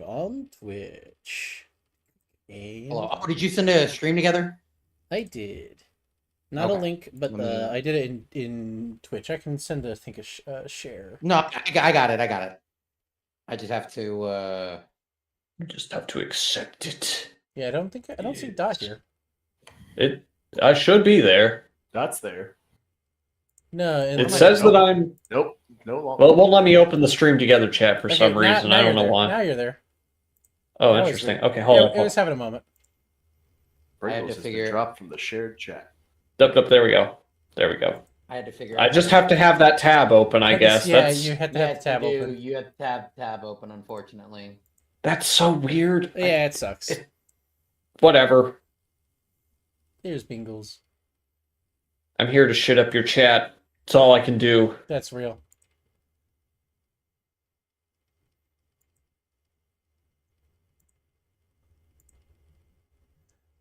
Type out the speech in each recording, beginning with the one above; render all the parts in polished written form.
on Twitch. And Hello. Oh, did you send a stream together? I did. Not a Okay. link, but Let me- I did it in Twitch. I can send, I think, a share. No, I got it. I got it. I just have to. You just have to accept it. Yeah, I don't see Yes. Dot here. I should be there. That's there. No, and It says that I'm. Nope. No longer. Well, it won't let me open the stream together chat for Okay, some now- reason. now I don't you're know there. why. Now you're there. Oh, That was interesting. weird. Okay, hold It on. was having a moment. I had Pringles to has figure- been dropped from the shared chat. Up, there we go. There we go. I had to figure. I out just how have to have that tab open, I guess. Yeah, That's you had to You have had the tab to do. open. You had to tab open. Unfortunately. that's so weird. Yeah, it sucks. Whatever. Here's Bingles. I'm here to shit up your chat. That's all I can do. That's real.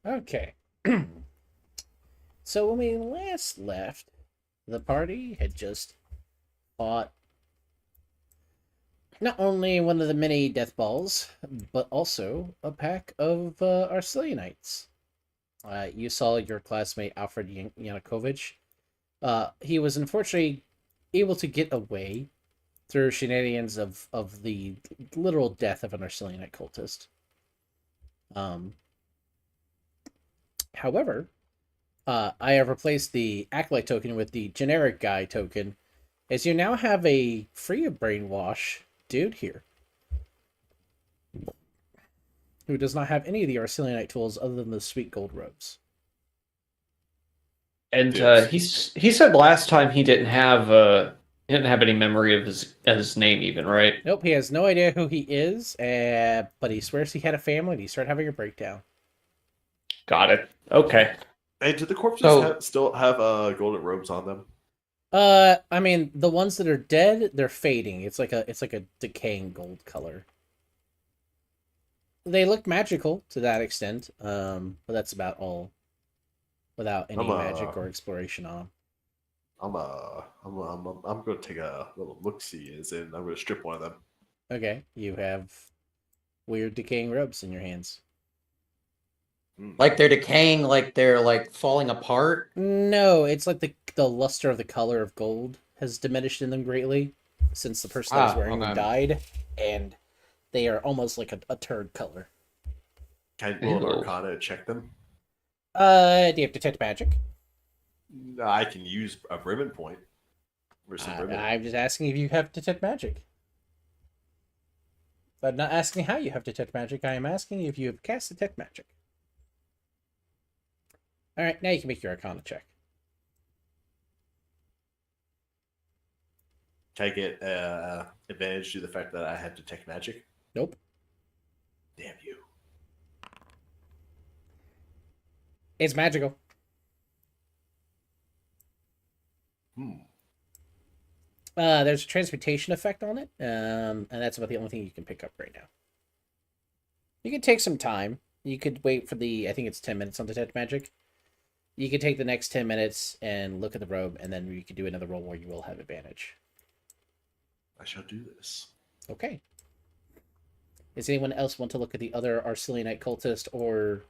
Okay. So when we last left, the party had just fought not only one of the many death balls, but also a pack of Arcelianites. You saw your classmate Alfred Yanukovych. He was unfortunately able to get away through shenanigans of the literal death of an Arcelianite cultist. However, I have replaced the Acolyte token with the generic guy token, as you now have a free of brainwash dude here, who does not have any of the Arcelianite tools other than the sweet gold robes. And Yes. he said last time he didn't have any memory of his name even, right? Nope, he has no idea who he is, but he swears he had a family and he started having a breakdown. Got it. Okay. Hey, do the corpses So- still have golden robes on them? I mean, the ones that are dead, they're fading. It's like a decaying gold color. They look magical to that extent, but that's about all. Without any magic or exploration on them. I'm going to take a little look-see, as in I'm going to strip one of them. Okay, you have weird decaying robes in your hands. Like they're decaying. Like they're like falling apart. No, it's like the luster of the color of gold has diminished in them greatly since the person that was wearing them okay. died, and they are almost like a turd color. Will an Ew. Arcana check them? Do you have detect magic? No, I can use a ribbon point. Where's some ribbon? I'm just asking if you have detect magic. I'm not asking how you have detect magic. I am asking if you have cast detect magic. All right, now you can make your Arcana check. Can I get advantage to the fact that I have detect magic? Nope. Damn you. It's magical. There's a transmutation effect on it, and that's about the only thing you can pick up right now. You could take some time. You could wait for I think it's 10 minutes on detect magic. You could take the next 10 minutes and look at the robe, and then you could do another roll where you will have advantage. I shall do this. Okay. Does anyone else want to look at the other Arcelianite cultist or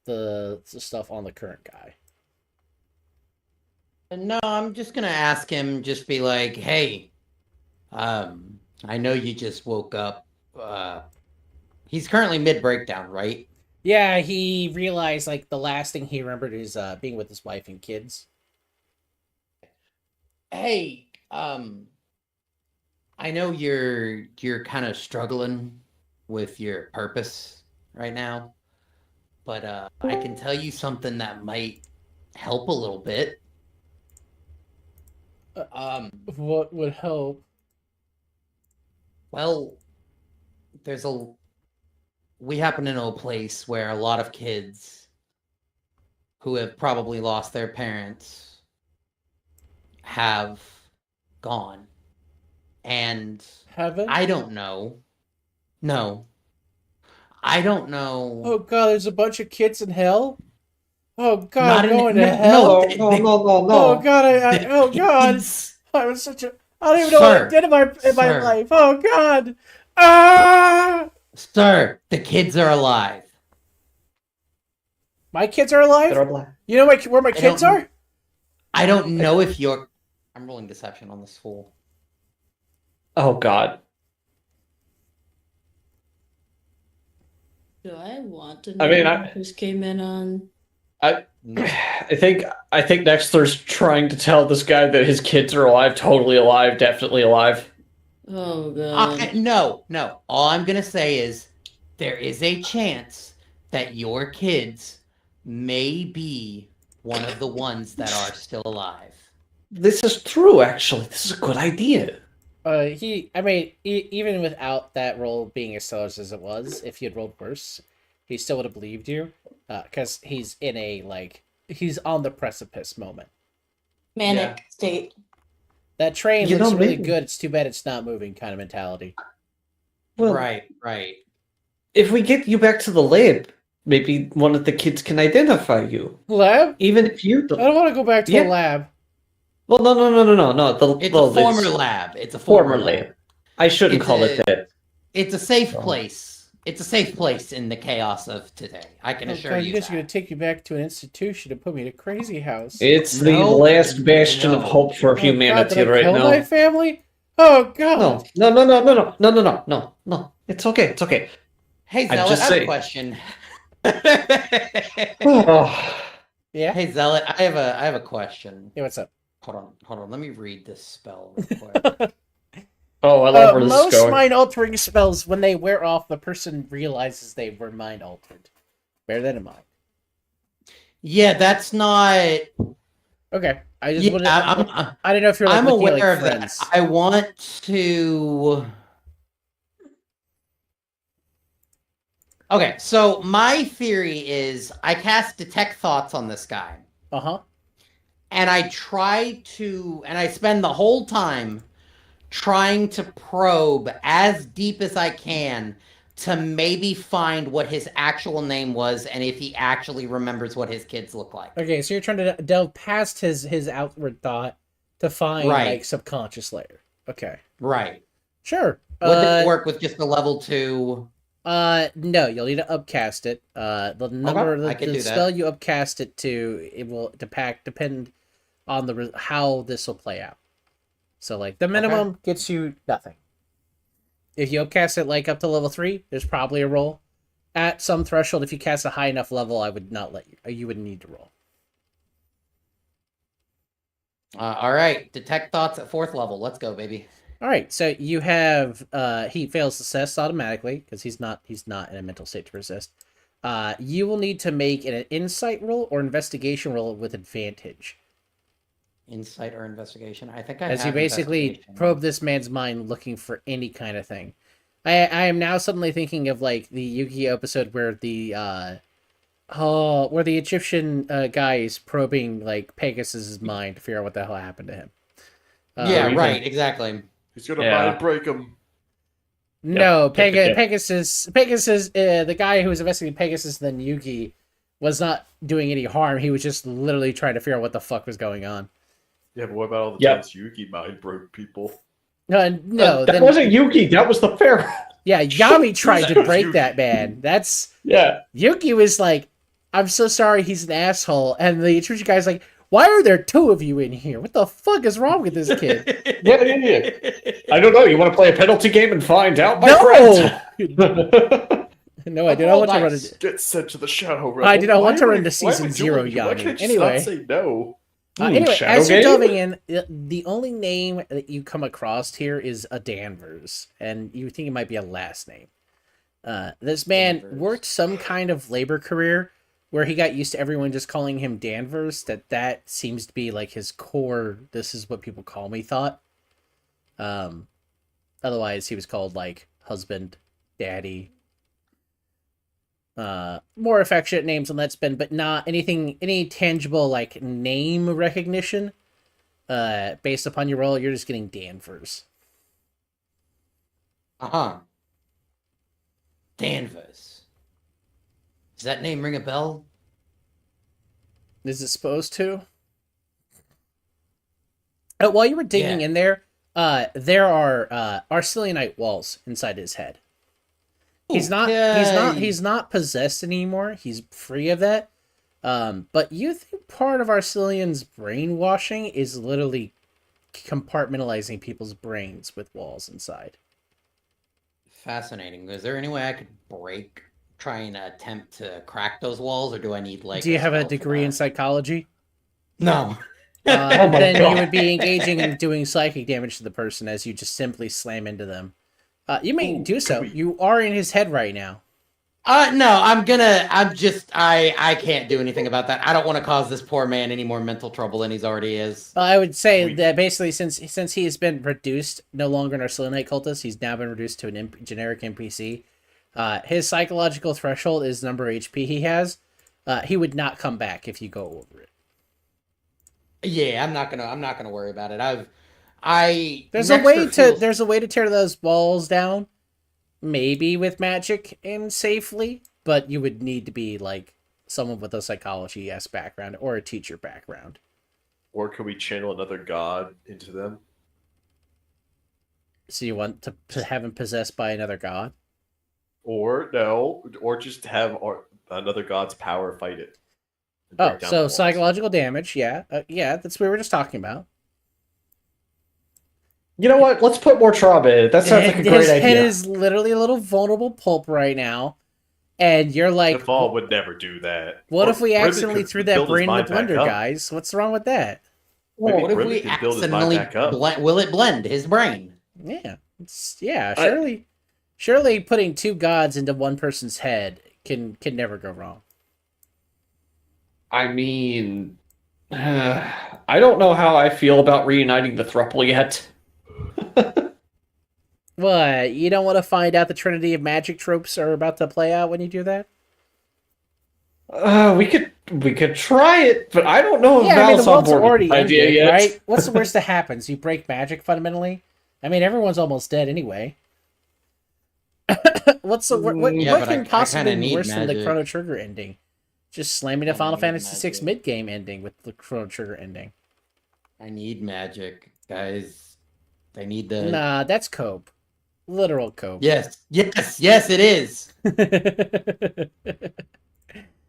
the stuff on the current guy? No, I'm just gonna ask him. Just be like, hey, I know you just woke up. He's currently mid breakdown, right? Yeah, he realized like the last thing he remembered is being with his wife and kids. Hey, I know you're kind of struggling with your purpose right now, but I can tell you something that might help a little bit. What would help? Well, we happen to know a place where a lot of kids who have probably lost their parents have gone. And Heaven? I don't know. No. I don't know. Oh god, there's a bunch of kids in hell? Oh god, Not I'm in- going no, to hell? no, no. Oh god, oh god! Kids- I was such a... I don't even know what I Sir, did in my sir. life. Oh god! Ah! Sir, the kids are alive. My kids are alive? They're black. You know where my kids don't- are? I don't know if you're... I'm rolling deception on this fool. Oh God. Do I want to I know mean, what just came in on? I No. I think Nextler's trying to tell this guy that his kids are alive, totally alive, definitely alive. Oh god. No. All I'm gonna say is there is a chance that your kids may be one of the ones that are still alive. This is true, actually. This is a good idea. Even without that roll being as stellar as it was, if he had rolled worse, he still would have believed you. Because he's in he's on the precipice moment. Manic state. That train You looks know, really maybe- good. It's too bad it's not moving kind of mentality. Well, Right. if we get you back to the lab, maybe one of the kids can identify you, Lab? even if you I don't don't. want to go back to Yeah. a lab. Well, no. It's a former lab. It's a Former former lab. I shouldn't It's call a- it that. It's a safe Oh. place. It's a safe place in the chaos of today. I can assure God, you you guys are going that. to take me back to an institution and put me in a crazy house. It's the No, last bastion of no. hope for Oh, God, humanity did I right kill now. my family? Oh God! No. It's okay. Hey, I'm Zealot, just I have a saying. question. Oh, Yeah. Hey, Zealot, I have a question. Hey, what's up? Hold on. Let me read this spell real quick. I love where this is Most going. mind altering spells, when they wear off, the person realizes they were mind altered. Bear that in mind. Yeah, that's not. Okay, I just Yeah, wanted. I'm I don't know if you're like I'm looking at, aware like, of friends. that. I want to. Okay, so my theory is I cast Detect Thoughts on this guy, Uh-huh. and I spend the whole time trying to probe as deep as I can to maybe find what his actual name was and if he actually remembers what his kids look like. Okay, so you're trying to delve past his outward thought to find Right. like subconscious layer. Okay, Right. sure. Would it work with just a level 2? No, you'll need to upcast it. The number I can the do that. spell you upcast it to, it will depend on how this will play out. So like the minimum gets you nothing. If you upcast it like up to level 3, there's probably a roll. At some threshold, if you cast a high enough level, I would not let you. You would need to roll. All right, Detect Thoughts at 4th level. Let's go, baby. All right, so you have he fails assess automatically because he's not in a mental state to resist. You will need to make an insight roll or investigation roll with advantage, Insight or investigation? I think I as you have basically investigation. probe this man's mind looking for any kind of thing. I am now suddenly thinking of like the Yu-Gi-Oh episode where the Egyptian guy is probing like Pegasus's mind to figure out what the hell happened to him. Yeah, even- right, exactly. He's gonna Yeah. mind break him. No, Yeah. Pegasus, the guy who was investigating Pegasus and then Yugi was not doing any harm. He was just literally trying to figure out what the fuck was going on. Yeah, but what about all the Yep. times Yuki mind broke people? No, that then, wasn't Yuki. That was the pharaoh. yeah, Yami tried That to was break Yugi. that man. That's Yeah. Yuki was like, I'm so sorry, he's an asshole. And the Egyptian guy's like, why are there two of you in here? What the fuck is wrong with this kid? Yeah. I don't know. You want to play a penalty game and find out, my No! friend? No, I do not want to run Nice. it. Get sent to the shadow realm. I did not want to Why run are to we- why are season we 0, doing it? Why Yanni. can't you Anyway. just not say no? Anyway, Shadow as you're game? delving in, the only name that you come across here is a Danvers, and you think it might be a last name. This man Danvers. worked some kind of labor career where he got used to everyone just calling him Danvers. That seems to be like his core. This is what people call me thought. Otherwise, he was called like husband, daddy. More affectionate names than that's been, but not any tangible like name recognition. Based upon your role, you're just getting Danvers. Uh-huh. Danvers. Does that name ring a bell? Is it supposed to? While you were digging Yeah. in there are Arcelianite walls inside his head. He's not possessed anymore. He's free of that. But you think part of Arcelian's brainwashing is literally compartmentalizing people's brains with walls inside. Fascinating. Is there any way I could try and attempt to crack those walls, or do I need like? Do you have a spell for degree in that? psychology? No. Oh my Then God. you would be engaging in doing psychic damage to the person as you just simply slam into them. You may do so. You are in his head right now. No, I can't do anything about that. I don't want to cause this poor man any more mental trouble than he's already is. I would say that basically, since he has been reduced, no longer an Arcelianite cultist, he's now been reduced to an generic NPC. His psychological threshold is number of HP he has. He would not come back if you go over it. Yeah, I'm not gonna worry about it. There's a way to tear those walls down, maybe with magic and safely, but you would need to be like someone with a psychology background or a teacher background. Or could we channel another god into them? So you want to have him possessed by another god? Or no, or just have another god's power fight it. and Oh, break down the so walls. psychological damage, yeah. Yeah, that's what we were just talking about. You know what? Let's put more trauma in it. That sounds like a great His head idea. is literally a little vulnerable pulp right now, and you're like, Default would never do that. what Or if we Riven accidentally could threw that build his brain in the mind back blender, up. guys? What's wrong with that? Maybe What if Riven we can build his mind accidentally back up. will it blend his brain? Yeah, surely putting two gods into one person's head can never go wrong. I mean, I don't know how I feel about reuniting the throuple yet. What, you don't want to find out the Trinity of Magic tropes are about to play out when you do that? We could try it, but I don't know if Yeah, I mean, Val's the on world's board with already the idea ended, yet. right? What's the worst that happens? You break magic, fundamentally? I mean, everyone's almost dead anyway. What Yeah, but can I possibly kinda be need worse than the magic. Chrono Trigger ending? Just slamming a Kinda Final need Fantasy VI magic. mid-game ending with the Chrono Trigger ending. I need magic, guys. I need the Nah, that's cope. Literal cope. Yes, it is.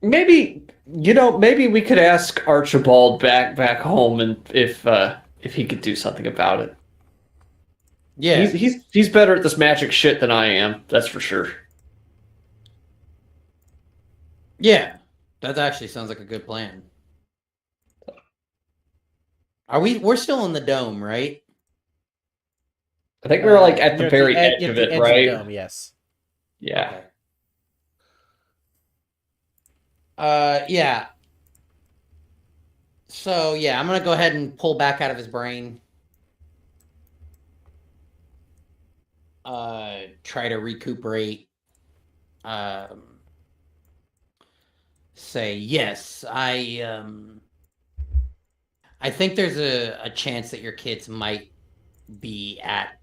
Maybe maybe we could ask Archibald back home, and if he could do something about it. Yeah. He's better at this magic shit than I am. That's for sure. Yeah. That actually sounds like a good plan. We're still in the dome, right? I think we were like at You're the very edge you're of at it, the right? dome, yes. Yeah. Okay. Yeah. So yeah, I'm gonna go ahead and pull back out of his brain. Try to recuperate. Say yes. I think there's a chance that your kids might be at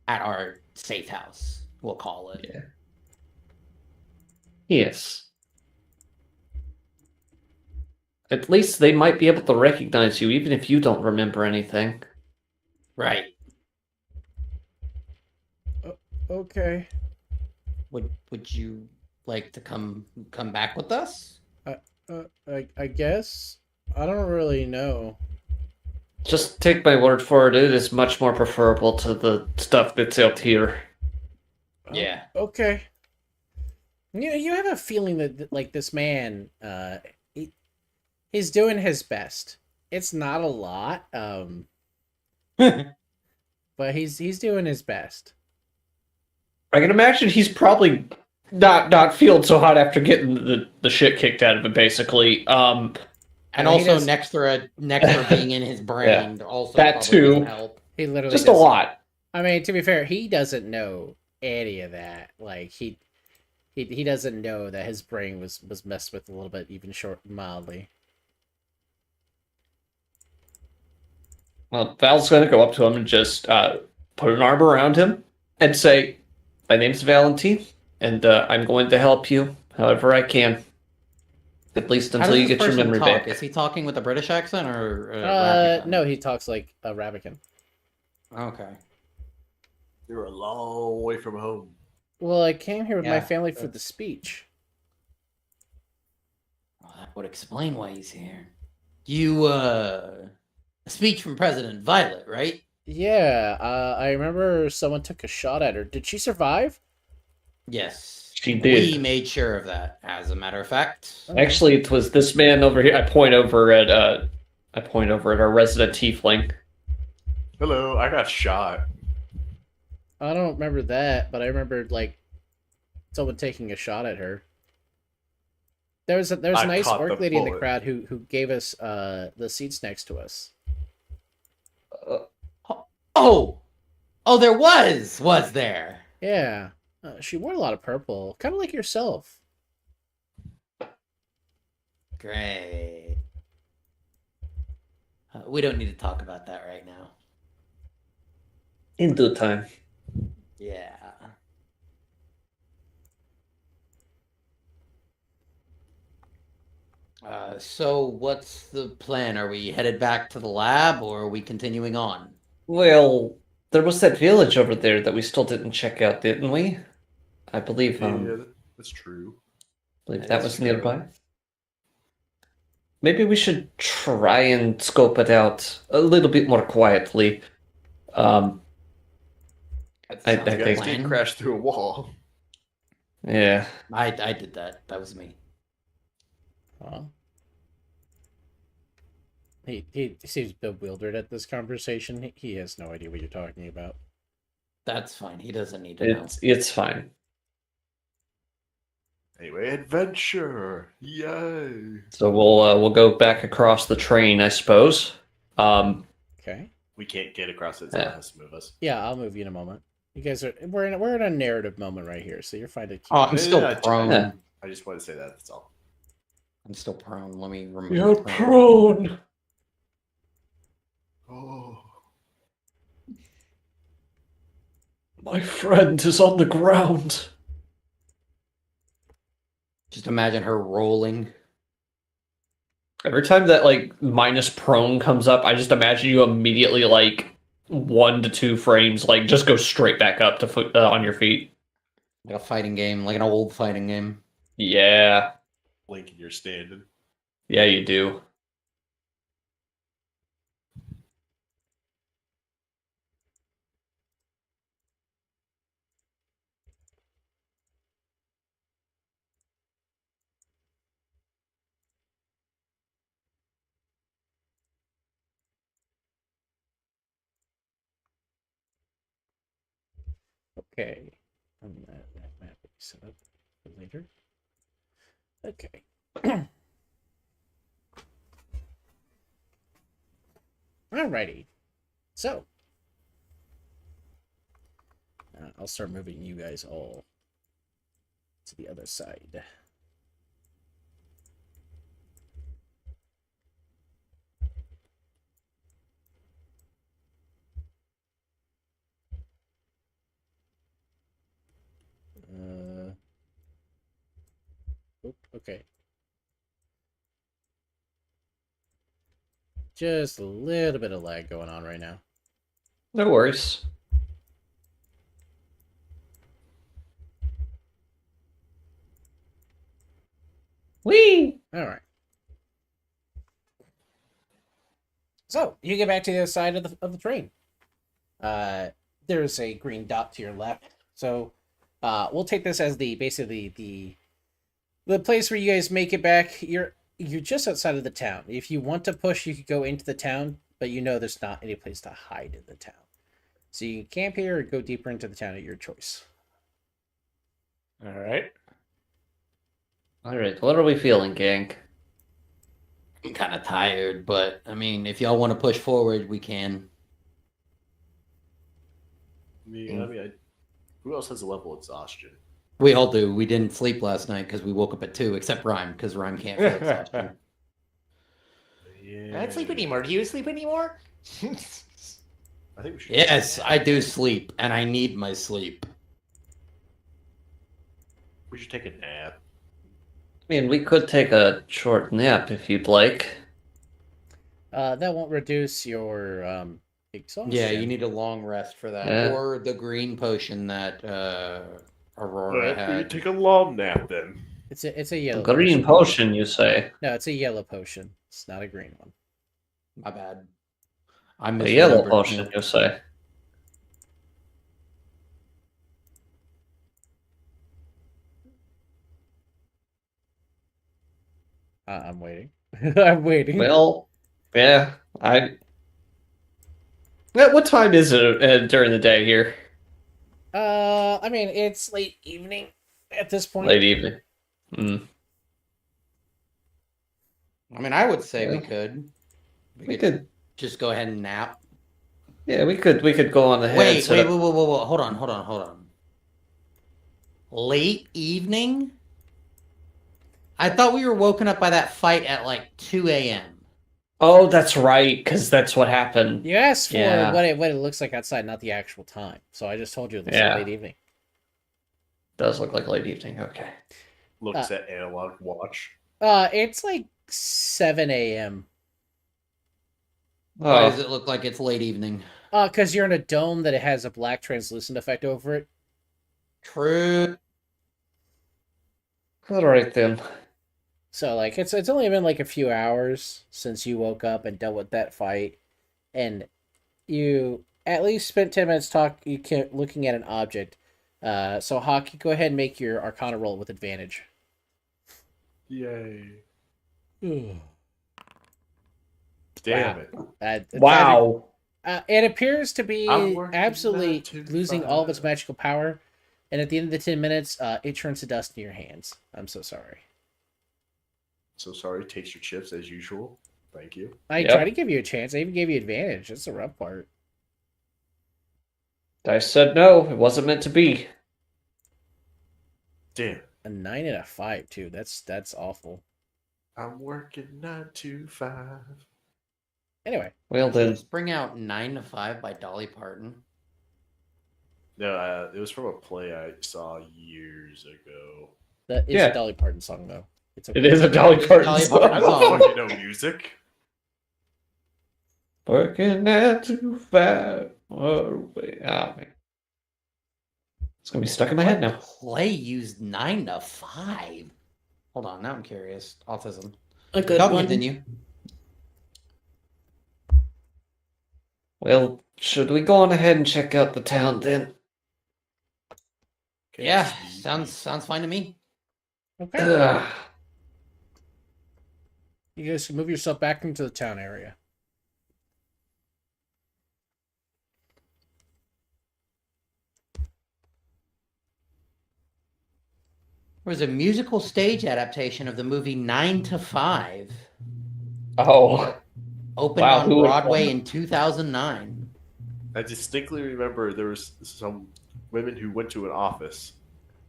our safe house. We'll call it. Yeah. Yes. At least they might be able to recognize you, even if you don't remember anything. Right. Okay. Would you like to come back with us? I guess. I don't really know. Just take my word for it, it is much more preferable to the stuff that's out here. Yeah. Okay. You have a feeling that like this man, he's doing his best. It's not a lot, but he's doing his best. I can imagine he's probably not feeling so hot after getting the shit kicked out of him, basically. And he also does- Nextra being in his brain also That probably too. doesn't help. He literally Just a doesn't- lot. I mean, to be fair, he doesn't know any of that. Like he doesn't know that his brain was messed with a little bit, even mildly. Well, Val's gonna go up to him and just put an arm around him and say, "My name's Valentine, and I'm going to help you however I can. At least How until does you this get your person memory talk? back." Is he talking with a British accent or? No, he talks like a Rabican. Okay. You're a long way from home. Well, I came here with my Yeah, family for the speech. Well, that would explain why he's here. You, a speech from President Violet, right? Yeah, I remember someone took a shot at her. Did she survive? Yes. She We did. made sure of that, as a matter of fact. Okay. Actually, it was this man over here. I point over at our resident tiefling. Hello, I got shot. I don't remember that, but I remember like someone taking a shot at her. There was a I nice caught orc the lady in the bullet. crowd who gave us the seats next to us. Oh! Oh, there was there? Yeah, she wore a lot of purple, kind of like yourself. Great. We don't need to talk about that right now. In due time. Yeah. So what's the plan? Are we headed back to the lab, or are we continuing on? Well, there was that village over there that we still didn't check out, didn't we? I believe Yeah, that's true. that That's was true. nearby. Maybe we should try and scope it out a little bit more quietly. That I sounds like You a guys think- did plan. crash through a wall. Yeah. I did that. That was me. Huh? He seems bewildered at this conversation. He has no idea what you're talking about. That's fine. He doesn't need to know. It's fine. Anyway, adventure! Yay! So we'll go back across the train, I suppose. Okay. We can't get across it, so Yeah. it has to move us. Yeah, I'll move you in a moment. You guys are we're in a narrative moment right here, so you're fine to keep. Oh, I'm Yeah, still yeah, prone. Yeah. I just wanted to say that, that's all. I'm still prone. Let me remove You're prone. prone. Oh. My friend is on the ground. Just imagine her rolling. Every time that like minus prone comes up, I just imagine you immediately like 1 to 2 frames like just go straight back up to foot on your feet. Like a fighting game, like an old fighting game. Yeah, Link, you're standing. yeah, you do. Okay. That map will be set up for later. Okay. Alrighty. So, I'll start moving you guys all to the other side. Okay. Just a little bit of lag going on right now. No worries. Whee! Alright. So, you get back to the other side of the train. There's a green dot to your left. So, we'll take this as basically the place where you guys make it back. You're just outside of the town. If you want to push, you could go into the town, but you know there's not any place to hide in the town. So you can camp here or go deeper into the town at your choice. All right. All right, what are we feeling, gang? I'm kind of tired, but I mean, if y'all want to push forward, we can. Who else has a level exhaustion? We all do. We didn't sleep last night because we woke up at 2, except Rhyme, because Rhyme can't feel exhaustion. Yeah. I don't sleep anymore. Do you sleep anymore? I think we should. Yes, I do sleep, and I need my sleep. We should take a nap. I mean, we could take a short nap if you'd like. That won't reduce your Exhaustion. Yeah, you need a long rest for that, Yeah. or the green potion that Aurora Alright, we had. take a long nap then. It's a A yellow green potion, you say? No, it's a yellow potion. It's not a green one. My bad. I A yellow misremembered. potion, you say? I'm waiting. I'm waiting. Well, yeah, What time is it during the day here? I mean, it's late evening at this point. Late evening. Mm. I mean, I would say we Yeah. could. We could. just go ahead and nap. Yeah, we could go on ahead. Wait, set wait, up- wait, wait, wait, wait. Hold on. Late evening? I thought we were woken up by that fight at like 2 a.m. Oh, that's right, because that's what happened. You asked for Yeah. what it looks like outside, not the actual time. So I just told you it looks Yeah. like late evening. Does look like late evening. Okay. Looks at analog watch. It's like 7 a.m. Why Oh, does it look like it's late evening? Because you're in a dome that it has a black translucent effect over it. True. all right then. So like it's only been like a few hours since you woke up and dealt with that fight, and you at least spent 10 minutes looking at an object. So Hockey, go ahead and make your Arcana roll with advantage. Yay. Damn Damn it. Wow. It appears to be I'm working absolutely 9 to losing all of its 5. magical power, and at the end of the 10 minutes, it turns to dust in your hands. I'm so sorry. So sorry, takes your chips as usual. Thank you. I Yep. tried to give you a chance. I even gave you advantage. That's the rough part. I said no. It wasn't meant to be. Damn. A 9 and a 5 too. That's awful. I'm working 9 to 5. Anyway, Well then. Let's bring out 9 to 5 by Dolly Parton. No, it was from a play I saw years ago. that is Yeah. a Dolly Parton song though. It's It is a Dolly Parton Dolly song. Parton I don't song. fucking know music. Working at too far away. Ah, man. It's gonna be stuck in my head now. Play used 9 to 5. Hold on, now I'm curious. Autism. A good Y'all one. continue. Well, should we go on ahead and check out the town then? Okay, Yeah, Steve. sounds fine to me. okay. Ugh. You guys can move yourself back into the town area. There was a musical stage adaptation of the movie 9 to 5. Oh, Opened Wow, on who would've Broadway thought? in 2009. I distinctly remember there was some women who went to an office.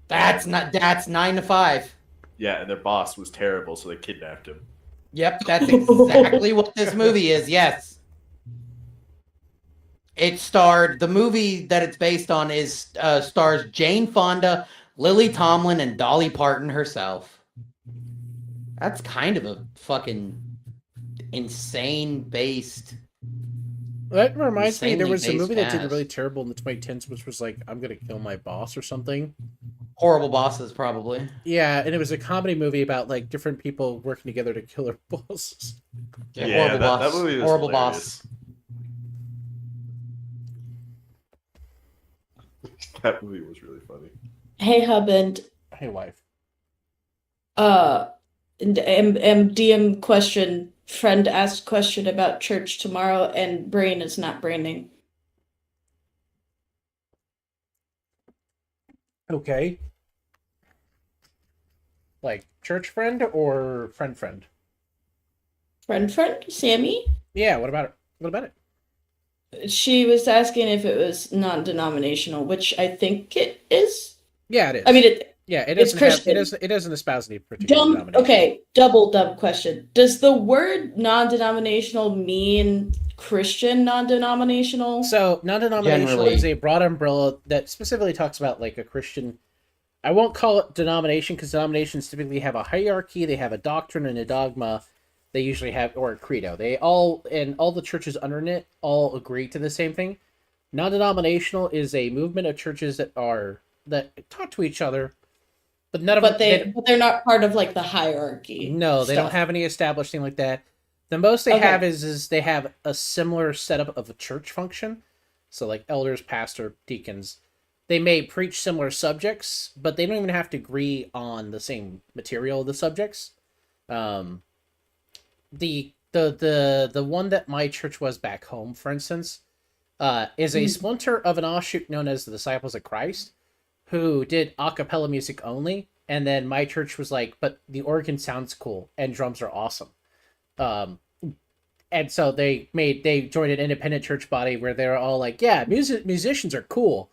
That's 9 to 5. Yeah, and their boss was terrible, so they kidnapped him. Yep, that's exactly what this movie is. Yes. The movie that it's based on stars Jane Fonda, Lily Tomlin, and Dolly Parton herself. That's kind of a fucking insane based. That reminds me, there Insanely was a movie that did based really terrible in the 2010s, which was like, I'm gonna kill my boss or something. Horrible bosses, probably. Yeah, and it was a comedy movie about like different people working together to kill their bosses. Horrible boss. that movie was Horrible hilarious. That movie was really funny. Hey, Hub and Hey, wife. DM question. Friend asked question about church tomorrow, and brain is not braining. Okay. Like church friend or friend? Friend, Sammy. Yeah. What about it? What about it? She was asking if it was non-denominational, which I think it is. Yeah, it is. I mean, it yeah, it it's doesn't have, Christian. it doesn't espouse any particular dumb. denomination. Okay, double dumb question. Does the word non-denominational mean Christian non-denominational? So non-denominational Generally. is a broad umbrella that specifically talks about like a Christian. I won't call it denomination because denominations typically have a hierarchy. They have a doctrine and a dogma. They usually have, or a credo. They all, and all the churches under it all agree to the same thing. Non-denominational is a movement of churches that talk to each other, but none of But them. they're not part of like the hierarchy. No, they don't stuff. have any established thing like that. The most they Okay. have is they have a similar setup of a church function. So like elders, pastor, deacons, they may preach similar subjects, but they don't even have to agree on the same material of the subjects. Um, the one that my church was back home, for instance, is a splinter of an offshoot known as the Disciples of Christ, who did a cappella music only. And then my church was like, but the organ sounds cool and drums are awesome. Um, and so they joined an independent church body where they were all like, yeah, musicians are cool.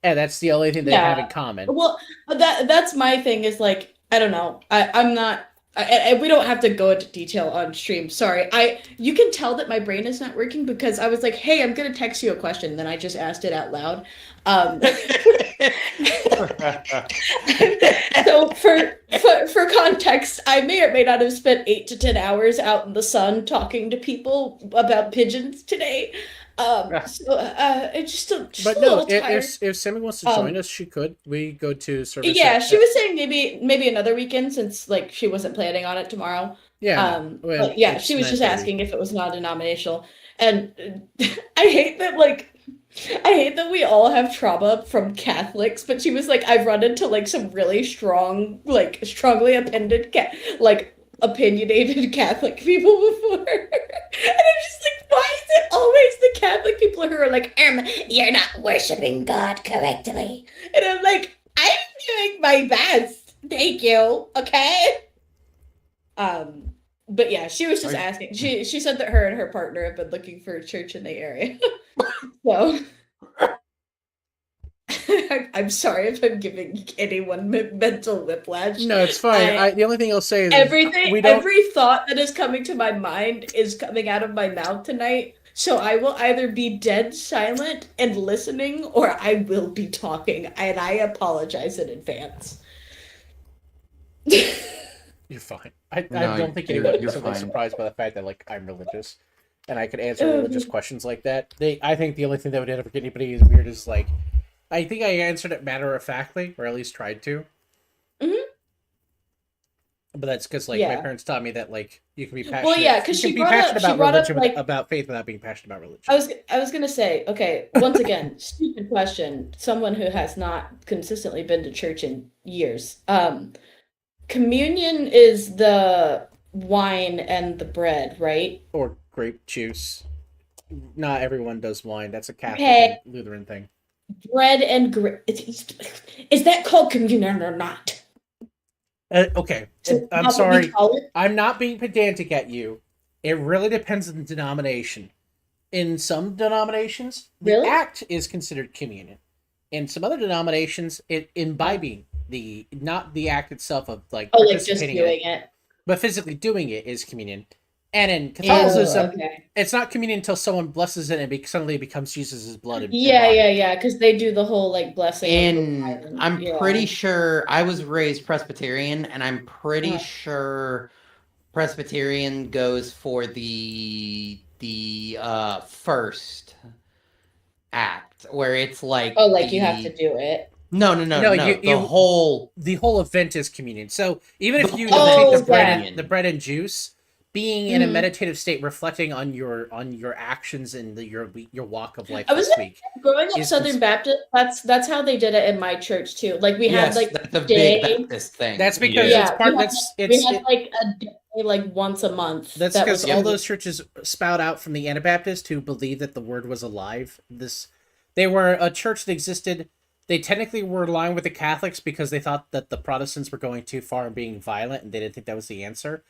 And that's the only thing they have in common. Well, that's my thing is like, I don't know. I'm not. We don't have to go into detail on stream. Sorry. You can tell that my brain is not working because I was like, "Hey, I'm gonna text you a question." Then I just asked it out loud. So for context, I may or may not have spent 8 to 10 hours out in the sun talking to people about pigeons today. It's just a But little no, tired. if Sammy wants to join us, she could. We go to service. Yeah, she was saying maybe another weekend since like she wasn't planning on it tomorrow. Yeah. But yeah, she was just asking if it was non-denominational, and I hate that we all have trauma from Catholics. But she was like, I've run into like some really strongly opinionated Catholic people before, and I'm just like, why is it always the Catholic people who are like, you're not worshiping God correctly, and I'm like, I'm doing my best, thank you, okay. But yeah, she was just asking. She said that her and her partner have been looking for a church in the area. So I'm sorry if I'm giving anyone mental whiplash. No, it's fine. The only thing I'll say is every thought that is coming to my mind is coming out of my mouth tonight. So I will either be dead silent and listening, or I will be talking, and I apologize in advance. You're fine. I don't think anyone is surprised by the fact that like I'm religious, and I could answer religious questions like that. I think the only thing that would ever get anybody is weird is like, I think I answered it matter of factly, or at least tried to. Mm-hmm. But that's because my parents taught me that like you can be passionate. Well, yeah, because she brought up about faith without being passionate about religion. I was gonna say, okay, once again, stupid question. Someone who has not consistently been to church in years. Communion is the wine and the bread, right? Or grape juice. Not everyone does wine. That's a Catholic and Lutheran thing. Bread and grape. Is that called communion or not? Okay, I'm sorry. I'm not being pedantic at you. It really depends on the denomination. In some denominations, the act is considered communion. In some other denominations, imbibing not the act itself of participating just doing it, but physically doing it is communion. And in Catholicism, it's not communion until someone blesses it and suddenly becomes Jesus' blood. Yeah, because they do the whole like blessing. And I'm pretty sure I was raised Presbyterian, and I'm pretty sure Presbyterian goes for the first act, where it's like you have to do it. No. The whole event is communion. So even if you take the bread and juice, being in a meditative state, reflecting on your actions and your walk of life this week. Growing up Southern Baptist, that's how they did it in my church too. Like we had like that's a big Baptist thing. That's because it's part. We had like a day like once a month. That's because all those churches spout out from the Anabaptists who believed that the word was alive. They were a church that existed. They technically were aligned with the Catholics because they thought that the Protestants were going too far and being violent, and they didn't think that was the answer.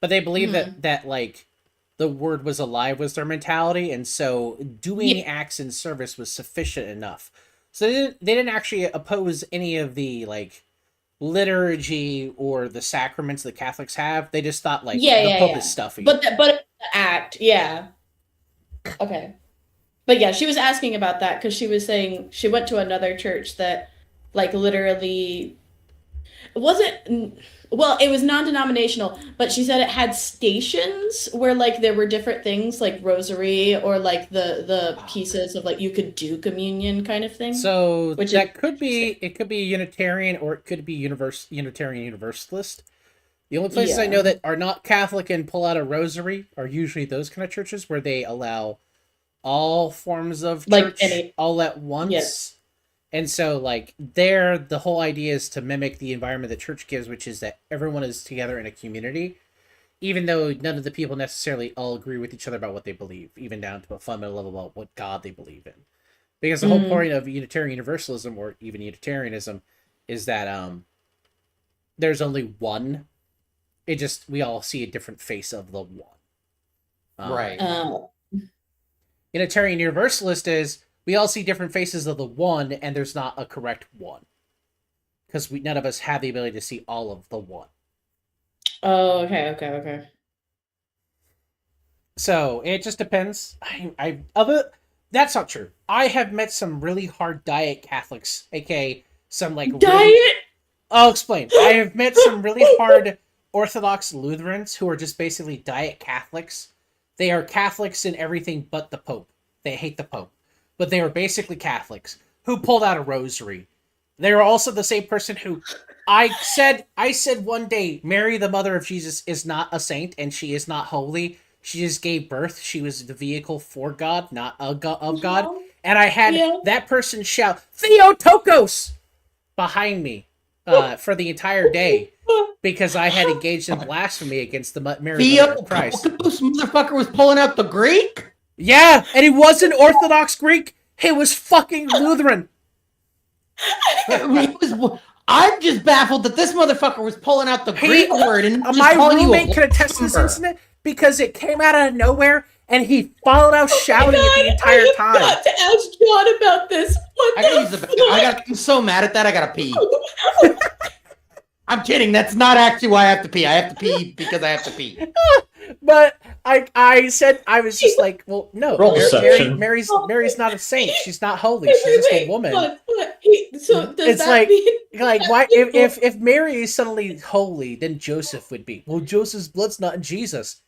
But they believed that like the word was alive was their mentality, and so doing acts in service was sufficient enough. So they didn't actually oppose any of the like liturgy or the sacraments the Catholics have. They just thought like the Pope is stuffy. But the act, okay. But yeah, she was asking about that because she was saying she went to another church that like literally wasn't well, it was non-denominational, but she said it had stations where like there were different things like rosary or like the pieces of like you could do communion kind of thing. So Which that is could be it could be Unitarian or it could be Unitarian Universalist. The only places I know Yeah. that are not Catholic and pull out a rosary are usually those kind of churches where they allow all forms of Like church any- all at once. Yes. And so, like, there, the whole idea is to mimic the environment that church gives, which is that everyone is together in a community, even though none of the people necessarily all agree with each other about what they believe, even down to a fundamental level about what God they believe in. Because the whole point of Unitarian Universalism, or even Unitarianism, is that there's only one. It just, we all see a different face of the one. Right. Unitarian Universalist is we all see different faces of the one, and there's not a correct one, because none of us have the ability to see all of the one. Oh, okay. So it just depends. That's not true. I have met some really hard diet Catholics, aka some like Diet. I'll explain. I have met some really hard Orthodox Lutherans who are just basically diet Catholics. They are Catholics in everything but the Pope. They hate the Pope. But they are basically Catholics who pulled out a rosary. They are also the same person who I said one day Mary, the mother of Jesus, is not a saint and she is not holy. She just gave birth. She was the vehicle for God, not of God. And I had that person shout, Theotokos! Behind me for the entire day because I had engaged in blasphemy against the Mary Mother of Christ. This motherfucker was pulling out the Greek? Yeah, and he wasn't Orthodox Greek. He was fucking Lutheran. I'm just baffled that this motherfucker was pulling out the Greek word and just my calling you a roommate could attest to this bummer. incident because it came out of nowhere and he followed out shouting it the entire I have time. got to ask John about this. I'm so mad at that. I gotta pee. I'm kidding. That's not actually why I have to pee. I have to pee because I have to pee. But I said I was just like, well, no, Roll deception. Mary's not a saint. She's not holy. She's just a woman. So does It's that like- mean Like, why? If Mary is suddenly holy, then Joseph would be. Well, Joseph's blood's not in Jesus.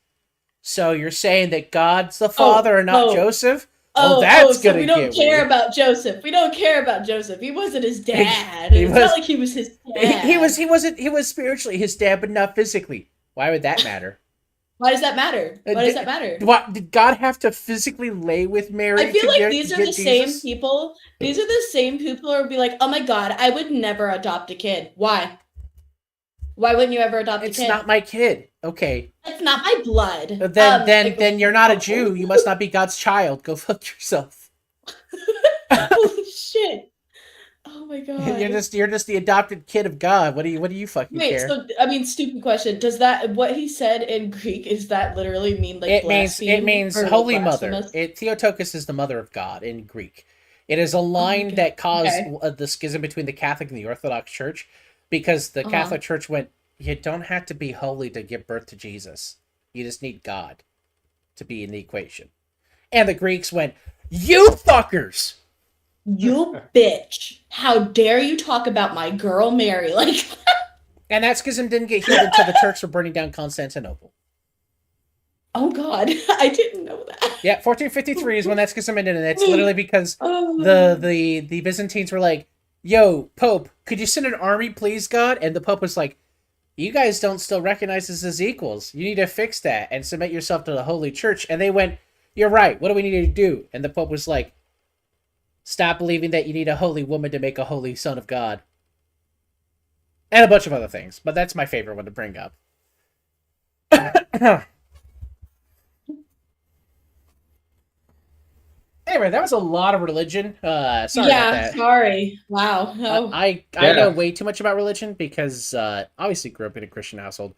So you're saying that God's the father and not Joseph? Well, that's so gonna we don't get care weird. about Joseph. We don't care about Joseph. He wasn't his dad. He It's was- not like he was his dad. He was spiritually his dad, but not physically. Why would that matter? Why does that matter? Why does that matter? What did God have to physically lay with Mary? I feel to like get- these are get the same Jesus? people. These are the same people who would be like, "Oh my god, I would never adopt a kid." Why? Why wouldn't you ever adopt It's a kid? not my kid. Okay, It's not my blood. then you're not a Jew. You must not be God's child. Go fuck yourself. Holy shit! Oh my god! You're just the adopted kid of God. What do you fucking Wait, care? so I mean, stupid question. Does that what he said in Greek? Is that literally mean like It means or holy mother. blasphemous? Theotokos is the mother of God in Greek. It is a line okay. that caused Okay. the schism between the Catholic and the Orthodox Church, because the Catholic Church went, you don't have to be holy to give birth to Jesus. You just need God to be in the equation. And the Greeks went, you fuckers! You bitch! How dare you talk about my girl Mary? Like, And that schism didn't get healed until the Turks were burning down Constantinople. oh god, I didn't know that. Yeah, 1453 is when that schism ended, and it's literally because Oh, the Byzantines were like, yo, Pope, could you send an army, please, God? And the Pope was like, you guys don't still recognize us as equals. You need to fix that and submit yourself to the Holy Church. And they went, you're right. What do we need to do? And the Pope was like, stop believing that you need a holy woman to make a holy son of God. And a bunch of other things. But that's my favorite one to bring up. Anyway, that was a lot of religion. Sorry about that. sorry. Wow. Oh. I know way too much about religion because obviously grew up in a Christian household.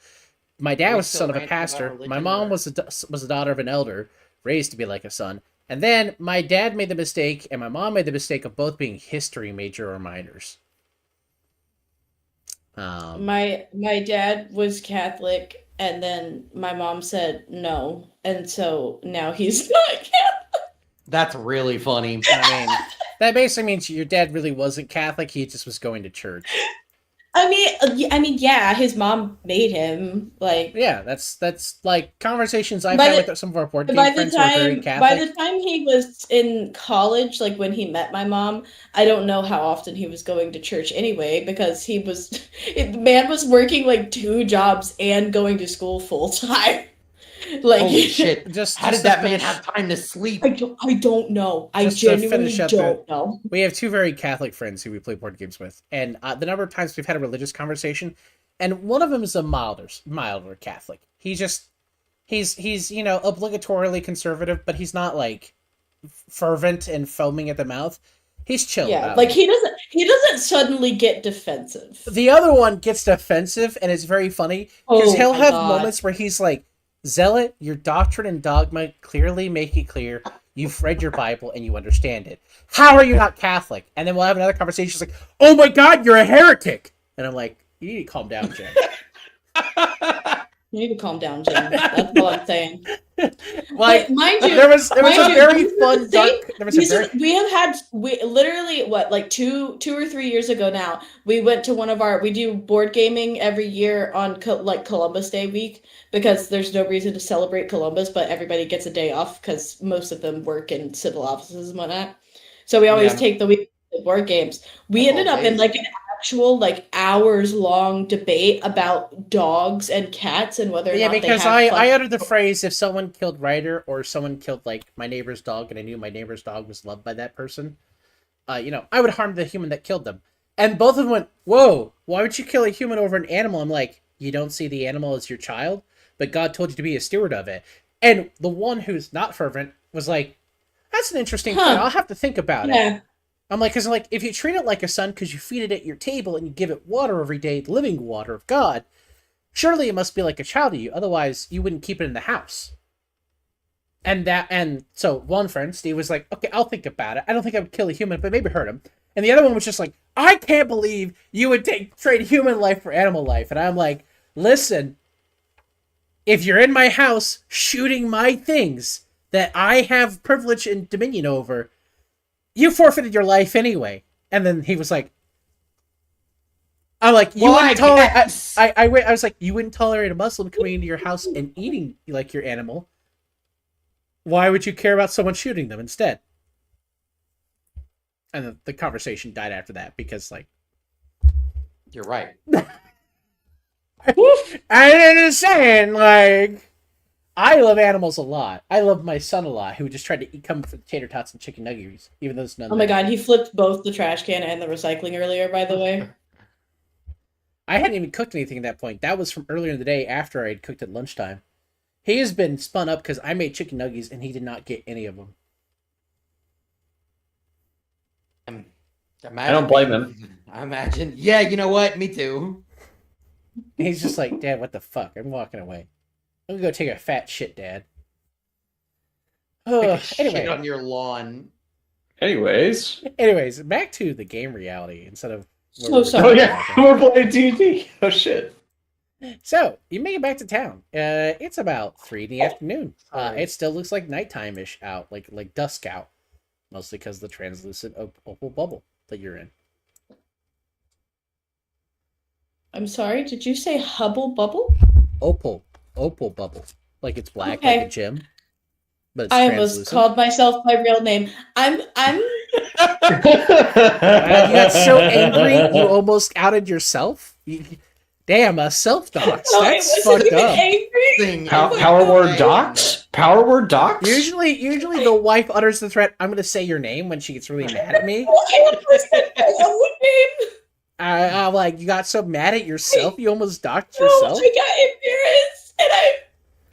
My dad We was the still son of a ranting about pastor. religion, My mom or- was the daughter of an elder, raised to be like a son. And then my dad made the mistake, and my mom made the mistake of both being history major or minors. My dad was Catholic, and then my mom said no, and so now he's not Catholic. That's really funny. I mean, that basically means your dad really wasn't Catholic. He just was going to church. yeah, his mom made him. Like, Yeah, that's like conversations I've By had the- with some of our board game by the friends who are very time Catholic. he was in college, like when he met my mom, I don't know how often he was going to church anyway, because the man was working like 2 jobs and going to school full time. Like, Holy shit! Just How did to that man finish- have time to sleep? I don't know. I Just to finish genuinely up the- don't know. We have two very Catholic friends who we play board games with, and the number of times we've had a religious conversation, and one of them is a milder Catholic. He's obligatorily conservative, but he's not like fervent and foaming at the mouth. He's chill Yeah, about like it. he doesn't suddenly get defensive. The other one gets defensive, and it's very funny because Oh he'll my have God. moments where he's like, "Zealot, your doctrine and dogma clearly make it clear you've read your Bible and you understand it. How are you not Catholic?" And then we'll have another conversation. She's like, "Oh my God, you're a heretic!" And I'm like, "You need to calm down, Jim." You need to calm down, Jim. That's all I'm saying. Like, But mind you, there was a mind you, very these are fun the same- dark. There was a very we have had literally like two or 3 years ago now. We went to we do board gaming every year on like Columbus Day week, because there's no reason to celebrate Columbus, but everybody gets a day off because most of them work in civil offices and whatnot. So we always Yeah. take the week of board games. We That's ended all up in day. like an actual like hours long debate about dogs and cats and whether or yeah, not they because have I fun. uttered the phrase, if someone killed Ryder or someone killed like my neighbor's dog and I knew my neighbor's dog was loved by that person, I would harm the human that killed them. And both of them went, "Whoa, why would you kill a human over an animal?" I'm like, "You don't see the animal as your child, but God told you to be a steward of it." And the one who's not fervent was like, "That's an interesting Huh. point. I'll have to think about it." Yeah. I'm like, because like if you treat it like a son because you feed it at your table and you give it water every day, the living water of God, surely it must be like a child to you. Otherwise, you wouldn't keep it in the house. And so one friend, Steve, was like, "Okay, I'll think about it. I don't think I would kill a human, but maybe hurt him." And the other one was just like, "I can't believe you would trade human life for animal life." And I'm like, "Listen, if you're in my house shooting my things that I have privilege and dominion over, you forfeited your life anyway." And then he was like, "I'm like, you Well, wouldn't tolerate." guess. I was like, "You wouldn't tolerate a Muslim coming into your house and eating like your animal. Why would you care about someone shooting them instead?" And the conversation died after that because, like, You're right. I'm just saying, like, I love animals a lot. I love my son a lot, who just tried to come for the tater tots and chicken nuggets, even though it's none. Oh my God, he flipped both the trash can and the recycling earlier, by the way. I hadn't even cooked anything at that point. That was from earlier in the day after I had cooked at lunchtime. He has been spun up because I made chicken nuggets and he did not get any of them. I don't blame him. I imagine. Yeah, you know what? Me too. He's just like, "Dad, what the fuck? I'm walking away. I'm gonna go take a fat shit, Dad." Take a shit Anyway, on your lawn. Anyways. back to the game reality instead of. So Oh sorry. yeah, we're playing D&D. Oh shit. So you make it back to town. It's about 3 in the afternoon. Sorry. It still looks like nighttime-ish out, like dusk out, mostly because of the translucent opal bubble that you're in. I'm sorry, did you say Hubble Bubble? Opal bubble, like it's black, Okay. like a gem, but it's I translucent. almost called myself my real name. I'm You got so angry you almost outed yourself. Damn, a self-dox. no, I That's wasn't fucked even up. angry. Thing Power word docs? Power word docs? Usually the wife utters the threat, "I'm gonna say your name," when she gets really mad at me. I almost said my own name. I'm like, you got so mad at yourself, you almost doxed No, yourself. I got embarrassed, and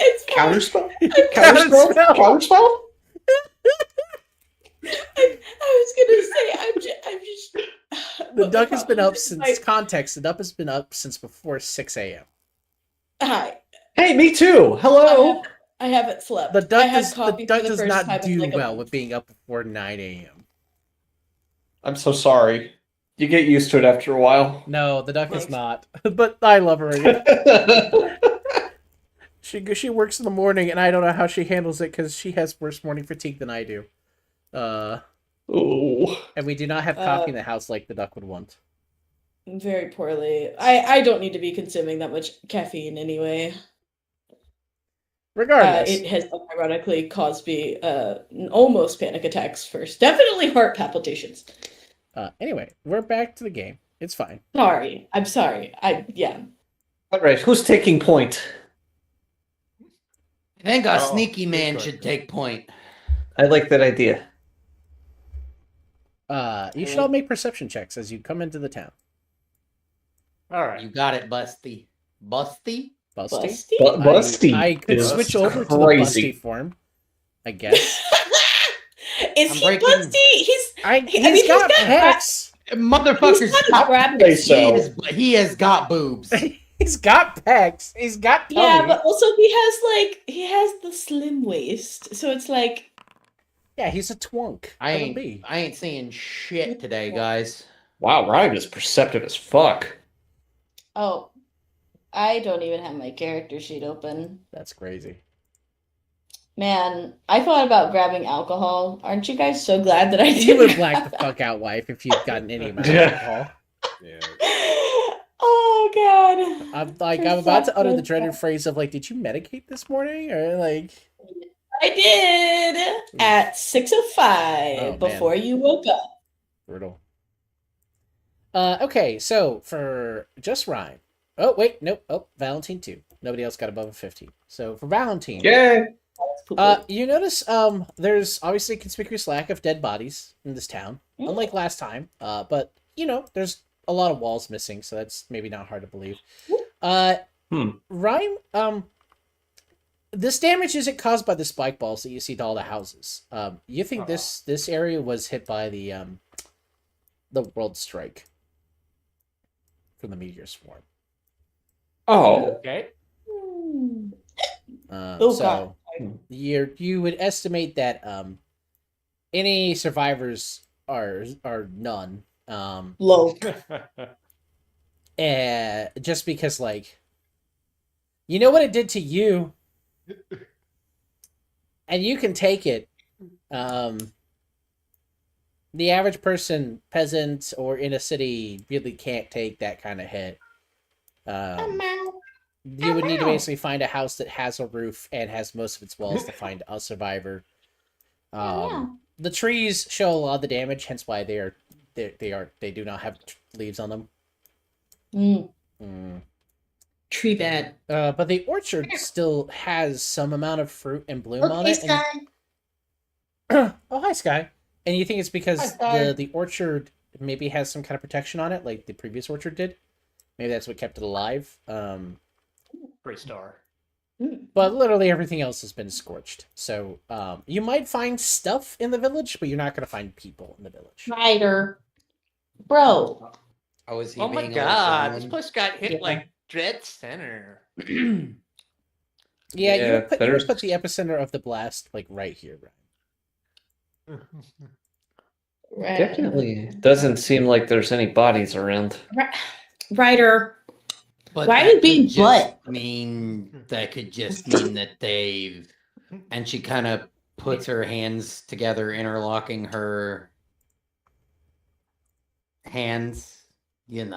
it's fine. Counterspell? Counterspell? Counterspell? I was gonna say I'm just. The duck has been up since context. The duck has been up since before 6 a.m. Hi. Hey, me too. Hello. I haven't slept. The I duck had does coffee for the does first not time in do like a well month. with being up before 9 a.m. I'm so sorry. You get used to it after a while. No, the duck is Right. not. But I love her. She works in the morning, and I don't know how she handles it because she has worse morning fatigue than I do. Ooh. And we do not have coffee in the house like the duck would want. very poorly. I don't need to be consuming that much caffeine anyway. Regardless, It has ironically caused me almost panic attacks first. Definitely heart palpitations. anyway, we're back to the game. It's fine. Sorry. I'm sorry. Yeah. All right, who's taking point? I think a Oh, sneaky good man question. should take point. I like that idea. You should all make perception checks as you come into the town. All right. You got it, Busty. Busty? Busty? Busty? Busty I could is switch over to the crazy. Busty form, I guess. Is I'm he breaking- Busty? He's got pecs. Motherfucker's He's got got grab- Say so. he has got boobs. He's got pecs. He's got tummy. Yeah, but also he has the slim waist, so it's like Yeah, he's a twunk. I of a ain't bee. I ain't seeing shit today, guys. Wow, Ryan is perceptive as fuck. oh, I don't even have my character sheet open. That's crazy. Man, I thought about grabbing alcohol. Aren't you guys so glad that I did? You would have blacked the fuck out, wife, if you'd gotten any amount of Yeah. alcohol. Yeah. Oh god. I'm about to utter the dreaded phrase of like, did you medicate this morning? Or like I did at 6:05 Oh, before you woke up. brutal. Okay, so for just Ryan. Oh wait, nope. Oh, Valentine too. Nobody else got above a 50. So for Valentine, Yay! you notice there's obviously a conspicuous lack of dead bodies in this town, unlike last time. But there's a lot of walls missing, so that's maybe not hard to believe. Ryan, this damage isn't caused by the spike balls that you see to all the houses. You think this area was hit by the world strike from the meteor swarm. Oh, Okay. Oh, So God. you would estimate that any survivors are none. Low. Just because you know what it did to you, and you can take it. The average person, peasant, or in a city really can't take that kind of hit. You would need to basically find a house that has a roof and has most of its walls to find a survivor. The trees show a lot of the damage, hence why they do not have leaves on them. Tree bad. But the orchard still has some amount of fruit and bloom on it. Oh, hi, Sky. And you think it's because Hi, Sky. the orchard maybe has some kind of protection on it, like the previous orchard did? Maybe that's what kept it alive. Great star. But literally everything else has been scorched. So you might find stuff in the village, but you're not going to find people in the village. Ryder. Bro. Oh, is he Oh my being a god, this little place got hit Yeah. like dead center. villain? Yeah, you would put there's- the epicenter of the blast right here, right? definitely doesn't seem like there's any bodies around. Ryder. But Why that did being could just butt? mean that could just mean that they've and she kind of puts her hands together, interlocking her hands. I Am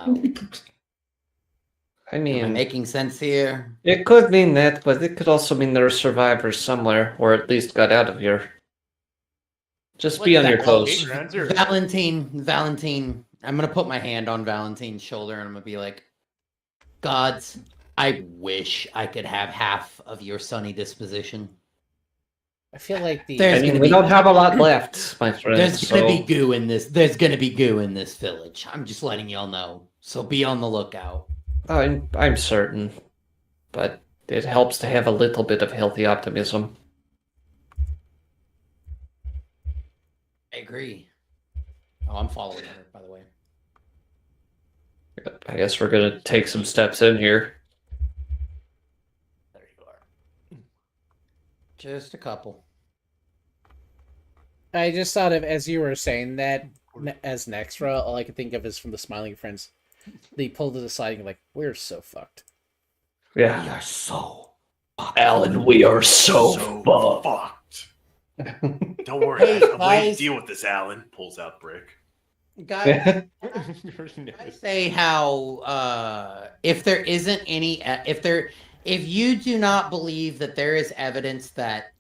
I mean, making sense here? it could mean that, but it could also mean there are survivors somewhere, or at least got out of here. Just be on your toes. Valentine, I'm gonna put my hand on Valentine's shoulder and I'm gonna be like, Gods, I wish I could have half of your sunny disposition. I feel like I There's mean, gonna we be- don't have a lot left, my friend. There's gonna be So goo in this. There's gonna be goo in this village. I'm just letting y'all know. So be on the lookout. I'm certain, but it helps to have a little bit of healthy optimism. I agree. Oh, I'm following her, by the way. I guess we're gonna take some steps in here. There you are. Just a couple. I just thought of, as you were saying that, as Nextra, all I could think of is from the Smiling Friends. They pulled it aside and you're like, we're so fucked. Yeah, We are so. Alan, we are so fucked. Don't worry, Hey, I'm ready guys. to deal with this. Alan pulls out Brick. Guys, Your I nose. say how if there isn't any if you do not believe that there is evidence that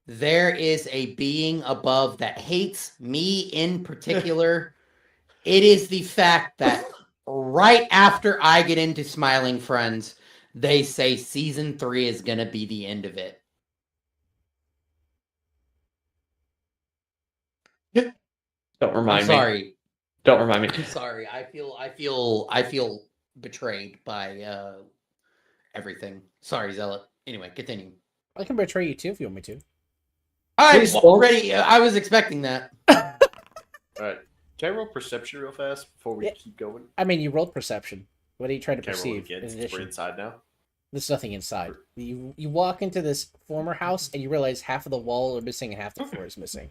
there is a being above that hates me in particular, it is the fact that right after I get into Smiling Friends, they say season 3 is gonna be the end of it. Don't I'm remind me. sorry. Don't remind me. I'm sorry. I feel betrayed by everything. Sorry, Zealot. Anyway, continue. I can betray you too if you want me to. I'm Please don't. already. I was expecting that. All right. Can I roll perception real fast before we Yeah. keep going? I mean, you rolled perception. What are you trying to Can I roll it perceive? again In since we're addition, inside now? there's nothing inside. You walk into this former house and you realize half of the wall are missing and half the floor is missing.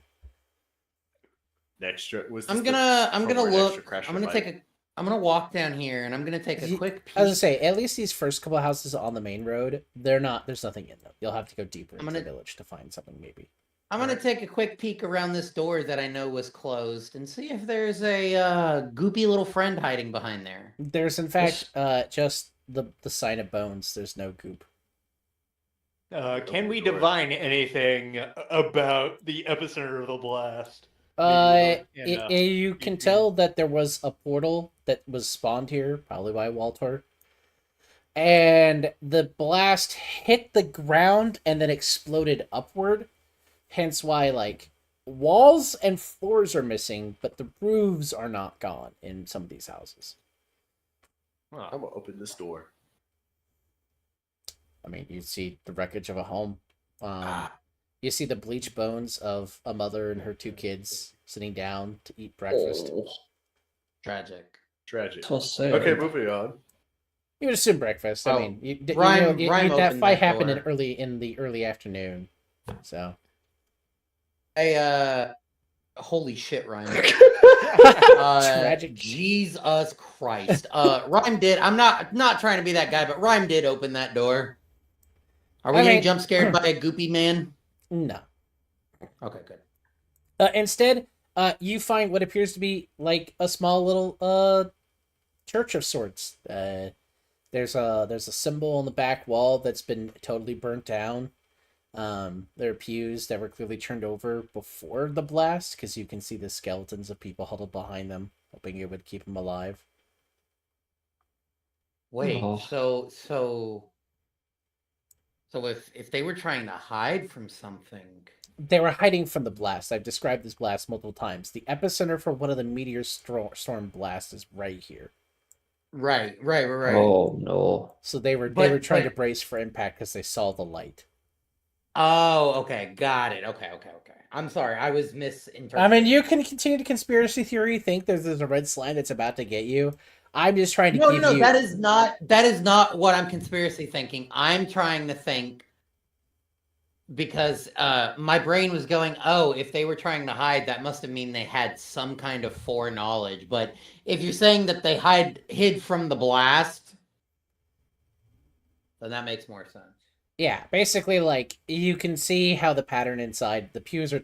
I'm gonna look. Crash I'm gonna take a. I'm gonna walk down here and I'm gonna take a quick peek. As I say, at least these first couple of houses on the main road, there's nothing in them. You'll have to go deeper into the village to find something, maybe. I'm gonna take a quick peek around this door that I know was closed and see if there's a goopy little friend hiding behind there. There's in fact just the sign of bones. There's no goop. Can we divine anything about the epicenter of the blast? You can tell that there was a portal that was spawned here, probably by Waltor. And the blast hit the ground and then exploded upward. Hence why, like, walls and floors are missing, but the roofs are not gone in some of these houses. Huh. I'm gonna open this door. I mean, you see the wreckage of a home. You see the bleached bones of a mother and her 2 kids sitting down to eat breakfast. Oh, Tragic. Tragic. so sad. Okay, moving on. You would assume breakfast. I Oh, mean, Rhyme that opened fight that happened door. in the early afternoon. So, Hey, holy shit, Rhyme. Tragic. Jesus Christ. Rhyme did. I'm not trying to be that guy, but Rhyme did open that door. Are we I getting mean- jump scared by a goopy man? no. Okay, good. Instead, you find what appears to be like a small little church of sorts. There's a symbol on the back wall that's been totally burnt down. There are pews that were clearly turned over before the blast, because you can see the skeletons of people huddled behind them, hoping it would keep them alive. Wait, Oh. so if they were trying to hide from something. They were hiding from the blast. I've described this blast multiple times. The epicenter for one of the meteor storm blasts is right here. Right. Oh no. So they were But- trying to but- brace for impact because they saw the light. Oh, okay, got it. Okay. I'm sorry, I was misinterpreting. I mean, you can continue to conspiracy theory, think there's a red slime that's about to get you. I'm just trying to No, give no, you. that is not what I'm conspiracy thinking. I'm trying to think because my brain was going, oh, if they were trying to hide, that must have mean they had some kind of foreknowledge. But if you're saying that they hid from the blast, then that makes more sense. Yeah, basically, like, you can see how the pattern inside the pews are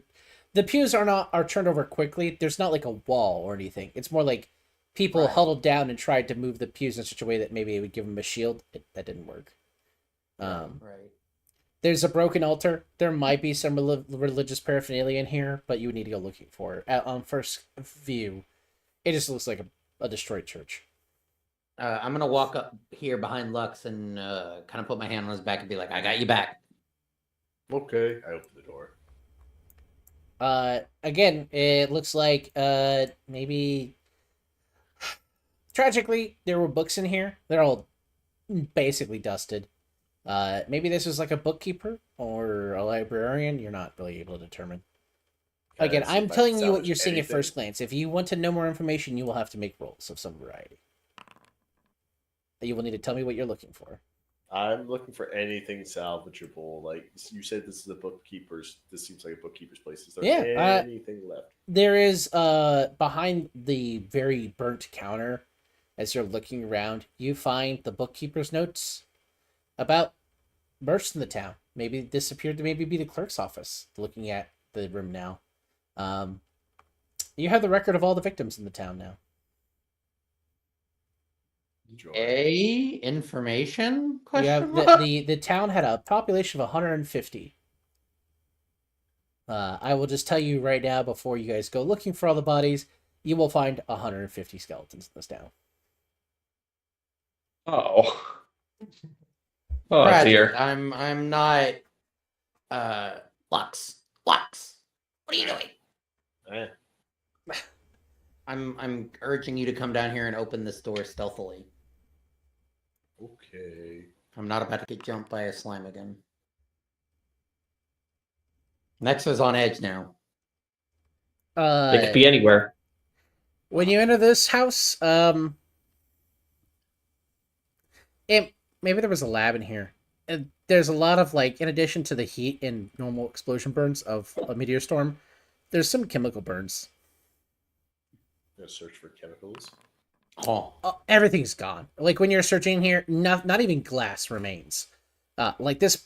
turned over quickly. There's not like a wall or anything. It's more like people Right. huddled down and tried to move the pews in such a way that maybe it would give them a shield. That didn't work. Right. There's a broken altar. There might be some religious paraphernalia in here, but you would need to go looking for it. On first view, it just looks like a destroyed church. I'm gonna walk up here behind Lux and kind of put my hand on his back and be like, "I got you back." Okay, I open the door. Again, it looks like maybe tragically there were books in here. They're all basically dusted. Maybe this was like a bookkeeper or a librarian. You're not really able to determine. Again, See if I I'm can telling you what salvage you're seeing at anything. first glance. If you want to know more information, you will have to make rolls of some variety. You will need to tell me what you're looking for. I'm looking for anything salvageable. Like you said, this is a bookkeeper's. This seems like a bookkeeper's place. Is there Yeah, anything left? There is behind the very burnt counter, as you're looking around, you find the bookkeeper's notes about bursts in the town. Maybe this appeared to maybe be the clerk's office. Looking at the room now, You have the record of all the victims in the town now. Enjoy. Information? You Question have mark? the town had a population of 150. I will just tell you right now, before you guys go looking for all the bodies, you will find 150 skeletons in this town. Oh. Oh Tragic. dear. I'm not. Lux. Lux. What are you doing? Eh, I'm urging you to come down here and open this door stealthily. okay. I'm not about to get jumped by a slime again. Nexa's on edge now. They could be anywhere. When you enter this house, maybe there was a lab in here. And there's a lot of, like, in addition to the heat and normal explosion burns of a meteor storm, there's some chemical burns. Gonna search for chemicals. Oh. Everything's gone. Like, when you're searching here, not even glass remains. Like this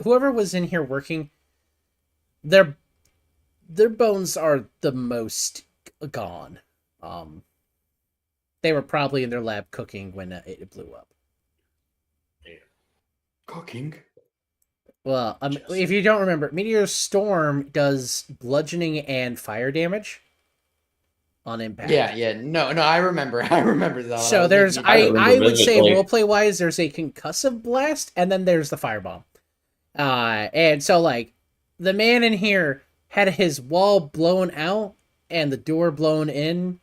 whoever was in here working, their bones are the most gone. They were probably in their lab cooking when it blew up. Cooking. Well, if you don't remember, Meteor Storm does bludgeoning and fire damage on impact. Yeah. No, I remember. I remember that. So there's, I remember I would say vividly. roleplay wise, there's a concussive blast, and then there's the firebomb. And so, like, the man in here had his wall blown out and the door blown in,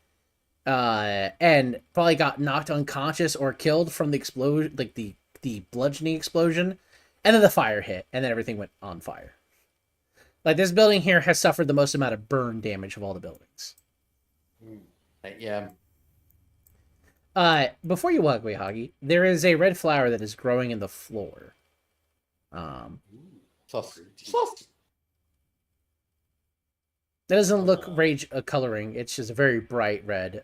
and probably got knocked unconscious or killed from the explosion, like the bludgeoning explosion, and then the fire hit, and then everything went on fire. Like, this building here has suffered the most amount of burn damage of all the buildings. Yeah. Before you walk away, Hoggy, there is a red flower that is growing in the floor. Sus. That doesn't look rage coloring. It's just a very bright red.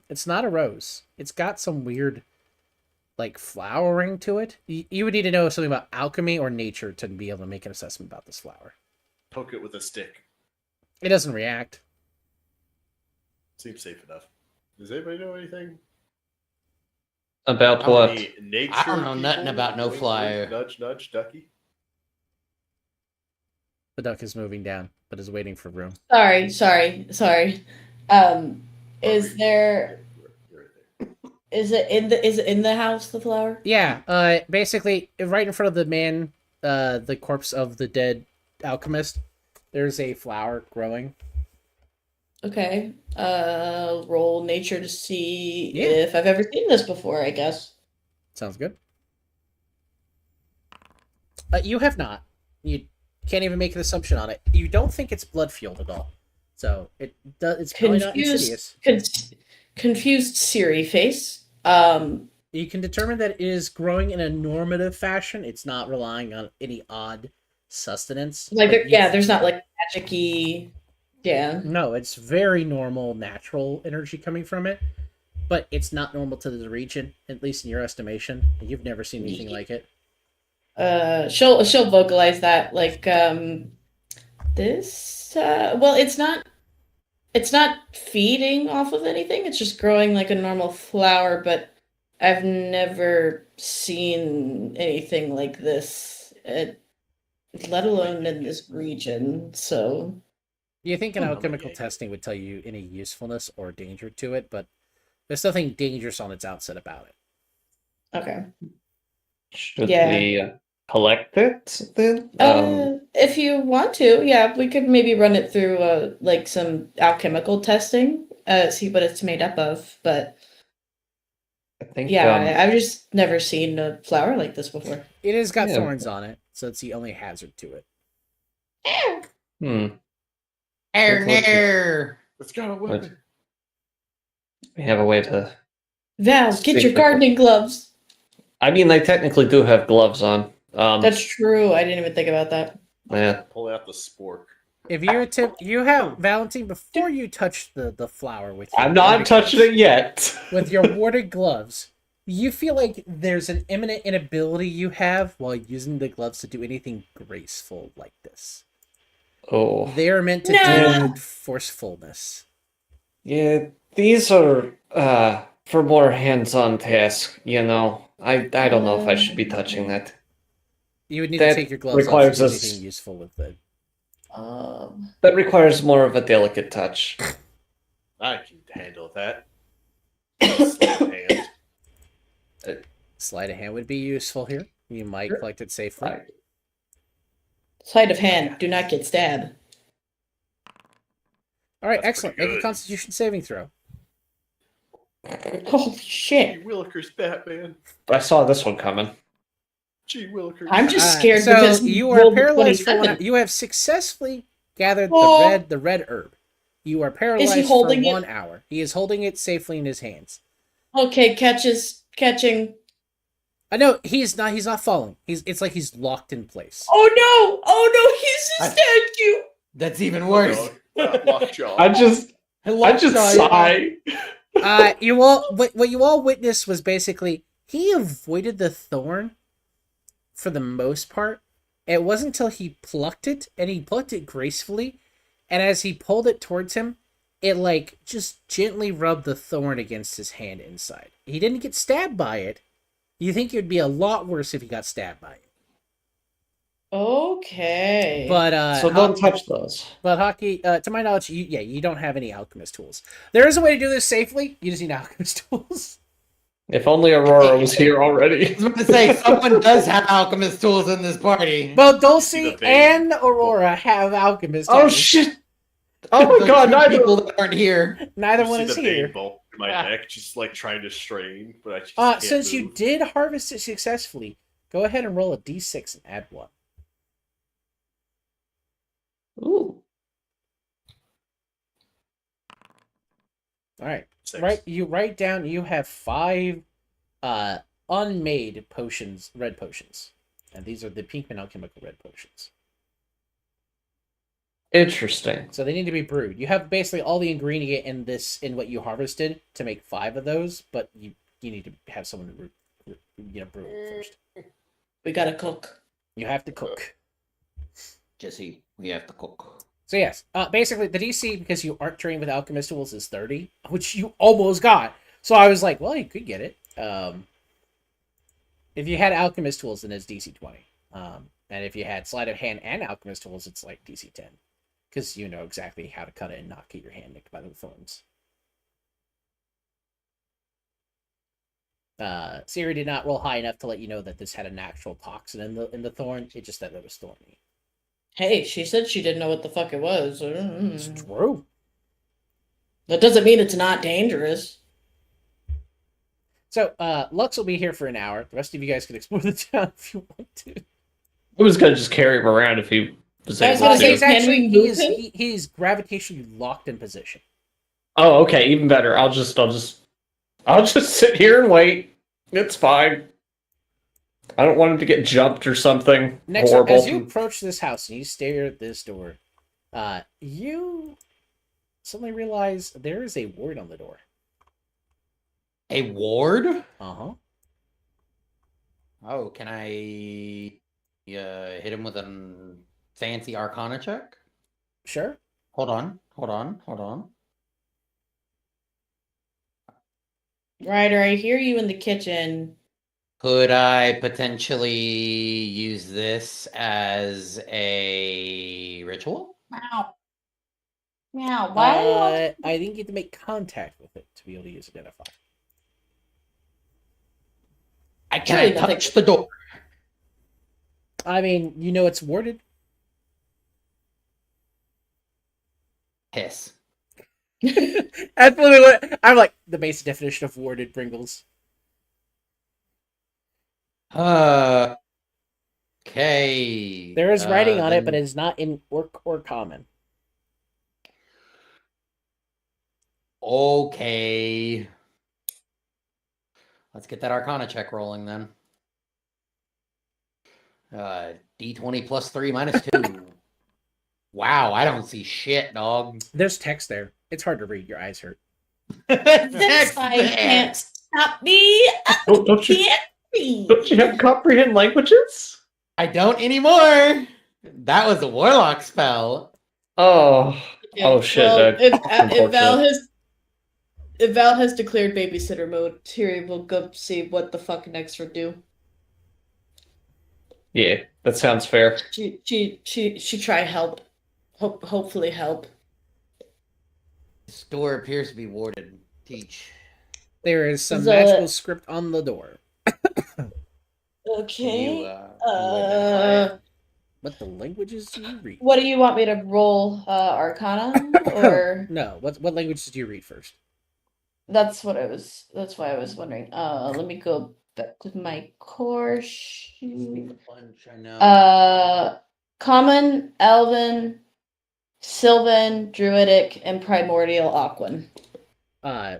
It's not a rose. It's got some weird, like, flowering to it. You would need to know something about alchemy or nature to be able to make an assessment about this flower. Poke it with a stick. It doesn't react. Seems safe enough. Does anybody know anything? About How what? Any nature I don't know nothing people? about no Wink, wink, flyer. Nudge, nudge, ducky. The duck is moving down, but is waiting for room. Sorry. Is there? You're right there. Is it in the house? The flower? Yeah. Basically, right in front of the man, the corpse of the dead alchemist, there's a flower growing. Okay. Roll nature to see Yeah. if I've ever seen this before. I guess. Sounds good. You have not. You can't even make an assumption on it. You don't think it's blood fueled at all. So it's probably not insidious. Confused Siri face. You can determine that it is growing in a normative fashion. It's not relying on any odd sustenance. Like, But there's not like magic-y. Yeah. No, it's very normal, natural energy coming from it. But it's not normal to the region, at least in your estimation. You've never seen anything like it. She'll vocalize that like this. Well, it's not feeding off of anything. It's just growing like a normal flower. But I've never seen anything like this, let alone in this region. So. You think an Oh, alchemical yeah. testing would tell you any usefulness or danger to it, but there's nothing dangerous on its outset about it. Okay. Should Yeah. we collect it then? If you want to, yeah, we could maybe run it through like some alchemical testing, see what it's made up of. But I think. yeah, I've just never seen a flower like this before. It has got Yeah. thorns on it, so it's the only hazard to it. Hmm. Air. It's got a What? weapon. We have a way to. Val, get your Safely. gardening gloves. I mean, they technically do have gloves on. That's true. I didn't even think about that. Yeah. Pull out the spork. If you attempt, you have Valentine before you touch the flower with. Your I'm not warded touching gloves- it yet. With your warded gloves, you feel like there's an imminent inability you have while using the gloves to do anything graceful like this. Oh. They are meant to No. do forcefulness. Yeah, these are for more hands-on tasks, you know. I don't know if I should be touching that. You would need to That take your gloves off to requires do us- anything useful with it. That requires more of a delicate touch. I can handle that. Sleight of hand. Sleight of hand would be useful here. You might Sure. collect it safely. I- Sleight of hand. Do not get stabbed. All right, That's excellent. pretty Make a good. Constitution saving throw. Holy Gee shit! Willikers, Batman. I saw this one coming. Gee Willikers. I'm just scared so because he you are rolled a paralyzed for 1 hour. 27. You have successfully gathered Oh. the red herb. You are paralyzed holding for it? 1 hour. He is holding it safely in his hands. Okay, catching. No, he's not. He's not falling. It's like he's locked in place. Oh no! He's a statue. That's even worse. Lockjaw. I just sigh. You all. What you all witnessed was basically he avoided the thorn for the most part. It wasn't until he plucked it, and he plucked it gracefully, and as he pulled it towards him, it like just gently rubbed the thorn against his hand inside. He didn't get stabbed by it. You think it would be a lot worse if he got stabbed by it. Okay. But So don't touch those. But Hockey, to my knowledge, you don't have any alchemist tools. There is a way to do this safely. You just need alchemist tools. If only Aurora was here already. I was about to say, someone does have alchemist tools in this party. Both See Dulcie the vein. and Aurora have alchemist Oh tools. shit! Oh my The god, two neither people that aren't here. Neither You one see is the here. vein bulk in my neck, just like trying to strain, but I just can't Since you move. did harvest it successfully, go ahead and roll a d6 and add 1. Ooh. All right. Six. Right. You write down. You have 5 unmade potions, red potions, and these are the Pinkman alchemical red potions. Interesting. So they need to be brewed. You have basically all the ingredient in what you harvested to make 5 of those, but you need to have someone brew it first. we gotta cook. You have to cook. Jesse, we have to cook. So yes, basically the DC, because you aren't trained with alchemist tools, is 30, which you almost got. So I was like, well, you could get it. If you had alchemist tools, then it's DC 20. And if you had sleight of hand and alchemist tools, it's like DC 10. Because you know exactly how to cut it and not get your hand nicked by the thorns. Siri did not roll high enough to let you know that this had an actual toxin in the thorn. It just said that it was thorny. Hey, she said she didn't know what the fuck it was. It's true. That doesn't mean it's not dangerous. So, Lux will be here for an hour. The rest of you guys can explore the town if you want to. I was gonna just carry him around if he was I was able gonna say, to. He's actually can we move him? he's gravitationally locked in position. Oh, okay, even better. I'll just sit here and wait. It's fine. I don't want him to get jumped or something Next up, horrible. as you approach this house and you stare at this door, you suddenly realize there is a ward on the door. A ward? Uh-huh. Oh, can I hit him with a fancy Arcana check? Sure. Hold on. Ryder, I hear you in the kitchen. Could I potentially use this as a ritual? Meow. Meow. Why? I think you have to make contact with it to be able to use Identify. Can Surely I nothing- touch the door? I mean, you know it's warded. Piss. That's literally what I'm like. The basic definition of warded Pringles. Okay. There is writing on it, but then- it's not in orc or common. Okay. Let's get that Arcana check rolling then. D20 plus 3 minus 2. Wow, I don't see shit, dog. There's text there. It's hard to read. Your eyes hurt. This I can't stop me. Don't you Can't read. don't you have comprehend languages? I don't anymore. That was a warlock spell. Oh, Yeah, oh shit! well, that's if Val unfortunate. has If Val has declared babysitter mode, Tyrion will go see what the fuck Nextford do. Yeah, that sounds fair. She try help. Hopefully help. This door appears to be warded. Teach. There is some So- magical script on the door. Okay. identify it? What the languages do you read? What do you want me to roll? Arcana or No, what languages do you read first? that's why I was wondering. Let me go back to my core sheet. Bunch, I know. Common, Elven, Sylvan, Druidic, and Primordial Aquan.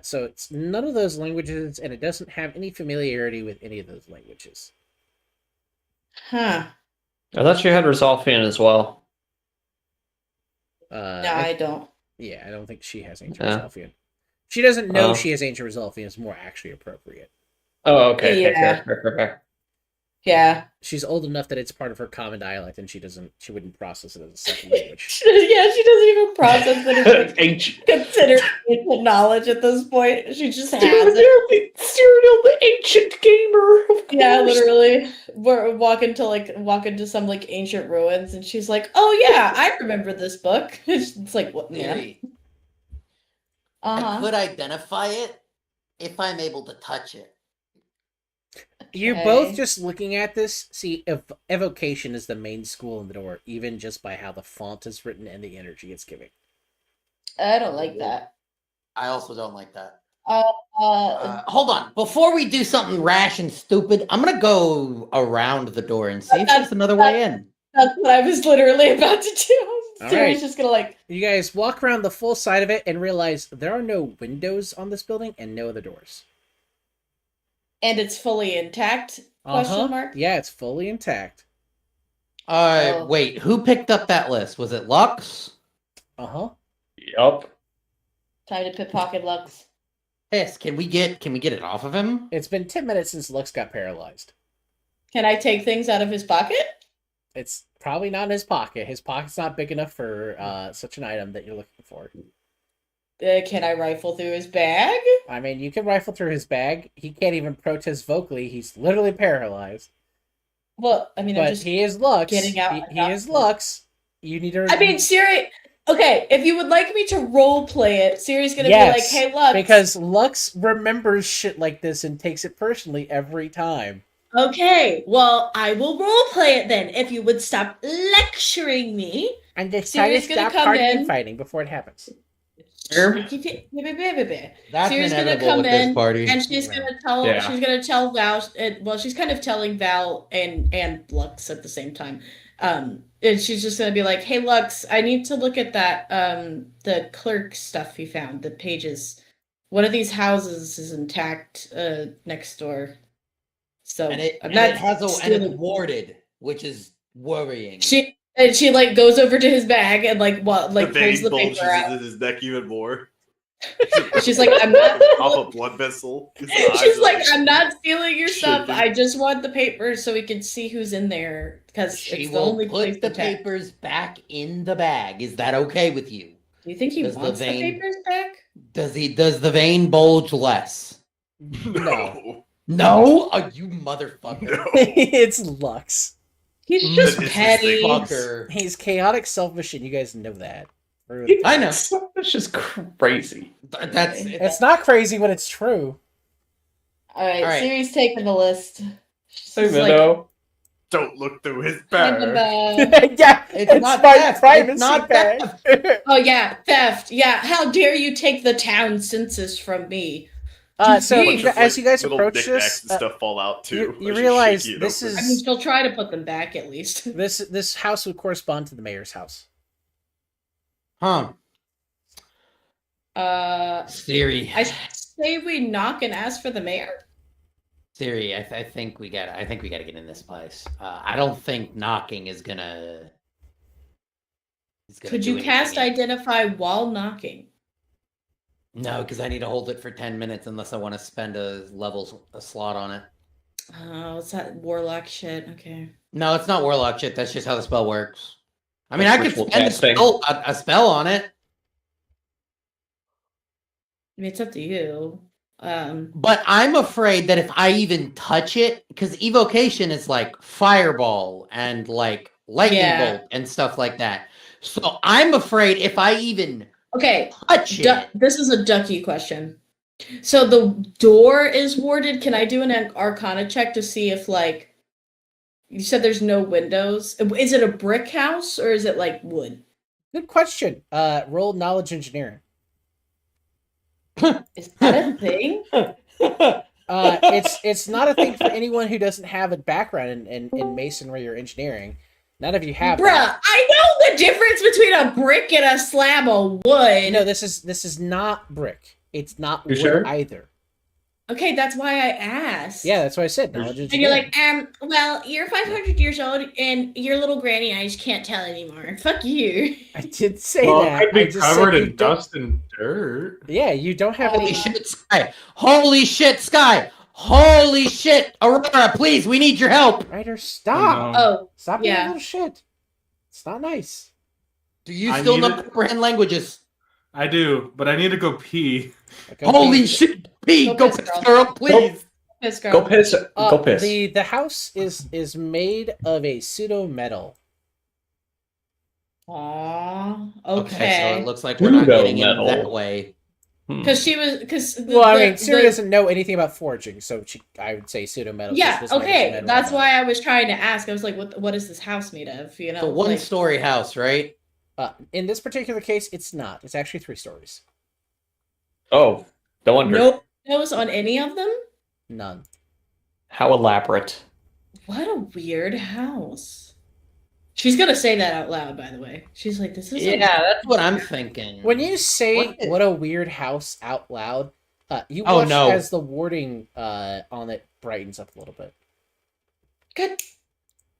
So it's none of those languages, and it doesn't have any familiarity with any of those languages. Huh. I thought you had Resolfian as well. No, I don't. Yeah, I don't think she has Ancient Yeah. Resolfian. She doesn't know Oh. she has Ancient Resolfian. It's more actually appropriate. Oh, okay. Yeah. Fair. Yeah. She's old enough that it's part of her common dialect, and she wouldn't process it as a second language. Yeah, she doesn't even process it as Ancient. considered ancient knowledge at this point. She just has Serial, it. the ancient gamer. Of Yeah, course. literally. We're walk into some like ancient ruins, and she's like, "Oh yeah, I remember this book." It's like, what? Yeah. Theory. Uh I huh. could identify it if I'm able to touch it. You're both just looking at this. See, evocation is the main school in the door, even just by how the font is written and the energy it's giving. I don't like that. I also don't like that. Uh, Hold on. Before we do something rash and stupid, I'm gonna go around the door and see if there's another way in. that's what I was literally about to do. All Sarah's right. just gonna like. You guys walk around the full side of it and realize there are no windows on this building and no other doors. And it's fully intact? Question mark. Yeah, it's fully intact. Oh. Wait, who picked up that list? Was it Lux? Uh-huh. Yup. Time to pickpocket Lux. Yes, can we get it off of him? It's been 10 minutes since Lux got paralyzed. Can I take things out of his pocket? It's probably not in his pocket. His pocket's not big enough for such an item that you're looking for. Can I rifle through his bag? I mean, you can rifle through his bag. He can't even protest vocally. He's literally paralyzed. Well, I mean, I'm But just he is Lux. getting out He is Lux. You need to... I mean, Siri. Okay, if you would like me to role play it, Siri's gonna Yes, be like, "Hey, Lux." because Lux remembers shit like this and takes it personally every time. Okay, well, I will role play it then. If you would stop lecturing me. And just try to Siri's gonna stop come partying in. and fighting before it happens. That's Siri's gonna inevitable come with this in, party. and she's gonna tell Val. Well, she's kind of telling Val and Lux at the same time. And she's just gonna be like, "Hey, Lux, I need to look at that the clerk stuff you found, the pages. One of these houses is intact next door. So And it, I'm and not it has and stealing- it's warded, which is worrying. She like goes over to his bag and like The pulls vein the bulges paper out. into his neck even more. She's like, "I'm not." Pop a blood vessel. His eyes She's are like, "I'm not stealing your stuff. shaking. I just want the paper so we can see who's in there because She it's the will only place put the to check." papers back in the bag. Is that okay with you? Do you think he Does the wants the vein- papers back? Does the vein bulge less? No. No? Oh, you motherfucker. No. It's Lux. He's That just is his petty. thing. Fucker. He's chaotic, selfish, and you guys know that. I know. That's just crazy. That's It's not crazy when it's true. All right, All right. Siri's taking the list. Hey, She's like, Minnow. Don't look through his "Hand them bag. back." Yeah, It's not theft. It's not bag. Oh yeah, theft. Yeah, how dare you take the town census from me? So Bunch you, as you guys little approach knickknacks this, and stuff fall out too. you as realize shake it this open. I mean, is she'll try to put them back at least. this house would correspond to the mayor's house. Huh. Siri. I say we knock and ask for the mayor. Siri, I think we gotta get in this place. I don't think knocking is gonna. Could do you cast anything. identify while knocking? No, because I need to hold it for 10 minutes unless I want to spend a slot on it. Oh, it's that warlock shit. Okay. No, it's not warlock shit. That's just how the spell works. I mean, That's I could ritual spend casting. a spell on it. I mean, it's up to you. But I'm afraid that if I even touch it, because evocation is like fireball and like lightning Yeah. bolt and stuff like that. So I'm afraid if I even Okay. touch it, This is a ducky question. So the door is warded. Can I do an Arcana check to see if, like, you said there's no windows? Is it a brick house or is it like wood? Good question. Roll knowledge engineering. Is that a thing? It's not a thing for anyone who doesn't have a background in masonry or engineering. None of you have Bruh, that. I know the difference between a brick and a slab of wood. No, this is not brick. It's not You wood sure? either. Okay, that's why I asked. Yeah, that's what I said. Knowledge And you're engineering. like, well, you're 500 years old and your little granny eyes can't tell anymore. Fuck you. I did say Well, that. I'd I be just covered said you in don't- dust and dirt. Yeah, you don't have holy any. shit, Sky! Holy shit, Sky! Holy shit, Aurora! Please, we need your help. Ryder, stop! Oh, Stop being a yeah. little shit. It's not nice. Do you I still know needed- comprehend languages? I do, but I need to go pee. Okay, Holy please. shit! P, Go go piss, piss, girl. girl, please. piss girl. Go piss. Uh, Go piss. The house is made of a pseudo metal. Aw, So okay. it looks like we're not Pseudo getting in metal. that way. Because she was, because Well, I mean, Siri doesn't know anything about forging, so I would say pseudo metal. Yeah, okay. That's why I was trying to ask. I was like, what is this house made of? You know, It's a one-story house, right? In this particular case, it's not. It's actually 3 stories. Oh, no wonder. Nope. Windows on any of them? None. How elaborate. What a weird house. She's gonna say that out loud, by the way. She's like, this is Yeah, that's what I'm thinking. When you say What? "what a weird house" out loud, you Oh, watch no. as the wording on it brightens up a little bit. God,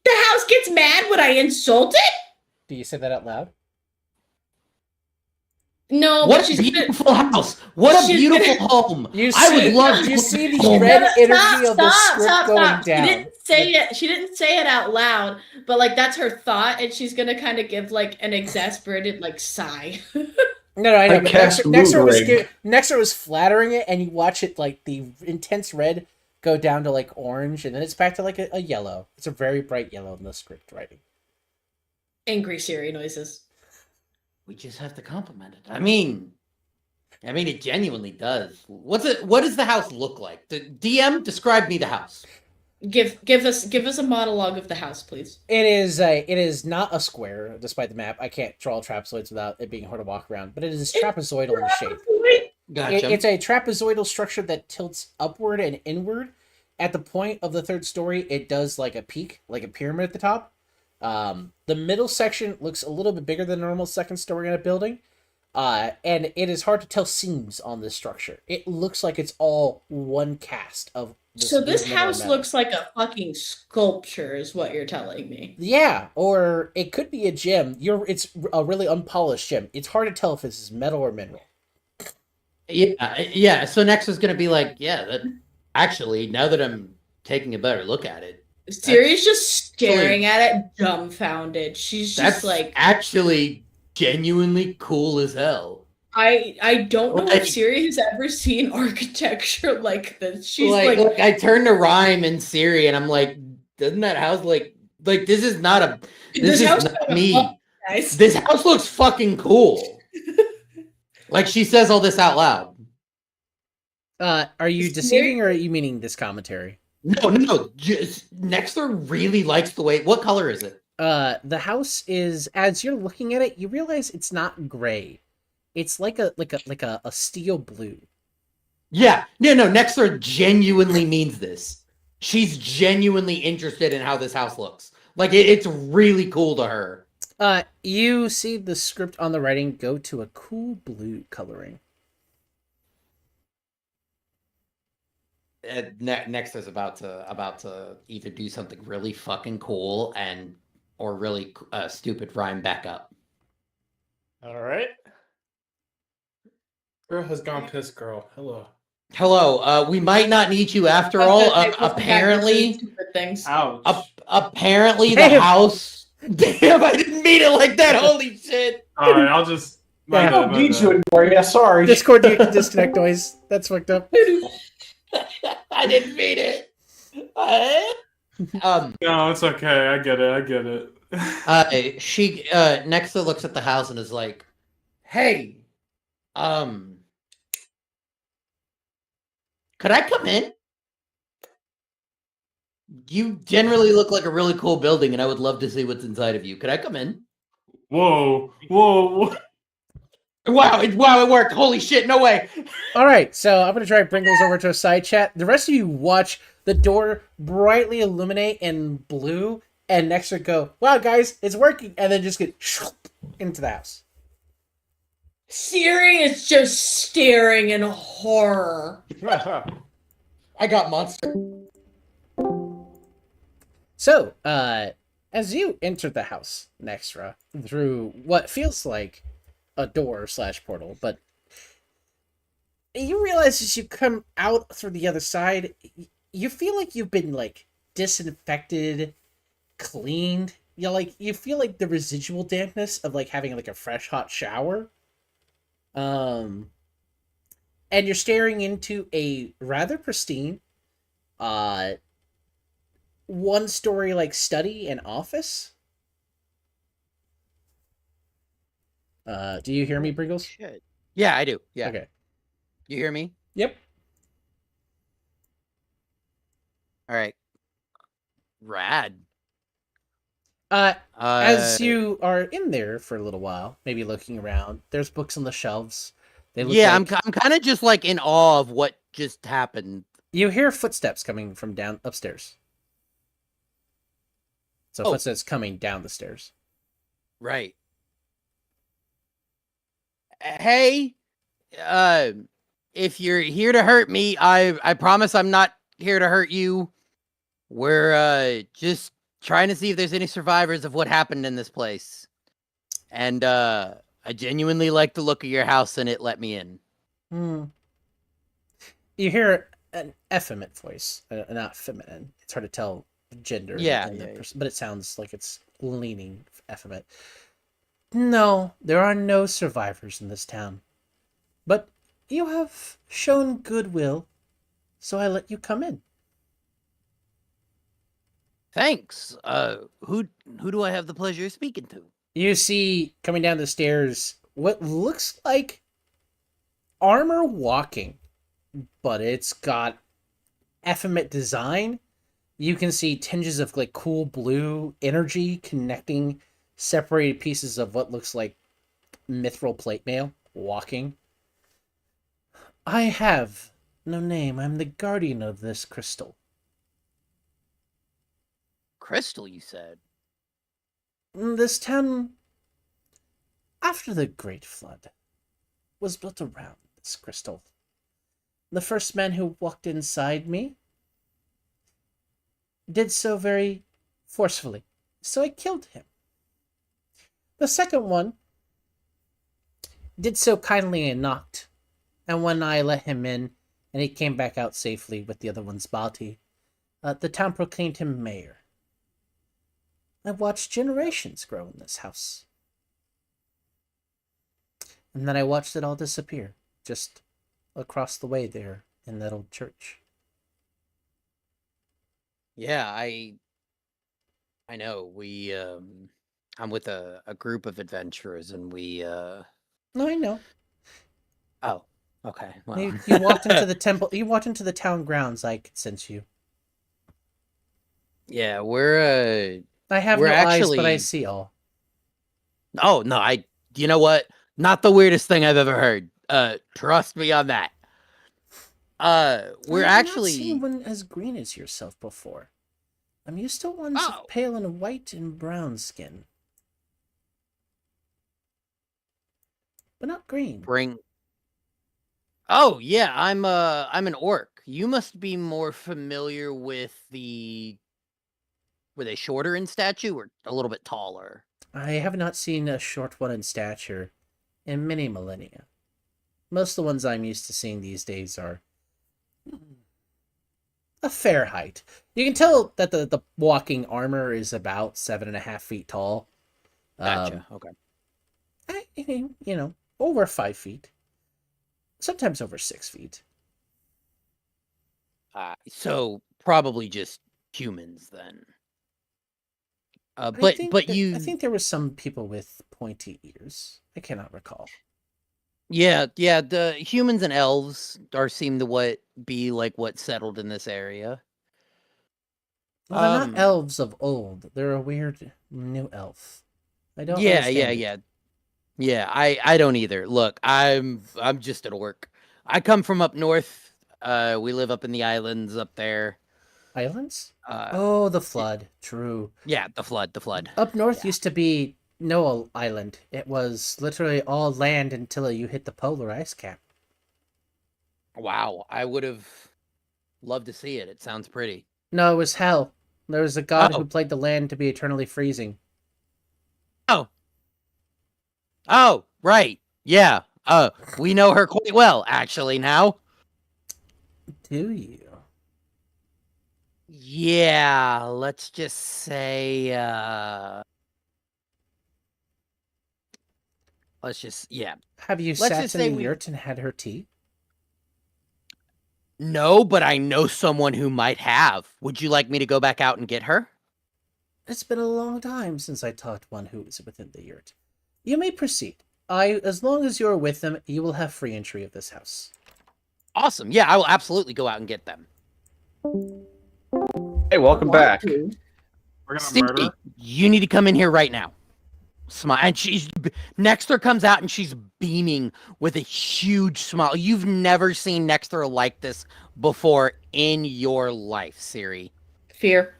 the house gets mad when I insult it? Do you say that out loud? No, What but a she's gonna... beautiful house! What a She's beautiful home! You I would see- love to you live see in the a home. red No, energy of the script going down. She didn't say it. She didn't say it out loud, but like that's her thought, and she's gonna kind of give like an exasperated like sigh. No, I know. I But cast Nexter was flattering it, and you watch it like the intense red go down to like orange, and then it's back to like a yellow. It's a very bright yellow in the script writing. Angry Siri noises. We just have to compliment it. I mean, it genuinely does. What does the house look like? The DM, describe me the house. Give us a monologue of the house, please. It is not a square, despite the map. I can't draw trapezoids without it being hard to walk around, but it is trapezoidal in shape. Gotcha. It's a trapezoidal structure that tilts upward and inward. At the point of the 3rd story, it does like a peak, like a pyramid at the top. The middle section looks a little bit bigger than a normal 2nd story in a building. And it is hard to tell seams on this structure. It looks like it's all one cast of. So this metal house metal. looks like a fucking sculpture, is what you're telling me. Yeah, or it could be a gem. It's a really unpolished gem. It's hard to tell if this is metal or mineral. Yeah. So next is gonna be like, yeah, that actually, now that I'm taking a better look at it, Siri's just staring at it, dumbfounded. She's just that's like, actually genuinely cool as hell. I don't know Like- if Siri has ever seen architecture like this. She's like, like, look, I turned to Rhyme and Siri, and I'm like, doesn't that house like this is not a this house is not kinda me. fucked, guys. This house looks fucking cool. Like she says all this out loud. Are you Is deceiving or are you meaning this commentary? No. Just Nexter really likes the way. What color is it? The house is, as you're looking at it, you realize it's not gray. It's like a steel blue. Yeah, no. Nexter genuinely means this. She's genuinely interested in how this house looks. Like it's really cool to her. You see the script on the writing go to a cool blue coloring. Nexter's about to either do something really fucking cool or really stupid rhyme back up. All right. Girl has gone piss, girl. Hello, we might not need you after I was all. gonna say, we'll come back to Apparently, stupid things. Ouch. apparently the Damn. house. Damn, I didn't mean it like that. Holy shit! Alright, I'll just My Yeah. bad, don't my need bad. you anymore. Yeah, sorry. Discord disconnect noise. That's fucked up. I didn't mean it. No, it's okay. I get it. I get it. She Nexa looks at the house and is like, "Hey, could I come in? You generally look like a really cool building, and I would love to see what's inside of you. Could I come in?" Whoa, whoa. Wow, it worked. Holy shit, no way. All right, so I'm gonna drive Pringles over to a side chat. The rest of you watch the door brightly illuminate in blue, and next to go, "Wow, guys, it's working!" And then just get into the house. Siri is just staring in horror. I got monster. So, as you enter the house, Nextra, through what feels like a door / portal, but you realize as you come out through the other side, you feel like you've been like disinfected, cleaned. You feel like the residual dampness of like having like a fresh hot shower. And you're staring into a rather pristine, one-story like study and office. Do you hear me, Briggles? Shit. Yeah, I do. Yeah. Okay. You hear me? Yep. All right. Rad. As you are in there for a little while, maybe looking around, there's books on the shelves. They look Yeah, like... I'm kind of just like in awe of what just happened. You hear footsteps coming from down upstairs. So Oh. footsteps coming down the stairs. Right. Hey, if you're here to hurt me, I promise I'm not here to hurt you. We're just trying to see if there's any survivors of what happened in this place. And I genuinely like the look of your house, and it let me in. You hear an effeminate voice, not feminine. It's hard to tell gender. Yeah, in the yeah. but it sounds like it's leaning effeminate. No, there are no survivors in this town. But you have shown goodwill, so I let you come in. Thanks. Who do I have the pleasure of speaking to? You see coming down the stairs what looks like armor walking, but it's got effeminate design. You can see tinges of like cool blue energy connecting separated pieces of what looks like mithril plate mail walking. I have no name. I'm the guardian of this crystal. Crystal, you said? This town, after the Great Flood, was built around this crystal. The first man who walked inside me did so very forcefully, so I killed him. The second one did so kindly and knocked, and when I let him in and he came back out safely with the other one's body, the town proclaimed him mayor. I watched generations grow in this house. And then I watched it all disappear, just across the way there in that old church. Yeah, I know. I'm with a group of adventurers, and No, I know. Oh, okay. Well. You walked into the temple. You walked into the town grounds. I could sense you. Yeah, we're I have We're no eyes, but I actually- see all. Oh no, you know what? Not the weirdest thing I've ever heard. Trust me on that. We're I've actually not seen one as green as yourself before. I'm used to ones Oh. with pale and white and brown skin, but not green. bring. Oh yeah, I'm an orc. You must be more familiar with were they shorter in stature or a little bit taller? I have not seen a short one in stature in many millennia. Most of the ones I'm used to seeing these days are a fair height. You can tell that the walking armor is about 7.5 feet tall. Gotcha. Okay. You know, over 5 feet, sometimes over 6 feet. So probably just humans then. I But think but I you think there were some people with pointy ears. I cannot recall. yeah, the humans and elves seem to be like what settled in this area. Well, they're not elves of old. They're a weird new elf. I don't understand it. Yeah, I don't either. Look, I'm just an orc. I come from up north. We live up in the islands up there. Islands? Uh, Oh, the flood. True. yeah, the flood. Up north Yeah. used to be no island. It was literally all land until you hit the polar ice cap. Wow, I would have loved to see it. It sounds pretty. No, it was hell. There was a god Oh. who played the land to be eternally freezing. Oh, right. Yeah. We know her quite well, actually, now. Do you? Yeah, let's just say, yeah. Have you Let's sat just in say the we- yurt and had her tea? No, but I know someone who might have. Would you like me to go back out and get her? It's been a long time since I taught one who is within the yurt. You may proceed. As long as you are with them, you will have free entry of this house. Awesome. Yeah, I will absolutely go out and get them. Hey, welcome back. We're gonna Stevie, murder. you need to come in here right now. Smile. And Nexter comes out and she's beaming with a huge smile. You've never seen Nexter like this before in your life, Siri. Fear.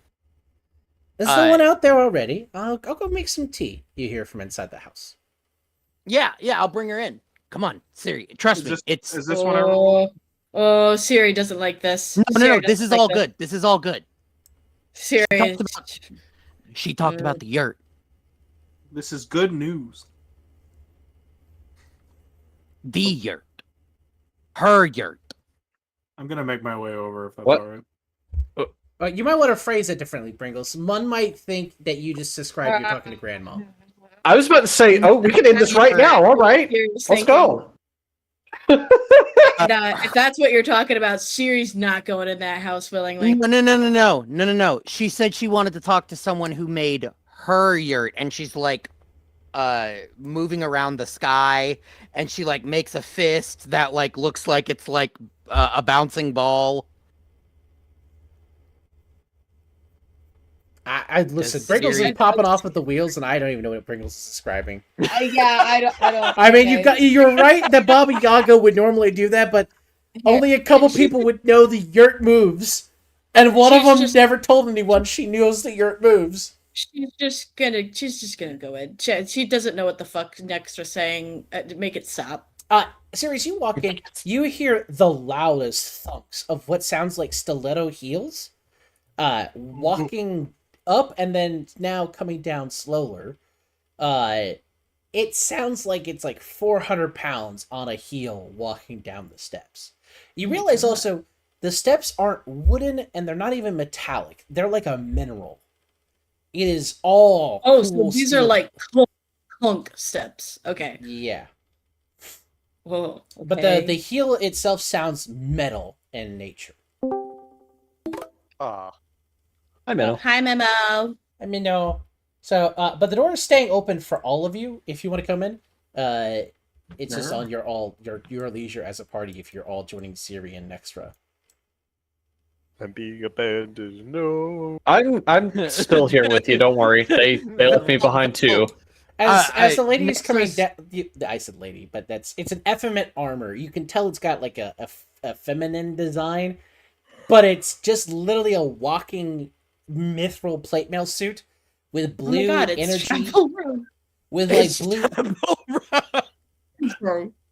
There's no one out there already. I'll go make some tea, you hear from inside the house. Yeah, I'll bring her in. Come on, Siri. Trust me. Is this one I roll? Oh, Siri doesn't like this. No. Siri This doesn't is like all this. good. This is all good. Siri. She talked about the yurt. This is good news. The yurt. Her yurt. I'm gonna make my way over if that's What? alright. You might want to phrase it differently, Pringles. One might think that you just described you're talking to Grandma. I was about to say, oh, we can end this right now. All right, let's go. If that's what you're talking about, Siri's not going in that house willingly. No. She said she wanted to talk to someone who made her yurt, and she's like moving around the sky, and she like makes a fist that like looks like it's like a bouncing ball. I listen. Does Pringles Siri- is popping off with the wheels, and I don't even know what Pringles is describing. Yeah, I don't. I mean, you're right that Baba Yaga would normally do that, but only a couple people would know the yurt moves, and one of them never told anyone she knows the yurt moves. She's just gonna go in. She doesn't know what the fuck next are saying. Make it stop. Sirius, you walk in, you hear the loudest thumps of what sounds like stiletto heels, walking up and then now coming down slower. It sounds like it's like 400 pounds on a heel walking down the steps. You realize also the steps aren't wooden and they're not even metallic. They're like a mineral. It is all so these steel. are like clunk steps. Okay. Yeah. Whoa. But the heel itself sounds metal in nature. Hi, Meno. Hi, Memo. I mean, no. So, but the door is staying open for all of you if you want to come in. It's just on your leisure as a party if you're all joining Siri and Nextra. I'm being abandoned. No. I'm still here with you. Don't worry. They left me behind too. As the lady is coming Nextra's- down, I said lady, but it's an effeminate armor. You can tell it's got like a feminine design, but it's just literally a walking mithril plate mail suit with blue energy,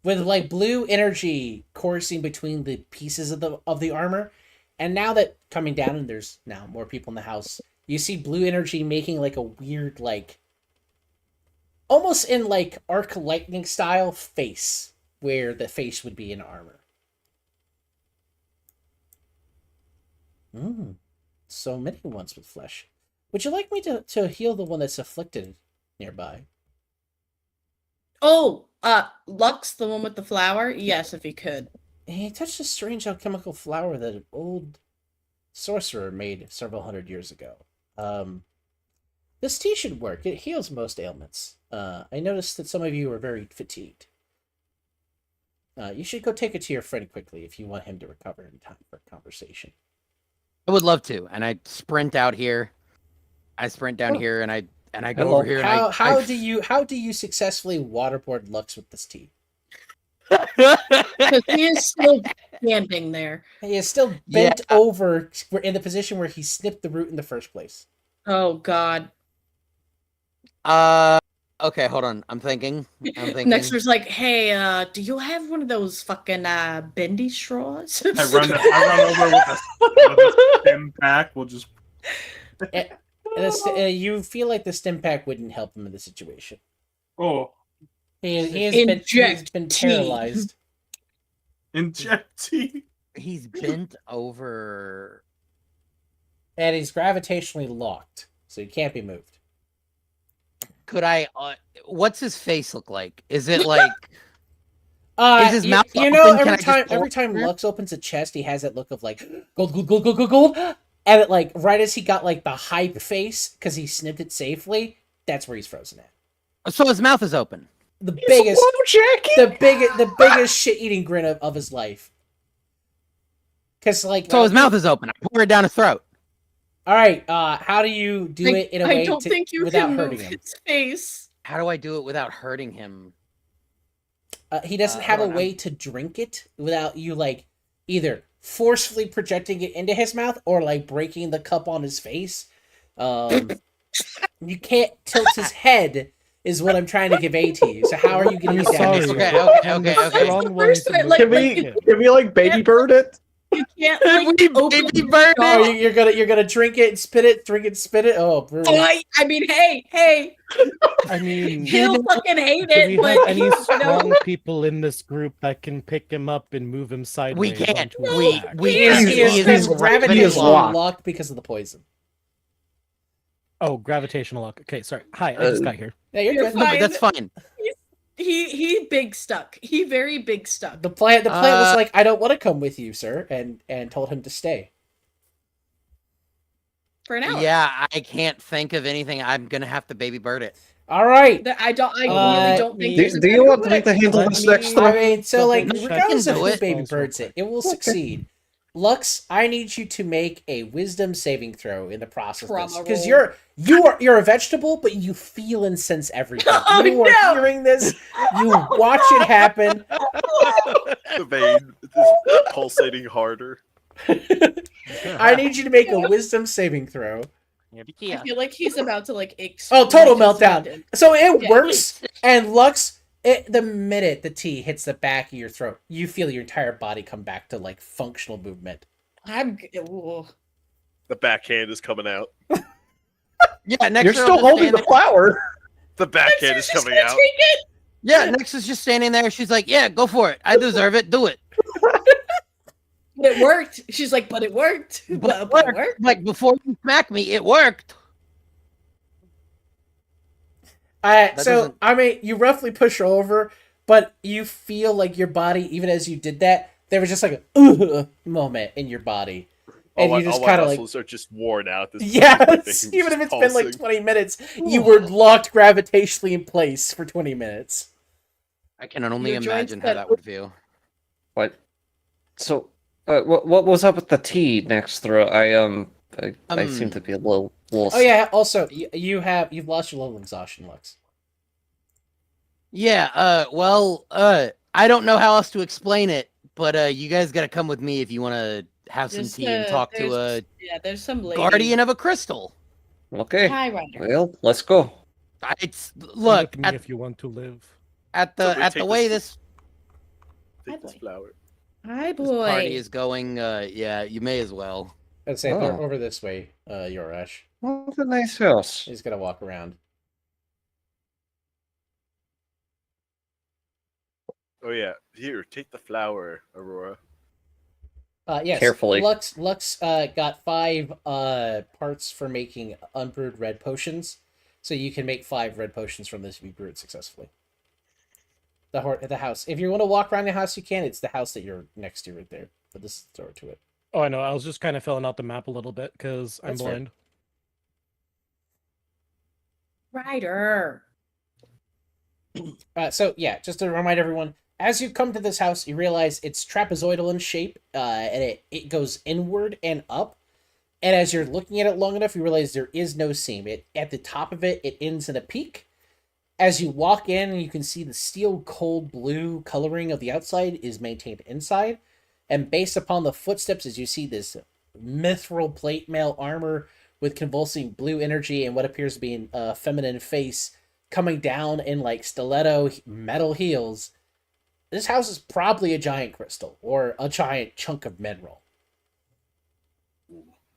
with like blue energy coursing between the pieces of the armor. And now that coming down and there's now more people in the house, you see blue energy making like a weird like almost in like arc lightning style face where the face would be in armor. So many ones with flesh. Would you like me to heal the one that's afflicted nearby? Oh, Lux, the one with the flower? Yes, if he could. He touched a strange alchemical flower that an old sorcerer made several hundred years ago. This tea should work. It heals most ailments. I noticed that some of you are very fatigued. You should go take it to your friend quickly if you want him to recover in time for a conversation. I would love to, and I sprint out here. I sprint down here, and I go Hello. over here. How and how do you successfully waterboard Lux with this tea? Because he is still standing there. He is still bent over in the position where he snipped the root in the first place. Oh God. Okay, hold on. I'm thinking. Nexter's like, hey, do you have one of those fucking bendy straws? I run over with a stim pack. We'll just. You feel like the stim pack wouldn't help him in the situation. Oh, he's been paralyzed. Inject tea. He's bent over. And he's gravitationally locked, so he can't be moved. Could I? What's his face look like? Is it like? Is his mouth you know, open? every time Lux opens a chest, he has that look of like gold, gold, gold, gold, gold, gold, and it, like right as he got like the hype face because he snipped it safely, that's where he's frozen at. So his mouth is open. The biggest shit-eating grin of his life. Because like, so his mouth is open. I pour it down his throat. All right. How do you do it in a way without hurting him? His face. How do I do it without hurting him? He doesn't have a way to drink it without you like either forcefully projecting it into his mouth or like breaking the cup on his face. You can't tilt his head. Is what I'm trying to give A to you. So how are you getting it down? Okay. Can we like baby bird it? You can't like baby bird it. Oh, you're gonna drink it and spit it, drink it, and spit it. Oh, brutal. I mean, hey. I mean, He'll fucking hate do we it, but have any strong people in this group that can pick him up and move him sideways? We can't. onto his back? He is gravitationally locked because of the poison. Oh, gravitational lock. Okay, sorry. Hi, I just got here. Yeah, you're good. No, but that's fine. He big stuck. He very big stuck. The plant was like, I don't want to come with you, sir, and told him to stay. For an hour. Yeah, I can't think of anything. I'm gonna have to baby bird it. All right. I really don't think. Do you want to make the handle this next throw? I mean, so like, Check regardless of do who it. baby birds it, it will succeed. Lux, I need you to make a wisdom saving throw in the process, because you're a vegetable, but you feel and sense everything. You are hearing this. You watch it happen. The vein is pulsating harder. I need you to make a wisdom saving throw. I feel like he's about to like Oh, total meltdown. So it works, and Lux, the minute the tea hits the back of your throat, you feel your entire body come back to like functional movement. Ooh. The backhand is coming out. Yeah, next You're still holding the flower. The backhand is coming out. Yeah, Nyx is just standing there. She's like, "Yeah, go for it. I deserve it. Do it." But it worked. She's like, but it worked. But it worked. Like before you smack me, it worked. I mean, you roughly push her over, but you feel like your body, even as you did that, there was just like a moment in your body. And you just kind of like muscles are just worn out. This yes, even if it's been like 20 minutes, you were locked gravitationally in place for 20 minutes. I can only imagine how that would feel. What? So, what was up with the tea next throw? I seem to be a little. Oh yeah. Also, you've lost your level of exhaustion, Lux. Yeah. I don't know how else to explain it, but you guys got to come with me if you want to have some tea and talk to a there's some lady. guardian of a crystal. Okay. Hi, Ryder. Well, let's go. Look, if you want to live. At the way this flower. Hi, this boy. party is going, yeah, you may as well. I'd say over this way, Yorash. What a nice house. He's gonna walk around. Oh yeah, here, take the flower, Aurora. Yes. Carefully. Lux got 5 parts for making unbrewed red potions, so you can make 5 red potions from this if you brew it successfully. the house. If you want to walk around the house, you can. It's the house that you're next to right there. But this is the door to it. Oh, I know. I was just kind of filling out the map a little bit because I'm That's fair. blind. Ryder. So yeah, just to remind everyone, as you come to this house, you realize it's trapezoidal in shape, and it goes inward and up. And as you're looking at it long enough, you realize there is no seam. It at the top of it, it ends in a peak. As you walk in, you can see the steel cold blue coloring of the outside is maintained inside. And based upon the footsteps, as you see this mithril plate mail armor with convulsing blue energy and what appears to be a feminine face coming down in like stiletto metal heels, this house is probably a giant crystal or a giant chunk of mineral.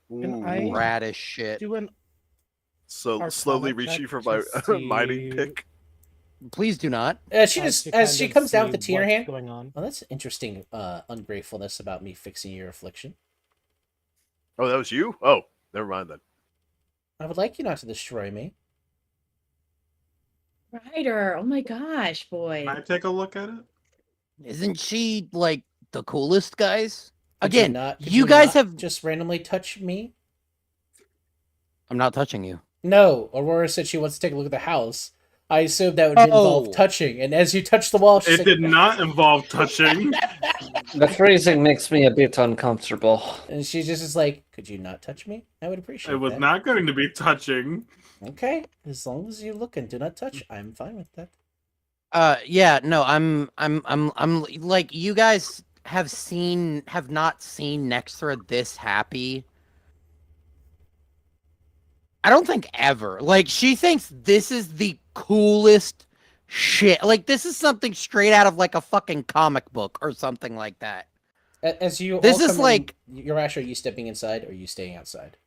Can I Rad as shit. do an So Arcana slowly check reaching for to my mining see- pick. Please do not. She just to as kind she of comes down see with the tea in her what's hand. going on? Well, that's interesting. Ungratefulness about me fixing your affliction. Oh, that was you? Oh, never mind then. I would like you not to destroy me. Ryder. Oh my gosh, boy. Can I take a look at it? Isn't she like the coolest, guys? Could Again, could you guys not have. just randomly touch me. I'm not touching you. No, Aurora said she wants to take a look at the house. I assumed that would involve Oh. touching, and as you touch the wall, she's It like, did not involve touching. The phrasing makes me a bit uncomfortable. and she just is like, "Could you not touch me? I would appreciate It was that." not going to be touching. Okay, as long as you look and do not touch, I'm fine with that. Yeah, no, I'm like, you guys have not seen Nextra this happy. I don't think ever. Like, she thinks this is the coolest shit. Like, this is something straight out of like a fucking comic book or something like that. As you This all is come like- in, you're actually, are you stepping inside or are you staying outside?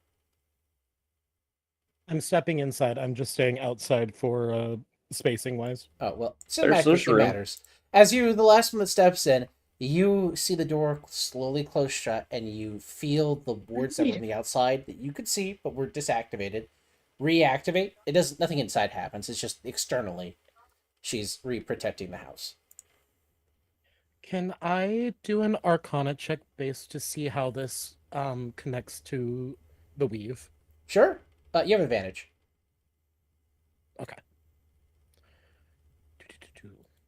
I'm stepping inside. I'm just staying outside for spacing wise. Oh well, There's cinematically it room. matters. As you, the last one that steps in, you see the door slowly close shut, and you feel the wards that were on the outside that you could see but were disactivated reactivate. It doesn't. Nothing inside happens. It's just externally, she's re-protecting the house. Can I do an Arcana check base to see how this connects to the weave? Sure. You have advantage. Okay.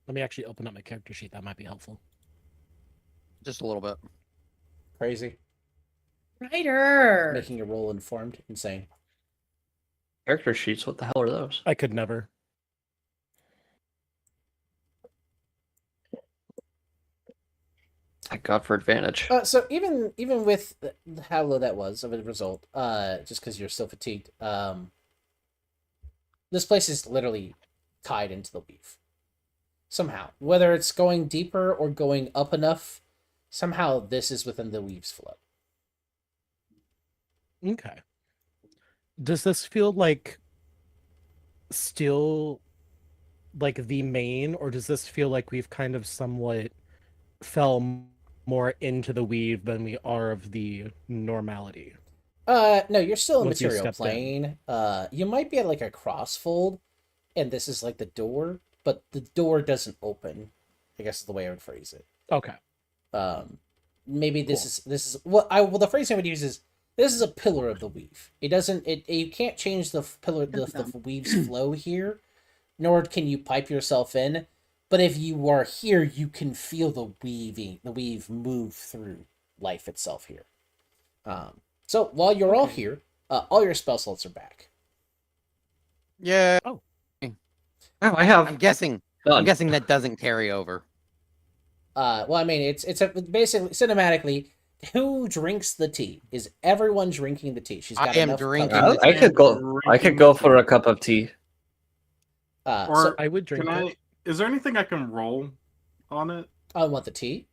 Let me actually open up my character sheet. That might be helpful. Just a little bit. Crazy. Ryder. Making a roll informed. Insane. Character sheets, what the hell are those? I could never. Thank God for advantage. So even with how low that was of a result, just because you're still fatigued, this place is literally tied into the weave. Somehow, whether it's going deeper or going up enough, somehow this is within the weave's flow. Okay. Does this feel like still like the main, or does this feel like we've kind of somewhat fell more into the weave than we are of the normality? No, you're still in Once you material stepped in. plane. You might be at like a crossfold, and this is like the door, but the door doesn't open. I guess is the way I would phrase it. Okay. Maybe this Cool. is what I well the phrase I would use is this is a pillar of the weave. It doesn't you can't change the pillar the weave's flow here, nor can you pipe yourself in. But if you are here, you can feel the weave move through life itself here. So while you're all here, all your spell slots are back. Yeah. Oh, I have I'm guessing done. that doesn't carry over. Well, I mean, it's basically cinematically. Who drinks the tea? Is everyone drinking the tea? She's got I am enough drinking cups. the I could go for a cup of tea. Or So I would drink can it. Is there anything I can roll on it? I want the tea.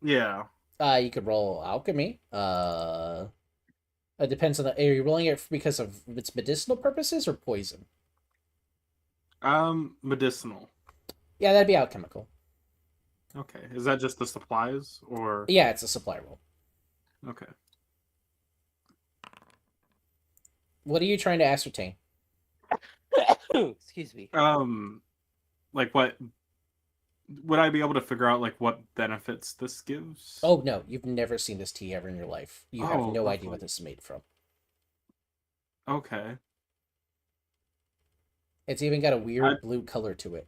Yeah. You could roll alchemy. It depends on the. Are you rolling it because of its medicinal purposes or poison? Medicinal. Yeah, that'd be alchemical. Okay. Is that just the supplies or? Yeah, it's a supply roll. Okay. What are you trying to Excuse me. Like what would I be able to figure out like what benefits this gives? Oh no, you've never seen this tea ever in your life. You have Oh, no idea lovely. what this is made from. Okay. It's even got a weird blue color to it.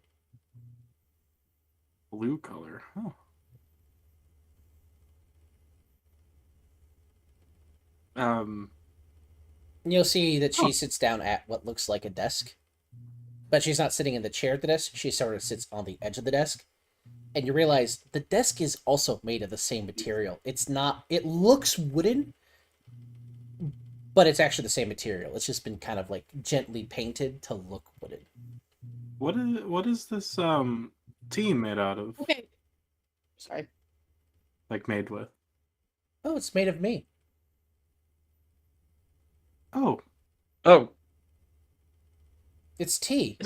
Blue color. Oh. You'll see that she sits down at what looks like a desk, but she's not sitting in the chair at the desk. She sort of sits on the edge of the desk, and you realize the desk is also made of the same material. It's not. It looks wooden, but it's actually the same material. It's just been kind of like gently painted to look wooden. What is this tea made out of? Okay. Sorry. Like made with? Oh, it's made of me. Oh. Oh. It's tea.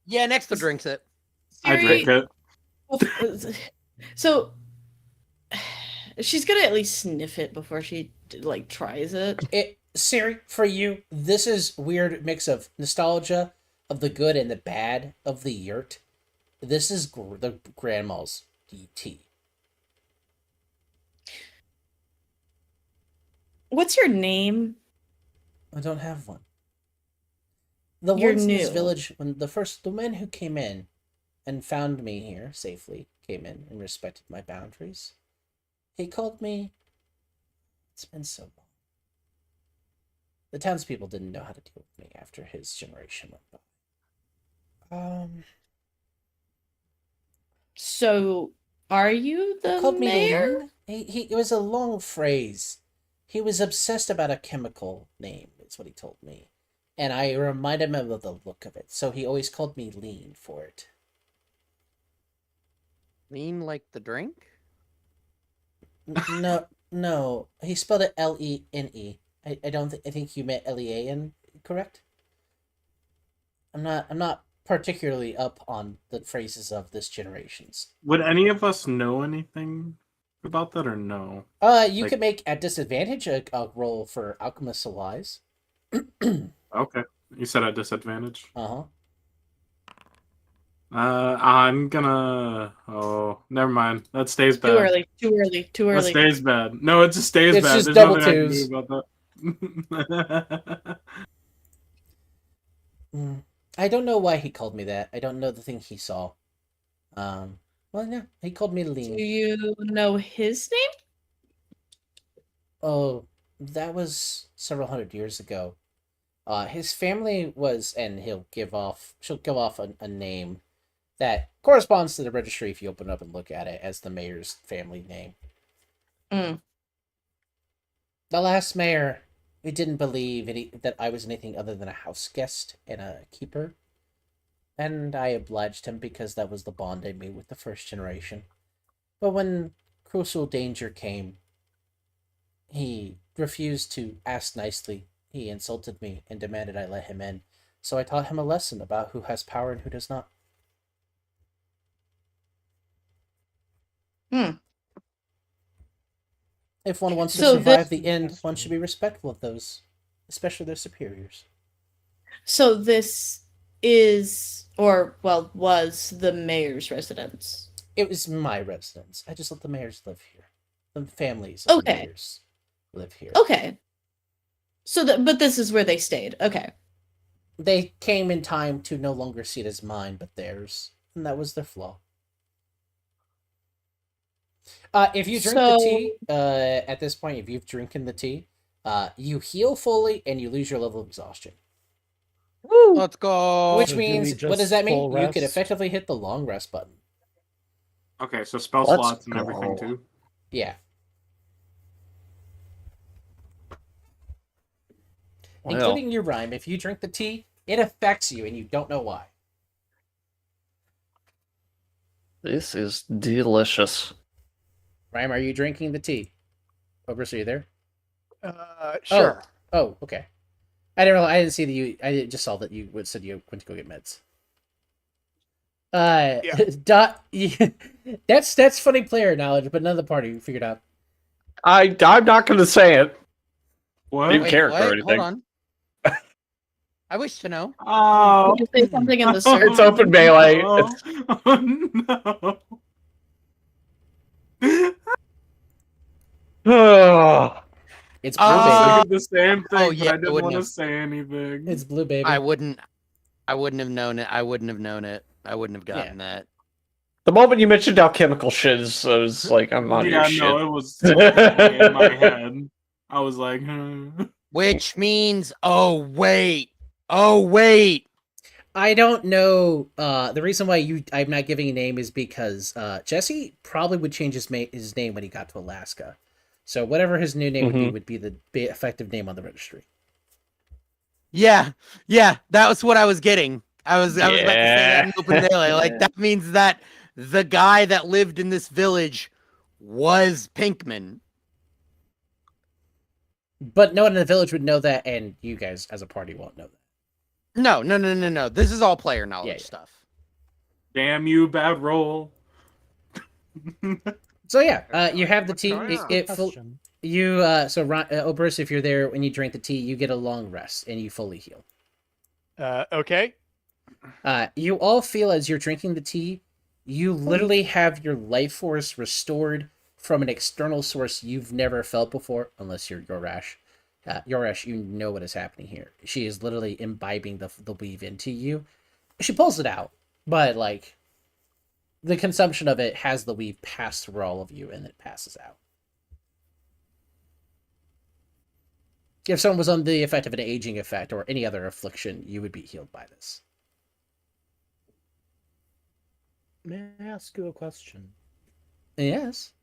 Yeah, next to drinks it. I drink it. So she's gonna at least sniff it before she like tries it. Siri, for you, this is weird mix of nostalgia of the good and the bad of the yurt. This is the grandma's tea. What's your name? I don't have one. The You're ones in this new. village, when the men who came in and found me here safely came in and respected my boundaries. He called me. It's been so long. The townspeople didn't know how to deal with me after his generation went by. So, are you the Called me mayor? It was a long phrase. He was obsessed about a chemical name, is what he told me. And I reminded him of the look of it, so he always called me Lean for it. Lean like the drink? No. He spelled it Lene. I don't I think you meant Lean, correct? I'm not particularly up on the phrases of this generation's. Would any of us know anything about that or no? You could make at disadvantage a roll for Alchemist Wise. Okay. You said at disadvantage? Uh-huh. I'm gonna... Oh, never mind. That stays bad. Too early. That stays bad. No, it just stays It's bad. just There's double nothing I can twos. do about that. I don't know why he called me that. I don't know the thing he saw. Well, yeah, he called me Lean. Do you know his name? Oh, that was several hundred years ago. His family was, and she'll give off a name that corresponds to the registry if you open up and look at it as the mayor's family name. Mm. The last mayor, he didn't believe that I was anything other than a house guest and a keeper. And I obliged him because that was the bond I made with the first generation. But when crucial danger came, he refused to ask nicely. He insulted me and demanded I let him in. So I taught him a lesson about who has power and who does not. If one wants to survive the end, one should be respectful of those, especially their superiors. So this is, or well, was the mayor's residence. It was my residence. I just let the mayors live here. The families of the mayors live here. Okay. So, but this is where they stayed. Okay. They came in time to no longer see it as mine, but theirs, and that was their flaw. If you drink the tea, at this point, if you've drinking the tea, you heal fully and you lose your level of exhaustion. Woo! Let's go. Which means, what does that mean? You could effectively hit the long rest button. Okay, so spell slots and everything too? Yeah. Well. Including your rhyme. If you drink the tea, it affects you and you don't know why. This is delicious. Rhyme, are you drinking the tea? Obrus, are you there? Sure. Oh, okay. I didn't see that you. I just saw that you said you went to go get meds. Dot. That's funny player knowledge, but none of the party figured out. I'm not going to say it. What? New character or anything. Hold on. I wish to know. Oh, Did you say something in the search? It's open melee. Oh, oh no. It's blue, I was baby. thinking the same thing, oh, but yeah, I I didn't wouldn't want to have. say anything. It's blue, baby. I wouldn't have known it. I wouldn't have known it. I wouldn't have gotten that. The moment you mentioned alchemical shiz, I was like, I'm on your Yeah, shit. no, it was totally in my head. I was like, Which means, oh wait. I don't know. The reason why I'm not giving a name is because Jesse probably would change his name when he got to Alaska. So whatever his new name would be the effective name on the registry. Yeah, that was what I was getting. I was about to say that in open melee. Like that means that the guy that lived in this village was Pinkman. But no one in the village would know that, and you guys as a party won't know that. No. This is all player knowledge stuff. damn you, bad roll. So yeah, you have the tea. Question. Oberus, if you're there when you drink the tea, you get a long rest and you fully heal. Okay. You all feel as you're drinking the tea, you literally have your life force restored from an external source you've never felt before, unless you're Yorash. Yorash, you know what is happening here. She is literally imbibing the weave into you. She pulls it out, but like the consumption of it has the weave pass through all of you and it passes out. If someone was on the effect of an aging effect or any other affliction, you would be healed by this. May I ask you a question? Yes.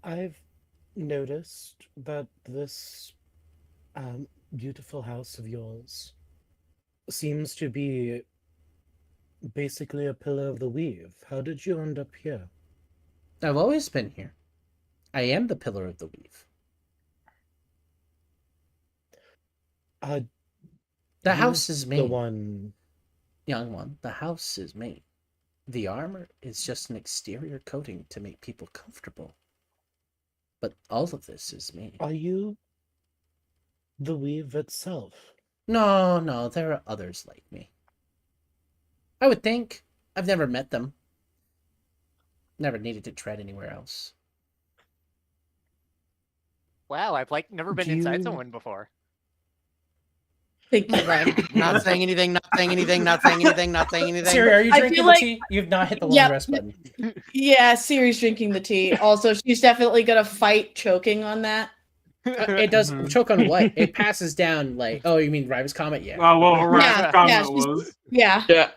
I've noticed that this beautiful house of yours seems to be basically a pillar of the weave. How did you end up here? I've always been here. I am the pillar of the weave. The house is me. The one... Young one, the house is me. The armor is just an exterior coating to make people comfortable. But all of this is me. Are you the weave itself? No, there are others like me. I would think. I've never met them. Never needed to tread anywhere else. Wow, I've never been inside someone before. Thank you, Ryan. Not saying anything. Siri, are you I drinking feel the like- tea? You've not hit the long rest button. Yeah, Siri's drinking the tea. Also, she's definitely gonna fight choking on that. It does choke on what? It passes down like. Oh, you mean Rive's Comet? Yeah. Oh, well, her Yeah, comment yeah, was. Yeah. Yeah.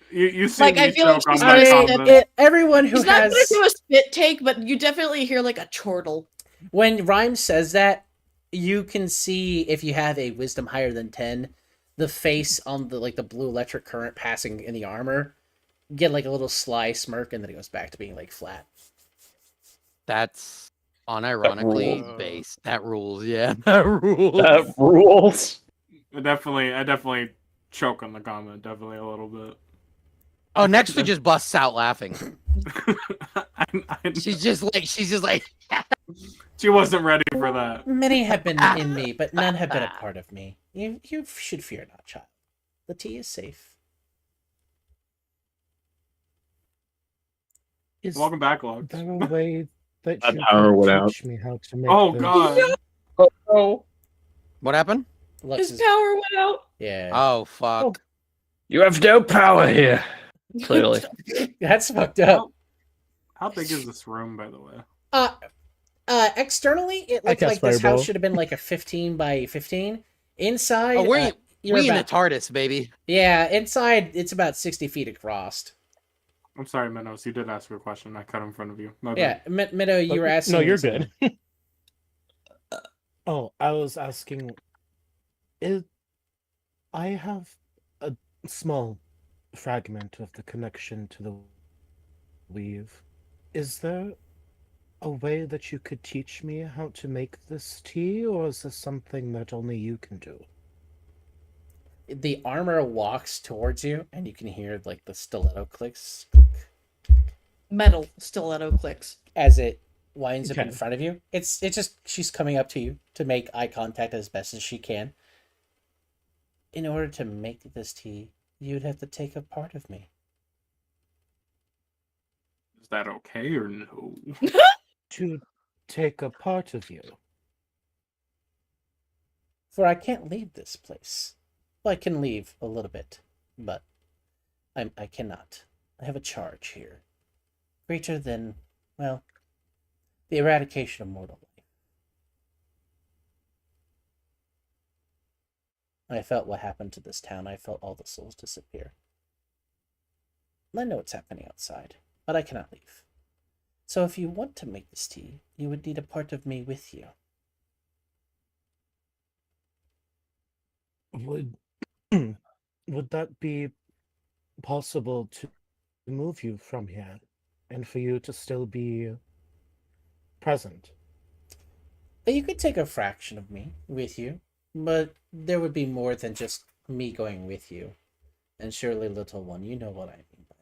You see Like, me I feel like choke on she's my gonna step comment. Everyone who She's not has. gonna do a spit take, but you definitely hear like a chortle. When Rhyme says that, you can see if you have a wisdom higher than 10, the face on the blue electric current passing in the armor get like a little sly smirk, and then it goes back to being like flat. That's unironically rules. based. That rules, yeah. That rules. That rules. I definitely choke on the comment, definitely a little bit. Oh, next we just busts out laughing. I She's just like she wasn't ready for that. Many have been in me, but none have been a part of me. You should fear not, child. The tea is safe. Is Welcome back, Log. there a way that My you power can went out. teach me how to make Oh this? god. Oh, what happened? Lux His is, power went out. yeah. Oh fuck. you have no power here. Clearly. That's fucked up. How big is this room, by the way? Externally, it I looked cast like this Fireball. house should have been like a 15 by 15. Inside, Oh, we you're in the about, TARDIS, baby. yeah, inside it's about 60 feet across. I'm sorry, Minos. You did ask a question. I cut in front of you. My Yeah, bad. Meadow, you were asking. No, you're something. good. Oh, I was asking. I have a small fragment of the connection to the weave. Is there a way that you could teach me how to make this tea, or is this something that only you can do? The armor walks towards you, and you can hear like the stiletto clicks Metal stiletto clicks. as it winds up in Okay. front of you. It's just she's coming up to you to make eye contact as best as she can. In order to make this tea, you'd have to take a part of me. Is that okay or no? To take a part of you. For I can't leave this place. Well, I can leave a little bit, but I cannot. I have a charge here. Greater than, well, the eradication of mortal life. I felt what happened to this town. I felt all the souls disappear. I know what's happening outside, but I cannot leave. So if you want to make this tea, you would need a part of me with you. Would would that be possible to move you from here and for you to still be present? You could take a fraction of me with you, but there would be more than just me going with you. And surely, little one, you know what I mean by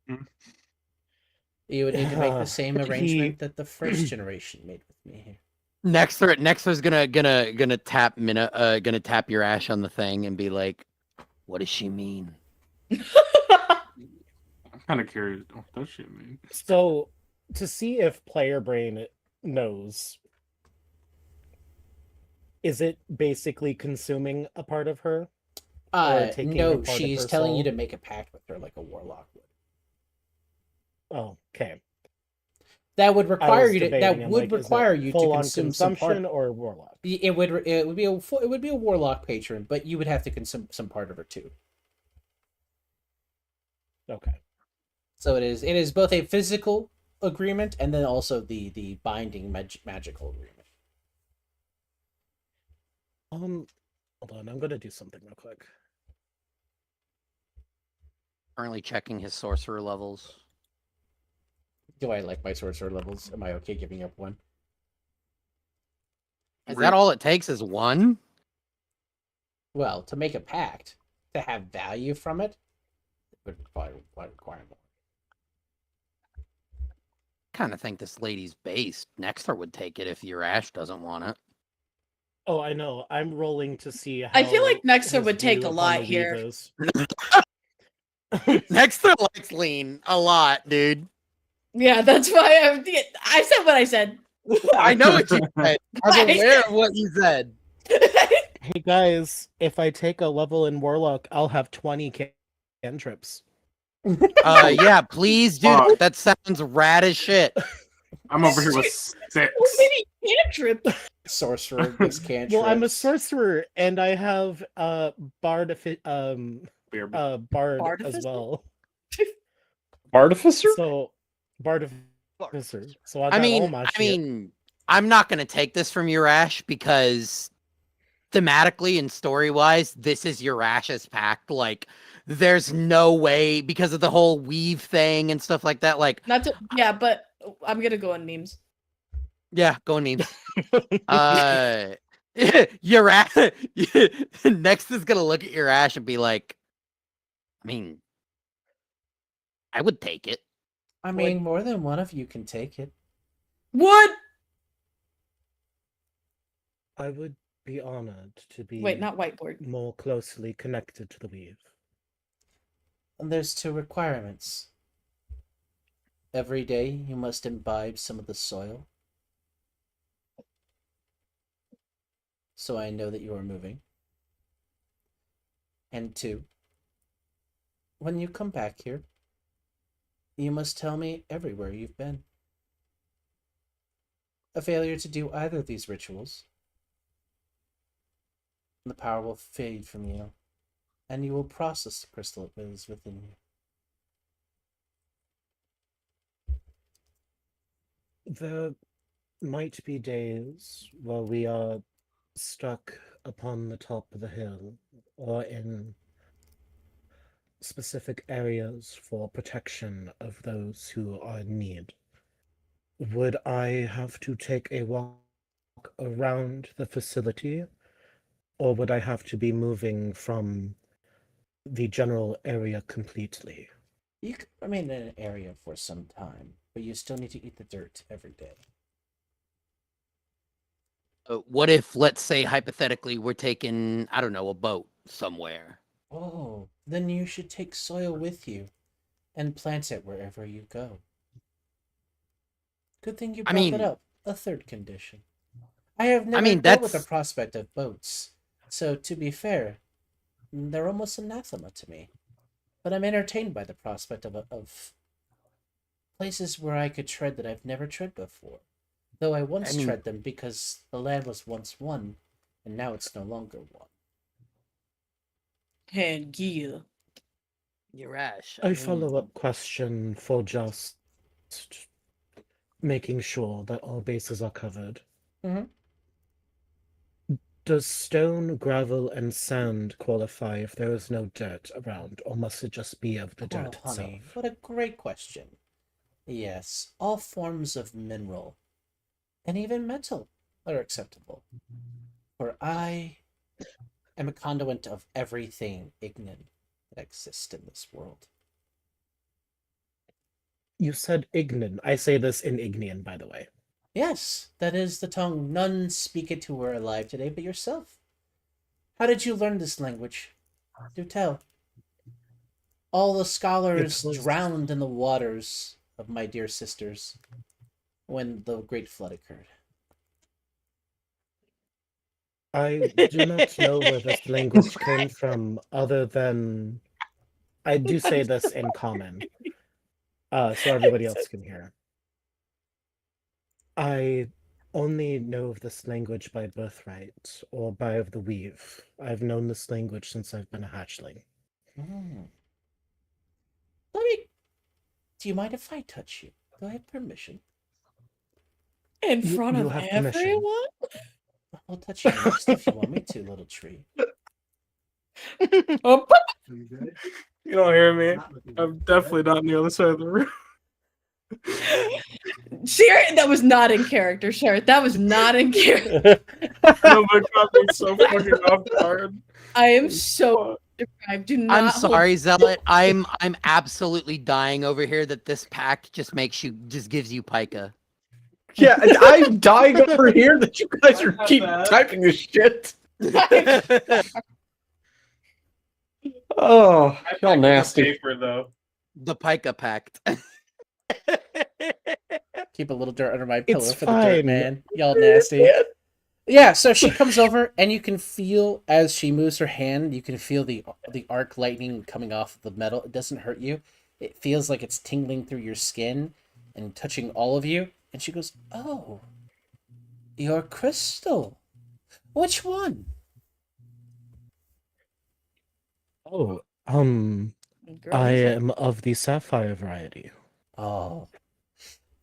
that. Hmm. You would need to make the same He- arrangement that the first generation made with me here. Next's gonna tap gonna tap your ash on the thing and be like, "What does she mean?" I'm kind of curious. What does she mean? So, to see if player brain knows, is it basically consuming a part of her? taking her No, part of she's her telling you soul? to make a pact with her like a warlock would. Oh, okay. That would I require was you to. debating, That I'm would like, is it require you to full on consume some part. consumption or warlock? It would be a warlock patron, but you would have to consume some part of her too. Okay. So it is both a physical agreement and then also the binding magical agreement. Hold on, I'm gonna do something real quick. Currently checking his sorcerer levels. Do I like my sorcerer levels? Am I okay giving up one? Is that all it takes? Is one? Well, to make a pact, to have value from it, would require more. Kind of think this lady's based. Nexter would take it if your ash doesn't want it. Oh, I know. I'm rolling to see how I feel like Nexter his would take view a upon lot the here. weave is. Nexter likes lean a lot, dude. Yeah, that's why I said what I said. I know what you said. I'm aware of what you said. Hey guys, if I take a level in Warlock, I'll have 20 cantrips. Yeah, please, dude. Fuck. That sounds rad as shit. I'm over here with 6. Maybe cantrip. Sorcerer gets cantrips. Well, I'm a sorcerer and I have bard Beer- bard Bartificer? as well. Artificer? So bartificer. So I got I all mean, my I shit. mean, I'm not gonna take this from Urash because thematically and story wise, this is Urash's pact. Like, there's no way because of the whole weave thing and stuff like that. Like, Not to, yeah, but I'm gonna go on memes. yeah, go on memes. Urash next is gonna look at Urash and be like, I mean, I would take it. I mean, more than one of you can take it. What? I would be honored to be Wait, not whiteboard. more closely connected to the weave. And there's 2 requirements. Every day you must imbibe some of the soil. So I know that you are moving. And 2, when you come back here, you must tell me everywhere you've been. A failure to do either of these rituals, the power will fade from you, and you will process the crystal that is within you. There might be days where we are stuck upon the top of the hill or in specific areas for protection of those who are in need. Would I have to take a walk around the facility, or would I have to be moving from the general area completely? You could remain in an area for some time but you still need to eat the dirt every day. What if, let's say, hypothetically, we're taking, I don't know, a boat somewhere? Oh, then you should take soil with you and plant it wherever you go. Good thing you I brought that mean- up. A third condition. I have never mean, dealt with the that's- prospect of boats, so to be fair, they're almost anathema to me. But I'm entertained by the prospect of places where I could tread that I've never tread before. Though I once mean- tread them because the land was once one, and now it's no longer one. And yeah. Yurash, A follow-up question for just making sure that all bases are covered. Mhm. Does stone, gravel, and sand qualify if there is no dirt around, or must it just be of the dirt Oh, honey, itself? what a great question. Yes, all forms of mineral and even metal are acceptable. For I am a conduit of everything ignan that exists in this world. You said Ignan. I say this in Ignian, by the way. Yes, that is the tongue. None speak it who are alive today but yourself. How did you learn this language? Do tell. All the scholars was- drowned in the waters of my dear sisters when the Great Flood occurred. I do not know where this language came from, other than I do say this in common, so everybody else can hear. I only know of this language by birthright or by of the weave. I've known this language since I've been a hatchling. Let me. Do you mind if I touch you? Do I have permission? In You- front you of have permission. everyone? I'll touch you next if you want me to, little tree. Oh, You don't hear me. I'm definitely not near the side of the room. Sharon, that was not in character, Sharon. That was not in character. No, but it got me so fucking off guard. I am so deprived. Do not. I'm hold- sorry, Zealot. I'm absolutely dying over here that this pact just gives you pica. Yeah, and I'm dying over here that you guys are keep typing this shit. Oh, y'all nasty. Paper, though. The pica pact. Keep a little dirt under my pillow It's for the dirt, fine. man. Y'all nasty. Yeah, so she comes over, and you can feel as she moves her hand, you can feel the arc lightning coming off of the metal. It doesn't hurt you. It feels like it's tingling through your skin and touching all of you. And she goes, "Oh, your crystal. Which one?" Oh, Girl, I he's like, am of the sapphire variety. Oh,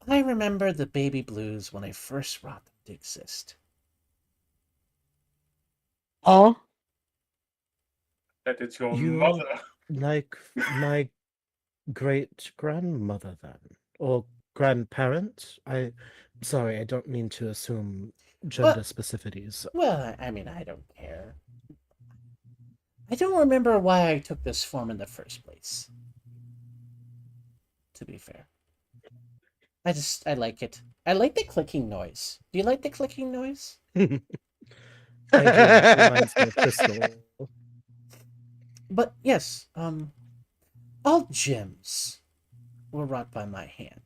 I remember the baby blues when I first brought them to exist. Oh, That it's your You mother. like my great grandmother then, or grandparent? Sorry, I don't mean to assume gender specificities. Well, I mean, I don't care. I don't remember why I took this form in the first place. To be fair. I like it. I like the clicking noise. Do you like the clicking noise? I do. It reminds me of Crystal. But yes, all gems were wrought by my hand.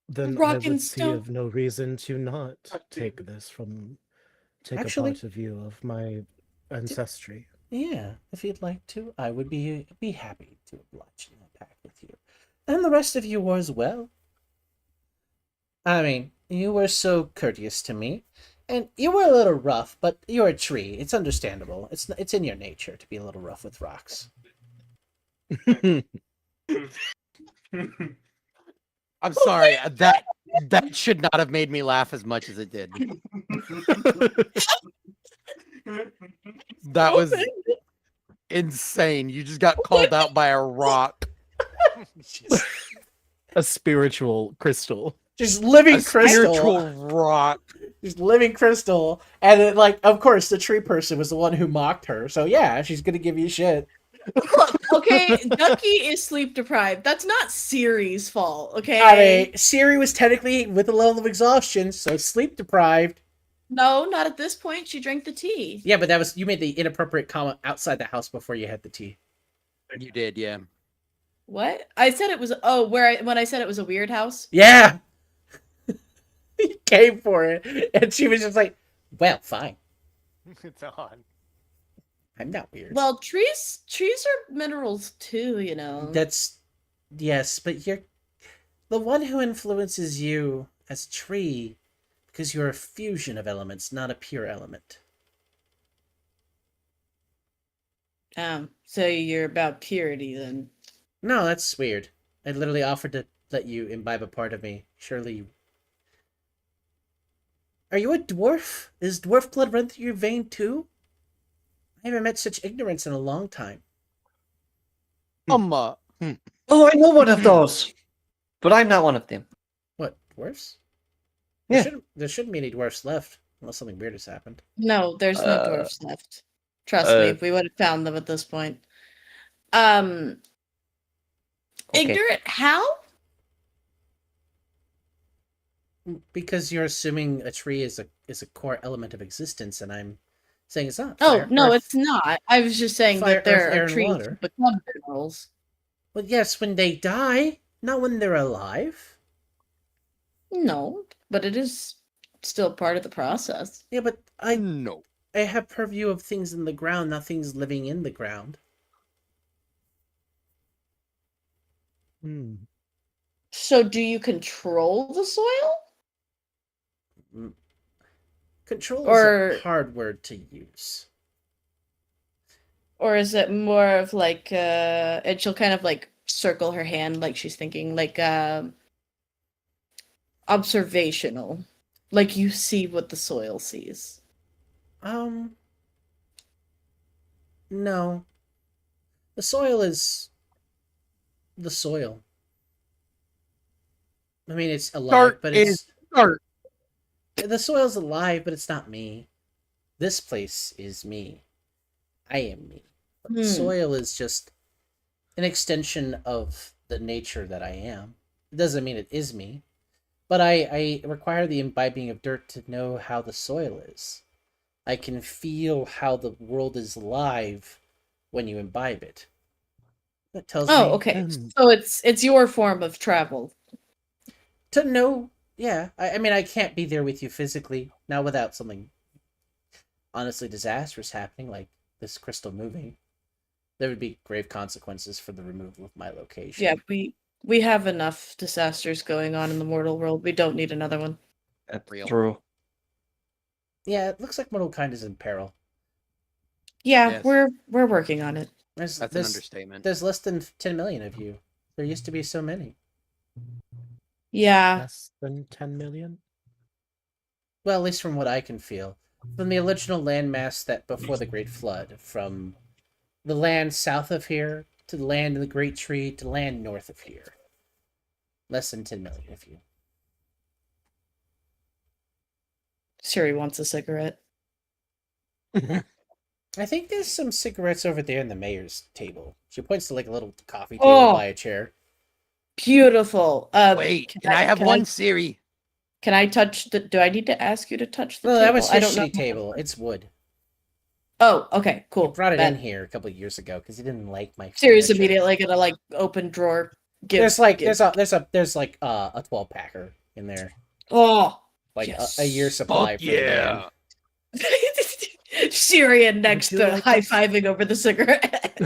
Then I Rock and would see stone. of no reason to not take a Actually- part of you of my ancestry. Yeah, if you'd like to, I would be happy to oblige in that pact with you. And the rest of you as well. I mean, you were so courteous to me, and you were a little rough, but you're a tree. It's understandable. It's in your nature to be a little rough with rocks. I'm sorry. That should not have made me laugh as much as it did. That was insane. You just got called out by a rock. A spiritual crystal. Just living A crystal. spiritual rock. Just living crystal. And then, like, of course, the tree person was the one who mocked her. So yeah, she's gonna give you shit. Look, okay, Ducky is sleep deprived. That's not Siri's fault, okay? I mean, Siri was technically with a level of exhaustion, so sleep deprived. No, not at this point. She drank the tea. Yeah, but that was you made the inappropriate comment outside the house before you had the tea. You did, yeah. What? I said it was when I said it was a weird house. Yeah. He came for it, and she was just like, "Well, fine. It's on. I'm not weird." Well, trees are minerals too, you know. That's yes, but you're the one who influences you as tree because you're a fusion of elements, not a pure element. So you're about purity then. No, that's weird. I literally offered to let you imbibe a part of me. Surely you. Are you a dwarf? Is dwarf blood run through your vein too? I haven't met such ignorance in a long time. Oh, I know one of those, but I'm not one of them. What, dwarfs? Yeah. There shouldn't be any dwarfs left, unless something weird has happened. No, there's no dwarfs left. Trust me, we would have found them at this point. Okay. Ignorant how? Because you're assuming a tree is a core element of existence, and I'm saying it's not. Oh, Fire, no, earth- it's not. I was just saying fire, that there earth, air, are and trees water. that become minerals. Well, yes, when they die, not when they're alive. No, but it is still part of the process. Yeah, but I No. have purview of things in the ground, not things living in the ground. So do you control the soil? Control Or- is a hard word to use. Or is it more of like and she'll kind of like circle her hand like she's thinking like observational. Like you see what the soil sees. No. The soil is the soil. I mean, it's alive, Start but is it's start. the soil's alive, but it's not me. This place is me. I am me. But the Hmm. soil is just an extension of the nature that I am. It doesn't mean it is me, but I require the imbibing of dirt to know how the soil is. I can feel how the world is alive when you imbibe it. That tells Oh, me okay. So it's your form of travel. to know. Yeah, I mean, I can't be there with you physically, not without something honestly disastrous happening, like this crystal moving. There would be grave consequences for the removal of my location. Yeah, we have enough disasters going on in the mortal world. We don't need another one. That's Real. true. Yeah, it looks like mortal kind is in peril. Yeah, Yes. we're working on it. There's That's an understatement. There's less than 10 million of you. There used to be so many. Yeah. Less than 10 million? Well, at least from what I can feel. From the original landmass that before the Great Flood, from the land south of here to the land in the Great Tree to land north of here. Less than 10 million of you. Siri wants a cigarette. I think there's some cigarettes over there in the mayor's table. She points to like a little coffee table by a chair. Beautiful. Wait, can I have one, Siri? Can I touch the? Do I need to ask you to touch the No, table? that was I his don't know. shitty table. It's wood. Oh, okay, cool. He brought it Bet. in here a couple of years ago because he didn't like my. Siri's furniture. immediately gonna like open drawer. There's like a 12-packer in there, Oh, like yes. a year supply. Fuck for the man. Syrian next you to like high this? fiving over the cigarette.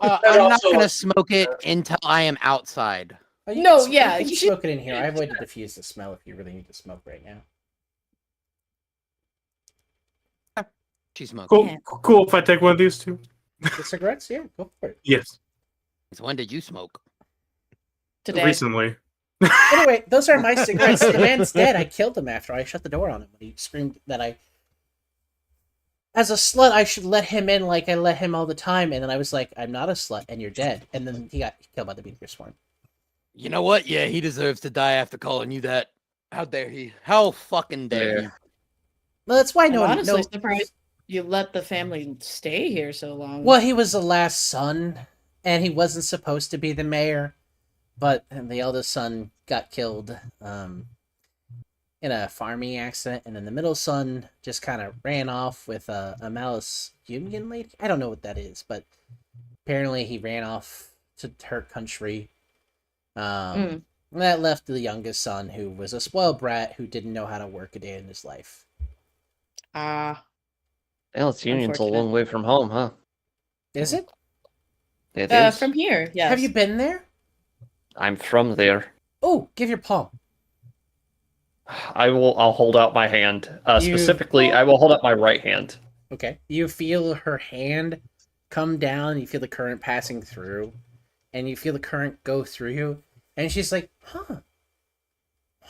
I'm not gonna smoke it until I am outside. Oh, you No, can, yeah, you can you smoke it in here. I avoid to diffuse the smell if you really need to smoke right now. She smokes. Cool, Yeah. cool. If I take one of these two, The cigarettes, yeah, go for it. yes. So when did you smoke? Today. Recently, Anyway, those are my cigarettes. The man's dead. I killed him after I shut the door on him when he screamed that I. As a slut, I should let him in like I let him all the time, and then I was like, "I'm not a slut, and you're dead." And then he got killed by the meteor swarm. You know what? Yeah, he deserves to die after calling you that. How dare he? How fucking dare he? Well, that's why I'm no one. honestly No, surprised. You let the family stay here so long. Well, he was the last son, and he wasn't supposed to be the mayor, but the eldest son got killed in a farming accident, and then the middle son just kind of ran off with a Malice Union lady. I don't know what that is, but apparently he ran off to her country. That left the youngest son, who was a spoiled brat who didn't know how to work a day in his life. Ah, Alice Union's a Unfortunate. long way from home, huh? Is it? It is. from here, yes. Have you been there? I'm from there. Oh, give your palm. I'll hold out my hand. You- Specifically, I will hold out my right hand. Okay. You feel her hand come down, you feel the current passing through, and you feel the current go through you, and she's like, huh.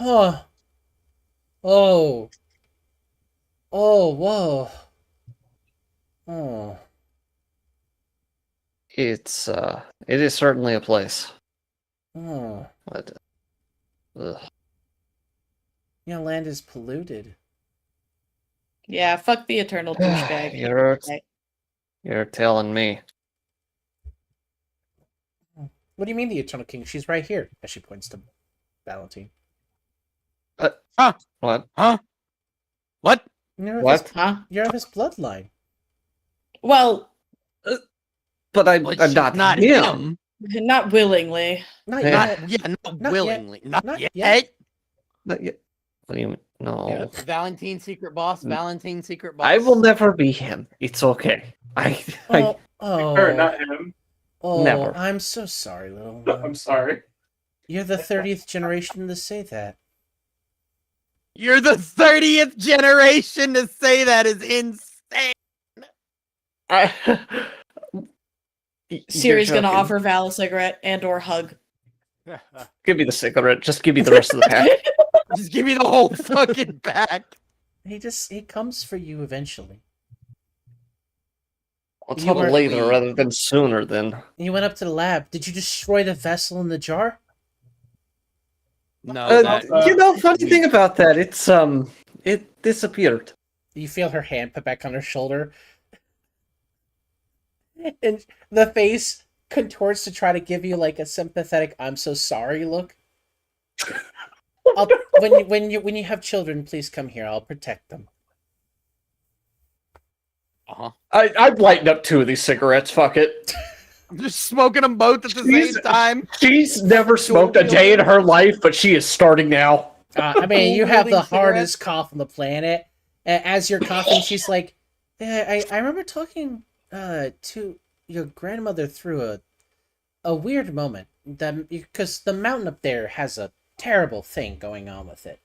Oh. Oh. Oh, whoa. Oh. It is certainly a place. Oh. But, ugh. You know, land is polluted. Yeah, fuck the eternal douchebag. You're telling me. What do you mean the Eternal King? She's right here, as she points to Valentine. What? Huh? What? You're of What? his, Huh? you're of his bloodline. Well, But I'm She's not him. him. not willingly. Not Yeah. yet. Yeah, not Not willingly. Not, Not yet. yet. Not yet. What do you mean? No. Valentine secret boss. Valentine secret boss. I will never be him. It's okay. Oh, oh, Her, not him. oh, never. I'm so sorry, little I'm one. sorry. You're the 30th generation to say that. You're the 30th generation to say that is insane. Siri's You're gonna joking. offer Val a cigarette and or hug. Give me the cigarette. Just give me the rest of the pack. Just give me the whole fucking pack. He comes for you eventually. Let's You have were- it later rather than sooner. Then You went up to the lab. Did you destroy the vessel in the jar? No, funny thing about that, it disappeared. You feel her hand put back on her shoulder. And the face contorts to try to give you like a sympathetic "I'm so sorry" look. When you have children, please come here. I'll protect them. I've lightened up 2 of these cigarettes. Fuck it. just smoking them both at the She's- same time. She's never smoked a day in her life, but she is starting now. I mean, you have the Holding hardest cough on the planet. As you're coughing, she's like, "Yeah, I remember talking to your grandmother through a weird moment. Because the mountain up there has a terrible thing going on with it.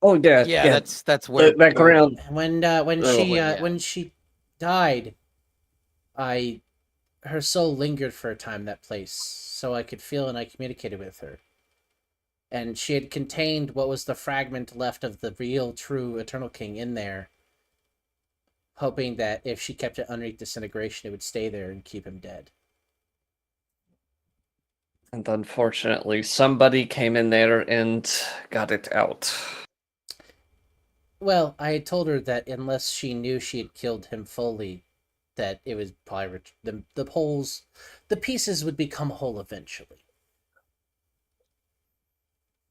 Oh yeah, Yeah, that's where that ground. When yeah. when she died, her soul lingered for a time in that place, so I could feel and I communicated with her. And she had contained what was the fragment left of the real, true Eternal King in there, hoping that if she kept it underneath disintegration, it would stay there and keep him dead. And unfortunately, somebody came in there and got it out. Well, I had told her that unless she knew she had killed him fully, that it was probably the pieces would become whole eventually.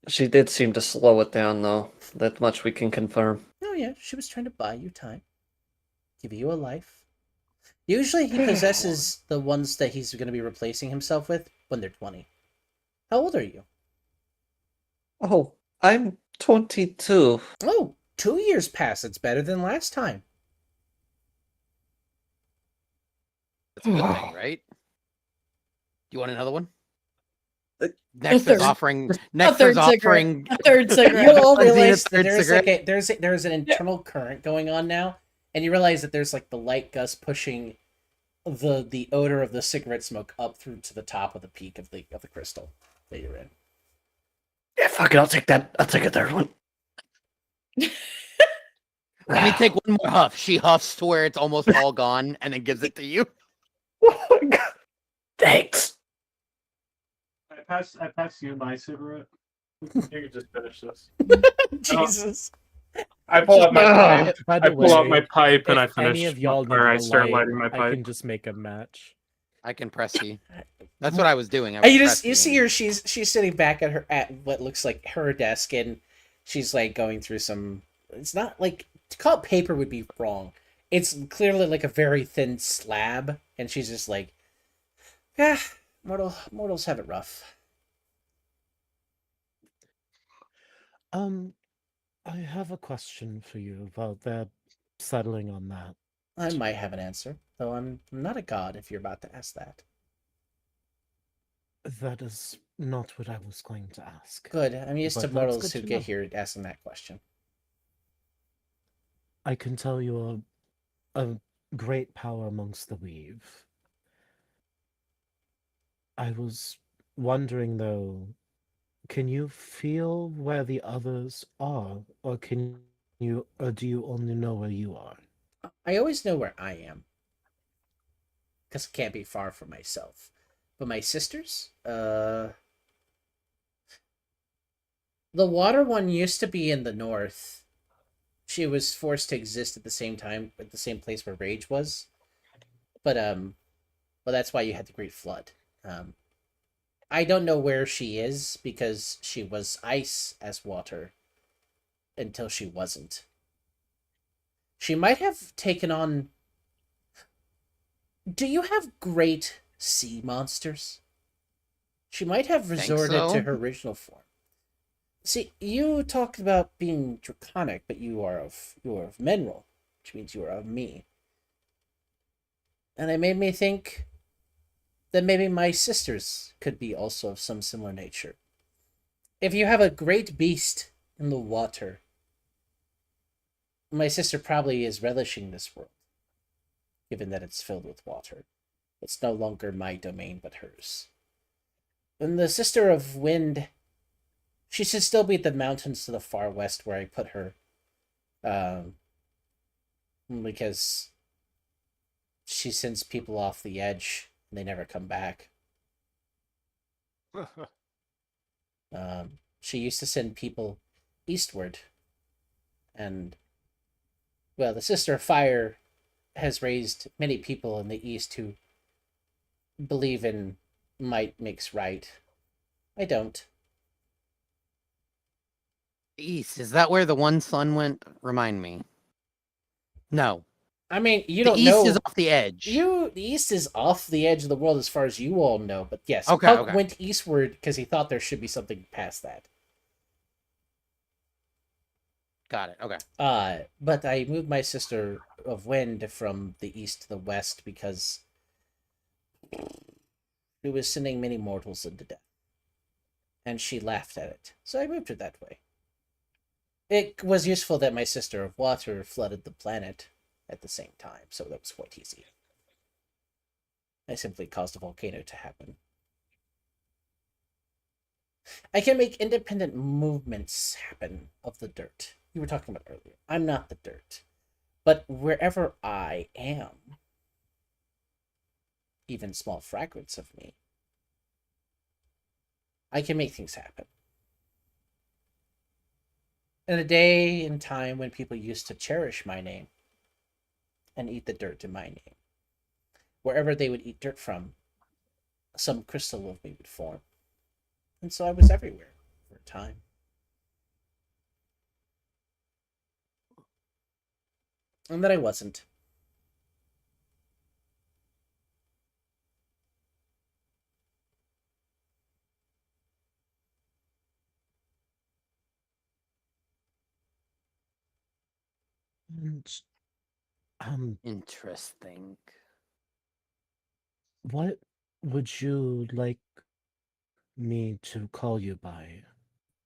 She did seem to slow it down, though. That much we can confirm. Oh yeah, she was trying to buy you time, give you a life. Usually, he possesses the ones that he's going to be replacing himself with when they're 20. How old are you? Oh, I'm 22. Oh, 2 years passed. It's better than last time. That's a good thing, right? You want another one? A Next third. is offering. A Next third is offering. cigarette. A third You cigarette. all I'll need a realize that third there's cigarette. there's an internal current going on now, and you realize that there's like the light gust pushing the odor of the cigarette smoke up through to the top of the peak of the crystal that you're in. Yeah, fuck it. I'll take that. I'll take a third one. Let me take one more huff. She huffs to where it's almost all gone, and then gives it to you. Thanks. I pass you my cigarette. You can just finish this. Jesus. I pull out my Ugh. pipe. By I the pull out my way, pipe and I if any finish, of y'all need or I a start light, lighting my I pipe. can just make a match. I can press you. That's what I was doing. I was And you press see keying. her. She's sitting back at what looks like her desk, and she's like going through some. It's not like to call it paper would be wrong. It's clearly like a very thin slab, and she's just like, "Yeah, mortals have it rough." I have a question for you while they're settling on that. I might have an answer, though I'm not a god. If you're about to ask that, That is not what I was going to ask. good. I'm used to But that's mortals good who to get know. here asking that question. I can tell you a great power amongst the weave. I was wondering though, can you feel where the others are, or do you only know where you are? I always know where I am, because I can't be far from myself. But my sisters, the water one used to be in the north. She was forced to exist at the same time at the same place where Rage was. But well, that's why you had the Great Flood. Um, I don't know where she is because she was ice as water until she wasn't. She might have taken on. Do you have great sea monsters? She might have Think resorted to so? her original form. See, you talked about being draconic, but you are of mineral, which means you are of me. And it made me think that maybe my sisters could be also of some similar nature. If you have a great beast in the water, my sister probably is relishing this world, given that it's filled with water. It's no longer my domain, but hers. And the sister of wind, she should still be at the mountains to the far west where I put her. Um, because she sends people off the edge and they never come back. She used to send people eastward, and well, the Sister of Fire has raised many people in the east who believe in might makes right. I don't. East, is that where the one sun went? Remind me. No. I mean, you The don't east know. is off the edge. The east is off the edge of the world as far as you all know, but yes, Okay, Puck okay. went eastward because he thought there should be something past that. Got it. Okay. But I moved my Sister of Wind from the east to the west because she was sending many mortals into death. And she laughed at it. So I moved her that way. It was useful that my Sister of Water flooded the planet at the same time, so that was quite easy. I simply caused a volcano to happen. I can make independent movements happen of the dirt. You were talking about earlier. I'm not the dirt. But wherever I am, even small fragments of me, I can make things happen. In a day and time when people used to cherish my name and eat the dirt in my name, wherever they would eat dirt from, some crystal of me would form. And so I was everywhere for a time. And then I wasn't. And Interesting. what would you like me to call you by?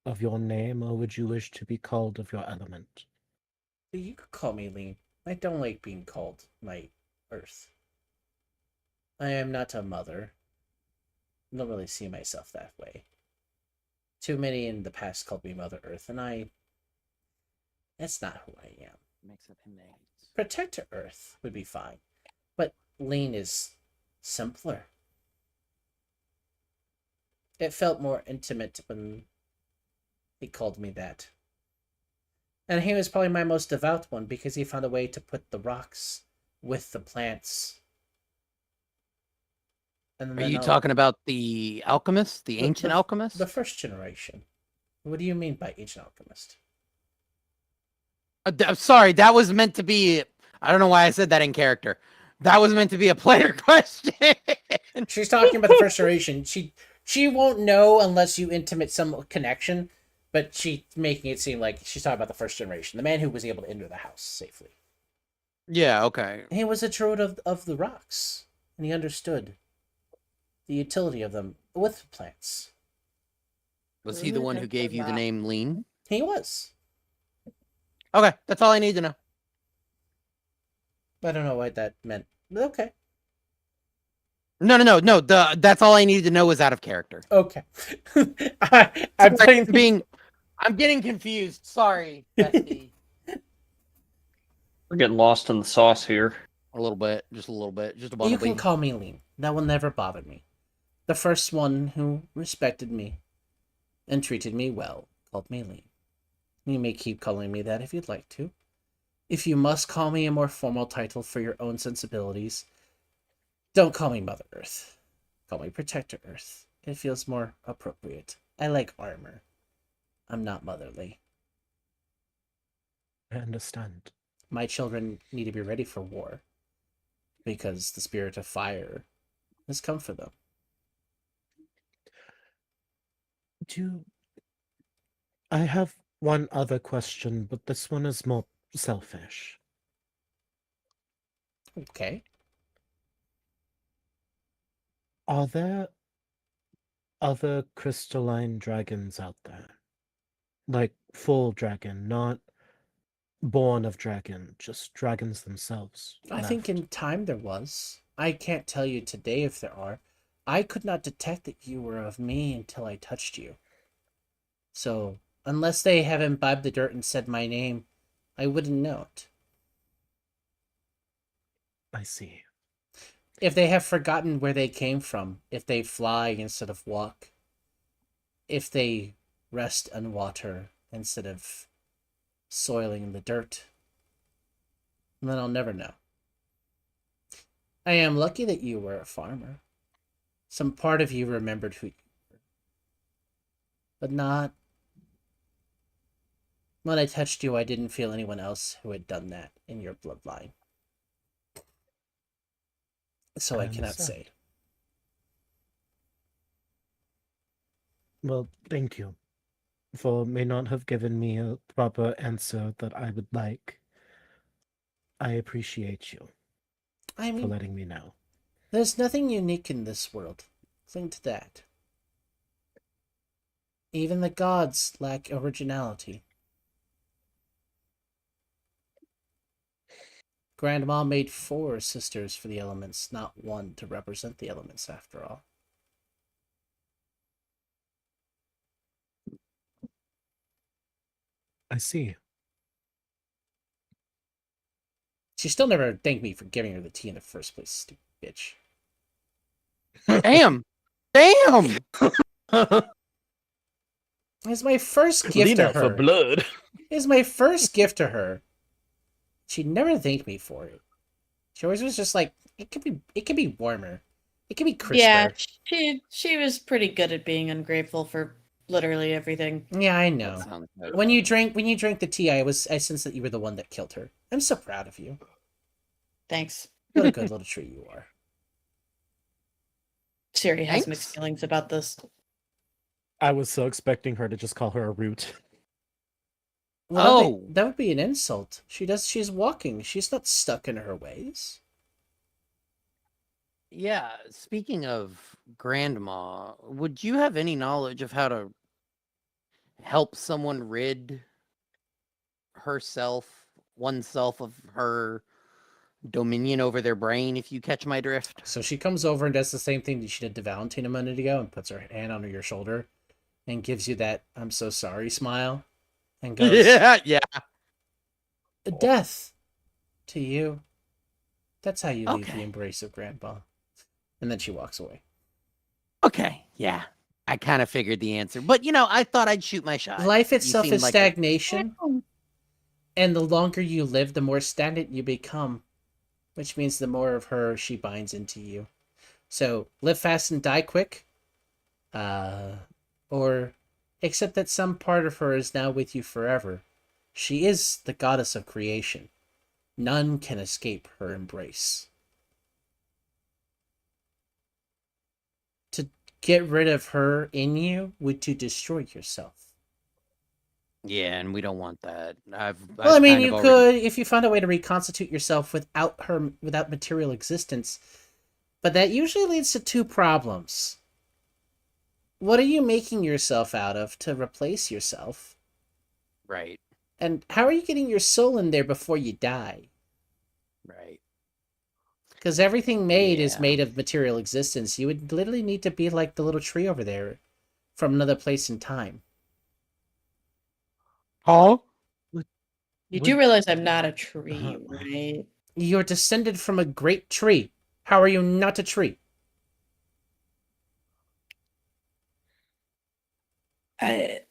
Of your name, or would you wish to be called of your element? You could call me Lean. I don't like being called my Earth. I am not a mother. I don't really see myself that way. Too many in the past called me Mother Earth, and that's not who I am. Makes up innate. Protector Earth would be fine, but Lean is simpler. It felt more intimate when he called me that. And he was probably my most devout one because he found a way to put the rocks with the plants. And Are then you talking about the alchemist, the ancient alchemist? the first generation. What do you mean by ancient alchemist? I'm sorry, that was meant to be. I don't know why I said that in character. That was meant to be a player question. She's talking about the first generation. She won't know unless you intimate some connection, but she's making it seem like she's talking about the first generation, the man who was able to enter the house safely. Yeah, okay. He was a druid of the rocks, and he understood the utility of them with plants. Was he the one who gave you the name Lean? He was. Okay, that's all I need to know. I don't know what that meant. But okay. No. That's all I needed to know was out of character. Okay. I'm getting confused. Sorry, Bestie. We're getting lost in the sauce here. A little bit, just a little bit, just a You bumblebee. can call me Lean. That will never bother me. The first one who respected me and treated me well called me Lean. You may keep calling me that if you'd like to. If you must call me a more formal title for your own sensibilities, don't call me Mother Earth. Call me Protector Earth. It feels more appropriate. I like armor. I'm not motherly. I understand. My children need to be ready for war because the spirit of fire has come for them. I have one other question, but this one is more selfish. Okay. Are there other crystalline dragons out there? Like full dragon, not born of dragon, just dragons themselves. I think in time there was. I can't tell you today if there are. I could not detect that you were of me until I touched you. So, unless they have imbibed the dirt and said my name, I wouldn't know it. I see. If they have forgotten where they came from, if they fly instead of walk, if they rest on water instead of soiling the dirt, then I'll never know. I am lucky that you were a farmer. Some part of you remembered who you were. But not... When I touched you, I didn't feel anyone else who had done that in your bloodline. So I cannot say. Well, thank you. For may not have given me a proper answer that I would like. I appreciate you I for mean, letting me know. there's nothing unique in this world. Cling to that. Even the gods lack originality. Grandma made 4 sisters for the elements, not 1 to represent the elements after all. I see. She still never thanked me for giving her the tea in the first place, stupid bitch. Damn! Damn! It's my first gift to her. for blood. It's my first gift to her. She never thanked me for it. She always was just like, it could be warmer. It could be crisper. Yeah, she was pretty good at being ungrateful for literally everything. Yeah, I know. Sounds good. When you drank the tea, I sensed that you were the one that killed her. I'm so proud of you. Thanks. What a good little tree you are. Siri has Thanks. mixed feelings about this. I was so expecting her to just call her a root. Well, that would be an insult. She's walking. She's not stuck in her ways. Yeah, speaking of grandma, would you have any knowledge of how to help someone rid oneself of her dominion over their brain, if you catch my drift? So she comes over and does the same thing that she did to Valentine a minute ago and puts her hand on your shoulder and gives you that I'm so sorry smile and goes, Yeah. Death to you. That's how you leave the Okay. embrace of Grandpa. And then she walks away. Okay, yeah. I kind of figured the answer. But, I thought I'd shoot my shot. Life You itself seemed is like a- stagnation. And the longer you live, the more stagnant you become, which means the more of her she binds into you. So live fast and die quick, or accept that some part of her is now with you forever. She is the goddess of creation. None can escape her embrace. To get rid of her in you would to destroy yourself. Yeah, and we don't want that. Well, I I've mean, kind of you already. could if you found a way to reconstitute yourself without her, without material existence. But that usually leads to two problems. What are you making yourself out of to replace yourself? Right, And how are you getting your soul in there before you die? right. Because everything made is Yeah. made of material existence. You would literally need to be like the little tree over there from another place in time. Huh? You do realize I'm not a tree, right? You're descended from a great tree. How are you not a tree? I,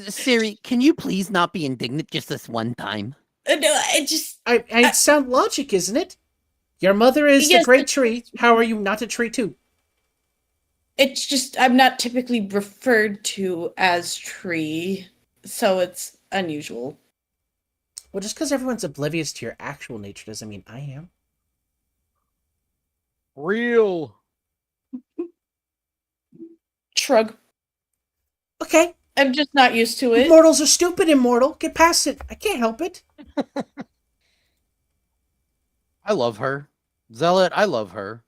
Siri, can you please not be indignant just this one time? no, I just. It's sound logic, isn't it? Your mother is the Yes, great tree. How are you not a tree too? It's just I'm not typically referred to as tree, so it's unusual. Well, just because everyone's oblivious to your actual nature doesn't mean I am. Real. Shrug. Okay. I'm just not used to it. Mortals are stupid, immortal. Get past it. I can't help it. I love her. Zealot, I love her.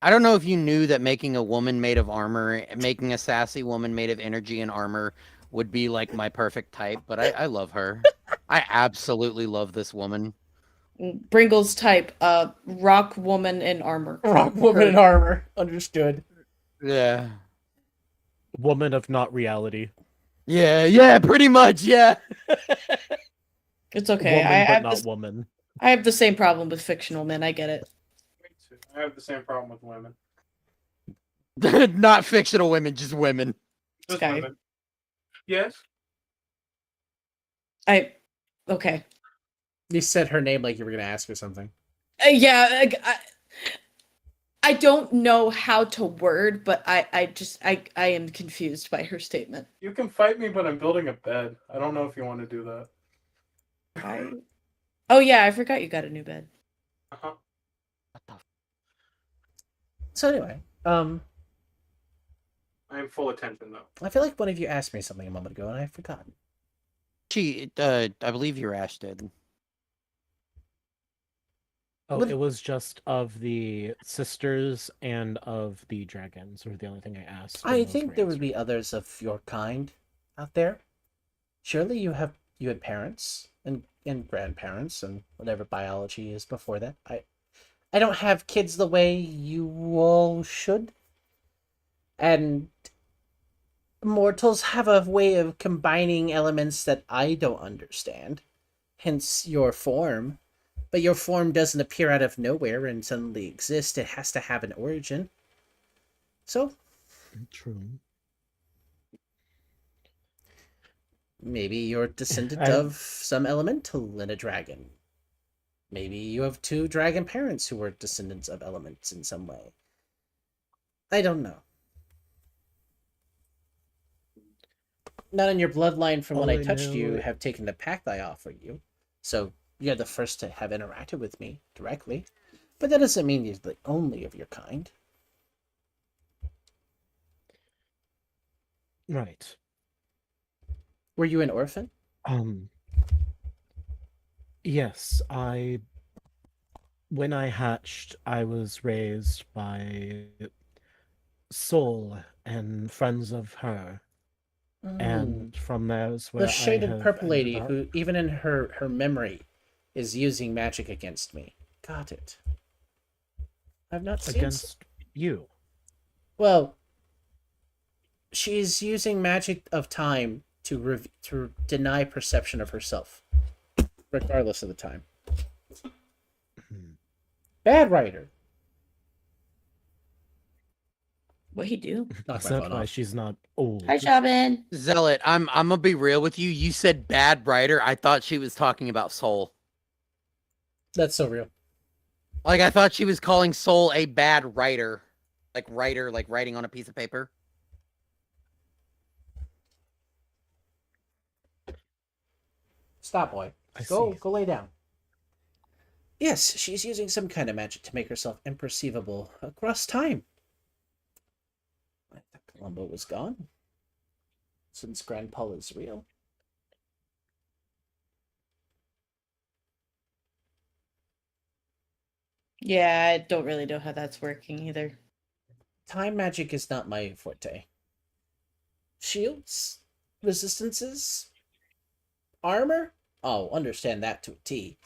I don't know if you knew that making a woman made of armor, making a sassy woman made of energy and armor would be like my perfect type, but I love her. I absolutely love this woman. Bringle's type, rock woman in armor. Rock woman in armor. Understood. Yeah. Woman of not reality. Yeah, pretty much, yeah. It's okay. Woman, I but have not this, woman. I have the same problem with fictional men. I get it. I have the same problem with women. Not fictional women, just women. Just Okay. women. Yes. Okay. You said her name like you were going to ask her something. Yeah, I don't know how to word, but I am confused by her statement. You can fight me, but I'm building a bed. I don't know if you want to do that. Oh yeah, I forgot you got a new bed. Uh-huh. So anyway, I am full attention though. I feel like one of you asked me something a moment ago and I've forgotten. I believe your Ash did. Oh, What- it was just of the sisters and of the dragons were the only thing I asked. and I those think were there would be answered. others of your kind out there. Surely you had parents and grandparents and whatever biology is before that. I don't have kids the way you all should. And mortals have a way of combining elements that I don't understand. Hence your form. But your form doesn't appear out of nowhere and suddenly exist. It has to have an origin. So True. maybe you're descendant I- of some elemental in a dragon. Maybe you have two dragon parents who were descendants of elements in some way. I don't know. None in your bloodline from when All I I touched you know- have taken the pact I offer you. So you're the first to have interacted with me directly. But that doesn't mean you're the only of your kind. Right. Were you an orphan? Yes, when I hatched, I was raised by Soul and friends of her. And from there is where The shaded I have purple lady ended up. who, even in her memory, is using magic against me. Got it. I've not seen... Against you. Well, she's using magic of time to deny perception of herself, regardless of the time. Bad writer. What he do? Knock my Is that phone why off. she's not old? Hi, Shaman. Zealot, I'm gonna be real with you. You said bad writer. I thought she was talking about Soul. That's so real. Like I thought she was calling Soul a bad writer. Like writing on a piece of paper. Stop, boy. I Go see. go lay down. Yes, she's using some kind of magic to make herself imperceivable across time. I thought Columbo was gone. Since Grandpa is real. Yeah, I don't really know how that's working either. Time magic is not my forte. Shields? Resistances? Armor? Oh, understand that to a T.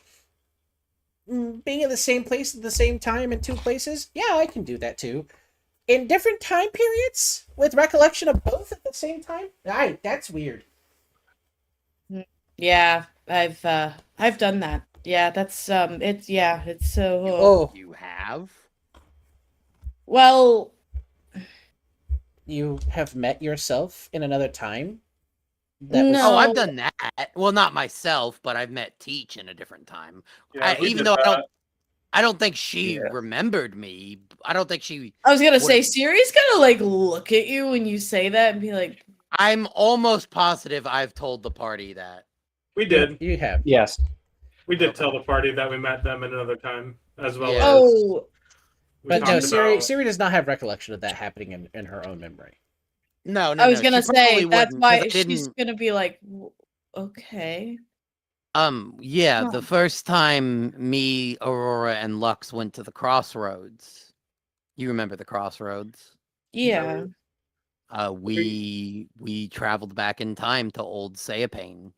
Being in the same place at the same time in two places? Yeah, I can do that too. In different time periods? With recollection of both at the same time? Aye, that's weird. Yeah, I've done that. Yeah, that's it's so Oh, You have? well. you have met yourself in another time? No. Oh, I've done that. Well, not myself, but I've met Teach in a different time. Yeah, we Even did though that. I don't think she Yeah. remembered me. I don't think she. I was gonna What say if- Siri's gonna like look at you when you say that and be like, I'm almost positive I've told the party that. We did. You have. Yes. We did tell the party that we met them in another time, as well Yeah. as "Oh, we But no, talked Siri, about. Siri does not have recollection of that happening in her own memory. No, no, I was no, gonna she say probably that's wouldn't, 'cause why I she's didn't. gonna be like, okay." Yeah, Huh. the first time me, Aurora, and Lux went to the crossroads. You remember the crossroads? Yeah. We traveled back in time to old Sayapane.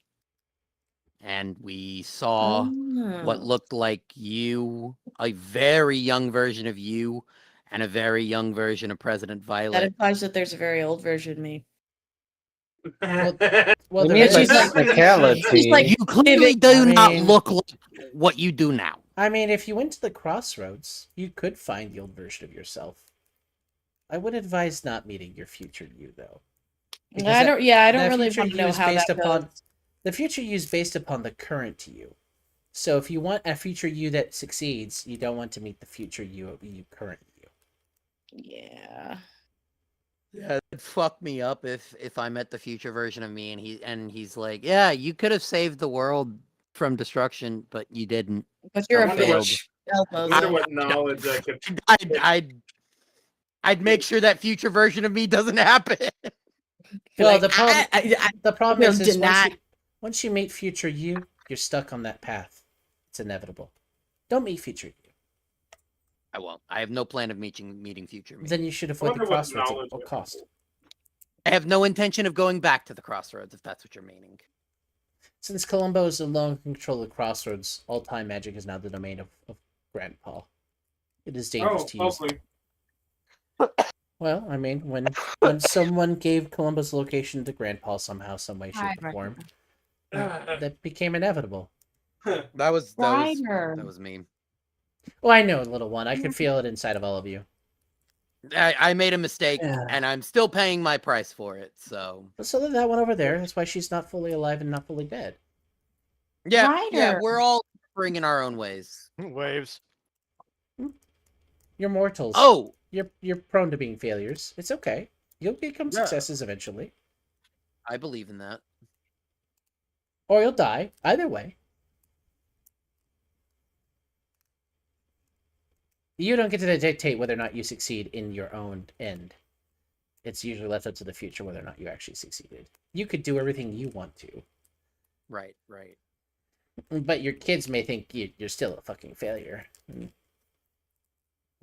And we saw what Oh. looked like you, a very young version of you, and a very young version of President That Violet. implies that there's a very old version of me. Well, We there need is. she's like- technicality. she's like- You clearly do I not mean- look like what you do now. I mean, if you went to the crossroads, you could find the old version of yourself. I would advise not meeting your future you, though. Because I don't. Yeah, I don't that really future want to you know is how based that upon- goes. The future you is based upon the current you. So if you want a future you that succeeds, you don't want to meet the future you current you. Yeah. Yeah, it'd fuck me up if I met the future version of me and he's like, yeah, you could have saved the world from destruction, but you didn't. But you're I a wonder what- fish. I Elbows. wonder what knowledge I could. I'd make sure that future version of me doesn't happen. Well, Like, the problem, the problem will is once deny- once you meet future you, you're stuck on that path. It's inevitable. Don't meet future you. I won't. I have no plan of meeting future me. Then you should I avoid the wonder what crossroads at knowledge all I could cost. pull. I have no intention of going back to the crossroads, if that's what you're meaning. Since Columbo is alone in control of the crossroads, all time magic is now the domain of Grandpa. It is dangerous Oh, to use. hopefully. Well, I mean, when someone gave Columbo's location to Grandpa somehow, some way, shape, or form, that became inevitable. That was Ryder. that was me. Well, I know, little one. I could feel it inside of all of you. I made a mistake, Yeah. and I'm still paying my price for it. So So then that one over there, that's why she's not fully alive and not fully dead. yeah, Ryder. we're all suffering in our own ways. Waves. You're mortals. Oh, You're prone to being failures. It's okay. You'll become Yeah. successes eventually. I believe in that. Or you'll die. Either way. You don't get to dictate whether or not you succeed in your own end. It's usually left up to the future whether or not you actually succeeded. You could do everything you want to, Right, right. but your kids may think you're still a fucking failure.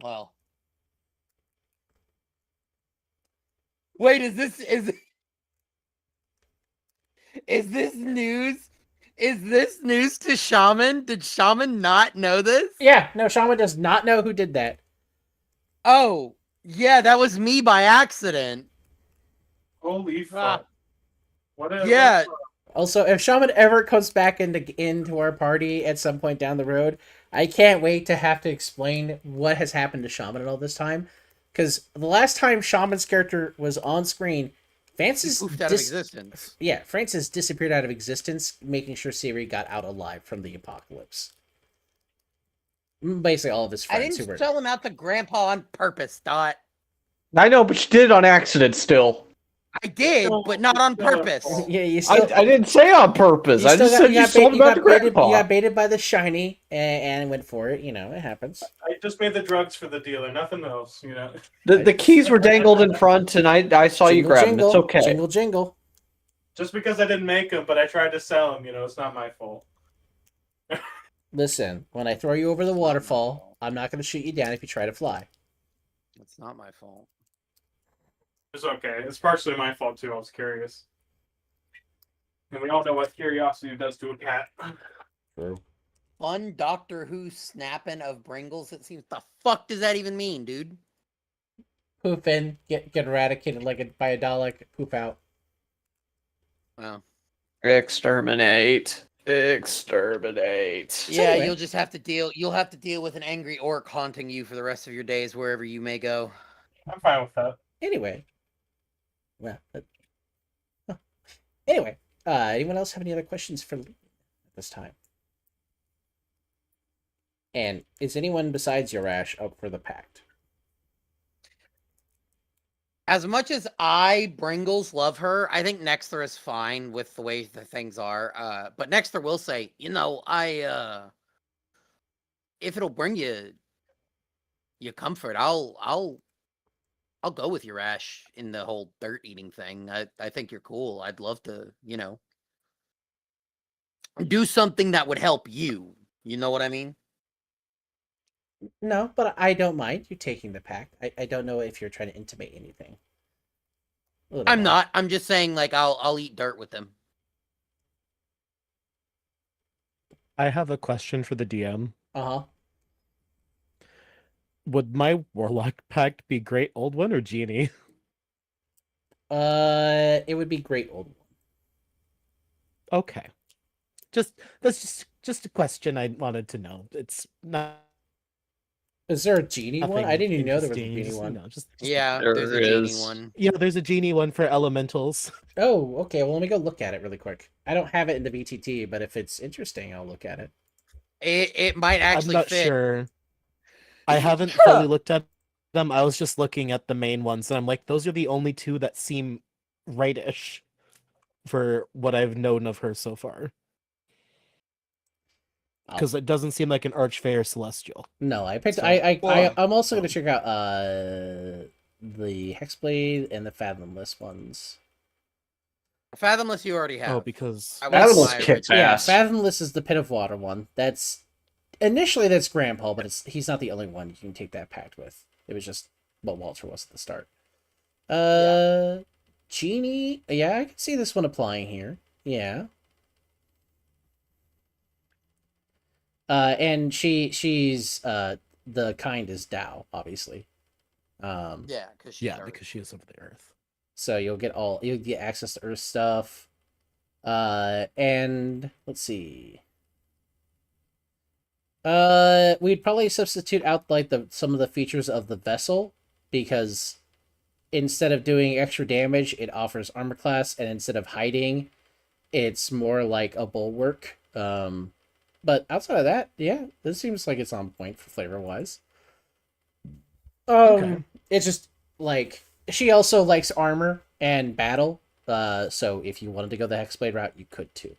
Well, wait, is this news? Is this news to Shaman? Did Shaman not know this? Yeah, no, Shaman does not know who did that. Oh, yeah, that was me by accident. Holy Ah. fuck! What a Yeah. Also, if Shaman ever comes back into our party at some point down the road, I can't wait to have to explain what has happened to Shaman in all this time. because the last time Shaman's character was on screen, Francis Poofed out of existence. Yeah, Francis disappeared out of existence, making sure Siri got out alive from the apocalypse. Basically, all of his I friends didn't who were. sell him out to Grandpa on purpose, Dot. I know, but you did it on accident still. I did, but not on purpose. Yeah, you I still. didn't say on purpose. You I still just got, said you sold him out to baited, Grandpa. you got baited by the shiny and went for it. You know, it happens. I just made the drugs for the dealer, nothing else, you know. The keys were dangled in front, and I saw you grab them. It's okay. Jingle, jingle. Just because I didn't make them, but I tried to sell them, it's not my fault. Listen, when I throw you over the waterfall, I'm not going to shoot you down if you try to fly. It's not my fault. It's okay. It's partially my fault, too. I was curious. And we all know what curiosity does to a cat. True. Fun Doctor Who snapping of Bringles. It seems. The fuck does that even mean, dude? Poof in, get eradicated by a Dalek, poof out. Wow. Exterminate. Yeah, anyway. you'll just have to deal. You'll have to deal with an angry orc haunting you for the rest of your days, wherever you may go. I'm fine with that. Anyway. Well, anyway, anyone else have any other questions for Lee at this time? And is anyone besides Yarash up for the pact? As much as I, Bringles, love her, I think Nexter is fine with the way the things are. But Nexter will say, if it'll bring you comfort, I'll go with your Ash in the whole dirt eating thing. I think you're cool. I'd love to, do something that would help you. You know what I mean? No, but I don't mind you taking the pact. I don't know if you're trying to intimate anything. I'm not. I'm just saying, I'll eat dirt with them. I have a question for the DM. Uh-huh. Would my Warlock pact be Great Old One or Genie? It would be Great Old One. Okay. That's just a question I wanted to know. It's not. Is there a genie one? I didn't even know there was a interesting, genie one. Yeah, There there's a genie is. one. Yeah, there's a genie one for elementals. Oh, okay. Well, let me go look at it really quick. I don't have it in the VTT, but if it's interesting, I'll look at it. It might actually I'm not fit. sure. I haven't fully looked at them. I was just looking at the main ones, and I'm like, those are the only two that seem rightish for what I've known of her so far. Because it doesn't seem like an Archfey or Celestial. No, I picked. So- I'm also going to check out the Hexblade and the Fathomless ones. Fathomless, you already have. Oh, because I went Fathomless with my kicks original. Yeah, ass. Fathomless is the Pit of Water one. That's Grandpa, but he's not the only one you can take that pact with. It was just what Walter was at the start. Genie. Yeah, I can see this one applying here. Yeah. And she's the kind is Dao, obviously. Yeah, because because she is of the Earth. So you'll get access to Earth stuff. And let's see. We'd probably substitute out some of the features of the vessel, because instead of doing extra damage, it offers armor class, and instead of hiding, it's more like a bulwark. But outside of that, yeah, this seems like it's on point for flavor wise. Okay. It's just like she also likes armor and battle. So if you wanted to go the Hexblade route, you could too.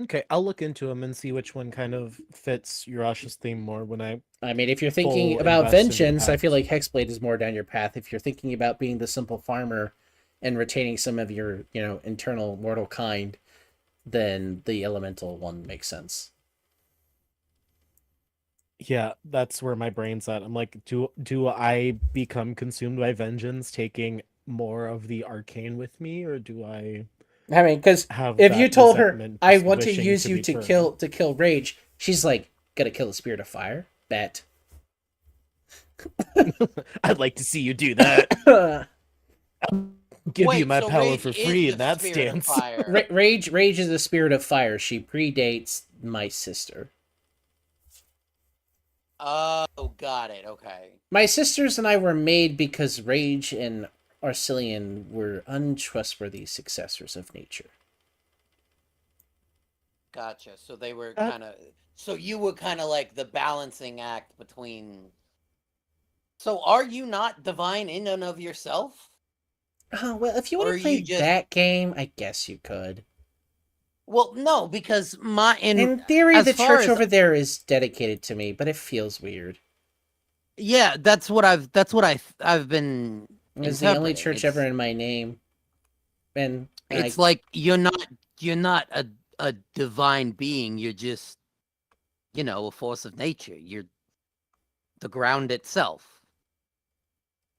Okay, I'll look into them and see which one kind of fits Urash's theme more when I... I mean, if you're thinking Full about invest into the vengeance, I feel like pact. Hexblade is more down your path. If you're thinking about being the simple farmer and retaining some of your, internal mortal kind, then the elemental one makes sense. Yeah, that's where my brain's at. I'm like, do I become consumed by vengeance taking more of the arcane with me, or do I I mean, because have if that you told her, resentment I just want to wishing use you be to permanent? kill Rage, she's like, gonna kill the spirit of fire? Bet. I'd like to see you do that. Give you Wait, my so power Rage for is free the in that spirit of stance. fire. Rage is the spirit of fire. She predates my sister. Oh, got it. Okay. My sisters and I were made because Rage and Arcelian were untrustworthy successors of nature. Gotcha. So they were Uh, kind of. So you were kind of like the balancing act between. So are you not divine in and of yourself? Oh, well, if you Or want are to play you just. that game, I guess you could. Well, no, because In theory, as the far church as over there is dedicated to me, but it feels weird. yeah, that's what I've been It's the only interpreting. church ever in my name, and It's like you're not a divine being. You're just a force of nature. You're the ground itself.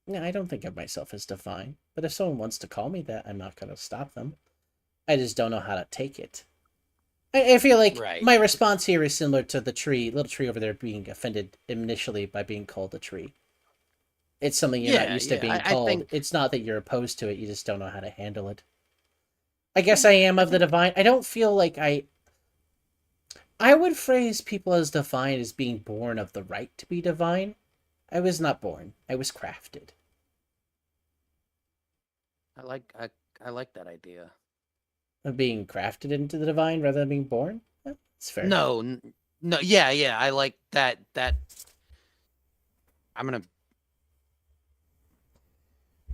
no, I don't think of myself as divine. But if someone wants to call me that, I'm not going to stop them. I just don't know how to take it. I feel like Right. my response here is similar to the little tree over there being offended initially by being called a tree. It's something you're not Yeah, used to yeah. being I called. think It's not that you're opposed to it, you just don't know how to handle it. I guess I am of the divine. I don't feel like I would phrase people as divine as being born of the right to be divine. I was not born. I was crafted. I like that idea. Of being crafted into the divine rather than being born? It's fair. No, yeah. I like that. I'm gonna.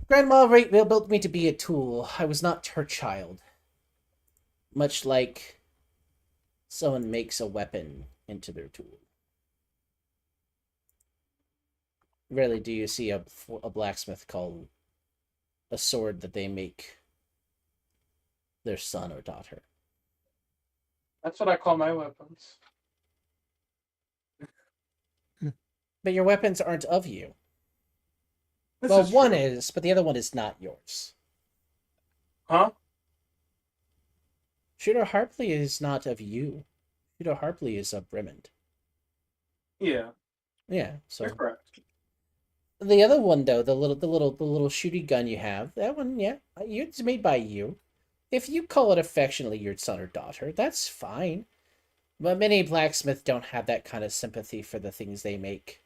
Grandma Raytville built me to be a tool. I was not her child. Much like someone makes a weapon into their tool. Rarely do you see a blacksmith call a sword that they make their son or daughter. That's what I call my weapons. But your weapons aren't of you. This Well, is one true. is, but the other one is not yours. Huh? Shooter Harpley is not of you. Shooter Harpley is of Brimond. Yeah, Yeah, you're so correct. the other one though, the little shooty gun you have, that one, yeah, it's made by you. If you call it affectionately your son or daughter, that's fine. But many blacksmiths don't have that kind of sympathy for the things they make.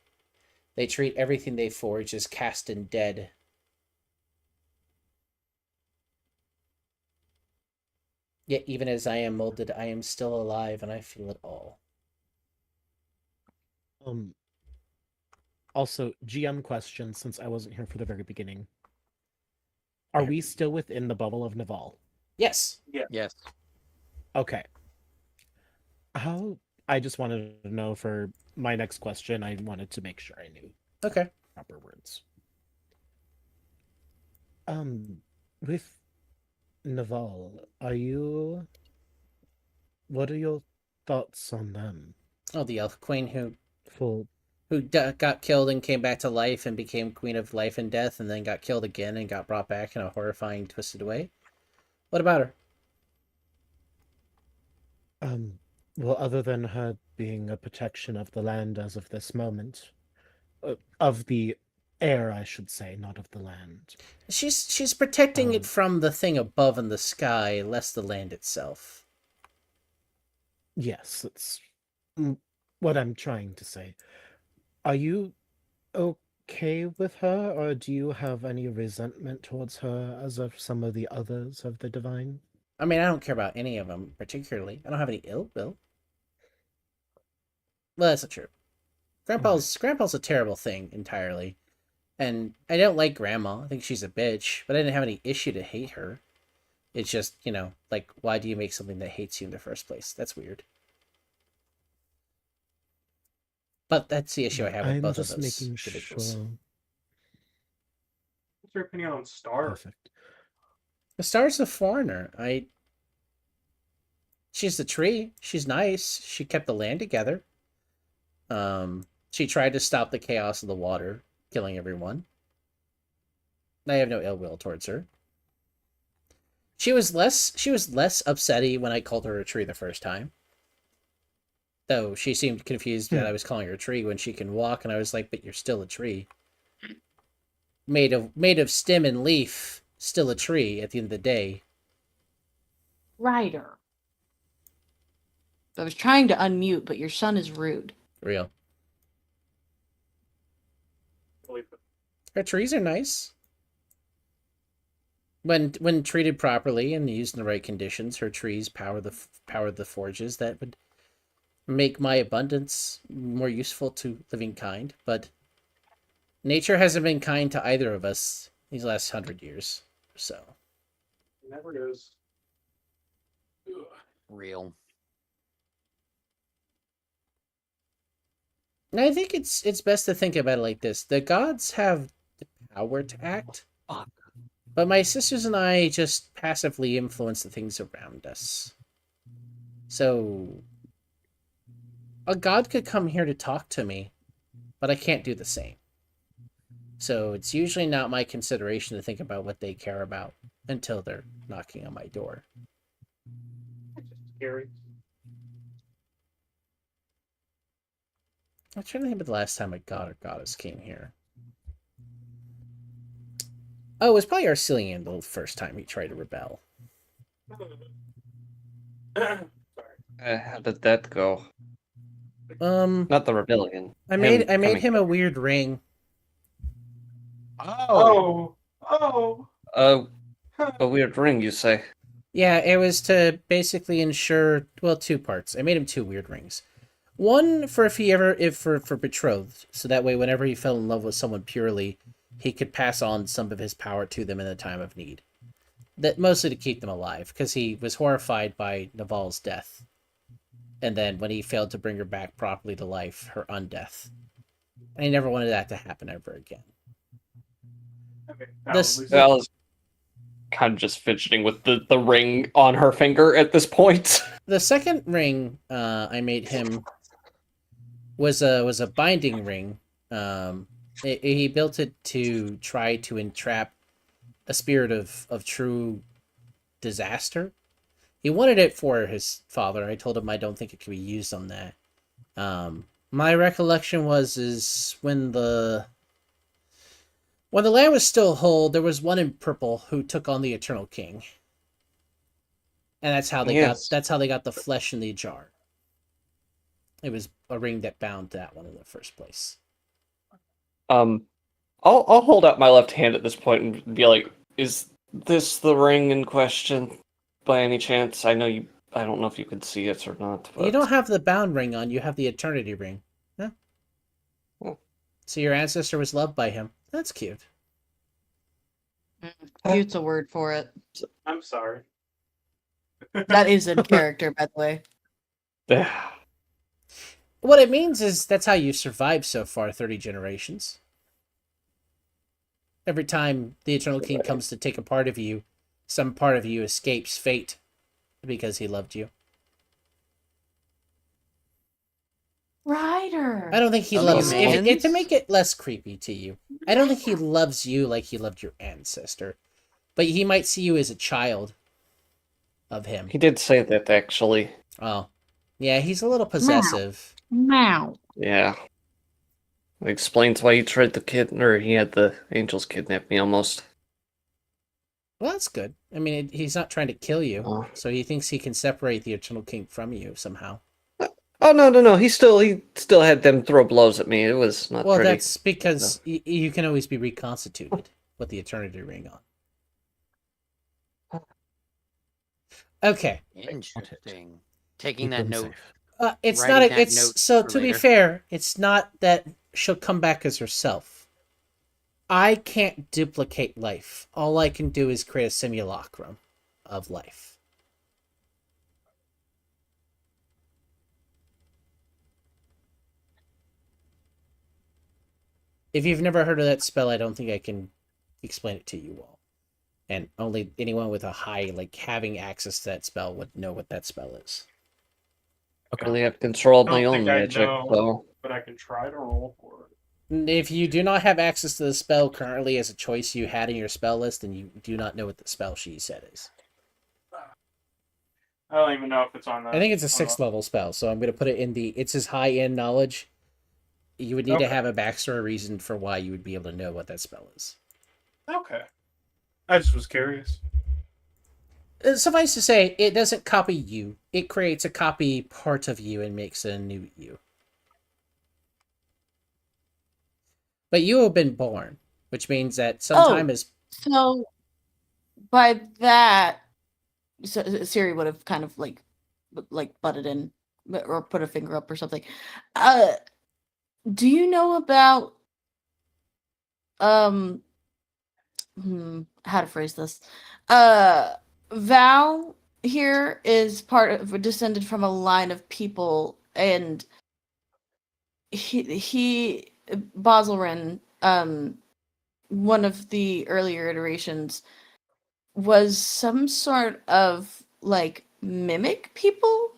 They treat everything they forge as cast and dead. Yet even as I am molded, I am still alive and I feel it all. Also, GM question, since I wasn't here for the very beginning. Are we still within the bubble of Naval? Yes. Yes. Okay. I just wanted to know for my next question, I wanted to make sure I knew Okay. proper words. With Naval, what are your thoughts on them? Oh, the elf queen who Full got killed and came back to life and became queen of life and death and then got killed again and got brought back in a horrifying, twisted way. What about her? Well, other than her being a protection of the land as of this moment, of the air, I should say, not of the land. She's protecting it from the thing above in the sky, less the land itself. Yes, that's what I'm trying to say. Are you okay with her, or do you have any resentment towards her as of some of the others of the divine? I mean, I don't care about any of them particularly. I don't have any ill will. Well, that's not true. Grandpa's a terrible thing entirely, and I don't like Grandma. I think she's a bitch, but I didn't have any issue to hate her. It's just, like, why do you make something that hates you in the first place? That's weird. But that's the issue I have with I'm both just of those making individuals. sure. What's your opinion on Star? Perfect. The Star's a foreigner. She's the tree. She's nice. She kept the land together. She tried to stop the chaos of the water, killing everyone. I have no ill will towards her. She was less upsetty when I called her a tree the first time. Though she seemed confused that I was calling her a tree when she can walk, and I was like, but you're still a tree. Made of stem and leaf, still a tree at the end of the day. Ryder. I was trying to unmute, but your son is rude. Real. believe it. Her trees are nice. When treated properly and used in the right conditions, her trees power the forges that would make my abundance more useful to living kind. But nature hasn't been kind to either of us these last 100 years. So It never is. Ugh. Real. and I think it's best to think about it like this: the gods have the power to act, but my sisters and I just passively influence the things around us. So a god could come here to talk to me, but I can't do the same. So it's usually not my consideration to think about what they care about until they're knocking on my door. It's just scary. I'm trying to think of the last time a god or goddess came here. Oh, it was probably Arcelian the first time he tried to rebel. Sorry. How did that go? Not the rebellion. I made coming him a weird ring. Oh. Oh. A weird ring, you say? Yeah, it was to basically ensure, well, two parts. I made him two weird rings. One for for betrothed, so that way whenever he fell in love with someone purely, he could pass on some of his power to them in a time of need. That mostly to keep them alive, because he was horrified by Naval's death. And then when he failed to bring her back properly to life, her undeath. And he never wanted that to happen ever again. Okay. Val is kind of just fidgeting with the ring on her finger at this point. The second ring I made him was a binding ring. He built it to try to entrap a spirit of true disaster. He wanted it for his father. I told him I don't think it could be used on that. My recollection is when the land was still whole, there was one in purple who took on the Eternal King, and that's how they got the flesh in the jar. It was a ring that bound that one in the first place. I'll hold out my left hand at this point and be like, "Is this the ring in question, by any chance? I don't know if you can see it or not. But... You don't have the bound ring on. You have the Eternity ring. Huh? Oh. So your ancestor was loved by him. That's cute. Cute's a word for it. I'm sorry. That is in character, by the way. What it means is that's how you survived so far 30 generations. Every time the Eternal King comes to take a part of you, some part of you escapes fate because he loved you. Ryder. I don't think he Some loves humans? if to make it less creepy to you. I don't think he loves you like he loved your ancestor, but he might see you as a child of him. He did say that, actually. Oh, yeah, he's a little possessive. Meow. Yeah. It explains why he tried he had the angels kidnap me almost. Well, that's good. I mean, he's not trying to kill you, Oh. so he thinks he can separate the Eternal King from you somehow. Oh, no. He still had them throw blows at me. It was not Well, pretty. that's because you can always be reconstituted with the Eternity Ring on. Okay. Interesting. Taking Keep that them note. safe. It's Writing not. that It's note so. for To be later. fair, it's not that she'll come back as herself. I can't duplicate life. All I can do is create a simulacrum of life. If you've never heard of that spell, I don't think I can explain it to you all. And only anyone with a high, having access to that spell would know what that spell is. I really have control of I my don't own think I magic, know. so... But I can try to roll for it. If you do not have access to the spell currently as a choice you had in your spell list, then you do not know what the spell she said is. I don't even know if it's on that. I think it's a on 6th level spell, so I'm going to put it in the... It's his high-end knowledge. You would need to Okay. have a backstory reason for why you would be able to know what that spell is. Okay. I just was curious. Suffice to say, it doesn't copy you. It creates a copy part of you and makes a new you. But you have been born, which means that some Oh. time is. So by that, Siri would have kind of like butted in or put a finger up or something. Do you know about how to phrase this? Val here is descended from a line of people, and he Basilrin, one of the earlier iterations, was some sort of like mimic people.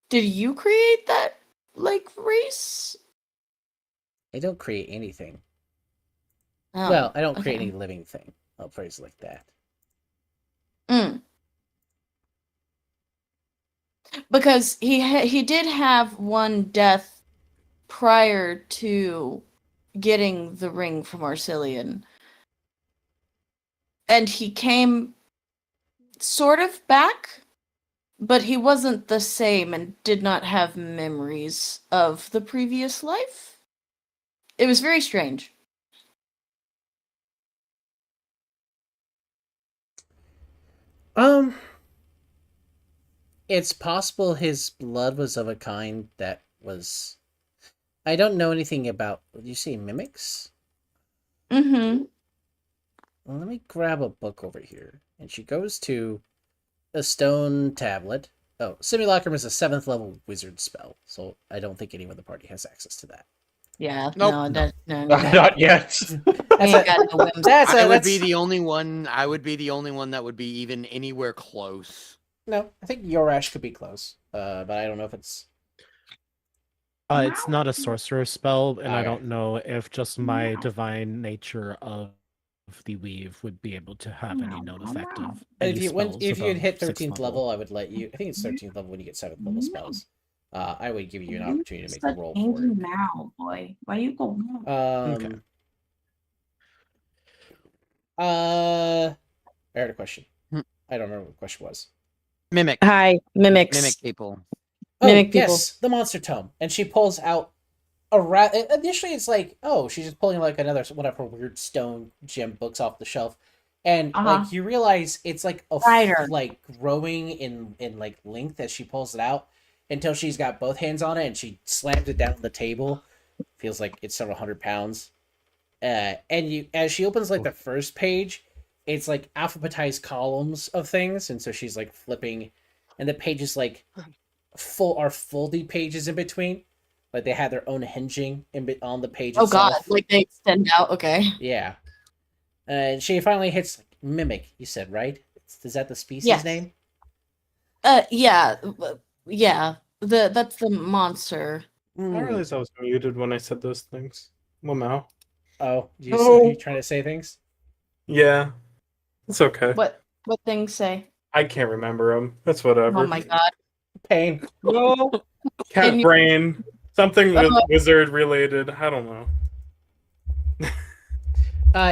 Did you create that like race? I don't create anything. Oh, Well, I don't create okay. any living thing. I'll phrase it like that. Because he did have one death prior to getting the ring from Arcelian. And he came sort of back, but he wasn't the same and did not have memories of the previous life. It was very strange. It's possible his blood was of a kind that was. I don't know anything about. Did you say mimics? Mm-hmm. Well, let me grab a book over here. And she goes to a stone tablet. Oh, Simulacrum is a 7th level wizard spell, so I don't think anyone in the party has access to that. Yeah, Nope. no. Not yet. We ain't got no whims. I would be the only one. I would be the only one that would be even anywhere close. No, I think Yorash could be close, but I don't know if it's. It's not a sorcerer spell, and I Okay. don't know if just my divine nature of the weave would be able to have any known effect of any If you spells if you'd above hit 6th 13th level, I would let you. I think it's 13th level when you get 7th level spells. I would give you an opportunity to make a roll for it. Now, boy, why you go? Okay. I heard a question. Hmm. I don't remember what the question was. Mimic. Hi, mimics. Mimic people. Oh, Mimic people. yes, the monster tome. And she pulls out initially it's like, oh, she's just pulling like another one of her weird stone gem books off the shelf. And like you realize it's like a like growing in like length as she pulls it out until she's got both hands on it and she slams it down on the table. Feels like it's several 100 pounds. And you as she opens like the first page, it's like alphabetized columns of things, and so she's like flipping, and the pages like folded pages in between, like they had their own hinging on the page Oh itself. god, like they extend out. Okay. Yeah. And she finally hits like, mimic. You said right? Is that the species name? Yeah. That's the monster. I realized I was muted when I said those things. Well, now. Oh, are you trying to say things? Yeah, it's okay. What things say? I can't remember them. That's whatever. Oh my god. Pain. No. Cat brain. Something wizard related. I don't know.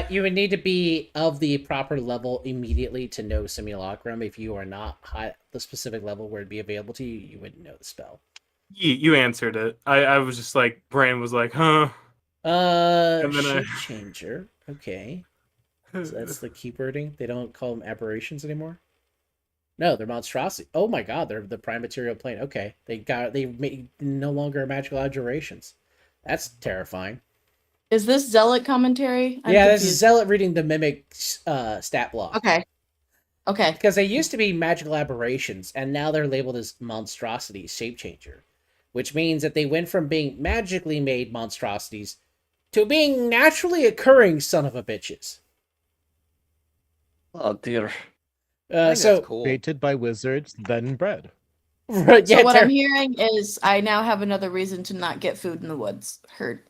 You would need to be of the proper level immediately to know Simulacrum. If you are not high, the specific level where it'd be available to you, you wouldn't know the spell. You answered it. I was just like, brain was like, huh. And then Shape changer. Okay. So that's the keywording. They don't call them aberrations anymore. No, they're monstrosity. Oh my god, they're the prime material plane. Okay, they no longer magical adjurations. That's terrifying. Is this zealot commentary? I'm this confused. is zealot reading the mimic stat block. Okay. Because they used to be magical aberrations, and now they're labeled as monstrosities, shape changer, which means that they went from being magically made monstrosities to being naturally occurring son of a bitches. Oh dear. So cool. Created by wizards, then bred. So what I'm hearing is I now have another reason to not get food in the woods. Heard.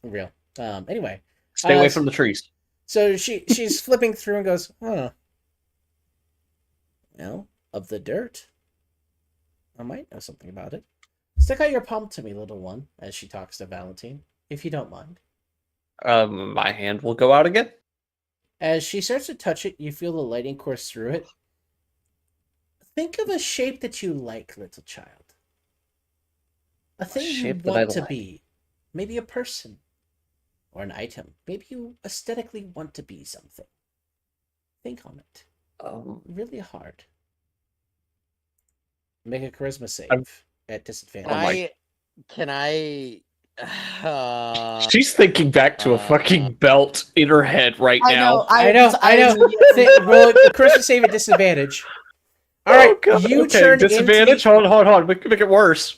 Real. Anyway. Stay away from the trees. So she's flipping through and goes, huh. Well, of the dirt. I might know something about it. Stick out your palm to me, little one, as she talks to Valentine, if you don't mind. My hand will go out again. As she starts to touch it, you feel the lightning course through it. Think of a shape that you like, little child. A thing you want to be. Maybe a person. or an item. Maybe you aesthetically want to be something. Think on it. Really hard. Make a charisma save at disadvantage. Can I? She's thinking back to a fucking belt in her head right now. I know. Roll a charisma save at disadvantage. All right, you turn disadvantage. into... Hold on. We can make it worse.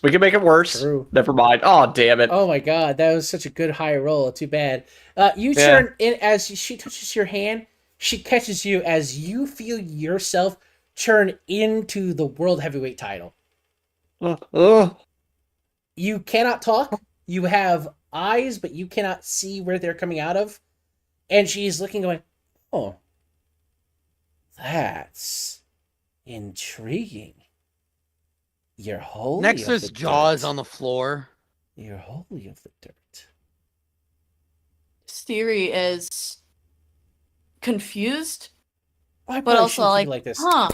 True. Never mind. Oh, damn it. Oh my god, that was such a good high roll. Too bad. You Yeah. turn in as she touches your hand. She catches you as you feel yourself turn into the world heavyweight title. You cannot talk. You have eyes, but you cannot see where they're coming out of. And she's looking, going, "Oh, that's intriguing. You're holy Nexter's of the jaw is dirt. on the floor. You're holy of the dirt." Steri is confused, I but probably also shouldn't keep like, it like this. huh?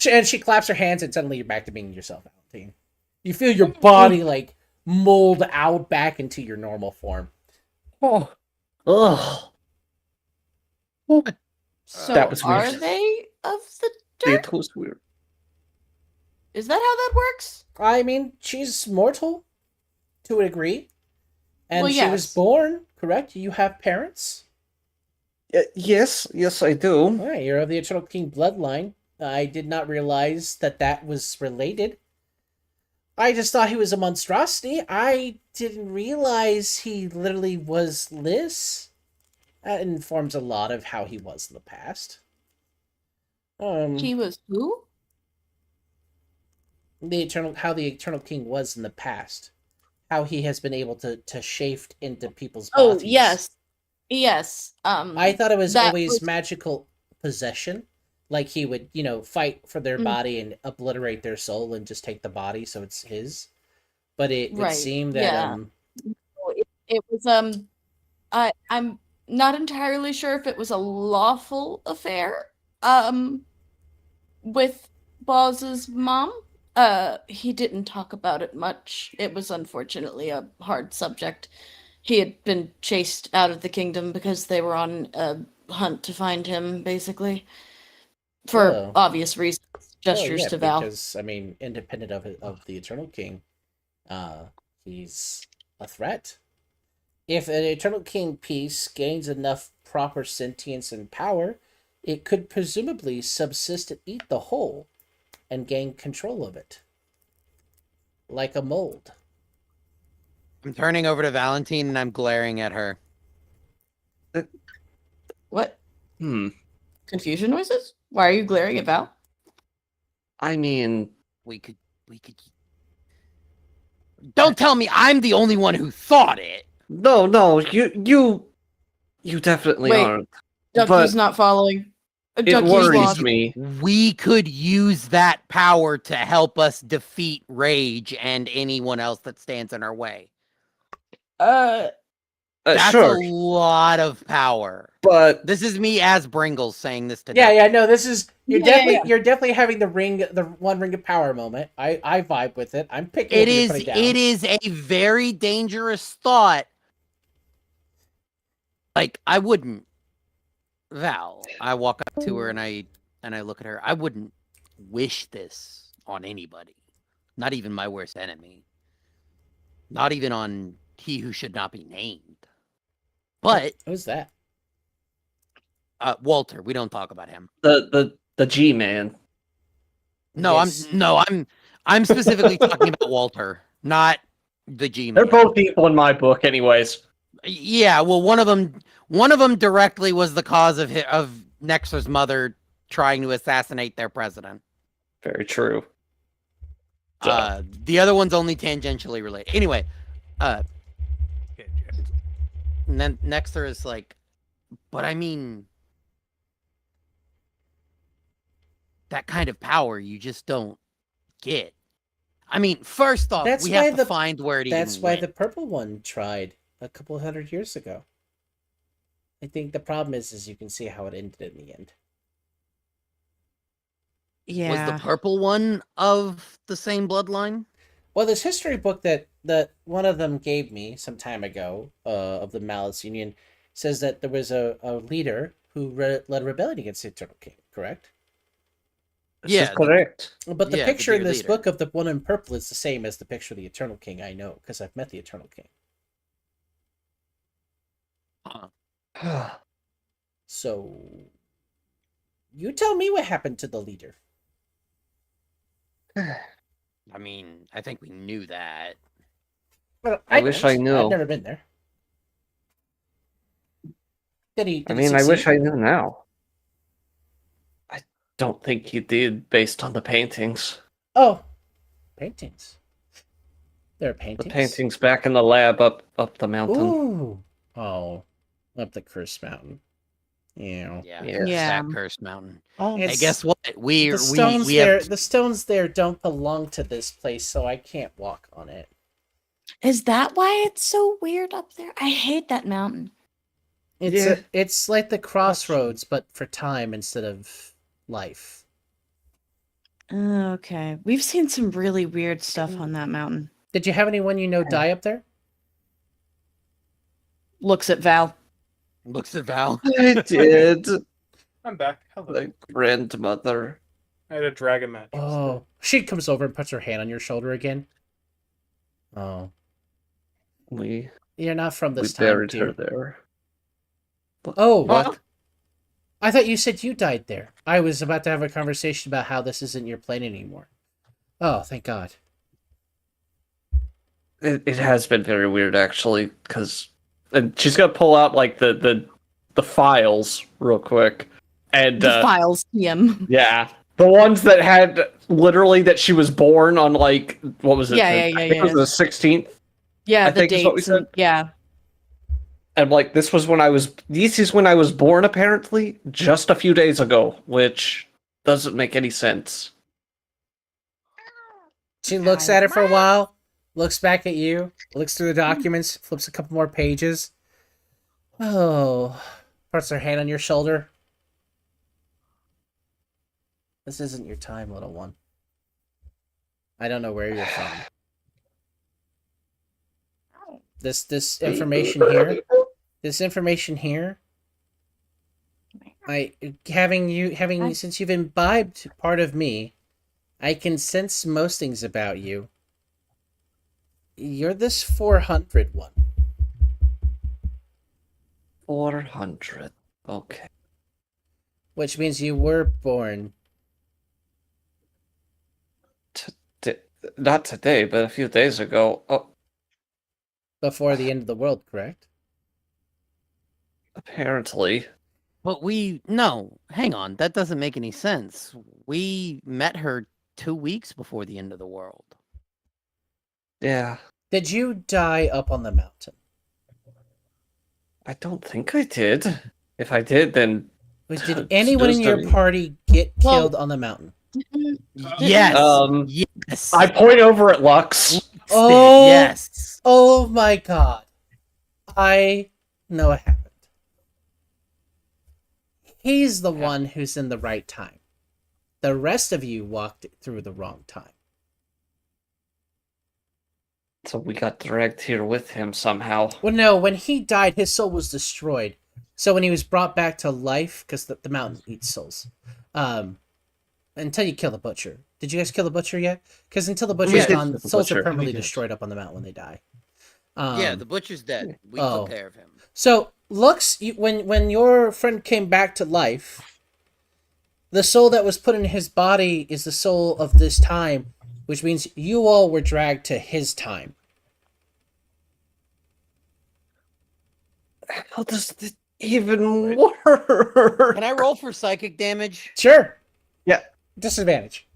And she claps her hands, and suddenly you're back to being yourself, Valentine. You feel your body like mold out back into your normal form. Oh, ugh. So That was weird. are they of the It was weird. Is that how that works? I mean, she's mortal to a degree, and Well, she was yes. born. Correct? You have parents. Yes, I do. All right, you're of the Eternal King bloodline. I did not realize that was related. I just thought he was a monstrosity. I didn't realize he literally was this. That informs a lot of how he was in the past. He was who? How the Eternal King was in the past. How he has been able to shape into people's Oh, bodies. yes. I thought it was that always was- magical possession. Like he would, fight for their body and obliterate their soul and just take the body so it's his. But it would Right, seem that yeah. It was I'm not entirely sure if it was a lawful affair with Boz's mom. He didn't talk about it much. It was unfortunately a hard subject. He had been chased out of the kingdom because they were on a hunt to find him, basically. For Oh. obvious reasons. Gestures yeah, to Val. because I mean, independent of the Eternal King, he's a threat. If an Eternal King piece gains enough proper sentience and power, it could presumably subsist and eat the whole, and gain control of it, like a mold. I'm turning over to Valentine and I'm glaring at her. What? Hmm. Confusion noises? Why are you glaring at Val? I mean, we could. Don't tell me I'm the only one who thought it. No, you definitely Wait, aren't. Ducky's not following. It Ducky's worries lost. me. We could use that power to help us defeat Rage and anyone else that stands in our way. That's sure, a lot of power. but This is me as Bringles saying this to Yeah, Ducky. no, this is you're Yeah. definitely having the one ring of power moment. I vibe with it. I'm picking It what you're is putting down. it is a very dangerous thought. Like, I wouldn't, Val, I walk up to her and I look at her. I wouldn't wish this on anybody. Not even my worst enemy. Not even on he who should not be named. But Who's that? Walter, we don't talk about him. the G man. No, Yes. I'm specifically talking about Walter, not the G man. They're both people in my book, anyways. Yeah, well, one of them directly was the cause of Nexer's mother trying to assassinate their president. Very true. The other one's only tangentially related. Anyway, and then Nexer is like, but I mean, that kind of power you just don't get. I mean, first off, That's we why have to find where it That's even why went. the purple one tried a couple 100 years ago. I think the problem is you can see how it ended in the end. Was the purple one of the same bloodline? Well, this history book that one of them gave me some time ago, of the Malice Union, says that there was a leader who led a rebellion against the Eternal King. Correct? This is correct. But the Yeah, picture in dear this leader. book of the one in purple is the same as the picture of the Eternal King. I know because I've met the Eternal King. So, you tell me what happened to the leader. I mean, I think we knew that. Well, I wish I don't. knew. I've never been there. Did he? I Did he mean, I wish succeed? I knew now. I don't think he did based on the paintings. Oh, paintings. There are The paintings. paintings back in the lab up the mountain. Ooh. Oh, up the cursed mountain. Yeah. Yeah. Yes. Yeah. That cursed mountain. Oh, Hey, It's- guess what? The stones we there. have The stones there don't belong to this place, so I can't walk on it. Is that why it's so weird up there? I hate that mountain. It's like the crossroads, but for time instead of life. Okay. We've seen some really weird stuff on that mountain. Did you have anyone you know die up there? Looks at Val. looks at Val. I did. I'm back. Hello. The grandmother. I had a dragon match. Oh, she comes over and puts her hand on your shoulder again. Oh, We you're not from we this time, buried her dude. there. Oh, What? I thought you said you died there. I was about to have a conversation about how this isn't your plane anymore. Oh, thank God. It has been very weird actually, because and she's gonna pull out like the files real quick, and The files, TM. yeah, the ones that had literally that she was born on, like, what was it? Yeah, the- yeah, I yeah, think it was yeah. the 16th. Yeah, I the think is what we dates. And, yeah. And like this is when I was born apparently just a few days ago, which doesn't make any sense. She looks at it for a while, looks back at you, looks through the documents, flips a couple more pages. Oh, puts her hand on your shoulder. This isn't your time, little one. I don't know where you're from. This information here. Since you've imbibed part of me, I can sense most things about you. You're this 400 one. 400. Okay. Which means you were born. Not today, but a few days ago. Oh, Before the end of the world, correct? apparently. But no, hang on. That doesn't make any sense. We met her 2 weeks before the end of the world. Yeah. Did you die up on the mountain? I don't think I did. If I did, then Did anyone in your party get killed on the mountain? Yes. Yes. I point over at Lux. Oh, yes. Oh my God. I know what happened. He's the one who's in the right time. The rest of you walked through the wrong time. So we got dragged here with him somehow. Well, no, when he died, his soul was destroyed. So when he was brought back to life, because the mountain eats souls, until you kill the butcher. Did you guys kill the butcher yet? Because until the butcher's gone, souls are permanently destroyed up on the mountain when they die. Yeah, the butcher's dead. We took care of him. So Lux, when your friend came back to life, the soul that was put in his body is the soul of this time, which means you all were dragged to his time. How does this even work? Can I roll for psychic damage? Sure. Yeah. Disadvantage.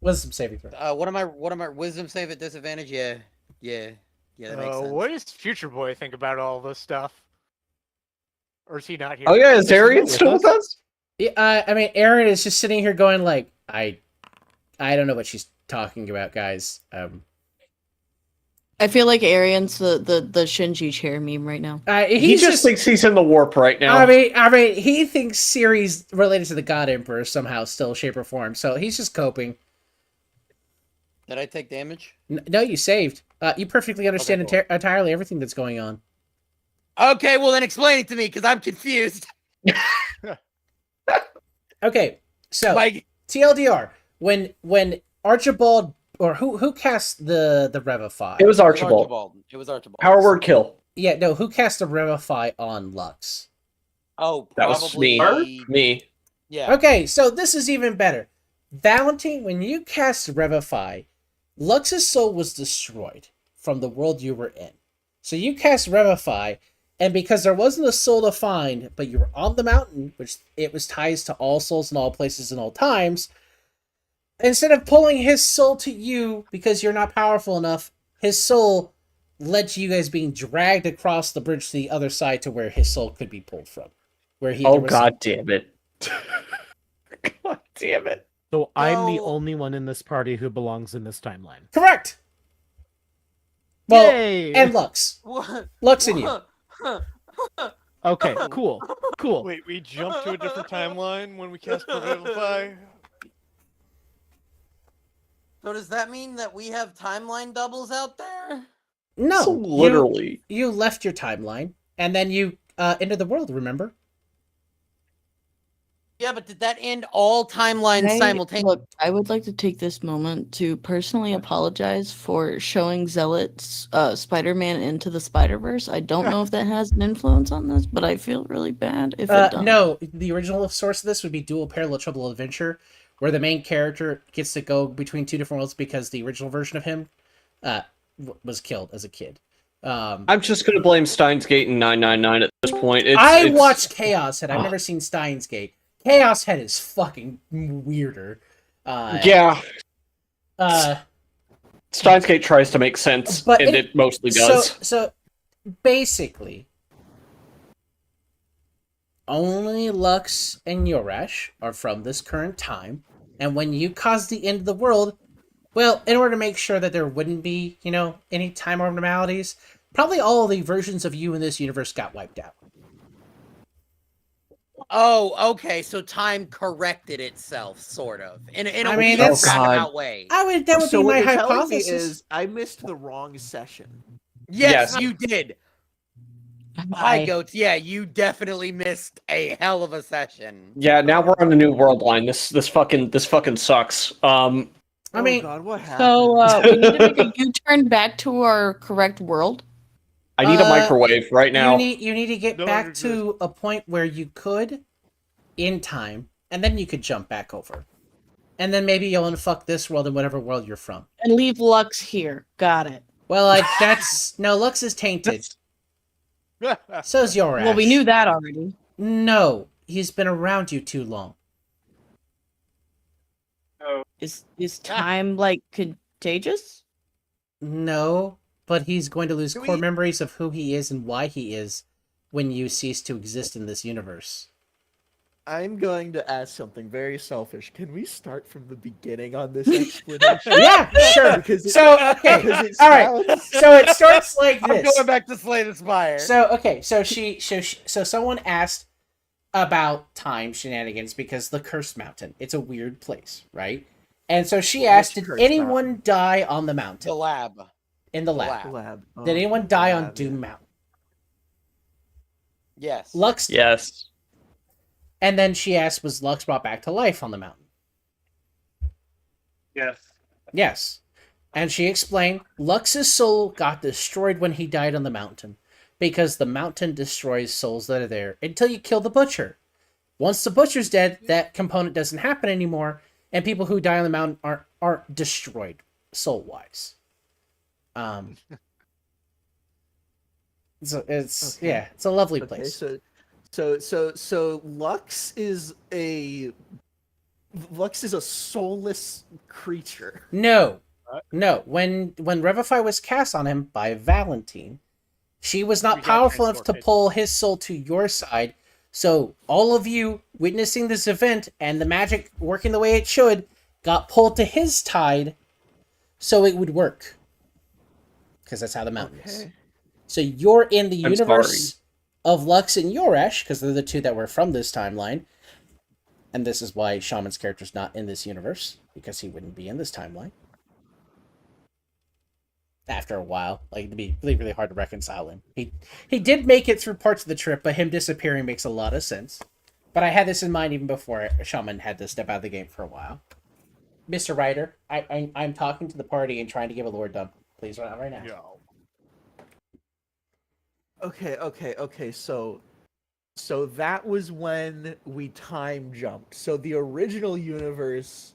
Wisdom saving throw. What am I wisdom save at disadvantage? Yeah. That makes sense. What does Future Boy think about all this stuff? Or is he not here? Oh yeah, is Arian still with us? Yeah, I mean, Aaron is just sitting here going like, I don't know what she's talking about, guys. I feel like Arian's the Shinji chair meme right now. He just thinks he's in the warp right now. I mean, he thinks Siri's related to the God Emperor somehow, still, shape, or form. So he's just coping. Did I take damage? No, you saved. You perfectly understand Okay, cool. entirely everything that's going on. Okay, well then explain it to me, because I'm confused. Okay, so Like, TLDR, when Archibald or who cast the Revify? It was Archibald. It was Archibald. Power word kill. Yeah, no, who cast the Revify on Lux? Oh, That probably was me. Yeah. Okay, so this is even better. Valentine, when you cast Revify, Lux's soul was destroyed from the world you were in. So you cast Revify, and because there wasn't a soul to find, but you were on the mountain, which it was ties to all souls in all places and all times, instead of pulling his soul to you because you're not powerful enough, his soul led to you guys being dragged across the bridge to the other side to where his soul could be pulled from. Where he God damn it. God damn it. So I'm the only one in this party who belongs in this timeline. Correct. Well, Yay! and Lux. Lux and you. Okay, cool. Cool. Wait, we jumped to a different timeline when we cast Revivify? So does that mean that we have timeline doubles out there? No, So literally. You left your timeline, and then you entered the world, remember? Yeah, but did that end all timelines simultaneously? Look, I would like to take this moment to personally apologize for showing Zealot's Spider-Man into the Spider-Verse. I don't know if that has an influence on this, but I feel really bad if it does. No, the original source of this would be Dual Parallel Trouble Adventure, where the main character gets to go between two different worlds because the original version of him was killed as a kid. I'm just going to blame Steins Gate and 999 at this point. I watched Chaos Head. I've never seen Steins Gate. Chaos Head is fucking weirder. Yeah. Steins Gate tries to make sense, but and it mostly does. So basically, only Lux and Yoresh are from this current time, and when you cause the end of the world, well, in order to make sure that there wouldn't be, any time abnormalities, probably all the versions of you in this universe got wiped out. Oh, okay. So time corrected itself, sort of. In a I mean, weird that's roundabout way. That would So be what my you're telling me hypothesis. is I missed the wrong session. Yes, you did. Hi, Goats. Yeah, you definitely missed a hell of a session. Yeah, now we're on a new world line. This fucking sucks. I mean, God, what happened? So we need to make a U-turn back to our correct world. I need a microwave right now. You need to get back to a point where you could, in time, and then you could jump back over. And then maybe you'll unfuck this world and whatever world you're from. And leave Lux here. Got it. Well, no, Lux is tainted. So's Yorash. Well, we knew that already. No, he's been around you too long. Is time like contagious? No, but he's going to lose core memories of who he is and why he is when you cease to exist in this universe. I'm going to ask something very selfish. Can we start from the beginning on this explanation? Yeah, sure. All right. So it starts like this. I'm going back to Slay the Spire. So someone asked about time shenanigans because the Cursed Mountain. It's a weird place, right? And so she asked, did anyone die on the mountain? The lab. In the lab. Oh, Did anyone die on Doom Mountain? Yes. Lux. Yes. And then she asked, was Lux brought back to life on the mountain? Yes. Yes. And she explained, Lux's soul got destroyed when he died on the mountain, because the mountain destroys souls that are there until you kill the butcher. Once the butcher's dead, that component doesn't happen anymore, and people who die on the mountain aren't destroyed soul-wise. So it's it's a lovely place. So Lux is a soulless creature. No. When Revify was cast on him by Valentine, she was not powerful enough to pull his soul to your side. So all of you witnessing this event and the magic working the way it should got pulled to his tide so it would work. Because that's how the mountain is. So you're in the universe of Lux and Yoresh, because they're the two that were from this timeline. And this is why Shaman's character's not in this universe, because he wouldn't be in this timeline. After a while, like it'd be really, really hard to reconcile him. He did make it through parts of the trip, but him disappearing makes a lot of sense. But I had this in mind even before Shaman had to step out of the game for a while. Mr. Ryder, I'm talking to the party and trying to give a lore dump. Please run out right now. Yo. Okay. So that was when we time jumped. So the original universe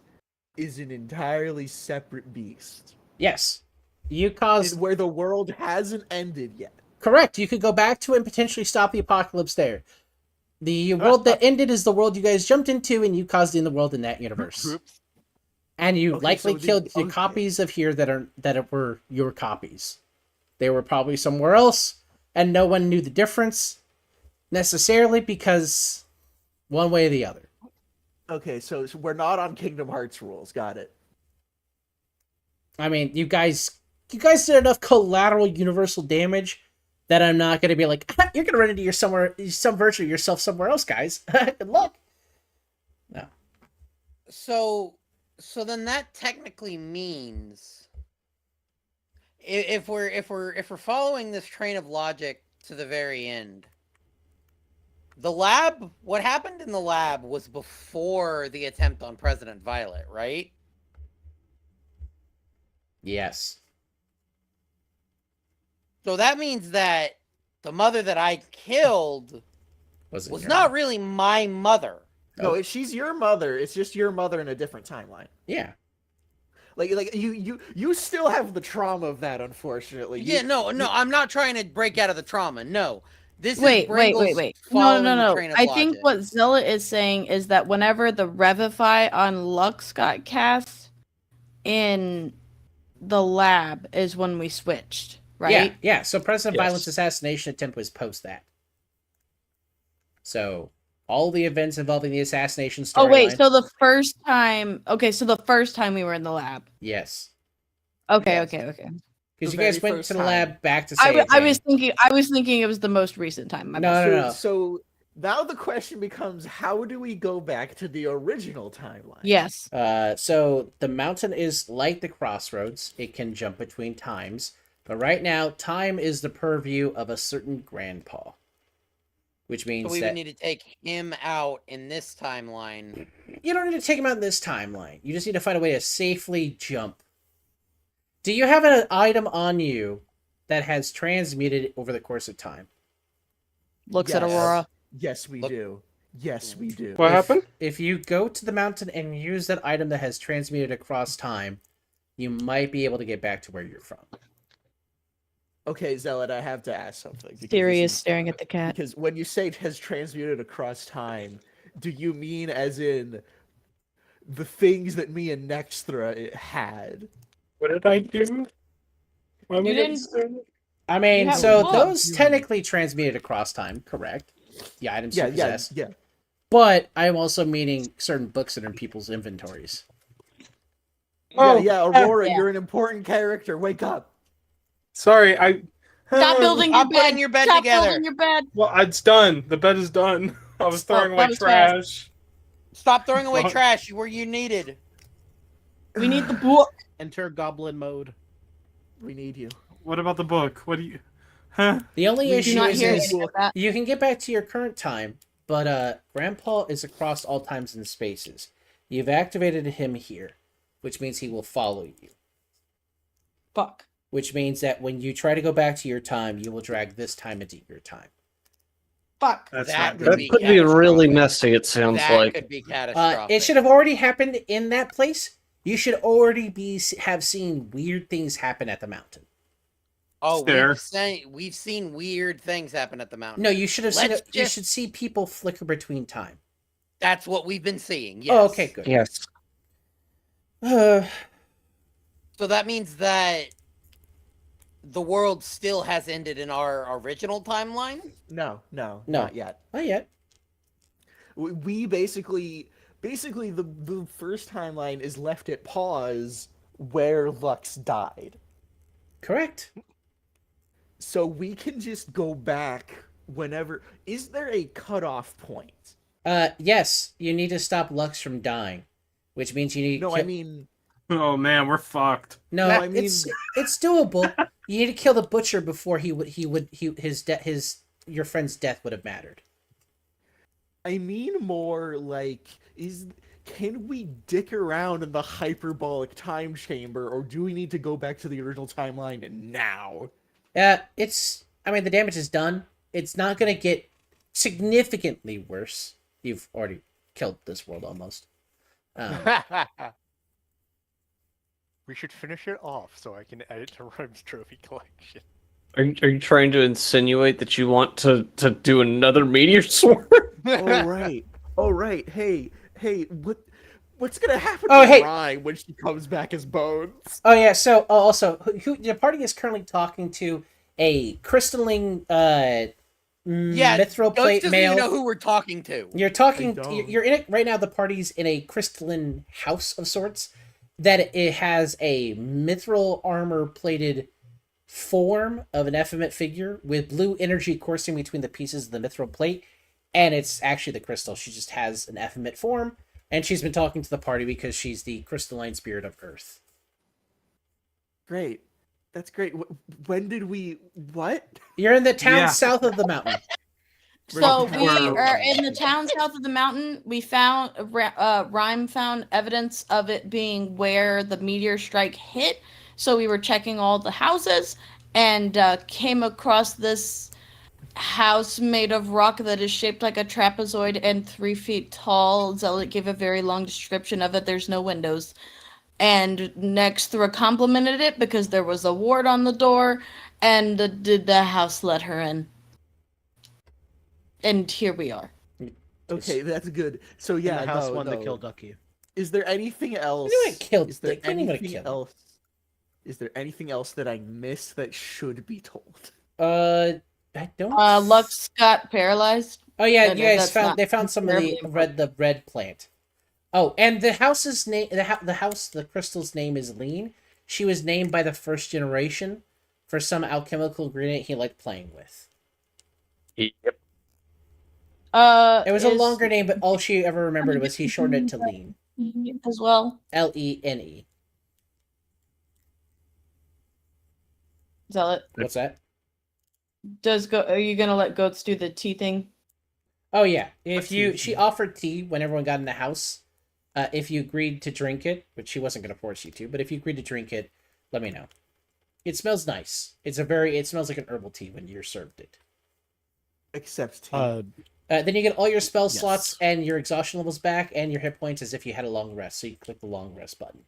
is an entirely separate beast. Yes. You caused... Where the world hasn't ended yet. Correct. You could go back to it and potentially stop the apocalypse there. The world that ended is the world you guys jumped into, and you caused in the world in that universe. And you likely killed the copies of here that were your copies. They were probably somewhere else, and no one knew the difference necessarily because one way or the other. Okay, so we're not on Kingdom Hearts rules. Got it. I mean, you guys did enough collateral universal damage that I'm not going to be like, you're going to run into some version of yourself somewhere else, guys. Good luck. No. So then that technically means if we're following this train of logic to the very end, the lab, what happened in the lab was before the attempt on President Violet, right? Yes. So that means that the mother that I killed was not really my mother. No, she's your mother. It's just your mother in a different timeline. Yeah. Like you still have the trauma of that, unfortunately. No, I'm not trying to break out of the trauma. No. Wait. No. I think what Zealot is saying is that whenever the Revivify on Lux got cast in the lab is when we switched, right? Yeah. So President Violet's assassination attempt was post that. So all the events involving the assassination storyline. Oh wait, so the first time we were in the lab. Yes. Okay. Because you guys went to the lab back to say I was thinking it was the most recent time. No. So now the question becomes, how do we go back to the original timeline? Yes. So the mountain is like the crossroads. It can jump between times. But right now, time is the purview of a certain grandpa. Which means we would need to take him out in this timeline. You don't need to take him out in this timeline. You just need to find a way to safely jump. Do you have an item on you that has transmuted over the course of time? Looks at Aurora. Yes, we do. Yes, we do. What happened? If you go to the mountain and use that item that has transmuted across time, you might be able to get back to where you're from. Okay, Zealot, I have to ask something. Siri is staring at the cat. Because when you say it has transmuted across time, do you mean as in the things that me and Nextra had? What did I do? You didn't. I mean, so those technically transmuted across time, correct? The items you possess. Yeah. But I'm also meaning certain books that are in people's inventories. Aurora, you're an important character. Wake up. Sorry, Stop building your bed. Putting your bed Stop together. building your bed. Well, it's done. The bed is done. I was throwing away trash. Stop throwing away trash. You were needed. We need the book. Enter goblin mode. We need you. What about the book? What do you... Huh? The only issue is you can get back to your current time, but Grandpa is across all times and spaces. You've activated him here, which means he will follow you. Fuck. Which means that when you try to go back to your time, you will drag this time into your time. Fuck. That could be really messy, it sounds like. That could be catastrophic. It should have already happened in that place. You should already have seen weird things happen at the mountain. Oh, we've seen weird things happen at the mountain. No, you should have seen. You should see people flicker between time. That's what we've been seeing. Yes. Oh, okay, good. Yes. So that means that the world still has ended in our original timeline? No, not yet. Not yet. We basically the first timeline is left at pause where Lux died. Correct. So we can just go back whenever. Is there a cutoff point? Yes. You need to stop Lux from dying, which means you need. No, I mean, Oh man, we're fucked. No, I mean- it's doable. You need to kill the butcher before his your friend's death would have mattered. I mean more like can we dick around in the hyperbolic time chamber, or do we need to go back to the original timeline now? I mean, the damage is done. It's not gonna get significantly worse. You've already killed this world almost. We should finish it off so I can add it to Rhyme's trophy collection. Are you trying to insinuate that you want to do another meteor sword? Oh right. Hey, what's gonna happen Oh, to hey. Rhyme when she comes back as Bones? Oh yeah. So also, the party is currently talking to a crystalline mithril Ghost plate doesn't male. even know who we're talking to. You're talking. I don't. You're in it right now. The party's in a crystalline house of sorts. That it has a mithril armor plated form of an effeminate figure with blue energy coursing between the pieces of the mithril plate, and it's actually the crystal. She just has an effeminate form, and she's been talking to the party because she's the crystalline spirit of Earth. Great. That's great. When did we? What? You're in the town Yeah. south of the mountain. So Fuck, we we're- are in the town south of the mountain. We found Rhyme found evidence of it being where the meteor strike hit. So we were checking all the houses and came across this house made of rock that is shaped like a trapezoid and 3 feet tall. Zealot gave a very long description of it. There's no windows. And next through complimented it because there was a ward on the door, and the house let her in. And here we are. Okay, that's good. So In yeah, the house no, one that no. killed Ducky. Is there anything else? You ain't killed- Is there you ain't gonna anything kill him. else? Is there anything else that I missed that should be told? I don't. Lux got paralyzed. Oh yeah, No, you no, guys that's found not they found some of terribly the red plant. Oh, and the house's name, the crystal's name is Lean. She was named by the first generation for some alchemical ingredient he liked playing with. Yep. It was a longer name, but all she ever remembered was he shortened it to Lean. as well. Lene. Zealot. What's that? Are you gonna let goats do the tea thing? Oh yeah, she offered tea when everyone got in the house. If you agreed to drink it, which she wasn't going to force you to, but if you agreed to drink it, let me know. It smells nice. It smells like an herbal tea when you're served it. Except tea. Then you get all your spell Yes. slots and your exhaustion levels back and your hit points as if you had a long rest. So you click the long rest button.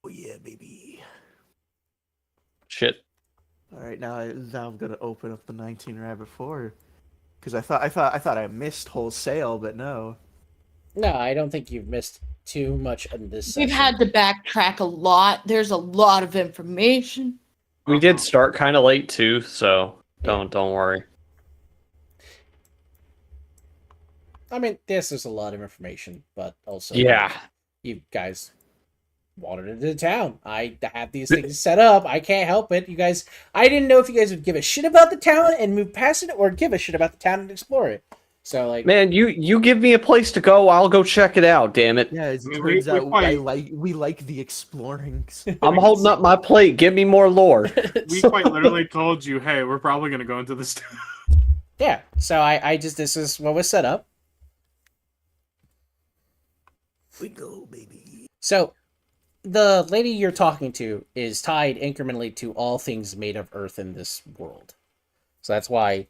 Oh yeah, baby. Shit. All right, now I'm gonna open up the 19 Rabbit 4 because I thought I missed wholesale, but no. No, I don't think you've missed too much in this We've session. had to backtrack a lot. There's a lot of information. We did start kind of late too, so don't worry. I mean, there's a lot of information, but also Yeah. you guys wandered into the town. I had these things set up. I can't help it. You guys, I didn't know if you guys would give a shit about the town and move past it, or give a shit about the town and explore it. So like, Man, you give me a place to go, I'll go check it out. Damn it! Yeah, it I mean, turns we out quite- we like the exploring. I'm holding up my plate. Give me more lore. We quite literally told you, hey, we're probably gonna go into this town. yeah. So I just this is what was set up. We go, baby. So the lady you're talking to is tied incrementally to all things made of earth in this world. So that's why,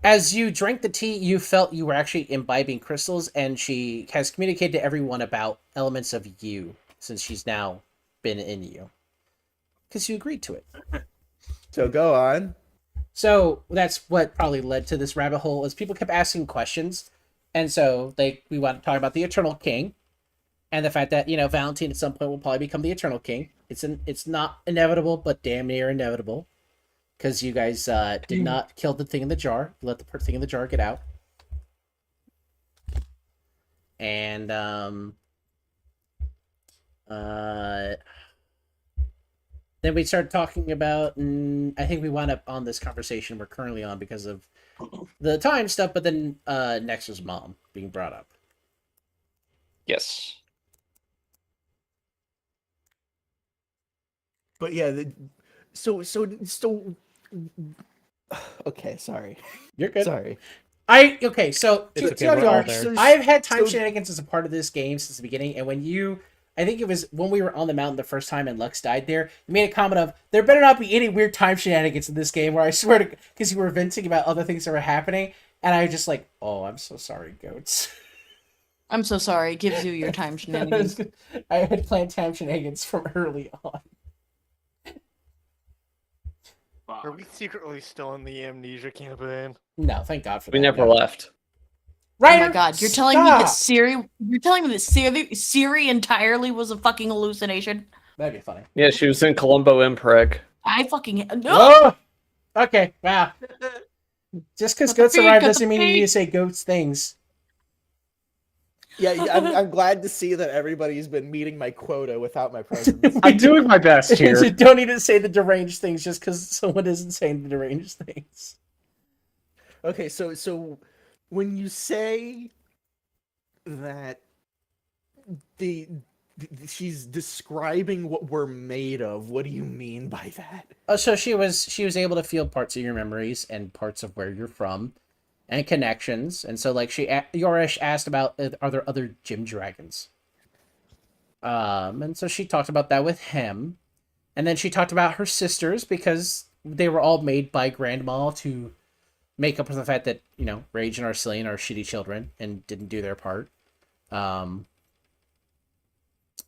as you drank the tea, you felt you were actually imbibing crystals, and she has communicated to everyone about elements of you since she's now been in you. Because you agreed to it. So go on. So that's what probably led to this rabbit hole, is people kept asking questions. And so we want to talk about the Eternal King. And the fact that, Valentine at some point will probably become the Eternal King. It's not inevitable, but damn near inevitable. Because you guys did not kill the thing in the jar. You let the thing in the jar get out. And then we started talking about, and I think we wound up on this conversation we're currently on because of the time stuff, but then Nexa's mom being brought up. Yes. But yeah, so. Okay, sorry. You're good. Sorry. Okay, so It's to okay, we're all TLDR, there. I've had time So- shenanigans as a part of this game since the beginning, and I think it was when we were on the mountain the first time and Lux died there, you made a comment of, there better not be any weird time shenanigans in this game, where I swear to, because you were venting about other things that were happening, and I was just like, oh, I'm so sorry, goats. I'm so sorry. It gives you your time shenanigans. I had planned time shenanigans from early on. Are we secretly still in the amnesia campaign? No, thank God for that. We never no. left. Right? Oh my god, you're telling me that Siri entirely was a fucking hallucination? That'd be funny. Yeah, she was in Columbo Impreg. I fucking no. Oh! Okay, wow. Just because Cut the goats feed, arrive cut the doesn't mean you need to feed. say goats things. Yeah, I'm glad to see that everybody's been meeting my quota without my presence. I'm doing my best here. You don't need to say the deranged things just because someone isn't saying the deranged things. Okay, so when you say that she's describing what we're made of, what do you mean by that? So she was able to feel parts of your memories and parts of where you're from, and connections. And so like Yorish asked about, are there other gym dragons? And so she talked about that with him, and then she talked about her sisters because they were all made by Grandma to make up for the fact that, you know, Rage and Arcelian are shitty children and didn't do their part. And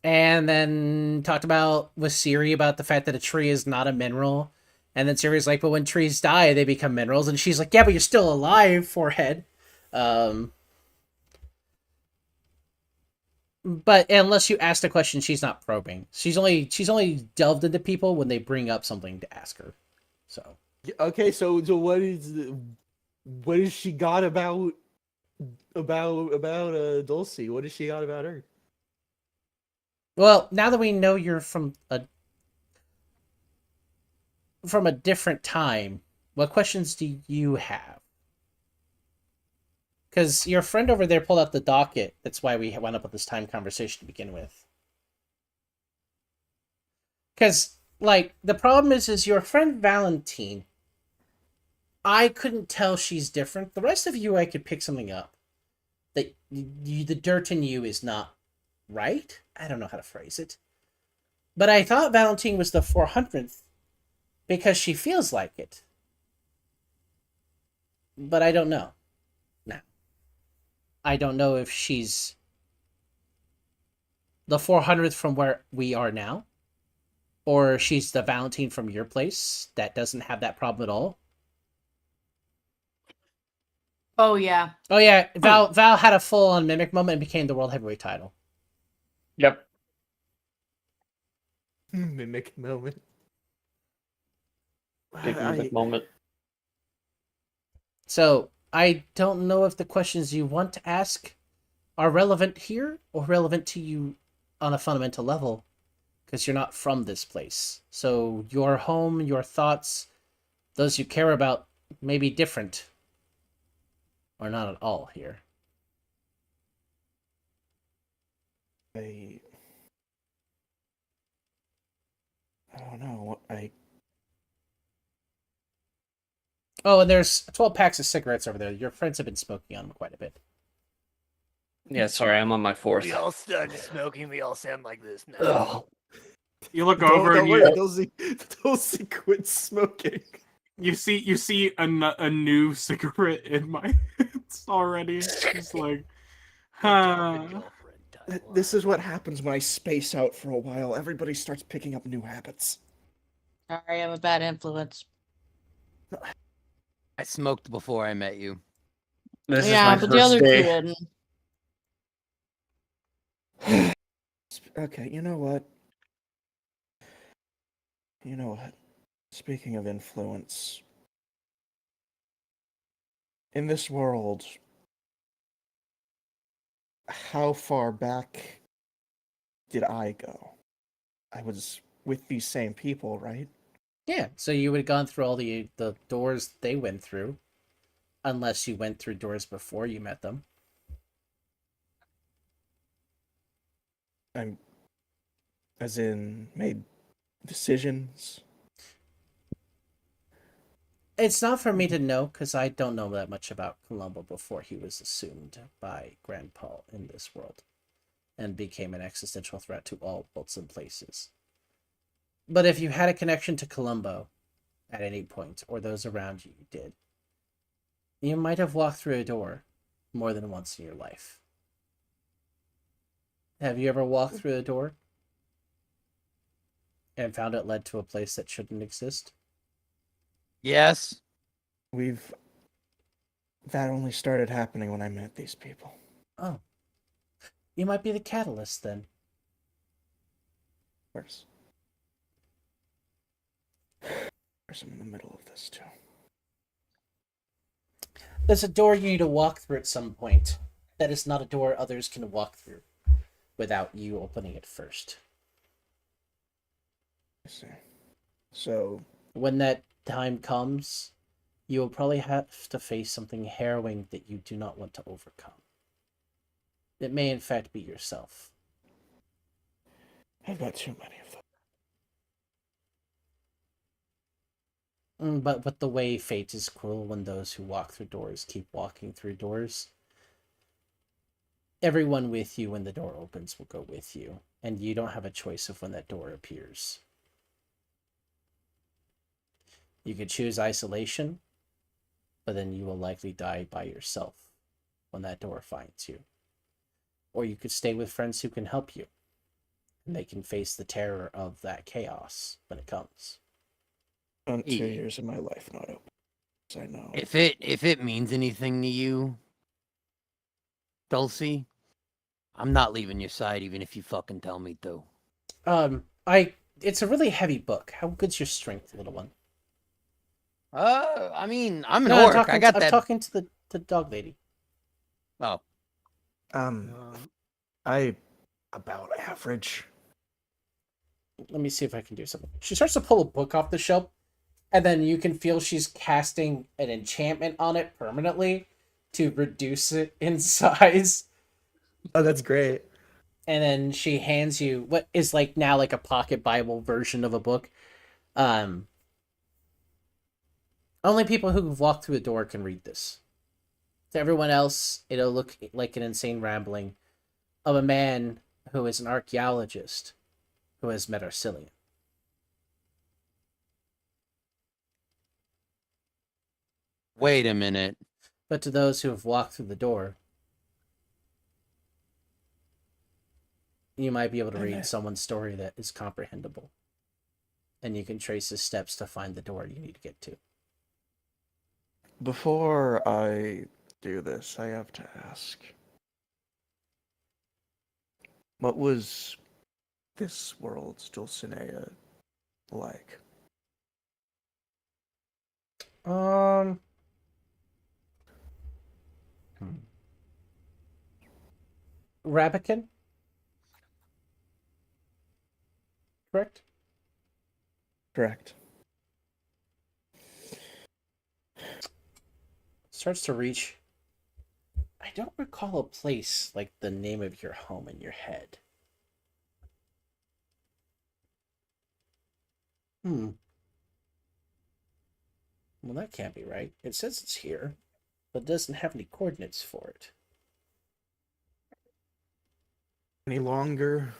then talked about with Siri about the fact that a tree is not a mineral. And then Siri's like, but when trees die, they become minerals. And she's like, yeah, but you're still alive, forehead. But unless you ask the question, she's not probing. She's only delved into people when they bring up something to ask her. So Okay, so what is she got about Dulcie? What has she got about her? well, now that we know you're from a different time, what questions do you have? Because your friend over there pulled out the docket. That's why we wound up with this time conversation to begin with. Because, like, the problem is your friend Valentine, I couldn't tell she's different. The rest of you, I could pick something up. That the dirt in you is not right? I don't know how to phrase it. But I thought Valentine was the 400th because she feels like it. But I don't know. Now, I don't know if she's the 400th from where we are now, or she's the Valentine from your place that doesn't have that problem at all. Oh yeah. Oh yeah, Val had a full-on mimic moment and became the world heavyweight title. Yep. Mimic moment. Big mimic moment. So I don't know if the questions you want to ask are relevant here or relevant to you on a fundamental level, because you're not from this place. So your home, your thoughts, those you care about may be different or not at all here. I don't know. Oh, and there's 12 packs of cigarettes over there. Your friends have been smoking on them quite a bit. Yeah, sorry, I'm on my fourth. We all started smoking. We all sound like this now. Ugh. You look over Don't and worry, you Dulcie quit smoking. you see a new cigarette in my hands already. Just like, huh. This is what happens when I space out for a while. Everybody starts picking up new habits. Sorry, I'm a bad influence. I smoked before I met you. This Yeah, is my but the first other two day. didn't. Okay, you know what? Speaking of influence, in this world, how far back did I go? I was with these same people, right? Yeah, so you would have gone through all the doors they went through, unless you went through doors before you met them. As in, made decisions? It's not for me to know because I don't know that much about Columbo before he was assumed by Grandpa in this world and became an existential threat to all worlds and places. But if you had a connection to Columbo at any point, or those around you did, you might have walked through a door more than once in your life. Have you ever walked through a door and found it led to a place that shouldn't exist? Yes. That only started happening when I met these people. Oh. You might be the catalyst then. Of course. I'm in the middle of this too. There's a door you need to walk through at some point. That is not a door others can walk through without you opening it first. I see. So when that time comes, you will probably have to face something harrowing that you do not want to overcome. It may in fact be yourself. I've got too many of them. But with the way fate is cruel when those who walk through doors keep walking through doors, everyone with you when the door opens will go with you, and you don't have a choice of when that door appears. You could choose isolation, but then you will likely die by yourself when that door finds you. Or you could stay with friends who can help you, and they can face the terror of that chaos when it comes. 2 years of my life not open. I know. If it means anything to you, Dulcie, I'm not leaving your side even if you fucking tell me to. It's a really heavy book. How good's your strength, little one? I mean, I'm an orc. I'm talking to the dog lady. Oh. I about average. Let me see if I can do something. She starts to pull a book off the shelf, and then you can feel she's casting an enchantment on it permanently to reduce it in size. Oh, that's great. And then she hands you what is like now like a pocket Bible version of a book. Only people who've walked through the door can read this. To everyone else, it'll look like an insane rambling of a man who is an archaeologist who has met Arcillian. Wait a minute. But to those who have walked through the door, you might be able to read someone's story that is comprehensible. And you can trace his steps to find the door you need to get to. Before I do this, I have to ask. What was this world's Dulcinea like? Rabican? Correct? Correct. Starts to reach. I don't recall a place like the name of your home in your head. Well, that can't be right. It says it's here, but it doesn't have any coordinates for it. Any longer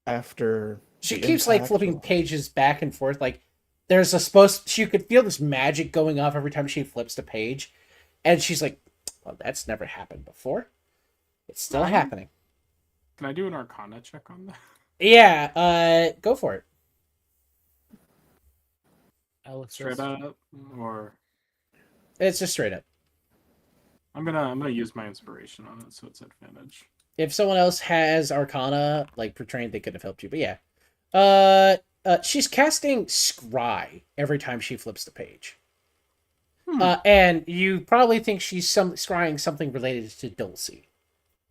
after she keeps like flipping pages back and forth. Like there's she could feel this magic going off every time she flips the page, and she's like, "Well, that's never happened before. It's still happening." Can I do an Arcana check on that? Yeah, go for it. Straight up, or it's just straight up. I'm gonna use my inspiration on it, so it's advantage. If someone else has Arcana, like portraying, they could have helped you. But yeah, she's casting Scry every time she flips the page. And you probably think she's scrying something related to Dulcie.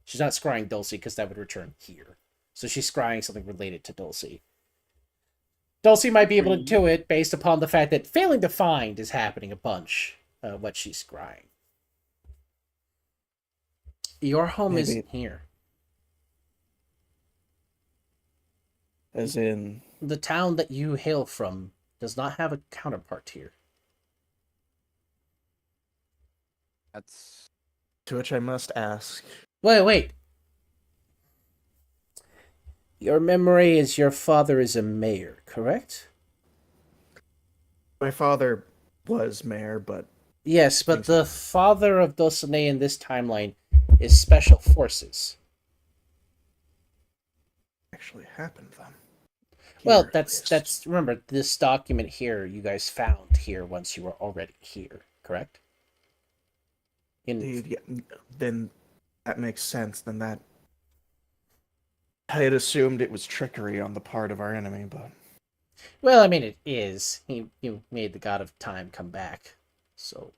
She's not scrying Dulcie because that would return here. So she's scrying something related to Dulcie. Dulcie might be able to do it based upon the fact that failing to find is happening a bunch. What she's scrying. Your home isn't here. As in, the town that you hail from does not have a counterpart here. That's To which I must ask. Wait. Your memory is your father is a mayor, correct? My father was mayor, but Yes, but the father of Dulcinea in this timeline is special forces. actually happened then. Well, Here, at least. that's remember this document here you guys found here once you were already here, correct? Indeed, yeah. Then that makes sense. Then that I had assumed it was trickery on the part of our enemy, but Well, I mean it is. He made the god of time come back. So,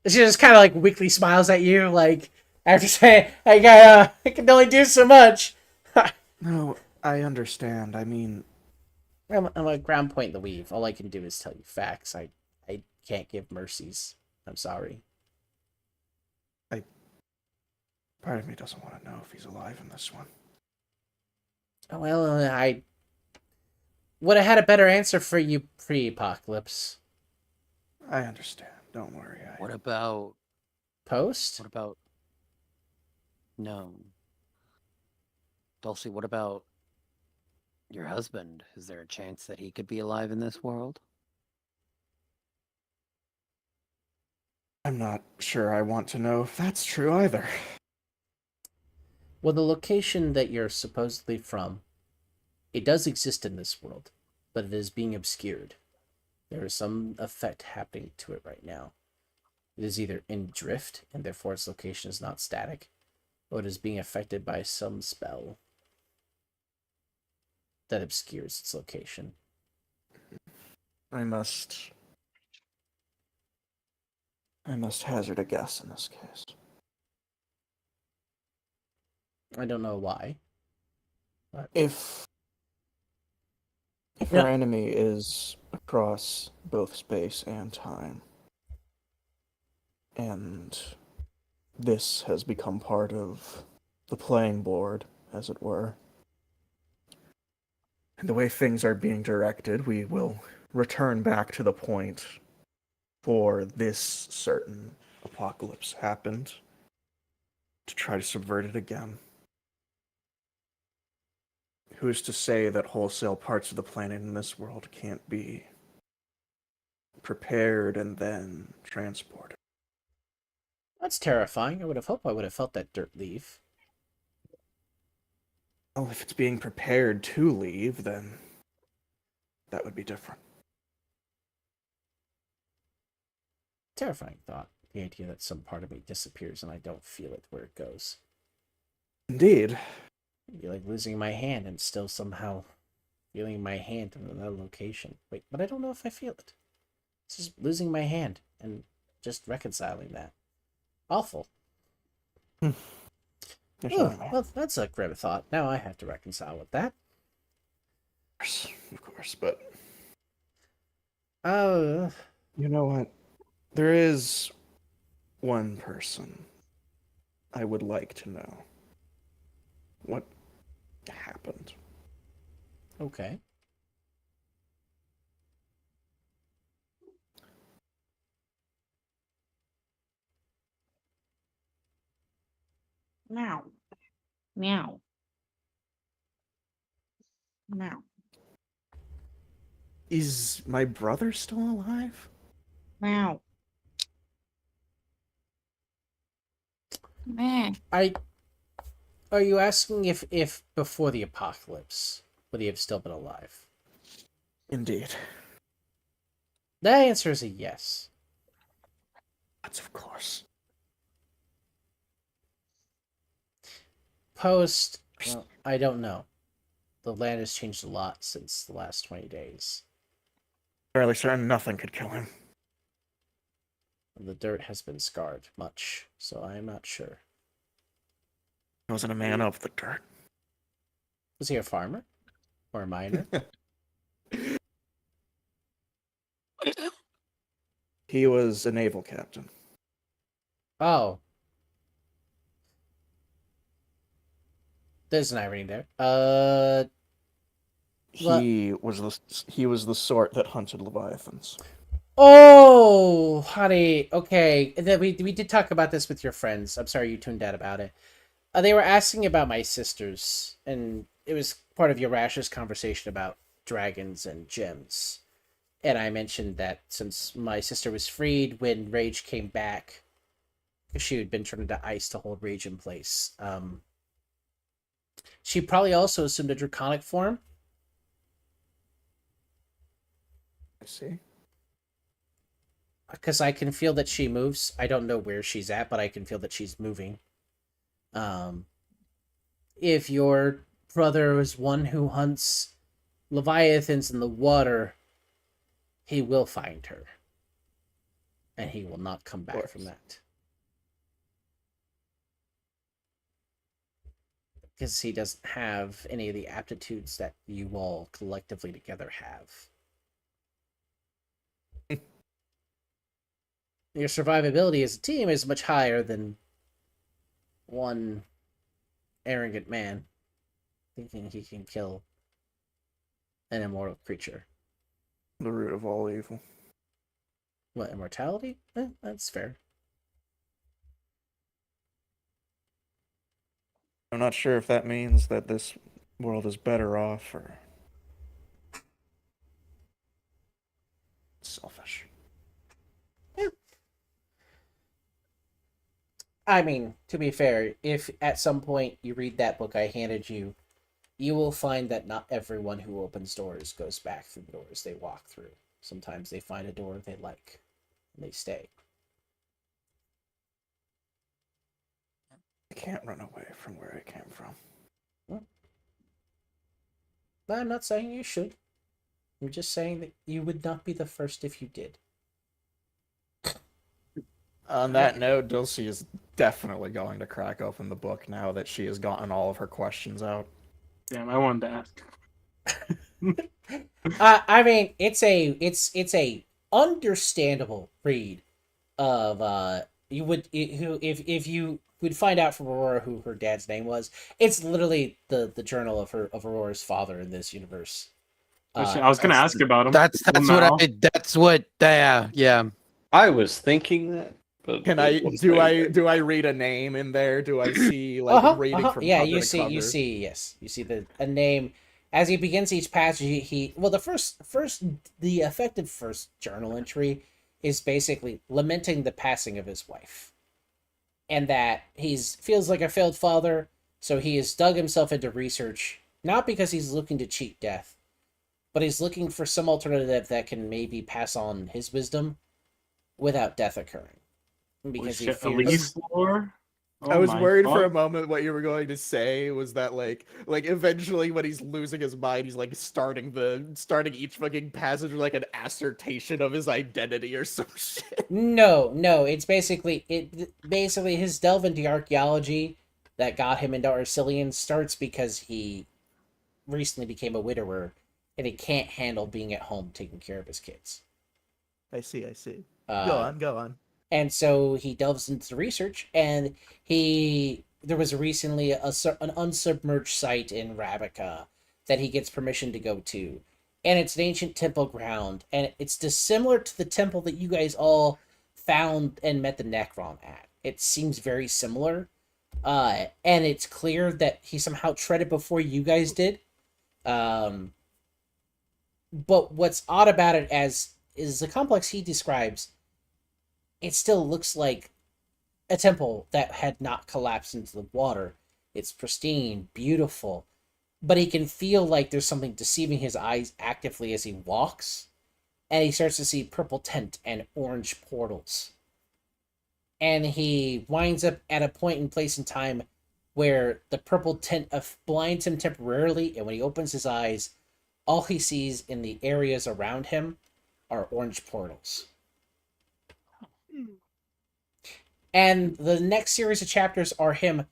she just kind of like weakly smiles at you, like after saying, I can only do so much." no, I understand. I mean, I'm a ground point in the weave. All I can do is tell you facts. I can't give mercies. I'm sorry. part of me doesn't want to know if he's alive in this one. Well, I would have had a better answer for you pre-apocalypse. I understand. Don't worry. What about post? What about no, Dulcie? What about your husband? Is there a chance that he could be alive in this world? I'm not sure I want to know if that's true either. Well, the location that you're supposedly from, it does exist in this world, but it is being obscured. There is some effect happening to it right now. It is either in drift, and therefore its location is not static, or it is being affected by some spell that obscures its location. I must hazard a guess in this case. I don't know why. But... If Yeah. our enemy is across both space and time, and this has become part of the playing board, as it were, and the way things are being directed, we will return back to the point for this certain apocalypse happened to try to subvert it again. Who's to say that wholesale parts of the planet in this world can't be prepared and then transported? That's terrifying. I would have hoped I would have felt that dirt leave. Well, if it's being prepared to leave, then that would be different. Terrifying thought. The idea that some part of me disappears and I don't feel it where it goes. Indeed. It'd be like losing my hand and still somehow feeling my hand in another location. Wait, but I don't know if I feel it. It's just losing my hand and just reconciling that. Awful. Ooh, well, that's a grim thought. Now I have to reconcile with that. Of course, but... You know what? There is one person I would like to know what happened. Okay. Meow. Meow. Meow. Is my brother still alive? Meow. Meh. Are you asking if before the apocalypse would he have still been alive? Indeed. That answer is a yes. That's of course. Post, well, I don't know. The land has changed a lot since the last 20 days. Fairly certain nothing could kill him. The dirt has been scarred much, so I am not sure. He wasn't a man of the dirt. Was he a farmer? Or a miner? He was a naval captain. Oh. There's an irony there. He was the sort that hunted leviathans. Oh, honey. Okay, we did talk about this with your friends. I'm sorry you tuned out about it. They were asking about my sisters, and it was part of Yarash's conversation about dragons and gems. And I mentioned that since my sister was freed when Rage came back, she had been turned into ice to hold Rage in place. She probably also assumed a draconic form. I see. Because I can feel that she moves. I don't know where she's at, but I can feel that she's moving. If your brother is one who hunts leviathans in the water, he will find her. And he will not come back from that. Because he doesn't have any of the aptitudes that you all collectively together have. Your survivability as a team is much higher than one arrogant man thinking he can kill an immortal creature. The root of all evil. What, immortality? That's fair. I'm not sure if that means that this world is better off or selfish. I mean, to be fair, if at some point you read that book I handed you, you will find that not everyone who opens doors goes back through the doors they walk through. Sometimes they find a door they like, and they stay. I can't run away from where I came from. Well, I'm not saying you should. I'm just saying that you would not be the first if you did. On that note, Dulcie is definitely going to crack open the book now that she has gotten all of her questions out. Damn, I wanted to ask. I mean, it's a understandable read of you would if you would find out from Aurora who her dad's name was. It's literally the journal of Aurora's father in this universe. I was gonna ask about him. That's what yeah. I was thinking that. But Can I do I read a name in there? Do I see like reading from yeah, cover you to see cover? you see a name as he begins each passage. He well, the effective first journal entry is basically lamenting the passing of his wife, and that feels like a failed father, so he has dug himself into research, not because he's looking to cheat death, but he's looking for some alternative that can maybe pass on his wisdom without death occurring. Because he fears... I was worried for a moment what you were going to say was that like eventually when he's losing his mind, he's like starting each fucking passage with like an assertion of his identity or some shit. No, it's basically his delve into archaeology that got him into Arcelian starts because he recently became a widower and he can't handle being at home taking care of his kids. I see. Go on. And so he delves into the research, and there was recently an unsubmerged site in Ravage that he gets permission to go to. And it's an ancient temple ground, and it's dissimilar to the temple that you guys all found and met the Necron at. It seems very similar, and it's clear that he somehow treaded before you guys did. But what's odd about it is the complex he describes, it still looks like a temple that had not collapsed into the water. It's pristine, beautiful, but he can feel like there's something deceiving his eyes actively as he walks, and he starts to see purple tint and orange portals. And he winds up at a point in place in time where the purple tint blinds him temporarily, and when he opens his eyes, all he sees in the areas around him are orange portals. And the next series of chapters are him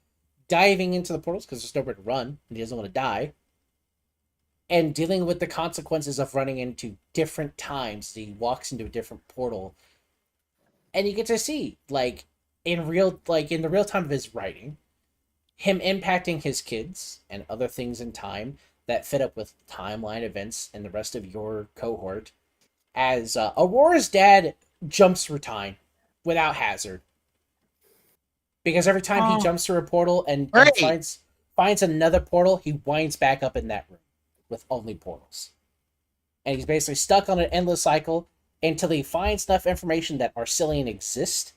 diving into the portals because there's nowhere to run and he doesn't want to die, and dealing with the consequences of running into different times. He walks into a different portal, and you get to see in the real time of his writing, him impacting his kids and other things in time that fit up with timeline events and the rest of your cohort, as Aurora's dad jumps through time without hazard. Because every time he jumps through a portal and finds another portal, he winds back up in that room with only portals. And he's basically stuck on an endless cycle until he finds enough information that Arcelian exists.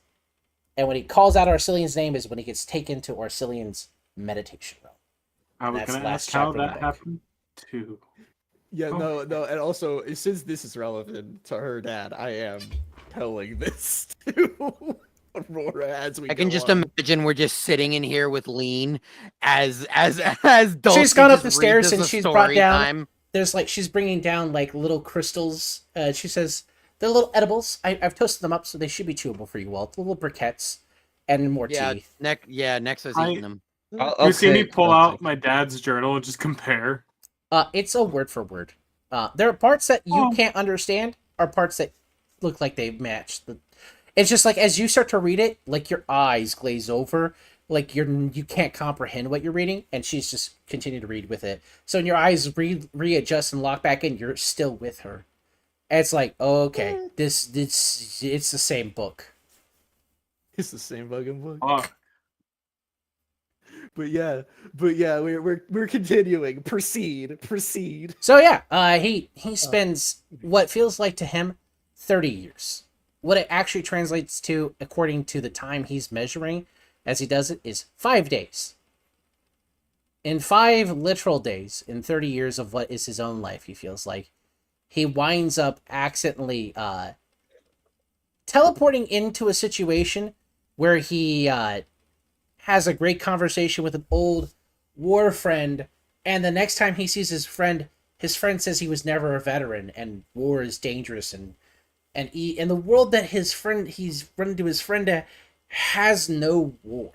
And when he calls out Arcelian's name is when he gets taken to Arcelian's meditation realm. I was going to ask how that happened too. Yeah, no, and also since this is relevant to her dad, I am telling this to Aurora as we. I can go just on. imagine we're just sitting in here with Lean as Dulcie She's gone up just the stairs reads us and a she's story brought down. time. There's like she's bringing down like little crystals. She says they're little edibles. I've toasted them up so they should be chewable for you all. Little briquettes and more tea. Nexus eating them. You see me pull out my dad's journal and just compare. It's a word for word. There are parts that you can't understand, or parts that look like they match. It's just like as you start to read it, like your eyes glaze over, like you can't comprehend what you're reading, and she's just continue to read with it. So when your eyes readjust and lock back in, you're still with her. And it's like, okay, it's the same book. It's the same fucking book. But yeah, we're continuing. Proceed. So yeah, he spends what feels like to him 30 years. What it actually translates to, according to the time he's measuring as he does it, is 5 days. In 5 literal days, in 30 years of what is his own life, he feels like, he winds up accidentally teleporting into a situation where he has a great conversation with an old war friend, and the next time he sees his friend says he was never a veteran and war is dangerous, and in the world that he's run into his friend has no war.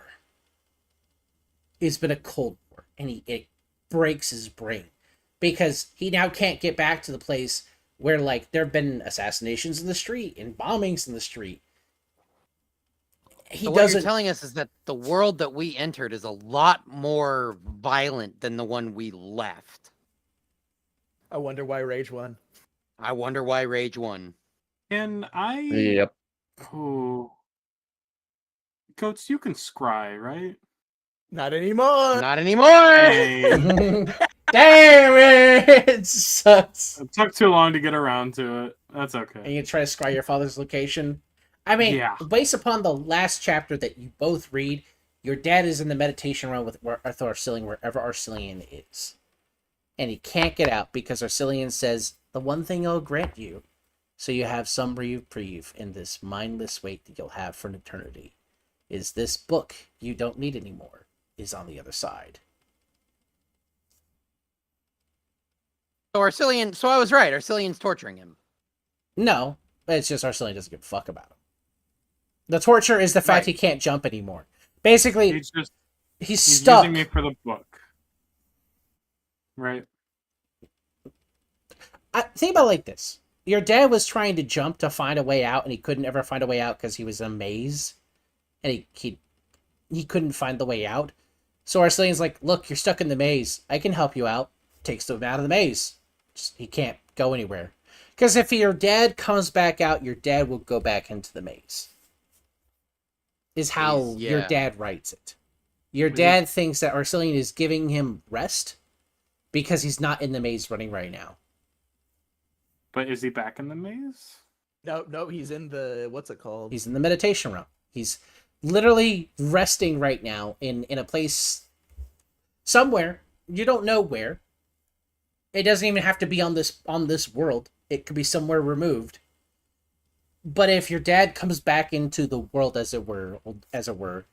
It's been a cold war, and it breaks his brain because he now can't get back to the place where like there have been assassinations in the street and bombings in the street. So what you're telling us is that the world that we entered is a lot more violent than the one we left. I wonder why Rage won. Can I? Yep. Oh. Coach, you can scry, right? Not anymore. Hey. Damn it! Sucks. It took too long to get around to it. That's okay. And you try to scry your father's location. I mean, based upon the last chapter that you both read, your dad is in the meditation realm with Arcelian, wherever Arcelian is. And he can't get out because Arcelian says, the one thing I'll grant you, so you have some reprieve in this mindless wait that you'll have for an eternity, is this book you don't need anymore is on the other side. So I was right, Arcelian's torturing him. No, it's just Arcelian doesn't give a fuck about him. The torture is the fact he can't jump anymore. Basically, he's stuck. Using me for the book. Right. Think about it like this. Your dad was trying to jump to find a way out, and he couldn't ever find a way out because he was in a maze. And he couldn't find the way out. So Arcelian's like, look, you're stuck in the maze. I can help you out. Takes him out of the maze. He can't go anywhere. Because if your dad comes back out, your dad will go back into the maze. Is how your dad writes it. Your dad thinks that Arcelian is giving him rest because he's not in the maze running right now. But is he back in the maze? No, he's in the, what's it called? He's in the meditation realm. He's literally resting right now in a place somewhere. You don't know where. It doesn't even have to be on this world. It could be somewhere removed. But if your dad comes back into the world as it were,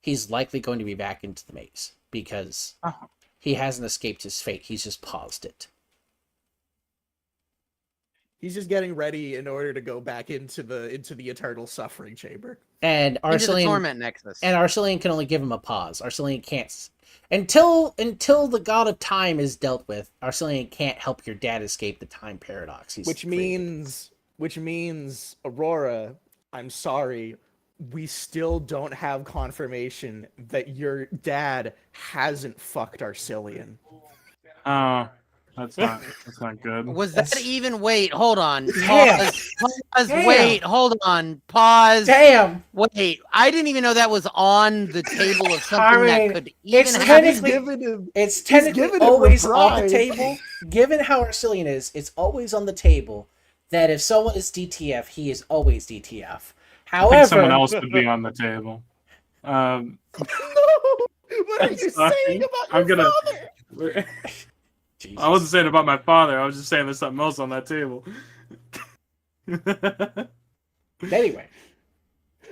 he's likely going to be back into the maze because he hasn't escaped his fate. He's just paused it. He's just getting ready in order to go back into the eternal suffering chamber. And Arcelian, into the torment nexus. And Arcelian can only give him a pause. Arcelian can't until the god of time is dealt with. Arcelian can't help your dad escape the time paradox. Which means Aurora, I'm sorry, we still don't have confirmation that your dad hasn't fucked Arcillian. Oh, that's not good. Was that even? Wait, hold on. Damn. Pause. Damn. Wait, hold on. Pause. Damn. Wait, I didn't even know that was on the table of something that could it's even technically, happen. it's technically given him always on the reprise. table. Given how Arcillian is, it's always on the table that if someone is DTF, he is always DTF. I think However, someone else would be on the table. No! What are you sorry. saying about I'm your gonna- father? I wasn't saying about my father. I was just saying there's something else on that table. Anyway.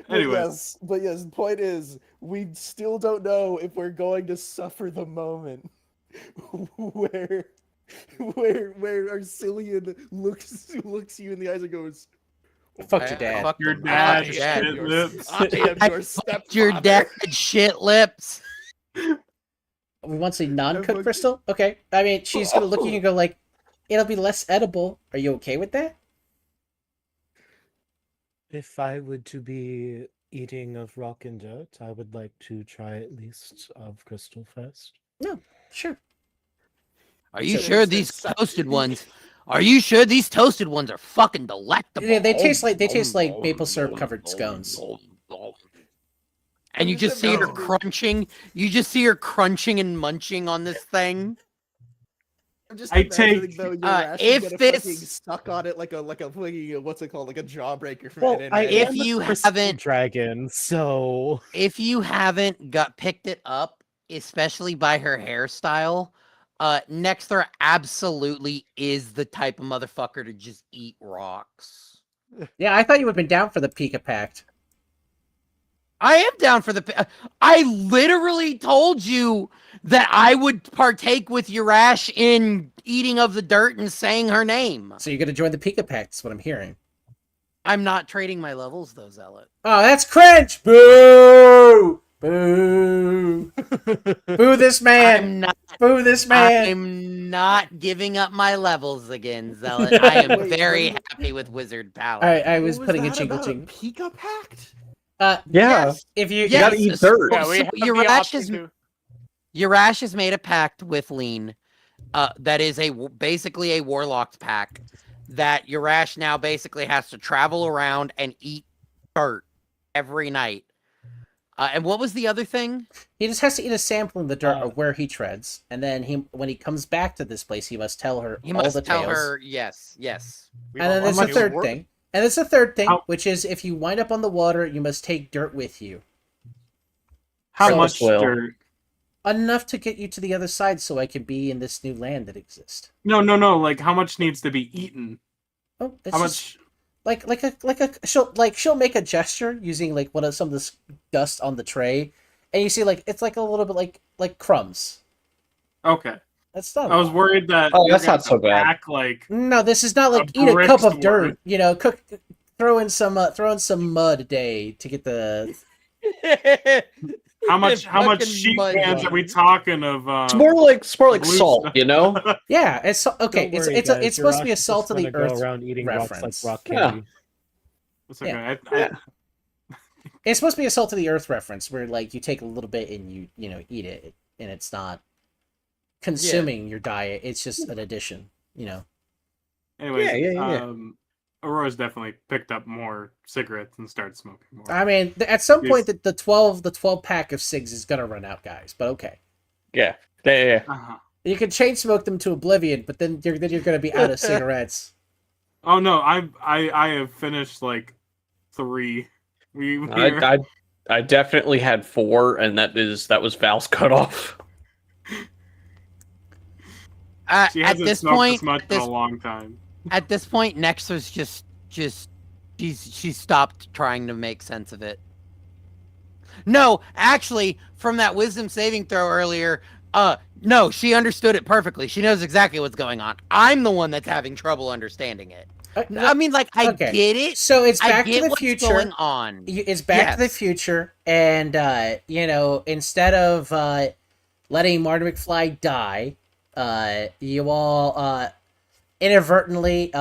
Anyways. But yes, the point is, we still don't know if we're going to suffer the moment where Arcillian looks you in the eyes and goes, Fuck your dad. Your I dad, fucked your dad. shit lips. I am your Your stepfather. dad shit lips. We want to say non-cooked crystal? Okay. I mean, she's gonna look at you and go like, it'll be less edible. Are you okay with that? If I were to be eating of rock and dirt, I would like to try at least of crystal first. No, sure. Are you sure these toasted ones? Are you sure these toasted ones are fucking delectable? Yeah, they taste like maple syrup covered scones. And you just see her crunching. You just see her crunching and munching on this thing. I'm just I imagining, take- though, your ass if gonna this- fucking stuck on it like a fucking, what's it called, like a jawbreaker from Well, NNA. I If am you a crystal haven't- dragon, so If you haven't picked it up, especially by her hairstyle, Nexter absolutely is the type of motherfucker to just eat rocks. Yeah, I thought you would have been down for the Pika Pact. I am down for I literally told you that I would partake with Urash in eating of the dirt and saying her name. So you're gonna join the Pika Pact, is what I'm hearing. I'm not trading my levels, though, Zealot. Oh, that's cringe! Boo! Boo! Boo this man! I'm not. Boo this man! I'm not giving up my levels again, Zealot. I am Wait, very what happy with Wizard Power. I was What putting a that jingle about? jingle. Pika Pact? Yeah. If you Yes, gotta eat dirt. Yeah, we so have the Urash option is to- Urash has made a pact with Lean. That is basically a warlocked pact that Urash now basically has to travel around and eat dirt every night. And what was the other thing? He just has to eat a sample in the dirt of where he treads, and then when he comes back to this place, he must tell her He all must the tell tales. her yes. We And then don't there's a want third to- thing. And there's a third thing, How- which is if you wind up on the water, you must take dirt with you. How So much swell. dirt? Enough to get you to the other side so I can be in this new land that exists. No. Like, how much needs to be eaten? Oh, it's How just, much? she'll make a gesture using like some of this dust on the tray, and you see it's like a little bit like crumbs. Okay. That's not. I was worried that. Oh, you're that's gonna not so bad. pack, like, No, this is not like A eat a cup of brick's dirt. You know, throw in some mud a day to get the. how much Fucking sheep mud cans run. are we talking of? It's more like blue salt, stuff. you know? Yeah, it's okay. don't worry, It's guys, supposed to be a Urash is salt just of the gonna go earth around eating reference. rocks like rock Yeah. candy. It's okay. Yeah. Yeah. It's supposed to be a salt of the earth reference, where like you take a little bit and you eat it, and it's not consuming your diet. It's just an addition. Anyways, Yeah. Aurora's definitely picked up more cigarettes and started smoking more. I mean, at some Yes. point, the 12 pack of cigs is gonna run out, guys. But okay, Yeah. Yeah. Uh-huh. you can chain smoke them to oblivion, but then you're gonna be out of cigarettes. Oh no, I have finished like 3. I definitely had 4, and that was Val's cutoff. She At hasn't this smoked point, this much in a long time. at this point, Nexter's just she stopped trying to make sense of it. No, actually, from that wisdom saving throw earlier, no, she understood it perfectly. She knows exactly what's going on. I'm the one that's having trouble understanding it. I mean, like, I Okay. get it. So it's I Back get to the what's Future. going on. It's Back to the Yes. Future, and instead of letting Marty McFly die, you all inadvertently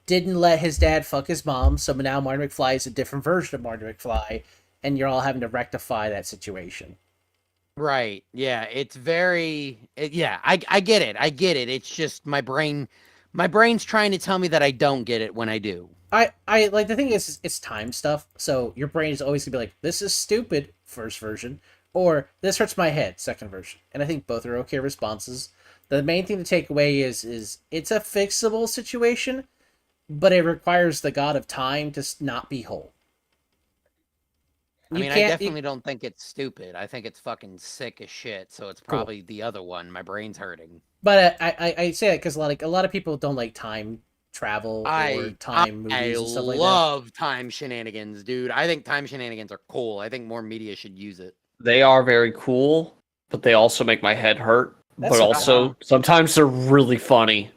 didn't let his dad fuck his mom, so now Marty McFly is a different version of Marty McFly, and you're all having to rectify that situation. Right. Yeah. It's very. Yeah. I get it. I get it. It's just my brain's trying to tell me that I don't get it when I do. I like the thing is it's time stuff, so your brain is always gonna be like, this is stupid, first version, or this hurts my head, second version. And I think both are okay responses. The main thing to take away is it's a fixable situation, but it requires the god of time to not be whole. I definitely don't think it's stupid. I think it's fucking sick as shit. So it's probably the other one. My brain's hurting. But I say that because a lot of people don't like time travel or time movies and stuff like that. I love time shenanigans, dude. I think time shenanigans are cool. I think more media should use it. They are very cool, but they also make my head hurt. But also, sometimes they're really funny.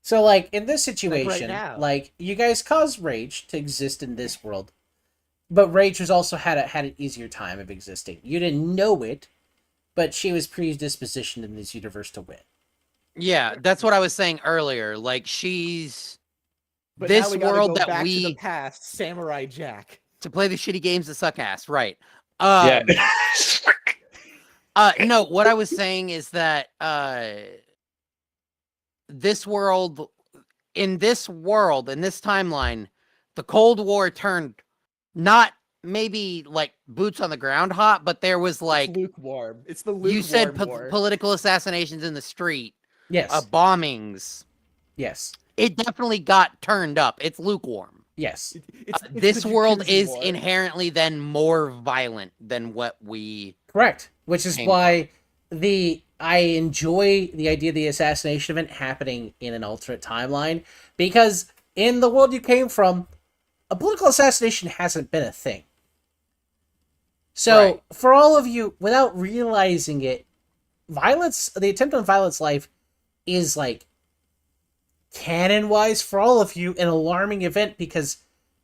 So, like, in this situation, like, right now. like you guys caused Rage to exist in this world, but Rage was also had an easier time of existing. You didn't know it, but she was predispositioned in this universe to win. Yeah, that's what I was saying earlier. Like, she's But this now we gotta world go that back to we the past, Samurai Jack. to play the shitty games that suck ass, right? Yeah. No, what I was saying is that this world, in this timeline, the Cold War turned not maybe like boots on the ground hot, but there was like It's lukewarm. It's the lukewarm you said war. political assassinations in the street. Yes. Bombings. Yes. It definitely got turned up. It's lukewarm. Yes. It's this the world Jacuzzi is war. inherently then more violent than what we Correct. Which is why I enjoy the idea of the assassination event happening in an alternate timeline, because in the world you came from, a political assassination hasn't been a thing. So, for all of you, without realizing it, the attempt on Violet's life is like, canon-wise, for all of you, an alarming event because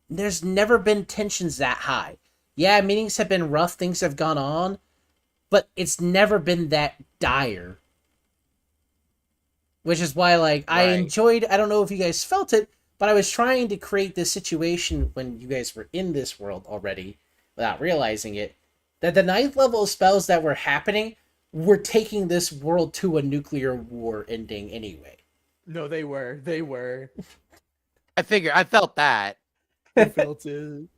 there's never been tensions that high. Yeah, meetings have been rough, things have gone on, but it's never been that dire. Which is why, like, I enjoyed, I don't know if you guys felt it, but I was trying to create this situation when you guys were in this world already, without realizing it, that the 9th level of spells that were happening were taking this world to a nuclear war ending anyway. No, they were. They were. I felt that. I felt it.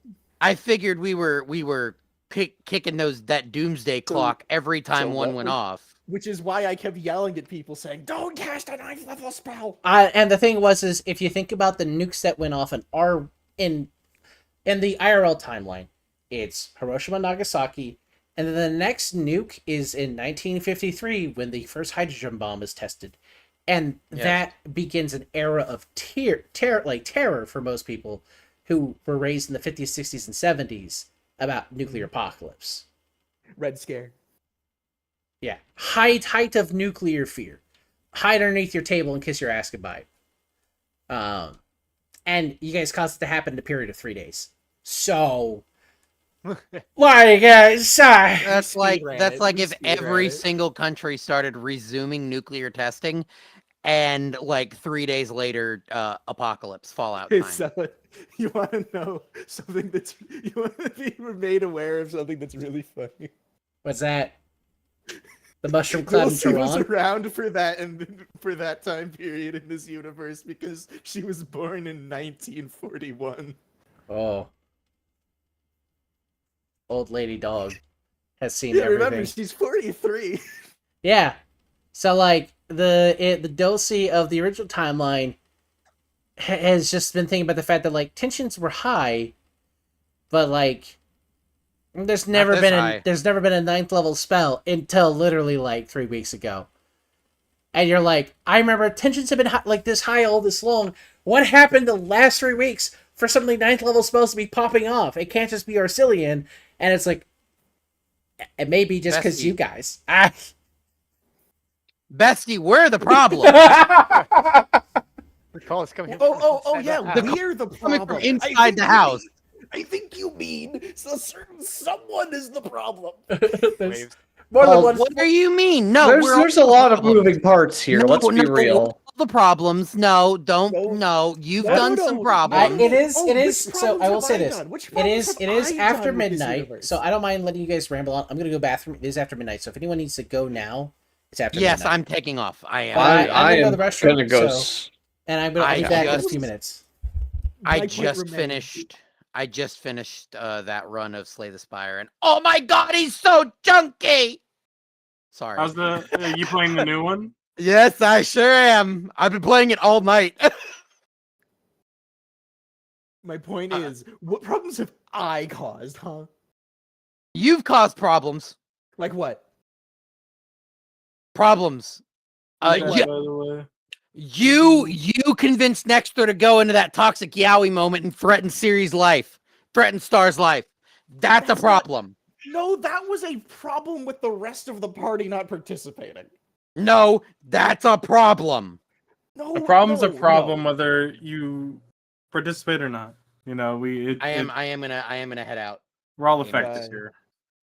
I figured we were kicking that doomsday clock every time one went off. Which is why I kept yelling at people saying, "Don't cast a 9th level spell." And the thing is if you think about the nukes that went off in the IRL timeline, it's Hiroshima, Nagasaki, and then the next nuke is in 1953 when the first hydrogen bomb is tested. And that begins an era of terror for most people who were raised in the 50s, 60s, and 70s about nuclear apocalypse. Red Scare. Yeah. Height of nuclear fear. Hide underneath your table and kiss your ass goodbye. And you guys caused it to happen in a period of 3 days. So... That's like if every single country started resuming nuclear testing, and like 3 days later, apocalypse, fallout time. So, you want to know something you want to be made aware of something that's really funny. What's that? The mushroom cloud in Tehran? was around for that and for that time period in this universe because she was born in 1941. Oh. Old lady dog has seen everything. Remember, she's 43. Yeah. So, like, the Dulcie of the original timeline has just been thinking about the fact that, like, tensions were high, but, like, there's never been a 9th level spell until literally, like, 3 weeks ago. And you're like, I remember tensions have been like this high all this long. What happened the last 3 weeks for suddenly 9th level spells to be popping off? It can't just be Arcelian. And it's like, it may be just because you guys. Bestie, we're the problem. The call is coming. Yeah, we're the problem. From inside the house. I think you mean someone is the problem. More than one. What do you mean? No, there's a lot of moving parts here. Let's be real. the problems. No, don't. No, you've done some problems. It is. Oh, it which is. So problems I will have say I this. done? Which It problems is. have It is I after done with this midnight. universe? So I don't mind letting you guys ramble on. I'm gonna go bathroom. It is after midnight. So if anyone needs to go now, it's after Yes, midnight. I'm taking off. I am. But I'm gonna go to the am restroom. gonna go. And I'll be back in a few minutes. I My point just remains. finished. I just finished that run of Slay the Spire, and oh my god, he's so junky. Sorry. How's you playing the new one? Yes, I sure am. I've been playing it all night. My point is, what problems have I caused, huh? You've caused problems. Like what? Problems. Who's that, You, by the way? you convinced Nexter to go into that toxic yaoi moment and threaten Siri's life, threaten Star's life. That's a problem. No, that was a problem with the rest of the party not participating. No, that's a problem. No, A problem's a no, problem no. whether you participate or not. You know, I am gonna head out. we're all affected here.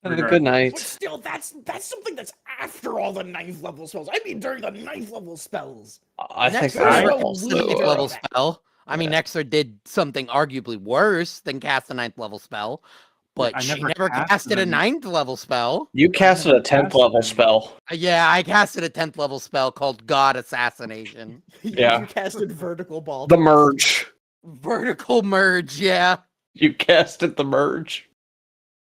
Have a good regardless. night. But still, that's something that's after all the 9th level spells. I mean, during the 9th level spells. I think Nexter that's did also. the 9th level spell. I mean, Nexter did something arguably worse than cast a 9th level spell, but I she never never casted a 9th level spell. You casted a 10th level spell. Yeah, I casted a 10th level spell called God Assassination. Yeah. You casted vertical ball. The merge. Vertical merge, yeah. You casted the merge.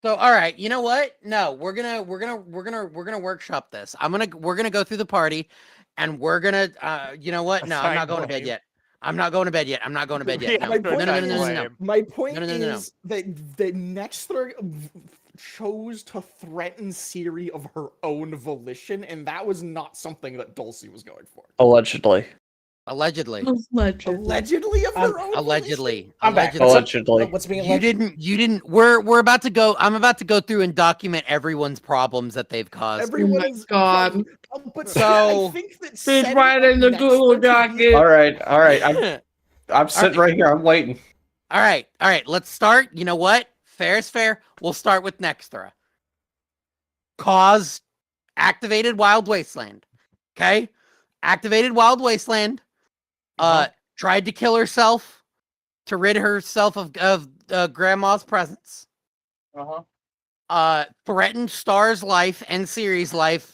So all right, you know what? No, we're gonna workshop this. We're gonna go through the party, and we're gonna you know what? No, I'm not going to bed yet. I'm not going to bed yet. I'm not going to bed yet. No, My no, point no, no, no, no, no. My point No, no, no, no, no. is that Nextler chose to threaten Siri of her own volition, and that was not something that Dulcie was going for. Allegedly. Allegedly. Allegedly of her own Allegedly. I'm back. Allegedly. What's being You alleged? didn't. We're about to go. I'm about to go through and document everyone's problems that they've caused. Everyone my is God. But So- I think that It's setting right up in the Nextler Google to be- document. All right. I'm sitting right here. I'm waiting. All right. Let's start. You know what? Fair is fair. We'll start with Nextra. Caused activated Wild Wasteland. Okay? Activated Wild Wasteland. Tried to kill herself to rid herself of Grandma's presence. Threatened Star's life and Siri's life.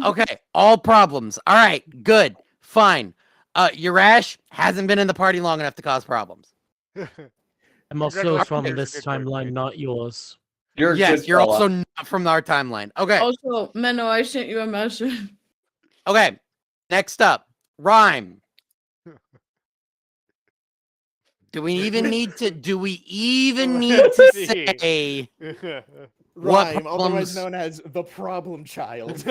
Okay, all problems. All right, good, fine. Urash hasn't been in the party long enough to cause problems. I'm also from this timeline, not yours. You're a Yes, good you're fella. also not from our timeline. Okay, Also, Menno, I sent you a message. okay. Next up, Rhyme. Do we even need to? Do we even need to say what Rhyme, problems? otherwise known as the problem child.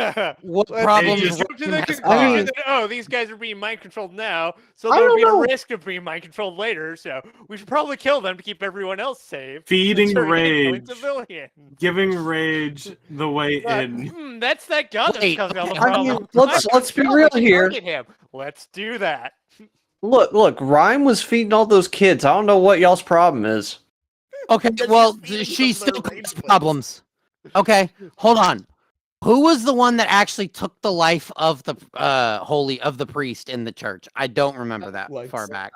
What Let's problems just jump to the Rhyme has conclusion caused? that, these guys are being mind controlled now, so I there'll don't be a know. risk of being mind controlled later. So we should probably kill them to keep everyone else safe. Feeding Since we're gonna kill rage. civilians. Giving rage the way in. That's that gun that's Wait, causing all the okay, I mean, problems. let's be Yeah, real let's here. target him. Let's do that. Look, Rhyme was feeding all those kids. I don't know what y'all's problem is. Okay, Because well, he's feeding she them their still rage caused bullets. problems. Okay, hold on. Who was the one that actually took the life of the priest in the church? I don't remember that Lux. far back.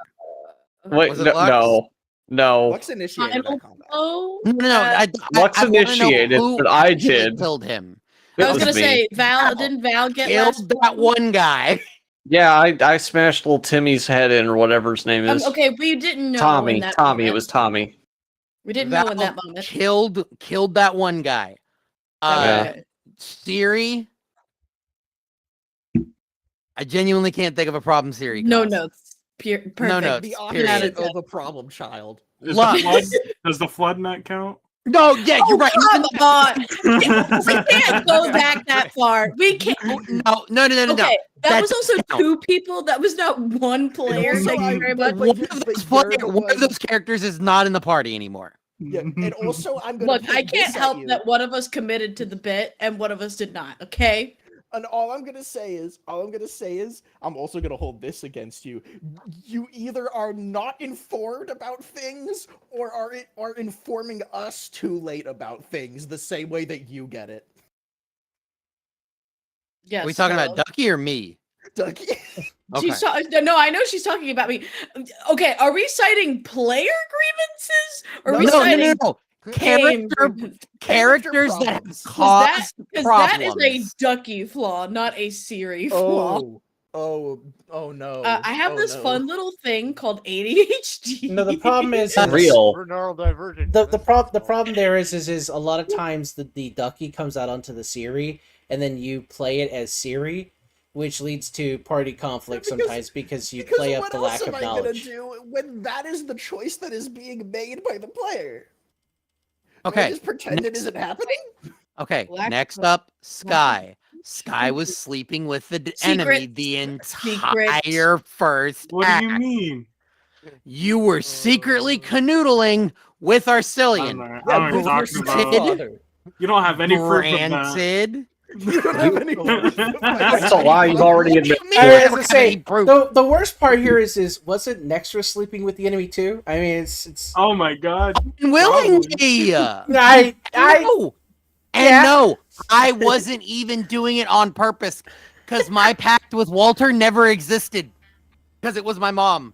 Wait, Was it Lux? no. Lux initiated that combat. Oh, No. Lux I wanna know initiated, who but I actually did. killed him. It I was gonna me. say didn't Val get last? Killed that one guy. Yeah, I smashed little Timmy's head in, or whatever his name is. Okay, we didn't know in Tommy. that Tommy. moment. It was Tommy. We didn't know in Val that moment. Killed that one guy. Okay. Siri. I genuinely can't think of a problem Siri No caused. notes. Perfect. No notes. The Period. opposite of a problem child. Lux. Does the flood not count? No, yeah, you're right. Come on. We can't go back that far. We can't. No. Okay, that That was also doesn't count. 2 people. That was not one player. also, Thank you very much. One of those characters is not in the party anymore. Yeah, and also I'm gonna Look, put I can't this at help you. that one of us committed to the bit and one of us did not. Okay. And all I'm gonna say is, I'm also gonna hold this against you. You either are not informed about things, or are informing us too late about things, the same way that you get it. Yes. Are we talking no. about Ducky or me? Ducky. Okay. No, I know she's talking about me. Okay, are we citing player grievances? Or are we No. citing game Characters that have problems. caused Because problems. that is a Ducky flaw, not a Siri flaw. Oh no. I have Oh, this no. fun little thing called ADHD. No, the problem is real. Neural divergent. The problem there is a lot of times the Ducky comes out onto the Siri, and then you play it as Siri, which leads to party conflict sometimes because you play up what the else lack of am I knowledge. gonna do when that is the choice that is being made by the player? Do I Okay. just pretend it isn't happening? Okay. Next up, Sky. Sky was sleeping with the enemy the entire first What do you act. mean? You were secretly canoodling with Arcillion. I don't know what you're talking about. You don't have any proof of that. Granted. You don't have any proof of that. That's a lie. You've already admitted. I was say the worst part here is wasn't Nextra sleeping with the enemy too? I mean, it's. Oh my god! Willingly. No, I wasn't even doing it on purpose because my pact with Walter never existed because it was my mom.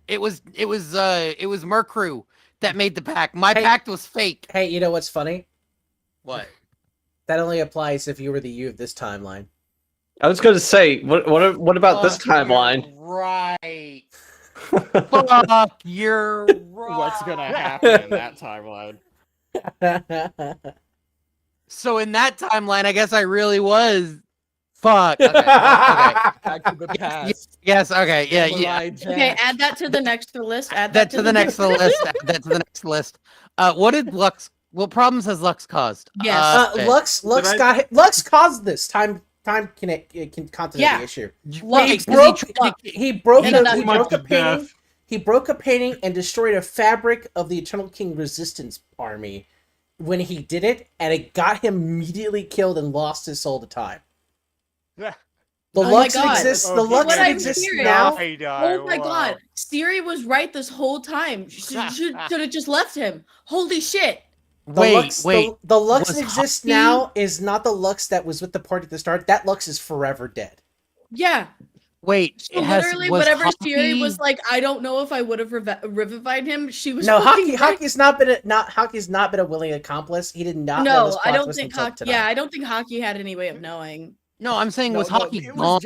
It was Mercrew that made the pact. My pact was fake. Hey, you know what's funny? What? That only applies if you were the you of this timeline. I was going to say, what about this timeline? Right. Fuck, you're right. What's gonna happen in that timeline? So in that timeline, I guess I really was. Fuck. Okay. Back to the past. Yes. Okay. Yeah. Okay, add that to the next list. Add That to the next list. Add that to the next list. What problems has Lux caused? Yes. Lux caused this continuity issue. Right, He broke a painting. He broke a painting and destroyed a fabric of the Eternal King Resistance army when he did it, and it got him immediately killed and lost his soul to time. Yeah. The Lux exists. The Lux exists now. Oh my god, Siri was right this whole time. Should have just left him. Holy shit! The Lux that exists now is not the Lux that was with the party at the start. That Lux is forever dead. Yeah. Wait, so literally, whatever Siri was like, I don't know if I would have revivified him. She was Hockey's not been a willing accomplice. He did not. No, I don't think Hockey. Yeah, I don't think Hockey had any way of knowing. No, I'm saying was Hockey gone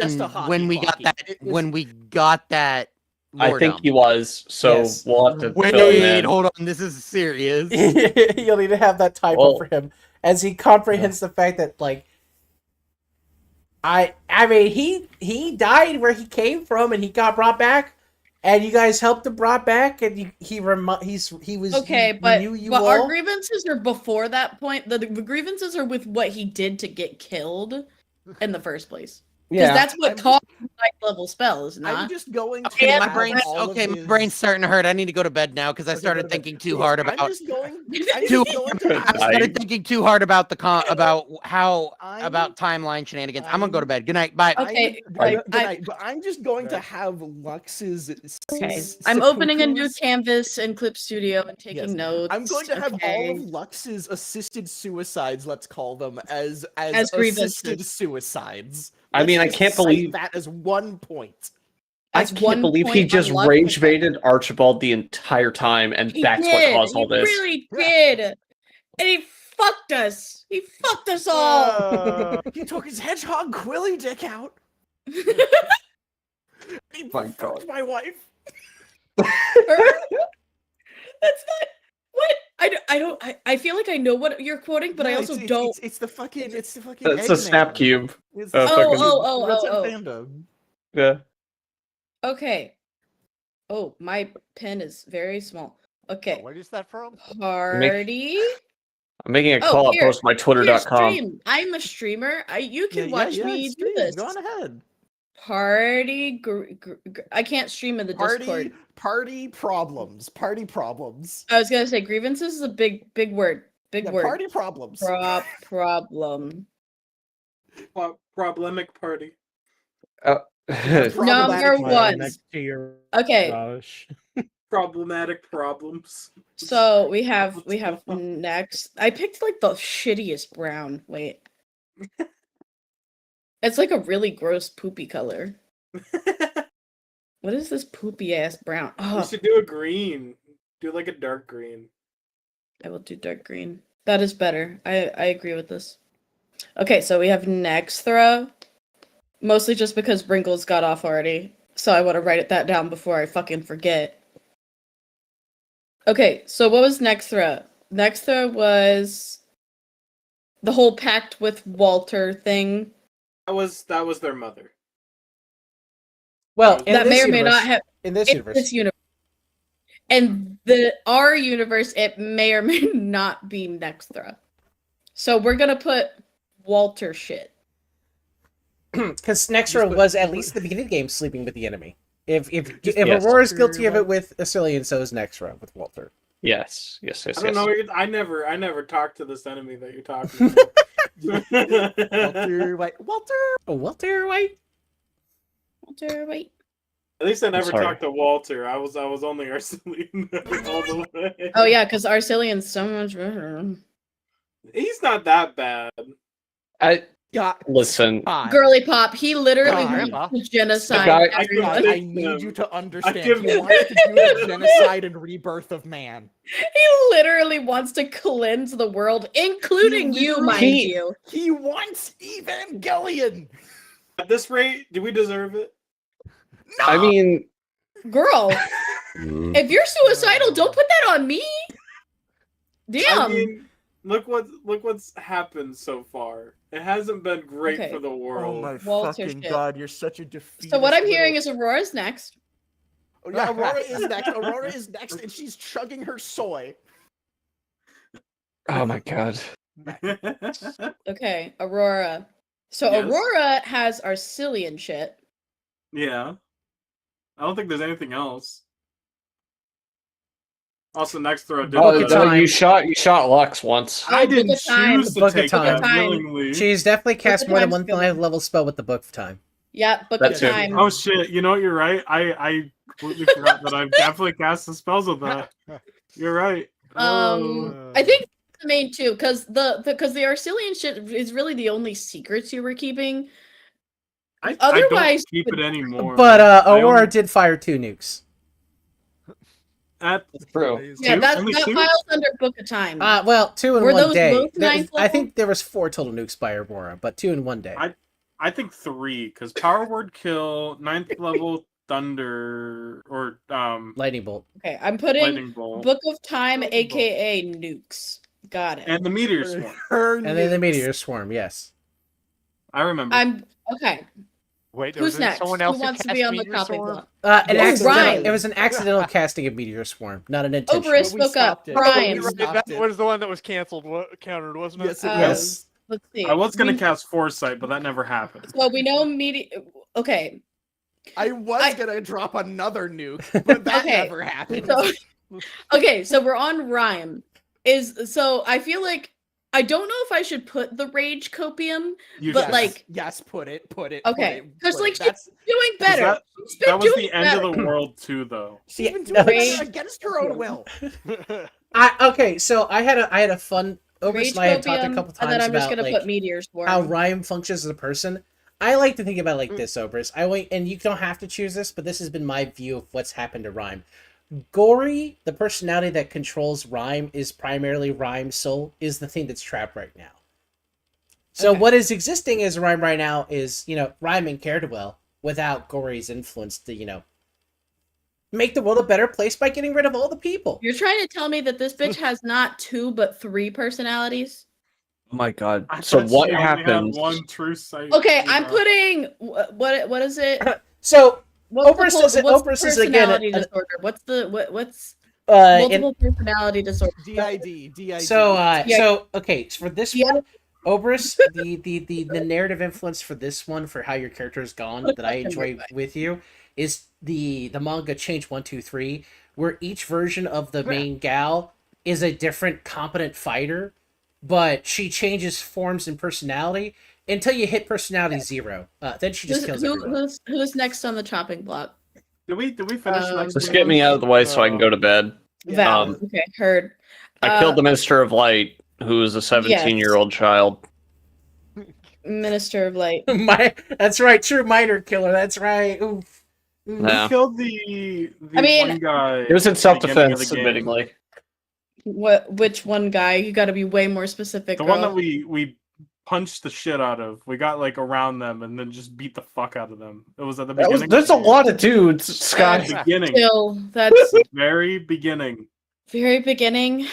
when we got that? When we got that. I think he was. So we'll have to. Wait, hold on. This is serious. You'll need to have that typo for him as he comprehends the fact that I mean he died where he came from and he got brought back, and you guys helped him brought back, and he was okay, but our grievances are before that point. The grievances are with what he did to get killed in the first place. Because that's what caused high level spells, not. I'm just going to. Okay, my brain's starting to hurt. I need to go to bed now because I started thinking too hard about. I'm just going. I started thinking too hard about about timeline shenanigans. I'm gonna go to bed. Good night. Bye. Okay. Good night. But I'm just going to have Lux's. Okay. I'm opening a new canvas in Clip Studio and taking notes. I'm going to have all of Lux's assisted suicides. Let's call them as assisted suicides. I mean, I can't believe that as 1 point. I can't believe he just rage baited Archibald the entire time, and that's what caused all this. He really did, and he fucked us. He fucked us all. He took his hedgehog Quilly dick out. He fucked my wife. That's not what I feel like I know what you're quoting, but I also don't. It's the fucking. It's a snap cube. Yeah. Okay. Oh, my pen is very small. Okay. Where is that from? Party. I'm making a call out post my twitter.com. I'm a streamer. You can watch me do this. Go on ahead. Party. I can't stream in the Discord. Party problems. Party problems. I was gonna say grievances is a big word. Big word. Party problems. Problem. Problematic party. Number one. Okay. Gosh. Problematic problems. So we have next. I picked like the shittiest brown. Wait. It's like a really gross poopy color. What is this poopy ass brown? You Oh, should do a green. Do like a dark green. I will do dark green. That is better. I agree with this. Okay, so we have next throw. Mostly just because Brinkles got off already. So I want to write that down before I fucking forget. Okay, so what was next throw? Next throw was the whole pact with Walter thing. That was their mother. Well, That may or may not have in this universe. And our universe, it may or may not be next throw. So we're gonna put Walter shit. Because Nexra was at least at the beginning of the game sleeping with the enemy. If Aurora's guilty of it with Asilian, so is Nexra with Walter. Yes. I don't know. I never talked to this enemy that you're talking about. Walter White. Walter White. At least I never sorry. talked to Walter. I was only Arcelian all the way. Oh yeah, because Arcelian's so much better. He's not that bad. Listen. Girly pop, he literally Grandpa. wants to genocide guy- everyone. I need you to understand. give He him- wanted to do the genocide and rebirth of man. He literally wants to cleanse the world, including you, mind you. He wants Evangelion. At this rate, do we deserve it? No! I mean, Girl, if you're suicidal, don't put that on me. Damn. I mean, look what's happened so far. It hasn't been great Okay. for the Oh world. my Walter fucking shit. god, you're such a defeatist. So what I'm little- hearing is Aurora's next. Oh, yeah, Aurora is next. Aurora is next, and she's chugging her soy. oh my god. Okay, Aurora. So Yes. Aurora has Arcelian shit. Yeah. I don't think there's anything else. Also, next throw did Book of that. Time. You shot Lux once. I Oh, Book didn't of Time. choose to Book of take Time. that willingly. She's definitely cast of more than Time's one good. level spell with the Book of Time. Yeah, Book That's of it. Time. Oh shit! You know what? You're right. I completely forgot that I've definitely cast the spells with that. You're right. I think the main two, because the Arcelian shit is really the only secrets you were keeping. I Otherwise, don't keep it anymore. But I Aurora only- did fire 2 nukes. That's true. Yeah, Two? that Only two? files under Book of Time. Well, 2 in Were one those day. both ninth I level? think there was 4 total nukes by Aurora, but 2 in one day. I think 3 because Power Word Kill, 9th level Thunder or Lightning bolt. Okay, I'm putting Lightning Bolt, Book of Time, aka nukes. Got it. and the Meteor Swarm. And then the meteor swarm, yes. I remember. I'm okay. Wait, Who's next? someone Who else wants to cast be on the Meteor chopping Swarm? block? It was Ryan. an accidental casting of meteor swarm, not an intentional. Oberus we spoke up. stopped it. Ryan. We stopped That it. was the one that was canceled, countered, wasn't it? Yes, it Uh, was. Let's see. I was gonna We- cast Foresight, but that never happened. So we know Okay. I was gonna drop another nuke, but that Okay. never happened. So, okay, so we're on Rhyme. I feel like I don't know if I should put the Rage Copium, You but should. like yes, put it. okay, because like that's she's doing better. That, She's been that was doing the end better. of the world too, though. she's Yeah, been doing no, better against her own will. Okay, so I had a fun. Oberus Rage and I have talked a Copium, couple and then times I'm just about gonna like put Meteor Swarm. how Rhyme functions as a person. I like to think about it like this, Oberus. And you don't have to choose this, but this has been my view of what's happened to Rhyme. Gory, the personality that controls Rhyme, is primarily Rhyme's soul, is the thing that's trapped right now. So Okay. what is existing as Rhyme right now is, Rhyme and Caredwell without Gory's influence to, make the world a better place by getting rid of all the people. You're trying to tell me that this bitch has not 2 but 3 personalities? Oh my god. I So thought what she only had happens? one true sight. Okay, I'm putting what is it? So What's Oberus the, is- what's Oberus the is again personality a- disorder? What's in- multiple personality disorder? DID. So okay, so for this Yeah. one, Oberus, the narrative influence for this one, for how your character is gone, that I enjoy with you, is the manga Change 1, 2, 3, where each version of the main gal is a different competent fighter, but she changes forms and personality until you hit personality 0. Then she just kills everyone. Who's next on the chopping block? Did we finish next? Just get me out of the way so I can go to bed. Val. Okay, heard. I killed the Minister of Light, who is a 17-year-old child. Minister of Light. That's right, true minor killer. That's right. Oof. Who killed the I mean- one guy? It was in at the beginning of self-defense, the game? admittingly. Which one guy? You got to be way more specific. The one that girl. we punched the shit out of. We got like around them and then just beat the fuck out of them. It was at the beginning. There's a lot of dudes, Scott. At the beginning. Still, that's The very beginning. very beginning.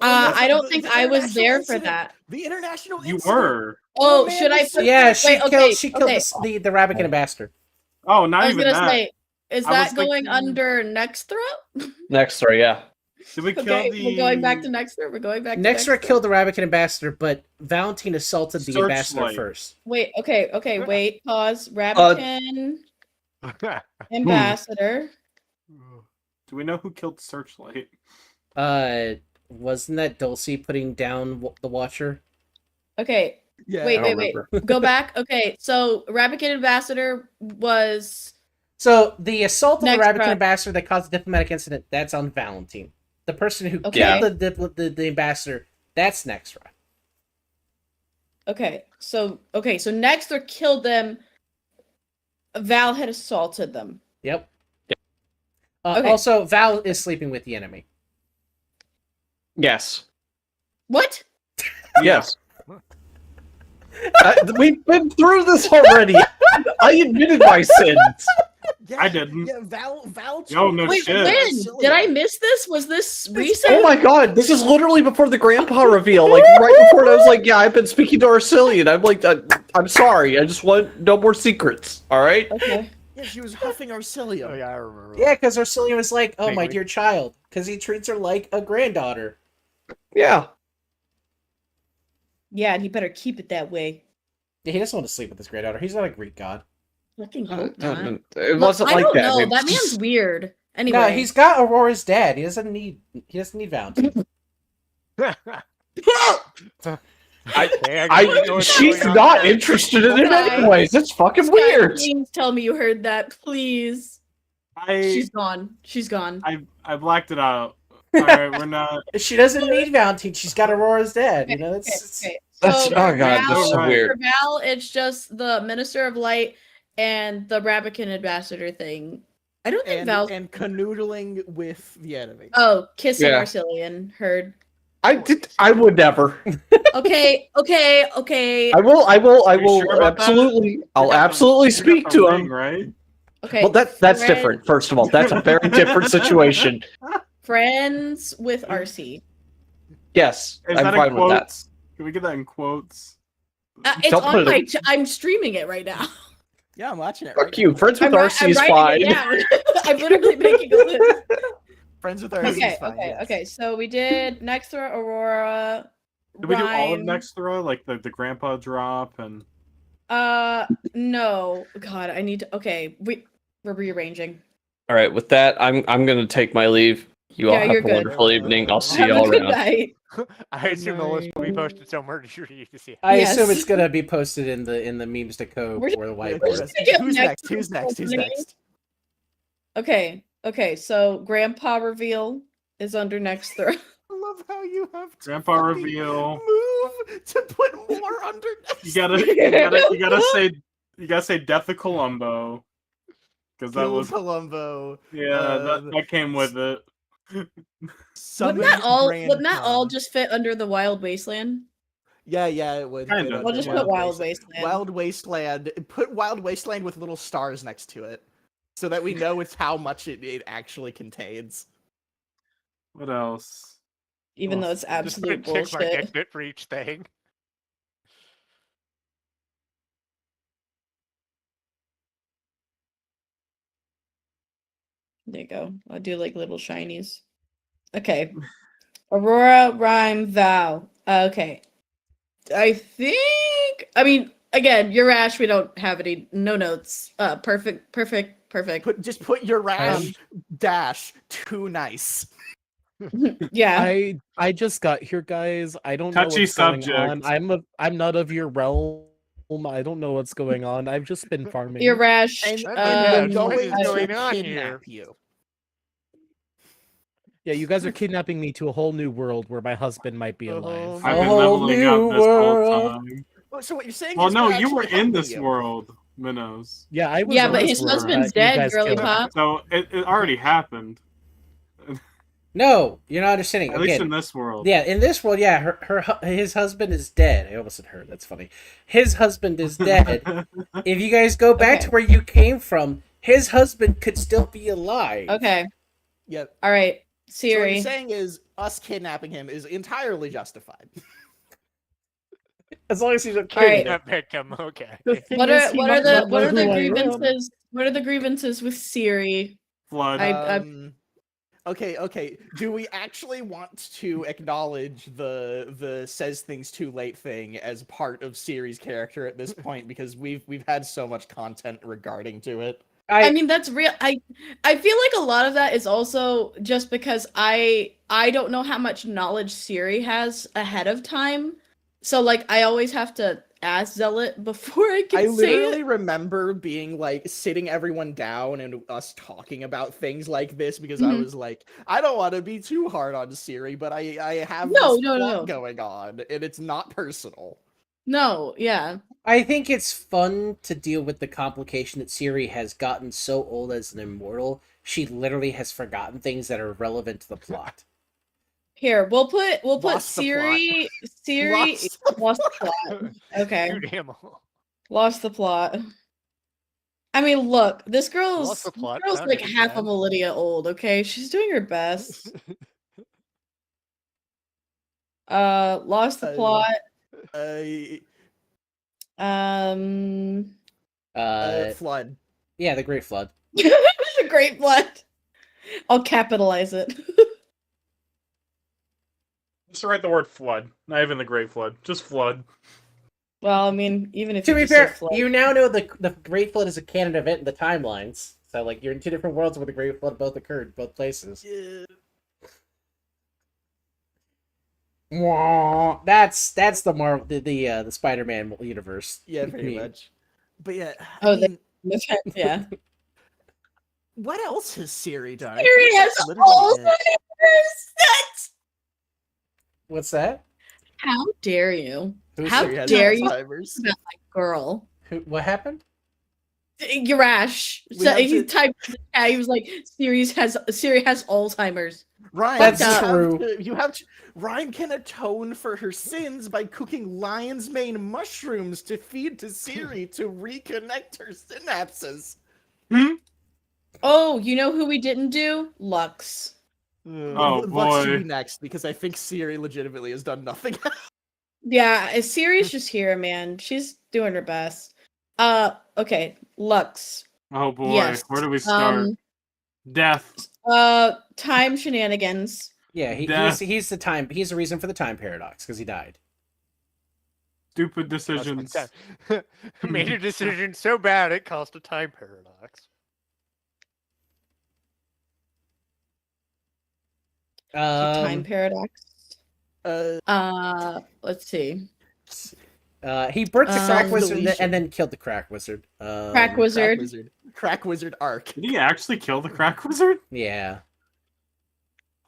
I don't think I was there for that. The international You incident. were. Oh, man should I? was Put, Yeah, she wait, killed. okay, She killed okay. the rabbit ambassador. Oh, not I was even gonna that. say, is I that was going thinking- under next throw? Next story, yeah. Did we kill Okay, the? we're going back to next throw. We're going back. to Nextra killed the rabbit ambassador, but Valentine assaulted the Searchlight. ambassador first. Wait. Okay. Wait. Pause. Rabbitkin ambassador. Do we know who killed Searchlight? Wasn't that Dulcie putting down the Watcher? Okay. Yeah, Wait. Go back. Okay. So Rabbitkin ambassador was. So the assault on the Next rabbit rep. ambassador that caused the diplomatic incident, that's on Valentine. The person who Okay. killed the ambassador, that's Nextra. Okay. So Nextra killed them. Val had assaulted them. Yep. Okay. Also, Val is sleeping with the enemy. Yes. What? Yes. We've been through this already. I admitted my sins. Yeah, I didn't. Yeah, Val. Yo, no Wait, shit. when? Did I miss this? Was this recent? Oh my god, this is literally before the grandpa reveal. Like, right before it, I was like, yeah, I've been speaking to Arcelian. I'm like, I'm sorry. I just want no more secrets. Alright? Okay. Yeah, she was huffing Arcelium. Oh yeah, I remember. Yeah, because Arcelian was like, "Oh, my Vaguely. dear child," because he treats her like a granddaughter. Yeah. Yeah, and he better keep it that way. Yeah, he doesn't want to sleep with his granddaughter. He's not a Greek god. Fucking hope not. It Look, wasn't I like don't that. know. It That was man's just- weird. Anyway, No, he's got Aurora's dad. He doesn't need Valentine. She's not interested in it anyways. It's fucking weird. Please tell me you heard that, please. She's gone. She's gone. I blacked it out. All right, we're not. She doesn't need Valentine. She's got Aurora's dad. You know, that's Okay. That's So oh for god, this is Val- weird. For Val, it's just the Minister of Light and the Rabbitkin ambassador thing. I don't think Val. And canoodling with the enemy. Oh, kissing Yeah. Arcelian. Heard. I would never. Okay. I will sure about that? absolutely I'll absolutely speak to him. Right? Okay. Well that's friend- different, first of all. That's a very different situation. Friends with RC. Yes, Is I'm that fine in with that. quotes? Can we get that in quotes? It's Don't put on it my. in- I'm streaming it right now. Yeah, I'm watching it. Fuck you. Friends with RC is I'm fine. writing it down. I'm literally making a list. Friends with RC Okay, is fine. yes. okay. So we did Nextra, Aurora. Did we do all of Rhyme. Nextra, like the grandpa drop and? No. God, I need to. Okay, we're rearranging. All right, with that, I'm gonna take my leave. You all Yeah, have you're a good. wonderful evening. I'll see Have you a all good around. night. I assume the list will be posted somewhere for you to see. I Yes. assume it's gonna be posted in the memes to code We're- or the we're whiteboard. just gonna get Who's next next? Who's next? Who's opening. next? Okay. So Grandpa reveal is under Nextra. I love how you have to Grandpa fucking reveal. move to put more under. You gotta say Death of Columbo. Because that Kill was Columbo. yeah, that came with it. Wouldn't that all just fit under the Wild Wasteland? Yeah, it would. Kind fit of. under We'll just put Wild Wasteland. Wild Wasteland. Put Wild Wasteland with little stars next to it, so that we know it's how much it actually contains. What else? Even though it's Just put a absolute tick mark bullshit. next to it for each thing. There you go. I'll do like little shinies. Okay. Aurora, Rhyme, Val. Okay. I think. I mean, again, your Ash. We don't have any no notes. Perfect. Just put your rash dash too nice. Yeah. I just got here, guys. I don't Touchy know what's subject. going on. I'm not of your realm. I don't know what's going on. I've just been farming. Your Rash. And Yeah, we're what is going going to on kidnap you. Yeah, you guys are kidnapping me to a whole new world where my husband might be alive. I've A been whole leveling new up this whole world. time. So what you're saying Well, is no, we're you were actually in helping this you. world, Minnows. Yeah, I was. Yeah, in but this his world, husband's but you dead, guys girly killed him. pop. So it already happened. No, you're not understanding. At least Again, in this world. yeah, in this world, yeah, his husband is dead. I almost said her. That's funny. His husband is dead. If you guys go back to where you came from, his husband could still be alive. Okay. Yep. All right, So what Siri. you're saying is us kidnapping him is entirely justified. As long as he's okay All right. with it. Victim. Okay. What are the who I am. grievances? What are the grievances with Siri? Flood. Okay. Do we actually want to acknowledge the says things too late thing as part of Siri's character at this point because we've had so much content regarding to it? I mean that's real. I feel like a lot of that is also just because I don't know how much knowledge Siri has ahead of time. So like I always have to ask Zealot before I can I say literally it. remember being like sitting everyone down and us talking about things like this because I was like, I don't want to be too hard on Siri, but I have No, this no, plot no. going on and it's not personal. No, yeah. I think it's fun to deal with the complication that Siri has gotten so old as an immortal, she literally has forgotten things that are relevant to the plot. Here, we'll put Lost the plot. Siri lost the plot. Okay. Shoot him. Lost the plot. I mean, look, this girl's Lost the plot, girl's found like it half again. of a Lydia old, okay? She's doing her best. Lost the plot. Flood. Yeah, the Great Flood. The Great Flood. I'll capitalize it. Just write the word flood. Not even the Great Flood. Just flood. Well, I mean, even if To you be just say fair, flood. you now know the Great Flood is a canon event in the timelines. So like you're in two different worlds where the Great Flood both occurred, both places. Wah. That's the the Spider-Man universe. Yeah, pretty much. But yeah, Oh, I mean, yeah. what else has Siri done? Siri has Alzheimer's. That's What's that? how dare you? Who How Siri has dare you Alzheimer's? about my girl? What happened? Yurash. We So have he to- typed in the chat, he was like, Siri has Alzheimer's. Ryan, That's true. Ryan can atone for her sins by cooking lion's mane mushrooms to feed to Siri to reconnect her synapses. Oh, you know who we didn't do? Lux. Oh, Lux should boy. be next because I think Siri legitimately has done nothing. Yeah, Siri's just here, man. She's doing her best. Okay, Lux. Oh boy. Yes. Where do we start? Death. Time shenanigans. Yeah, Death. he's the reason for the time paradox because he died. Stupid decisions. Made a decision so bad it caused a time paradox. Time paradox. Let's see. He burnt the crack wizard deletion. and then killed the crack wizard. Crack wizard. Crack wizard arc. Did he actually kill the crack wizard? Yeah.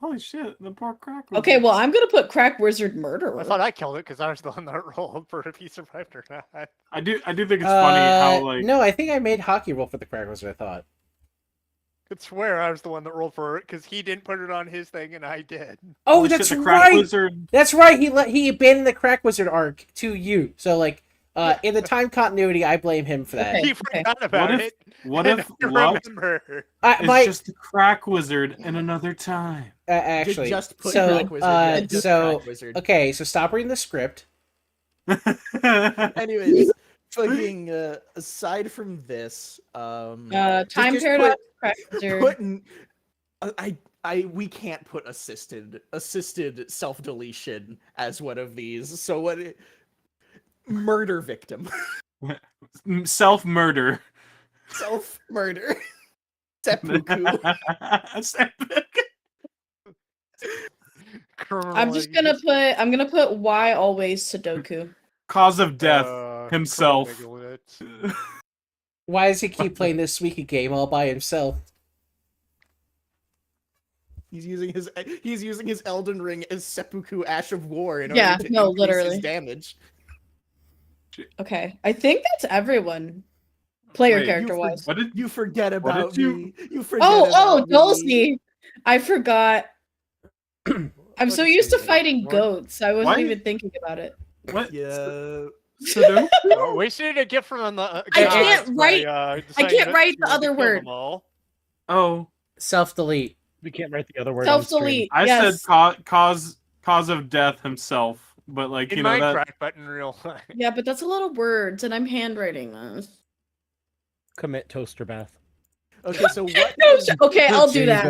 Holy shit, the poor crack wizard. Okay, well, I'm gonna put crack wizard murderer. I thought I killed it because I was the one that rolled for if he survived or not. I do think it's funny how like No, I think I made hockey roll for the crack wizard. I thought. Could swear I was the one that rolled for it because he didn't put it on his thing and I did. Oh, Holy that's shit, the crack right. wizard. That's right. He abandoned the crack wizard arc to you. So like, in the time continuity, I blame him for that. Okay. He forgot about What if- it. what and if I Lux- remember? It's just the crack wizard in another time. Actually, Just put so crack wizard. Yeah, just so crack wizard. okay, so stop reading the script. Anyways, fucking aside from this, Time just paradox. Crack wizard. we can't put assisted self deletion as one of these. So what? Murder victim. Self murder. Self murder. Seppuku. I'm gonna put why always Sudoku. Cause of death. Himself. Why does he keep playing this Suika game all by himself? He's using his Elden Ring as Seppuku Ash of War in Yeah, order to no, increase literally. his damage. Okay, I think that's everyone. Player Wait, character wise. What did You forget What did about you- me. You forget Oh, about me. Dulcie. I forgot. I'm so used to fighting What? goats. I wasn't Why- even thinking about it. What? Yeah. Sudoku? We should get from the. I gods can't write- by, I deciding can't that write you the want to other kill word. them all. Oh, Self-delete. We can't write the other word on stream. Self-delete. I Yes. said cause of death himself, but like In you know that. Minecraft, but in real life. Yeah, but that's a lot of words, and I'm handwriting this. Commit toaster bath. Okay, so what? Okay, I'll do that.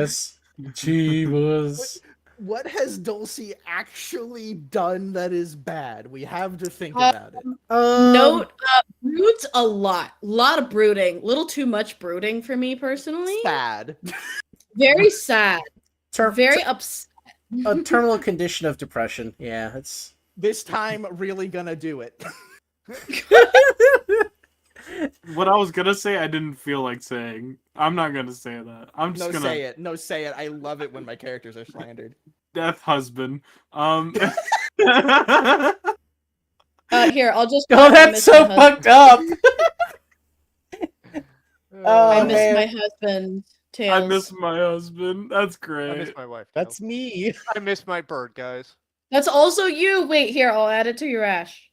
Jeebus. What has Dulcie actually done that is bad? We have to think Uh, about it. Note, broods a lot of brooding. Little too much brooding for me personally. Sad. Very sad. Ter- Very upset. a terminal condition of depression. Yeah, it's This time, really gonna do it. What I was gonna say, I didn't feel like saying. I'm not gonna say that. I'm just No, gonna say it. No, say it. I love it when my characters are slandered. death husband. Here, I'll just. oh, I that's miss so my fucked husband. up. I Oh, miss man. my husband. I Tails. miss my husband. That's I great. miss my wife. That's me. I miss my bird, guys. That's also you. Wait, here, I'll add it to your ash.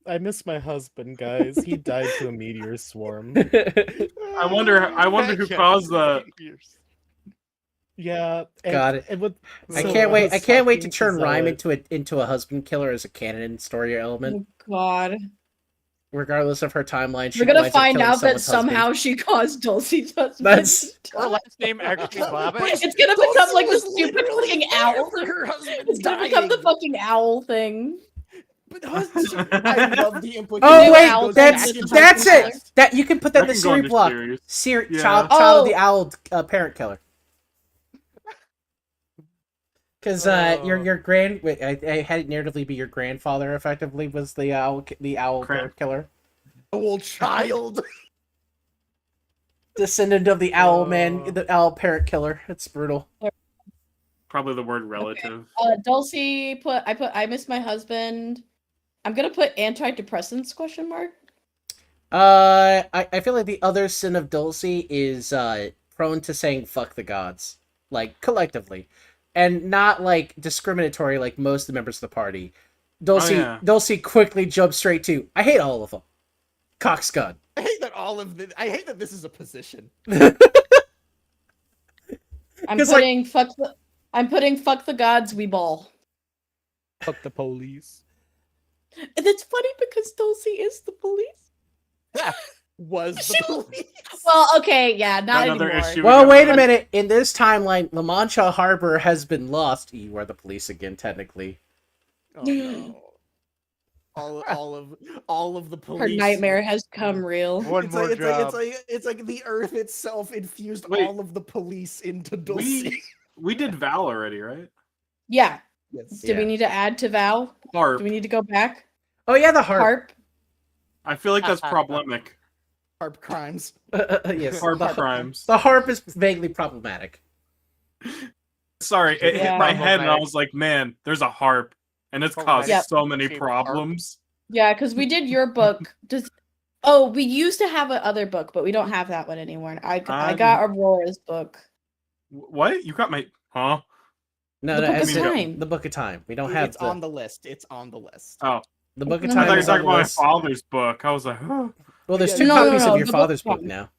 I miss my husband, guys. He died to a meteor swarm. I wonder who caused that. Yeah. Got it. It would, I so can't wait. was I can't wait to talking turn Rhyme Zealot. into a husband killer as a canon story element. Oh God. Regardless of her timeline, she We're gonna winds up find killing out that someone's husband. somehow she caused Dulcie's husband. That's- Her last name actually Ravage. It's gonna become like the was stupid literally fucking there owl. for her husband It's gonna become the dying. fucking owl thing. But I love the implication. Oh New wait, owl that's thing. that's Husband it. That you can put that in That the can go Siri into block. series. Siri, Yeah. child Oh. of the owl parent killer. Because your grand wait, I had it narratively be your grandfather effectively was the owl parent killer. Old child. Descendant of the owl man, the owl parent killer. It's brutal. Probably the word relative. Dulcie I miss my husband. I'm gonna put antidepressants question mark. I feel like the other sin of Dulcie is prone to saying fuck the gods, like collectively, and not like discriminatory like most of the members of the party. Dulcie quickly jumps straight to I hate all of them. Cox gun. I hate that I hate that this is a position. I'm putting fuck the gods we ball. Fuck the police. And it's funny because Dulcie is the police. Was the police. Well, okay, yeah, not Another anymore. issue. Well, wait a minute. In this timeline, La Mancha Harbor has been lost. You are the police again, technically. Oh no. All of the police. Her nightmare has come real. It's like the earth itself infused all of the police into Dulcie. We did Val already, right? Yeah. Yes. Do we need to add to Val? Harp. Do we need to go back? Oh yeah, the harp. Harp. I feel like that's problematic. Harp crimes. Yes. Harp the, crimes. The harp is vaguely problematic. Sorry, it hit my head and I Problematic. was like, man, there's a harp. And it's caused Yep. so many Favorite harp. problems. Yeah, because we did your book. Oh, we used to have another book, but we don't have that one anymore. I got Aurora's book. What? You got my huh? No, The no, Book as of in Time. The Book of Time. We don't have It's on the list. It's on the list. Oh. The Book of No, I Time thought you were is on talking the about my list. father's book. I was like, huh. Well, there's Yeah, two no, copies no, of your the Book father's of book Time. now.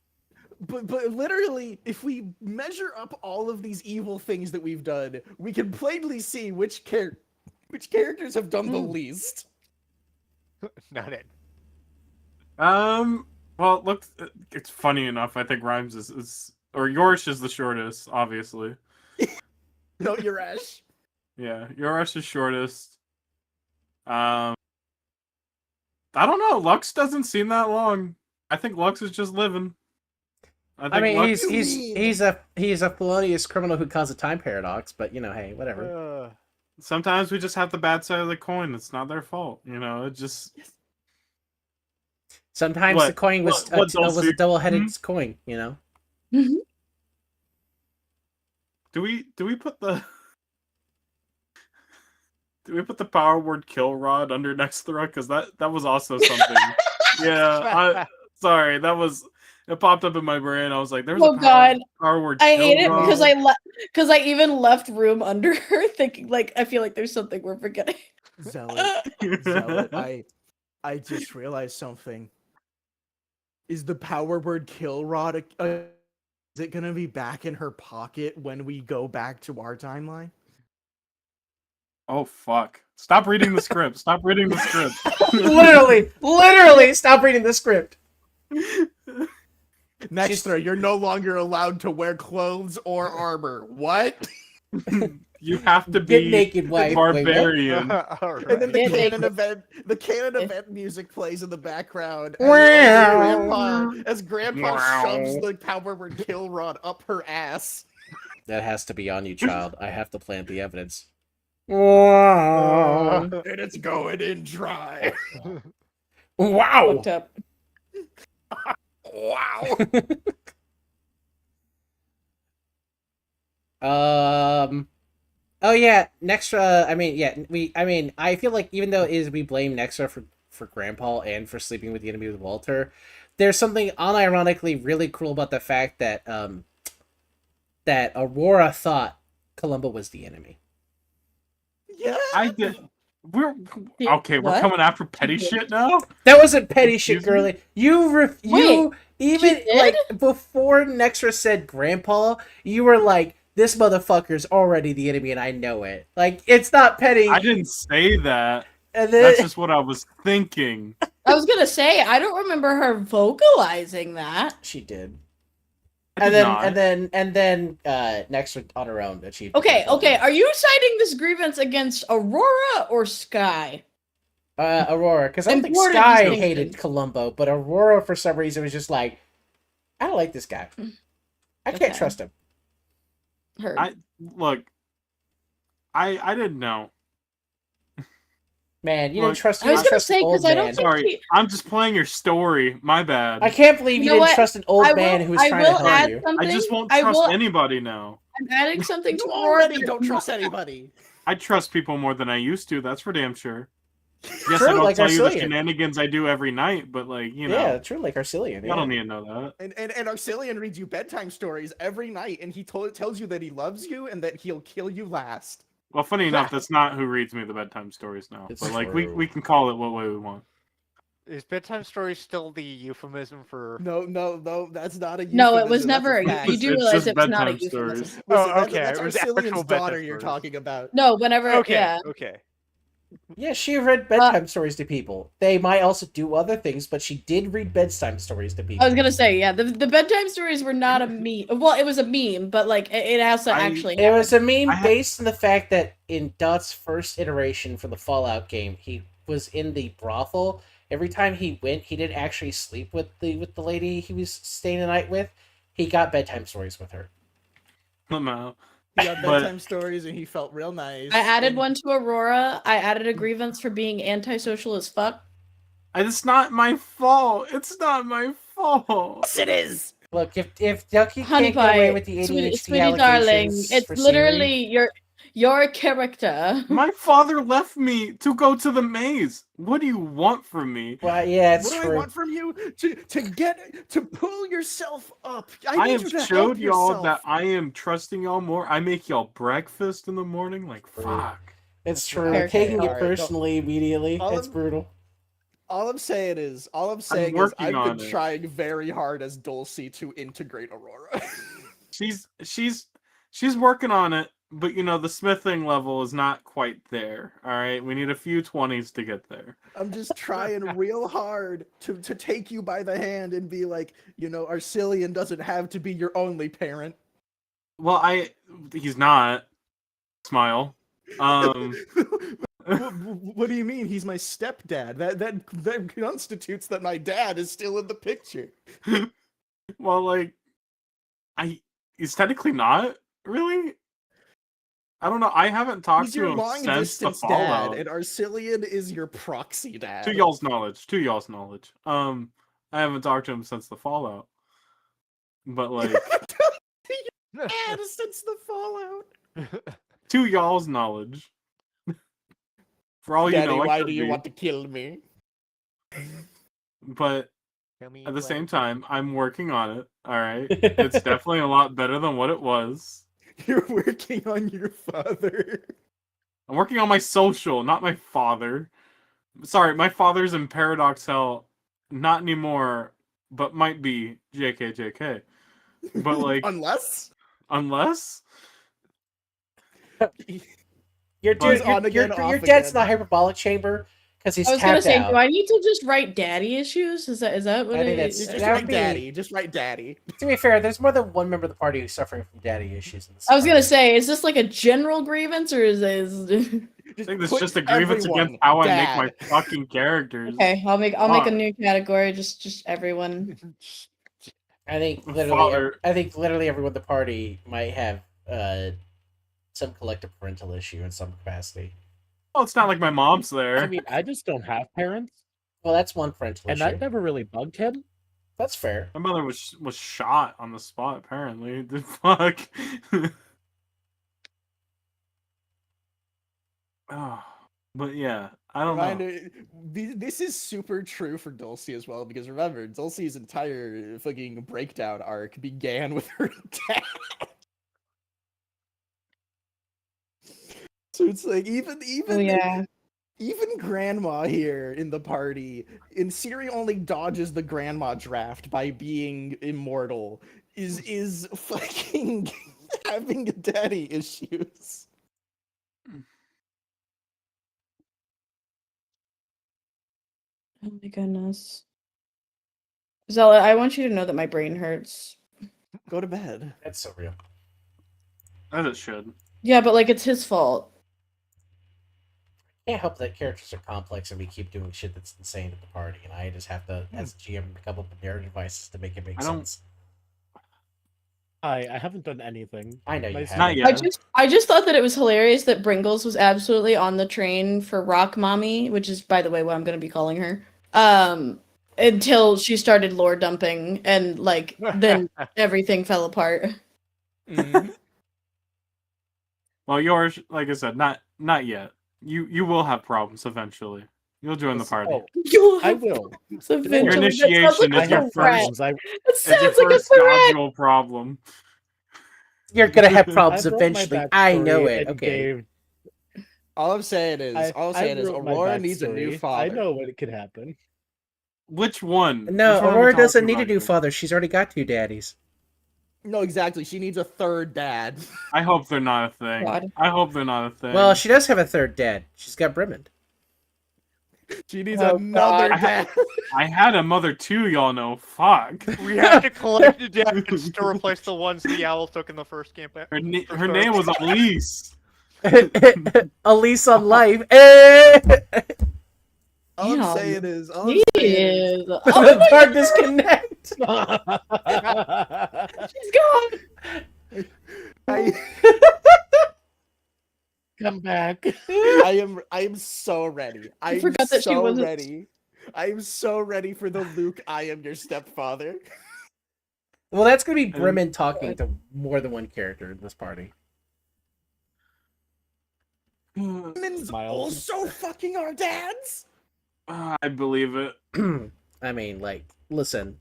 But literally, if we measure up all of these evil things that we've done, we can plainly see which characters have done the least. Not it. Well, look, it's funny enough. I think Rhymes is or yours is the shortest, obviously. No, you're Ash. Yeah, yours is shortest. I don't know. Lux doesn't seem that long. I think Lux is just living. I mean, Lux... he's a felonious criminal who caused a time paradox, but you know, hey, whatever. Sometimes we just have the bad side of the coin. It's not their fault, you know. It just Sometimes the coin was a double-headed coin, you know. Do we put the Did we put the power word kill rod under Nexthra? Because that was also something. Yeah, sorry, it popped up in my brain. I was like, there's Oh a God, power word I kill hate it rod. because I even left room under her, thinking like I feel like there's something we're forgetting. Zealot, I just realized something. Is the power word kill rod is it gonna be back in her pocket when we go back to our timeline? Oh fuck! Stop reading the script. Stop reading the script. literally, stop reading the script. Nextra, you're no longer allowed to wear clothes or armor. What? You have to Get be naked, wife. barbarian. And then the Get canon event music plays in the background Wow. as grandpa shoves the power word kill rod up her ass. That has to be on you, child. I have to plant the evidence. And it's going in dry. Wow. Fucked up. Wow. Oh yeah, Nextra. I feel like even though we blame Nextra for Grandpa and for sleeping with the enemy with Walter, there's something unironically really cruel about the fact that that Aurora thought Columba was the enemy. Yeah. I did. We're okay. We're What? coming after petty shit now. That wasn't petty shit, Excuse me? girly. You Wait, even she did? like before Nextra said Grandpa, you were like, this motherfucker's already the enemy, and I know it. Like, it's not petty. I didn't say that. And then, That's just what I was thinking. I was gonna say I don't remember her vocalizing that. she did. I And did then, not. Nextra on her own achieved. Okay, are you citing this grievance against Aurora or Sky? Aurora, because I don't think Important Sky distinction. hated Columbo, but Aurora for some reason was just like, I don't like this guy. I can't Okay. trust him. Heard. I didn't know. Man, you Look, didn't trust. I You was didn't gonna trust say, an old 'cause I don't man. think- Sorry, I'm just playing your story. My bad. I can't believe you, You know didn't what? trust an old I man will- who was I trying to will help add you. something. I just won't I trust will- anybody now. I'm adding something to You Aurora. already don't trust anybody. I trust people more than I used to. That's for damn sure. Yes, True, I don't like tell you the Arcelian. shenanigans I do every night, but like you know, Yeah, true, like Arcelian. I Yeah. don't need to know that. And Arcelian reads you bedtime stories every night, and he tells you that he loves you and that he'll kill you last. Well, funny enough, that's not who reads me the bedtime stories now. It's But like true. we can call it what way we want. Is bedtime story still the euphemism for? No, that's not a euphemism. No, it was that's a never. fact. You do It's realize just it was not a bedtime euphemism. stories. Listen, Oh, okay. That's It was actual Arcelian's daughter bedtime you're stories. talking about. No, whenever. Okay. Yeah. Okay. Yeah, she read bedtime stories to people. They might also do other things, but she did read bedtime stories to people. I was gonna say, yeah, the bedtime stories were not a meme. Well, it was a meme, but like it also actually. It was a meme I ha- based on the fact that in Dot's first iteration for the Fallout game, he was in the brothel. Every time he went, he didn't actually sleep with the lady he was staying the night with. He got bedtime stories with her. Somehow. He got But- bedtime stories, and he felt real nice. I added and- one to Aurora. I added a grievance for being antisocial as fuck. It's not my fault. It's not my fault. Yes, it is. Look, if Ducky Honey can't get away pie, with the ADHD sweetie darling, allegations it's for literally your character. My father left me to go to the maze. What do you want from me? Well, yeah, it's What do I true. want from you? To pull yourself up. I I need have you to showed help y'all yourself. that I am trusting y'all more. I make y'all breakfast in the morning. Like, fuck. It's true. Okay, Taking it alright, personally immediately, All it's I'm- brutal. All I'm saying is I've working on been it. trying very hard as Dulcie to integrate Aurora. She's working on it, but you know the smithing level is not quite there. All right, we need a few 20s to get there. I'm just trying real hard to take you by the hand and be like, Arcelian doesn't have to be your only parent. Well, he's not. Smile. What do you mean? He's my stepdad. That constitutes that my dad is still in the picture. Well, like, he's technically not really. I don't know. I haven't talked He's to your him long since the distance dad, Fallout. and Arcelian is your proxy dad. To y'all's knowledge. I haven't talked to him since the Fallout. But like, Dad since the Fallout. to y'all's knowledge. For all Daddy, you know, why do you want to kill me? But at the same time, I'm working on it. All right, it's definitely a lot better than what it was. You're working on your father. I'm working on my social, not my father. Sorry, my father's in Paradox Hell. Not anymore, but might be. JK, JK. But like, unless Your He's dude, on again, your off dad's in the again. hyperbolic chamber because he's I was gonna tapped say, out. do I need to just write daddy issues? Is that what I think I that's Just that write would be, daddy. Just write daddy. To be fair, there's more than one member of the party who's suffering from daddy issues in this. I was gonna party. say, is this like a general grievance or is I think this is put just a grievance everyone, against how I dad. make my fucking characters. okay? I'll make a Fuck. new category. Just everyone. I think literally, Father. everyone in the party might have some collective parental issue in some capacity. Well, it's not like my mom's there. I mean, I just don't have parents, Well, that's one parental and issue. that never really bugged him. That's fair. My mother was shot on the spot. Apparently, the fuck. Oh, but yeah, I don't know. This is super true for Dulcie as well, because remember, Dulcie's entire fucking breakdown arc began with her dad. So it's like even even grandma here in the party, in Siri only dodges the grandma draft by being immortal, is fucking having daddy issues. Oh my goodness. Zella, I want you to know that my brain hurts. Go to bed. That's so real. As it should. Yeah, but like it's his fault. Can't help that characters are complex and we keep doing shit that's insane at the party, and I just have to, as a GM, come up with narrative devices to make it make sense. I haven't done anything. I know you Nice- haven't. Not yet. I just thought that it was hilarious that Bringles was absolutely on the train for Rock Mommy, which is, by the way, what I'm going to be calling her. Until she started lore dumping, and like then everything fell apart. Well, yours, like I said, not yet. You will have problems eventually. You'll join the party. You'll I have will. problems eventually. Your That sounds initiation like is a your threat. first. That Is your sounds like a first threat. nodule problem. You're gonna have problems I brought my eventually. I know backstory it. and Okay. gave- All I'm saying is, I wrote my Aurora needs a new backstory. father. I know what could happen. Which one? No, Which one are we Aurora doesn't talking need a about new here? father. She's already got 2 daddies. No, exactly. She needs a third dad. I hope they're not a thing. God. I hope they're not a thing. Well, she does have a 3rd dad. She's got Brimond. She needs Oh, another God. dad. I had a mother too, y'all know. Fuck. We have to collect the dads to replace the ones the owl took in the first campaign. Her name was Elise. Elise on life. Eh! All I'm Damn. saying is, Jeez. The Oh, hard disconnect. she's gone. Come back. I am so ready. I forgot that she so wasn't- ready. I am so ready for the Luke. I am your stepfather. Well, that's gonna be Brimond talking to more than one character in this party. Women's Miles. also fucking our dads. I believe it. I mean, like, listen.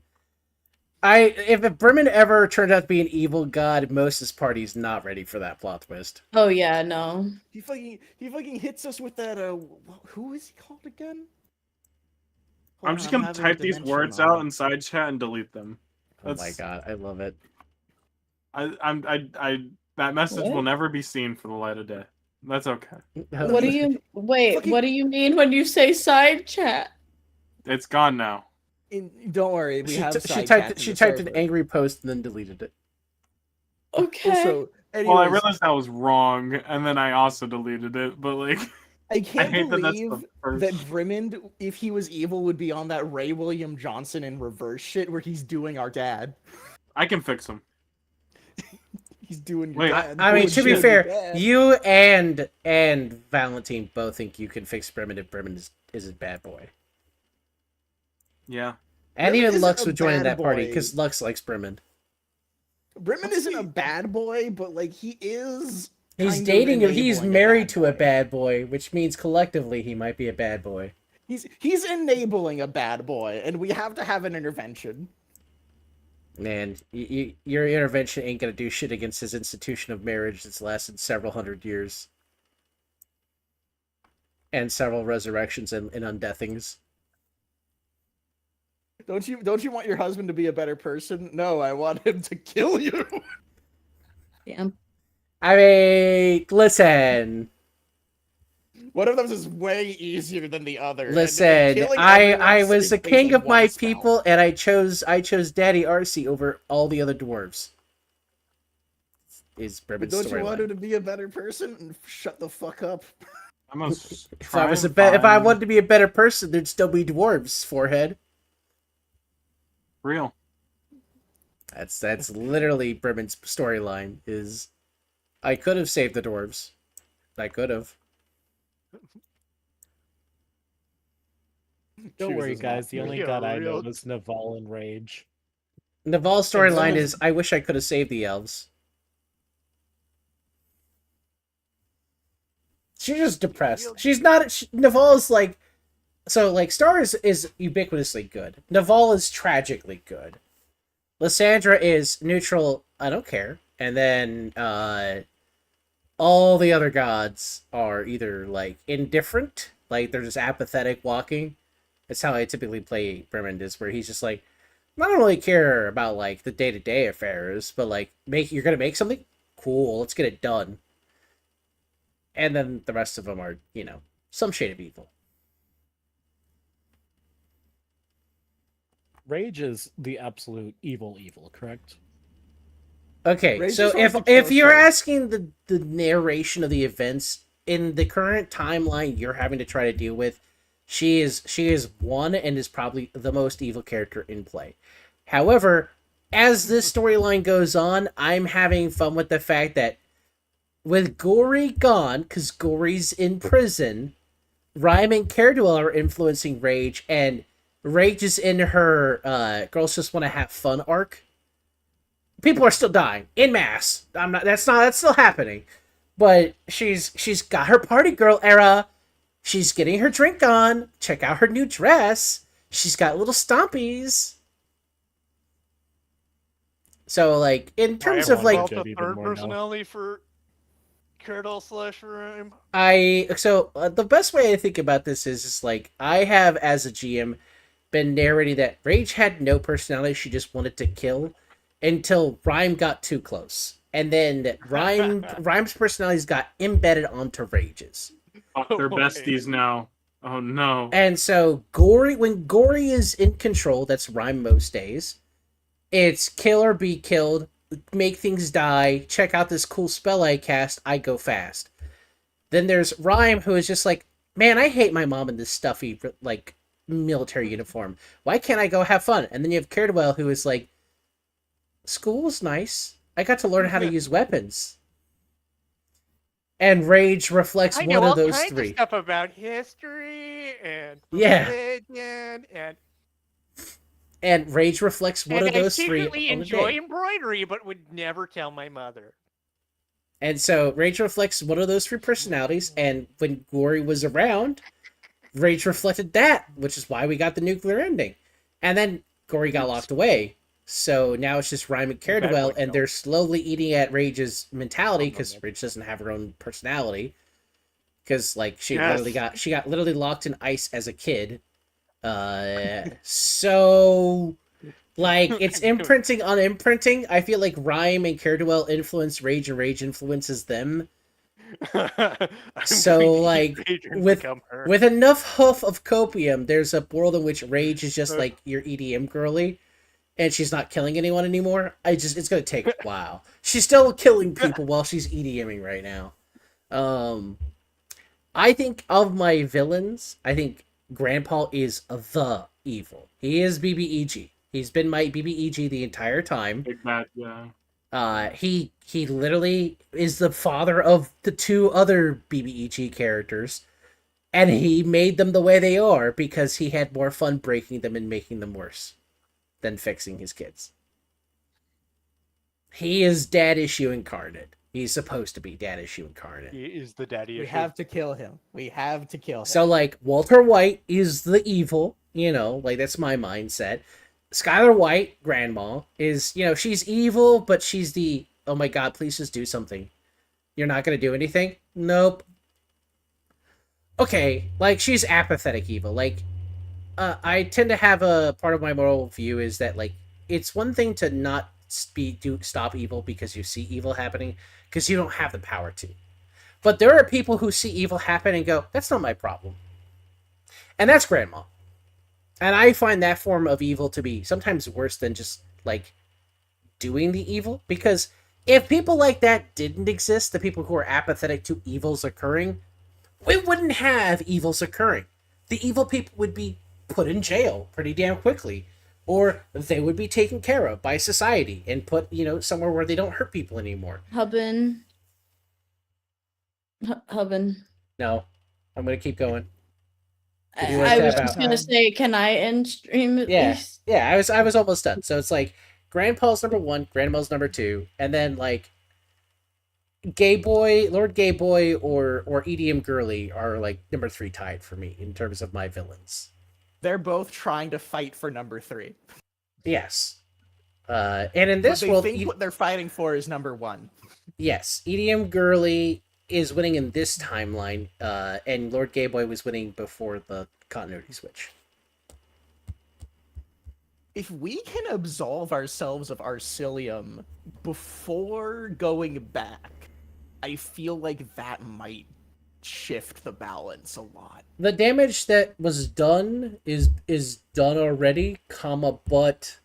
If Brimond ever turned out to be an evil god, most of this party's not ready for that plot twist. Oh yeah, no. He fucking hits us with that. Who is he called again? Hold I'm on, just gonna having a type these dimension words on out it. in side chat and delete them. Oh my god, I love it. That message What? will never be seen for the light of day. That's okay. What do you wait? What do you mean when you say side chat? It's gone now. Don't worry, we have. She side typed chats in she the typed an server. angry post and then deleted it. Okay. Also, Well, I anyways, realized that was wrong, and then I also deleted it. But like, I can't hate that that's the believe first- that Brimond, if he was evil, would be on that Ray William Johnson in reverse shit where he's doing our dad. I can fix him. He's doing your Wait, dad. I mean, to be Doing your fair, dad. you and Valentine both think you can fix Brimond if Brimond is a bad boy. Yeah. And Brimond even isn't Lux a would join in bad that party boy. because Lux likes Brimond. Brimond isn't a bad boy, but like he is. He's kind of dating him. He's enabling married to a boy. bad boy, which means collectively he might be a bad boy. He's enabling a bad boy, and we have to have an intervention. Man, your intervention ain't gonna do shit against his institution of marriage that's lasted several hundred years. And several resurrections and undeathings. Don't you want your husband to be a better person? No, I want him to kill you. Yeah. I mean, listen. One of them is way easier than the other. and Listen, killing I everyone was the takes place king in of my one spell. people, and I chose Daddy Arcee over all the other dwarves. Is But Bribin's don't you want storyline. him to be a better person? And shut the fuck up. I must If try I was and if I find wanted to be a better person, there'd still be dwarves. Forehead. real. That's literally Bribin's storyline. Is I could have saved the dwarves. I could have. Don't worry, Chooses guys. not The to. only Yeah, god I real. know is Naval and Rage. Naval's And storyline some is I wish I could have saved the elves. She's just depressed. She's not. Naval's like. So, like, Star is ubiquitously good. Naval is tragically good. Lysandra is neutral, I don't care. And then, all the other gods are either, like, indifferent, like, they're just apathetic walking. That's how I typically play Bremond, is where he's just like, I don't really care about, like, the day-to-day affairs, but, like, you're gonna make something? Cool, let's get it done. And then the rest of them are, some shade of evil. Rage is the absolute evil, correct? Okay, Rage so just wants to if kill you're shit. asking the narration of the events in the current timeline you're having to try to deal with, she is one and is probably the most evil character in play. However, as this storyline goes on, I'm having fun with the fact that with Gory gone, because Gory's in prison, Rhyme and Caredwell are influencing Rage, and Rage is in her girls just want to have fun arc. People are still dying in mass. That's still happening. But she's got her party girl era. She's getting her drink on. Check out her new dress. She's got little stompies. So, like, in terms of, like, the third personality for Caredwell / Rhyme. the best way I think about this is just like, I have, as a GM, been narrating that Rage had no personality, she just wanted to kill, until Rhyme got too close. And then Rhyme's personalities got embedded onto Rage's. Oh, they're besties now. Oh no. And so when Gory is in control, that's Rhyme most days. It's kill or be killed, make things die, check out this cool spell I cast, I go fast. Then there's Rhyme, who is just like, man, I hate my mom in this stuffy, like, military uniform. Why can't I go have fun? And then you have Caredwell, who is like, school's nice. I got to learn how to use weapons. And Rage reflects I one know of all those kinds three. of stuff about history and Yeah. religion And Rage reflects one of I those three secretly on the enjoy day. embroidery, but would never tell my mother. And so Rage reflects one of those three personalities, and when Gory was around, Rage reflected that, which is why we got the nuclear ending. And then Gory got locked away. So now it's just Rhyme and Caredwell, and they're slowly eating at Rage's mentality, because Rage doesn't have her own personality. Because, like, she got literally locked in ice as a kid. So, like, it's imprinting on imprinting. I feel like Rhyme and Caredwell influence Rage, and Rage influences them. So, like, with enough hoof of copium, there's a world in which Rage is just like your EDM girly, and she's not killing anyone anymore. It's gonna take a while. She's still killing people while she's EDMing right now. I think of my villains, I think Grandpa is the evil. He is BBEG. He's been my BBEG the entire time. Big bad, yeah. He literally is the father of the two other BBEG characters, and he made them the way they are because he had more fun breaking them and making them worse than fixing his kids. He is dad issue incarnate. He's supposed to be dad issue incarnate. He is the daddy We issue. have to kill him. We have to kill him. So, like, Walter White is the evil, like, that's my mindset. Skylar White, grandma, is, she's evil, but she's the, oh my god, please just do something. You're not going to do anything? Nope. Okay, like, she's apathetic evil. Like, I tend to have a part of my moral view is that, like, it's one thing to not stop evil because you see evil happening, because you don't have the power to. But there are people who see evil happen and go, that's not my problem. And that's grandma. And I find that form of evil to be sometimes worse than just, like, doing the evil. Because if people like that didn't exist, the people who are apathetic to evils occurring, we wouldn't have evils occurring. The evil people would be put in jail pretty damn quickly. Or they would be taken care of by society and put, somewhere where they don't hurt people anymore. Hubbin. No, I'm going to keep going. I was just gonna say, can I end stream at least? Yeah, I was almost done. So it's like Grandpa's number 1, Grandma's number 2, and then like Gay Boy, Lord Gay Boy, or EDM Girly are like number 3 tied for me in terms of my villains. They're both trying to fight for number 3. Yes. And in this world, what they're fighting for is number 1. Yes, EDM Girly is winning in this timeline, and Lord Gay Boy was winning before the continuity switch. If we can absolve ourselves of Arcilium before going back, I feel like that might shift the balance a lot. The damage that was done is done already, but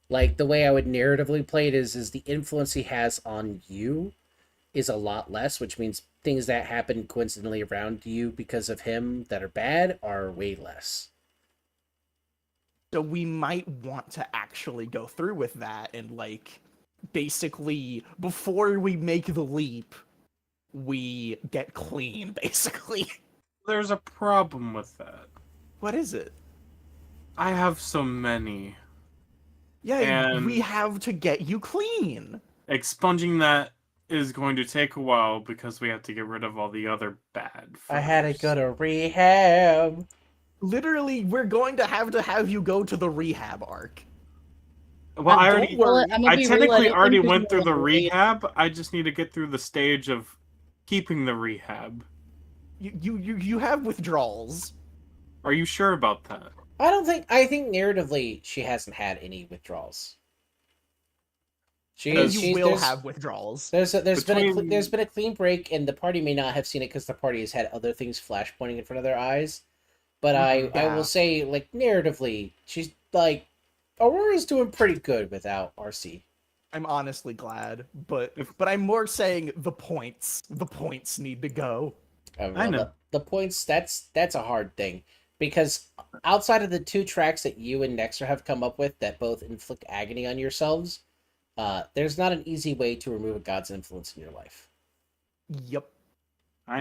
like the way I would narratively play it is the influence he has on you is a lot less, which means things that happen coincidentally around you because of him that are bad are way less. So we might want to actually go through with that and, like, basically, before we make the leap, we get clean, basically. There's a problem with that. What is it? I have so many. Yeah, and we have to get you clean. Expunging that is going to take a while because we have to get rid of all the other bad first. I had to go to rehab. Literally, we're going to have you go to the rehab arc. Well, I technically already went through the rehab. rehab. I just need to get through the stage of keeping the rehab. You have withdrawals. Are you sure about that? I think narratively she hasn't had any withdrawals. You will have withdrawals. There's been a clean break, and the party may not have seen it because the party has had other things flashpointing in front of their eyes. But I will say, like, narratively, she's like, Aurora's doing pretty good without RC. I'm honestly glad, but I'm more saying the points. The points need to go. I know the points. That's a hard thing because outside of the 2 tracks that you and Nexter have come up with that both inflict agony on yourselves, there's not an easy way to remove a god's influence in your life. Yep.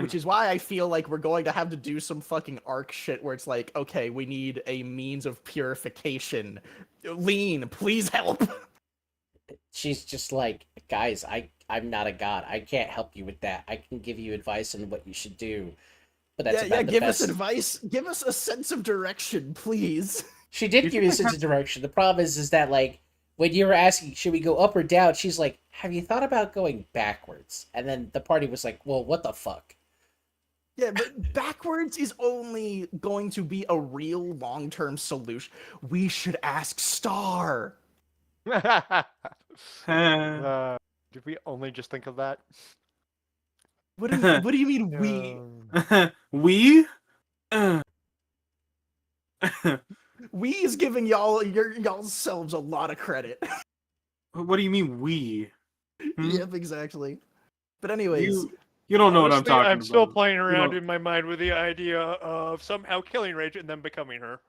Which is why I feel like we're going to have to do some fucking arc shit where it's like, okay, we need a means of purification. Lean, please help. She's just like, guys, I'm not a god. I can't help you with that. I can give you advice on what you should do. But that's give us advice. Give us a sense of direction, please. She did give you a sense of direction. The problem is that, like, when you were asking, should we go up or down? She's like, have you thought about going backwards? And then the party was like, well, what the fuck? Yeah, but backwards is only going to be a real long-term solution. We should ask Star. Did we only just think of that? What do you mean we? We? We is giving y'all's selves a lot of credit. What do you mean we? Yep, exactly. But anyways, you don't know what I'm Honestly, talking about. I'm still playing around in my mind with the idea of somehow killing Rage and then becoming her.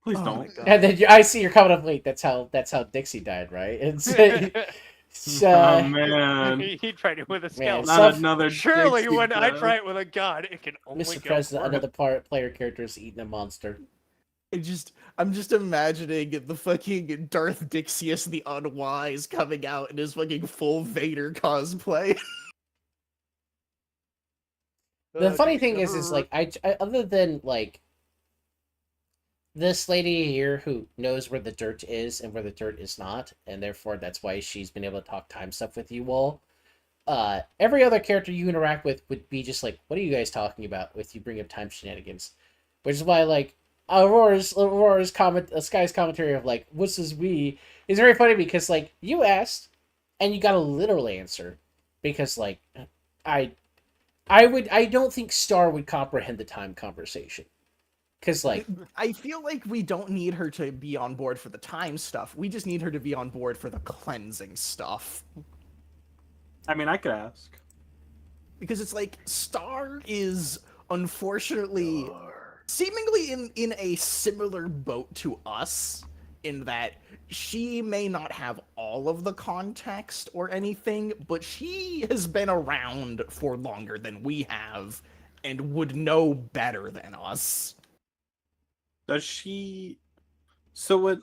Please don't. And then I see you're coming up late. That's how Dixie died, right? It's oh man, he tried it with a Man, skeleton. Surely, when I try it with a god, it can only Mr. go President, forward. another player character is eating a monster. I'm just imagining the fucking Darth Dixius the Unwise coming out in his fucking full Vader cosplay. The Do funny we thing is ever- like I other than like this lady here who knows where the dirt is and where the dirt is not, and therefore that's why she's been able to talk time stuff with you all. Every other character you interact with would be just like, "What are you guys talking about?" With you bring up time shenanigans, which is why like Aurora's comment, Sky's commentary of like, "What's this we?" is very funny because like you asked, and you got a literal answer, because like I I don't think Star would comprehend the time conversation. Because, like, I feel like we don't need her to be on board for the time stuff. We just need her to be on board for the cleansing stuff. I mean, I could ask. Because it's like, Star is unfortunately seemingly in a similar boat to us, in that she may not have all of the context or anything, but she has been around for longer than we have and would know better than us. Does she? So what?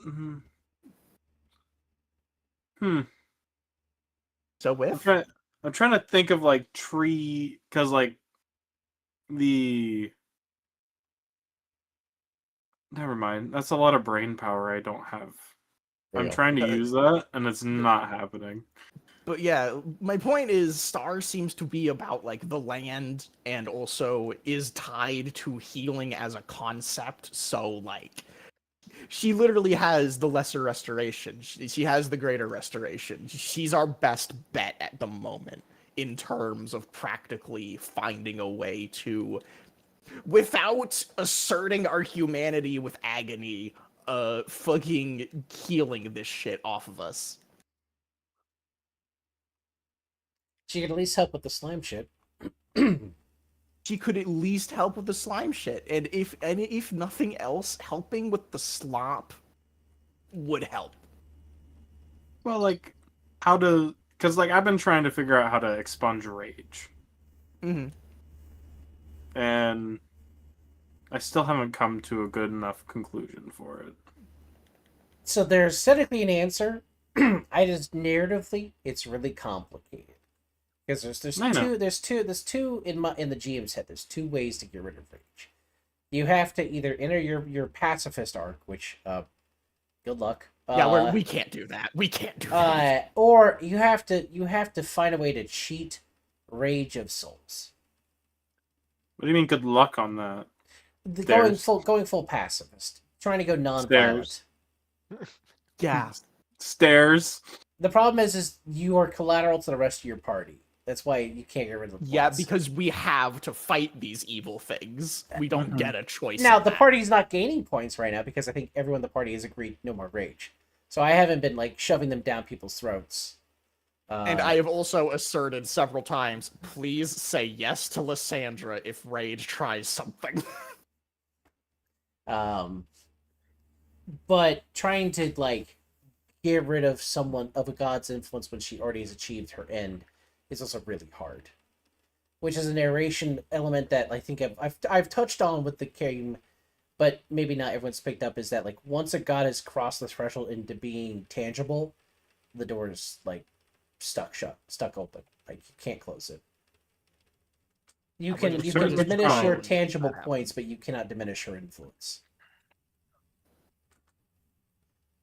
So I'm trying to think of like tree, because like the. Never mind. That's a lot of brain power I don't have. I'm Real. trying to use that, and it's not happening. But yeah, my point is Star seems to be about like the land and also is tied to healing as a concept. So like she literally has the lesser restoration. She has the greater restoration. She's our best bet at the moment in terms of practically finding a way to, without asserting our humanity with agony, fucking healing this shit off of us. she could at least help with the slime shit. She could at least help with the slime shit, and if nothing else, helping with the slop would help. Well, like, how to? Because like I've been trying to figure out how to expunge rage, and I still haven't come to a good enough conclusion for it. So there's technically an answer. I just narratively, it's really complicated because there's two in the GM's head. There's two ways to get rid of rage. You have to either enter your pacifist arc, which good luck. Yeah, we can't do that. We can't do that. Or you have to find a way to cheat Rage of Souls. What do you mean? Good luck on that. Going full pacifist, trying to go non-violent. Yeah. Stairs. The problem is you are collateral to the rest of your party. That's why you can't get rid of the Yeah, plots. because we have to fight these evil things. We don't get a choice. Now, in the that. party's not gaining points right now because I think everyone in the party has agreed no more rage. So I haven't been like shoving them down people's throats. And I have also asserted several times, please say yes to Lysandra if Rage tries something. But trying to like get rid of someone of a god's influence when she already has achieved her end is also really hard. Which is a narration element that I think I've touched on with the game, but maybe not everyone's picked up, is that like once a god has crossed the threshold into being tangible, the door is like stuck open. Like you can't close it. You can diminish your tangible points, but you cannot diminish your influence.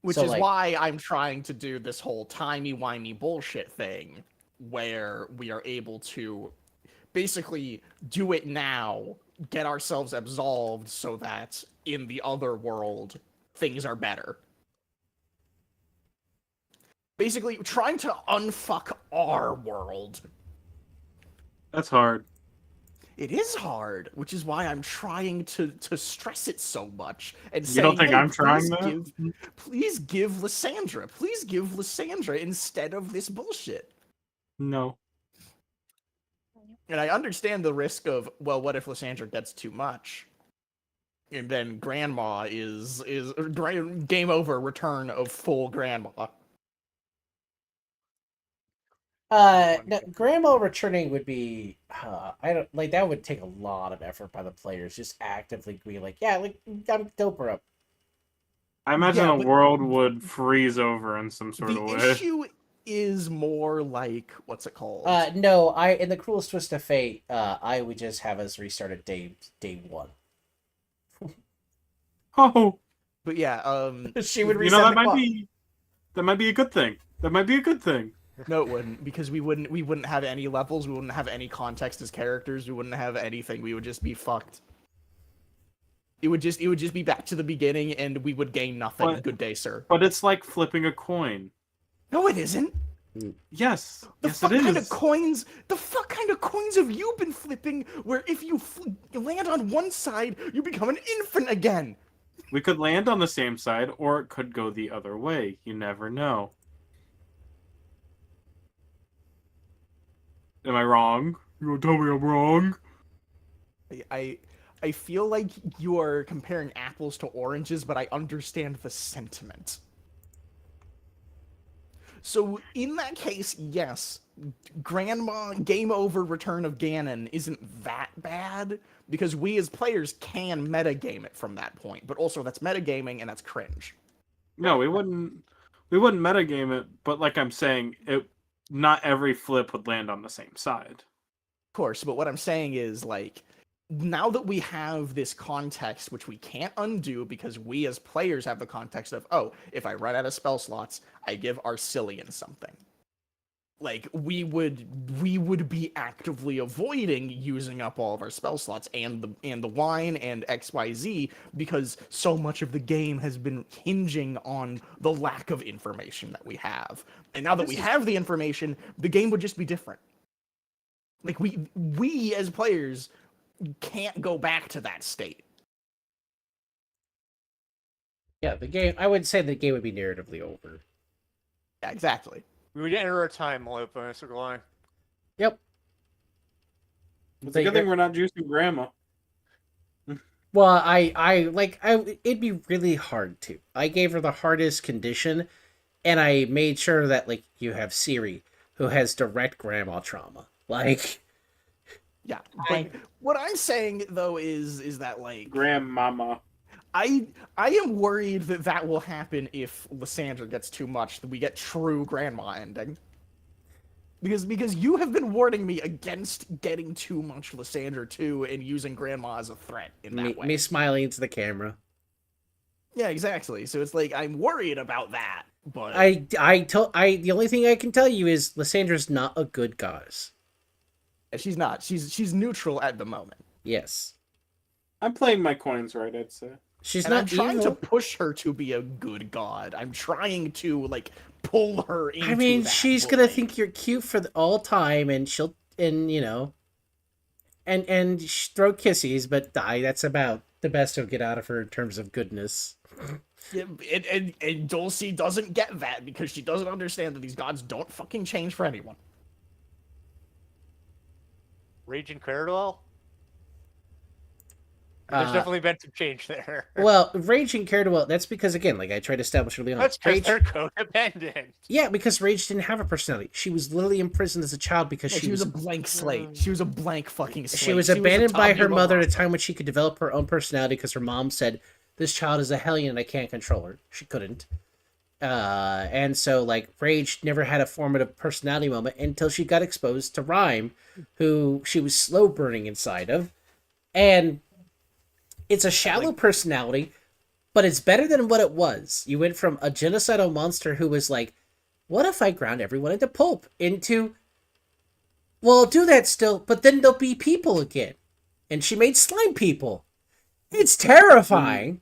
Which is why I'm trying to do this whole timey-wimey bullshit thing, where we are able to basically do it now, get ourselves absolved so that in the other world, things are better. Basically, trying to unfuck our world. That's hard. It is hard, which is why I'm trying to stress it so much. And you don't think hey, I'm trying that? Please give Lysandra. Please give Lysandra instead of this bullshit. No. And I understand the risk of, well, what if Lysandra gets too much? And then Grandma is game over, return of full Grandma. No, Grandma returning would be I don't like that would take a lot of effort by the players, just actively be like, yeah, like I'm dope her up. I imagine Yeah, the but world would freeze over in some sort the of way. issue is more like what's it called? No, in the cruelest twist of fate, I would just have us restart at day one. Oh, But yeah, she would you know reset that the might clock. be a good thing. That might be a good thing. No, it wouldn't, because we wouldn't have any levels, we wouldn't have any context as characters, we wouldn't have anything. We would just be fucked. It would just be back to the beginning, and we would gain nothing. But- Good day, sir. But it's like flipping a coin. No, it isn't. Yes, The yes, fuck it kind is. of coins? The fuck kind of coins have you been flipping? Where if you land on one side, you become an infant again. We could land on the same side, or it could go the other way. You never know. Am I wrong? You gonna tell me I'm wrong? I feel like you are comparing apples to oranges, but I understand the sentiment. So in that case, yes, Grandma Game Over Return of Ganon isn't that bad, because we as players can metagame it from that point, but also that's metagaming and that's cringe. No, we wouldn't metagame it, but like I'm saying, not every flip would land on the same side. Of course, but what I'm saying is, like, now that we have this context, which we can't undo because we as players have the context of, oh, if I run out of spell slots, I give Arcillion something. Like, we would be actively avoiding using up all of our spell slots and the wine and XYZ, because so much of the game has been hinging on the lack of information that we have. And now that we have the information, the game would just be different. Like, we as players can't go back to that state. Yeah, the game. I would say the game would be narratively over. Yeah, exactly. We would enter a time loop, basically. Yep. It's a good thing we're not juicing grandma. Well, it'd be really hard to. I gave her the hardest condition, and I made sure that, like, you have Siri, who has direct grandma trauma. Like, yeah. But what I'm saying though is that, like, grandmama. I am worried that will happen if Lysandra gets too much, that we get true grandma ending. Because you have been warning me against getting too much Lysandra too and using grandma as a threat in that way. me smiling into the camera. Yeah, exactly. So it's like, I'm worried about that. But the only thing I can tell you is Lysandra's not a good goddess. She's not. She's neutral at the moment. Yes. I'm playing my coins right, I'd say. She's and not I'm trying evil. to push her to be a good god. I'm trying to, like, pull her into I mean, that, she's but, gonna like, think you're cute for all time, and she'll, and you know, and throw kisses, but that's about the best you'll get out of her in terms of goodness. Yeah, and Dulcie doesn't get that because she doesn't understand that these gods don't fucking change for anyone. Rage and Cardwell? There's definitely been some change there. Well, Rage and Cardwell, that's because, again, like I tried to establish early on. That's because they're codependent. Yeah, because Rage didn't have a personality. She was literally imprisoned as a child because Yeah, she was a blank slate. She was a blank fucking slate. She was abandoned by her mother at a time when she could develop her own personality because her mom said, "This child is a hellion and I can't control her." She couldn't. And so, like, Rage never had a formative personality moment until she got exposed to Rhyme, who she was slow burning inside of. And it's a shallow personality, but it's better than what it was. You went from a genocidal monster who was like, what if I ground everyone into pulp? Into, well, I'll do that still, but then there'll be people again. And she made slime people. It's terrifying.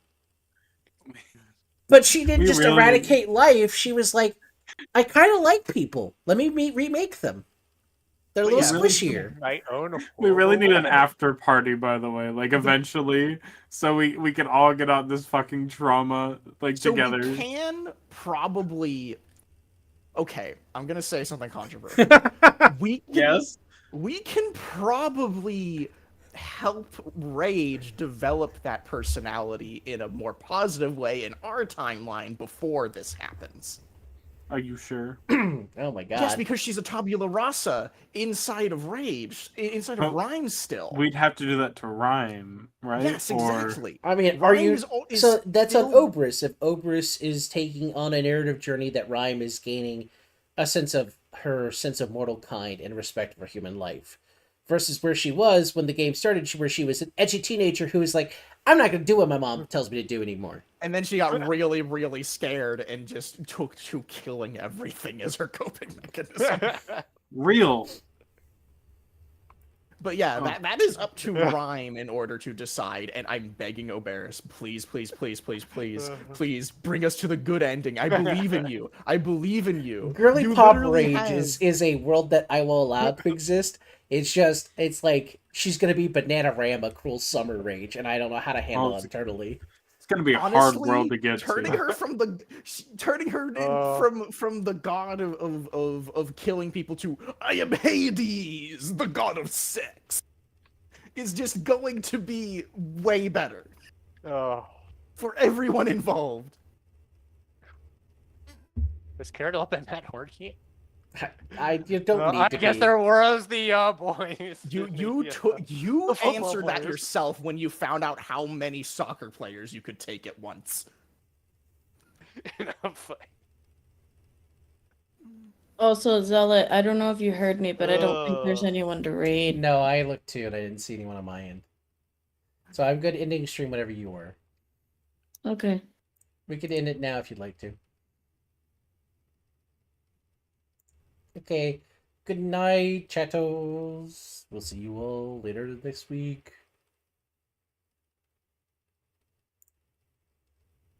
But she didn't just eradicate life. She was like, I kind of like people. Let me remake them. They're a little squishier. We really need an after party, by the way. Like, eventually, so we can all get out this fucking trauma, like, together. We can probably... Okay, I'm gonna say something controversial. We can probably help Rage develop that personality in a more positive way in our timeline before this happens. Are you sure? Oh my god. Yes, because she's a tabula rasa inside of Rage, inside of But Rhyme still. We'd have to do that to Rhyme, right? Yes, exactly. I mean, are Rhyme you? is So that's on still- Obrys. If Obrys is taking on a narrative journey, that Rhyme is gaining a sense of her sense of mortal kind and respect for human life, versus where she was when the game started, where she was an edgy teenager who was like, "I'm not going to do what my mom tells me to do anymore." And then she got really, really scared and just took to killing everything as her coping mechanism. Real. But yeah, that is up to Rhyme in order to decide, and I'm begging Oberys, please, please, please, please, please, please bring us to the good ending. I believe in you. I believe in you. Girly You Pop literally Rage have- is a world that I will allow to exist. It's like she's gonna be Bananarama Cruel Summer Rage, and I don't know how to handle it internally. It's gonna be a hard Honestly, world to get turning to. her from the from the god of killing people to I am Hades, the god of sex, is just going to be way better for everyone involved. Was Carol been that horny? You don't need I to guess be. there was the boys. You The football answered that players. yourself when you found out how many soccer players you could take at once. Also, Zealot, I don't know if you heard me, but I don't think there's anyone to raid. No, I looked too, and I didn't see anyone on my end. So I'm good ending stream whenever you are. Okay. We could end it now if you'd like to. Okay. Good night, chattos. We'll see you all later this week.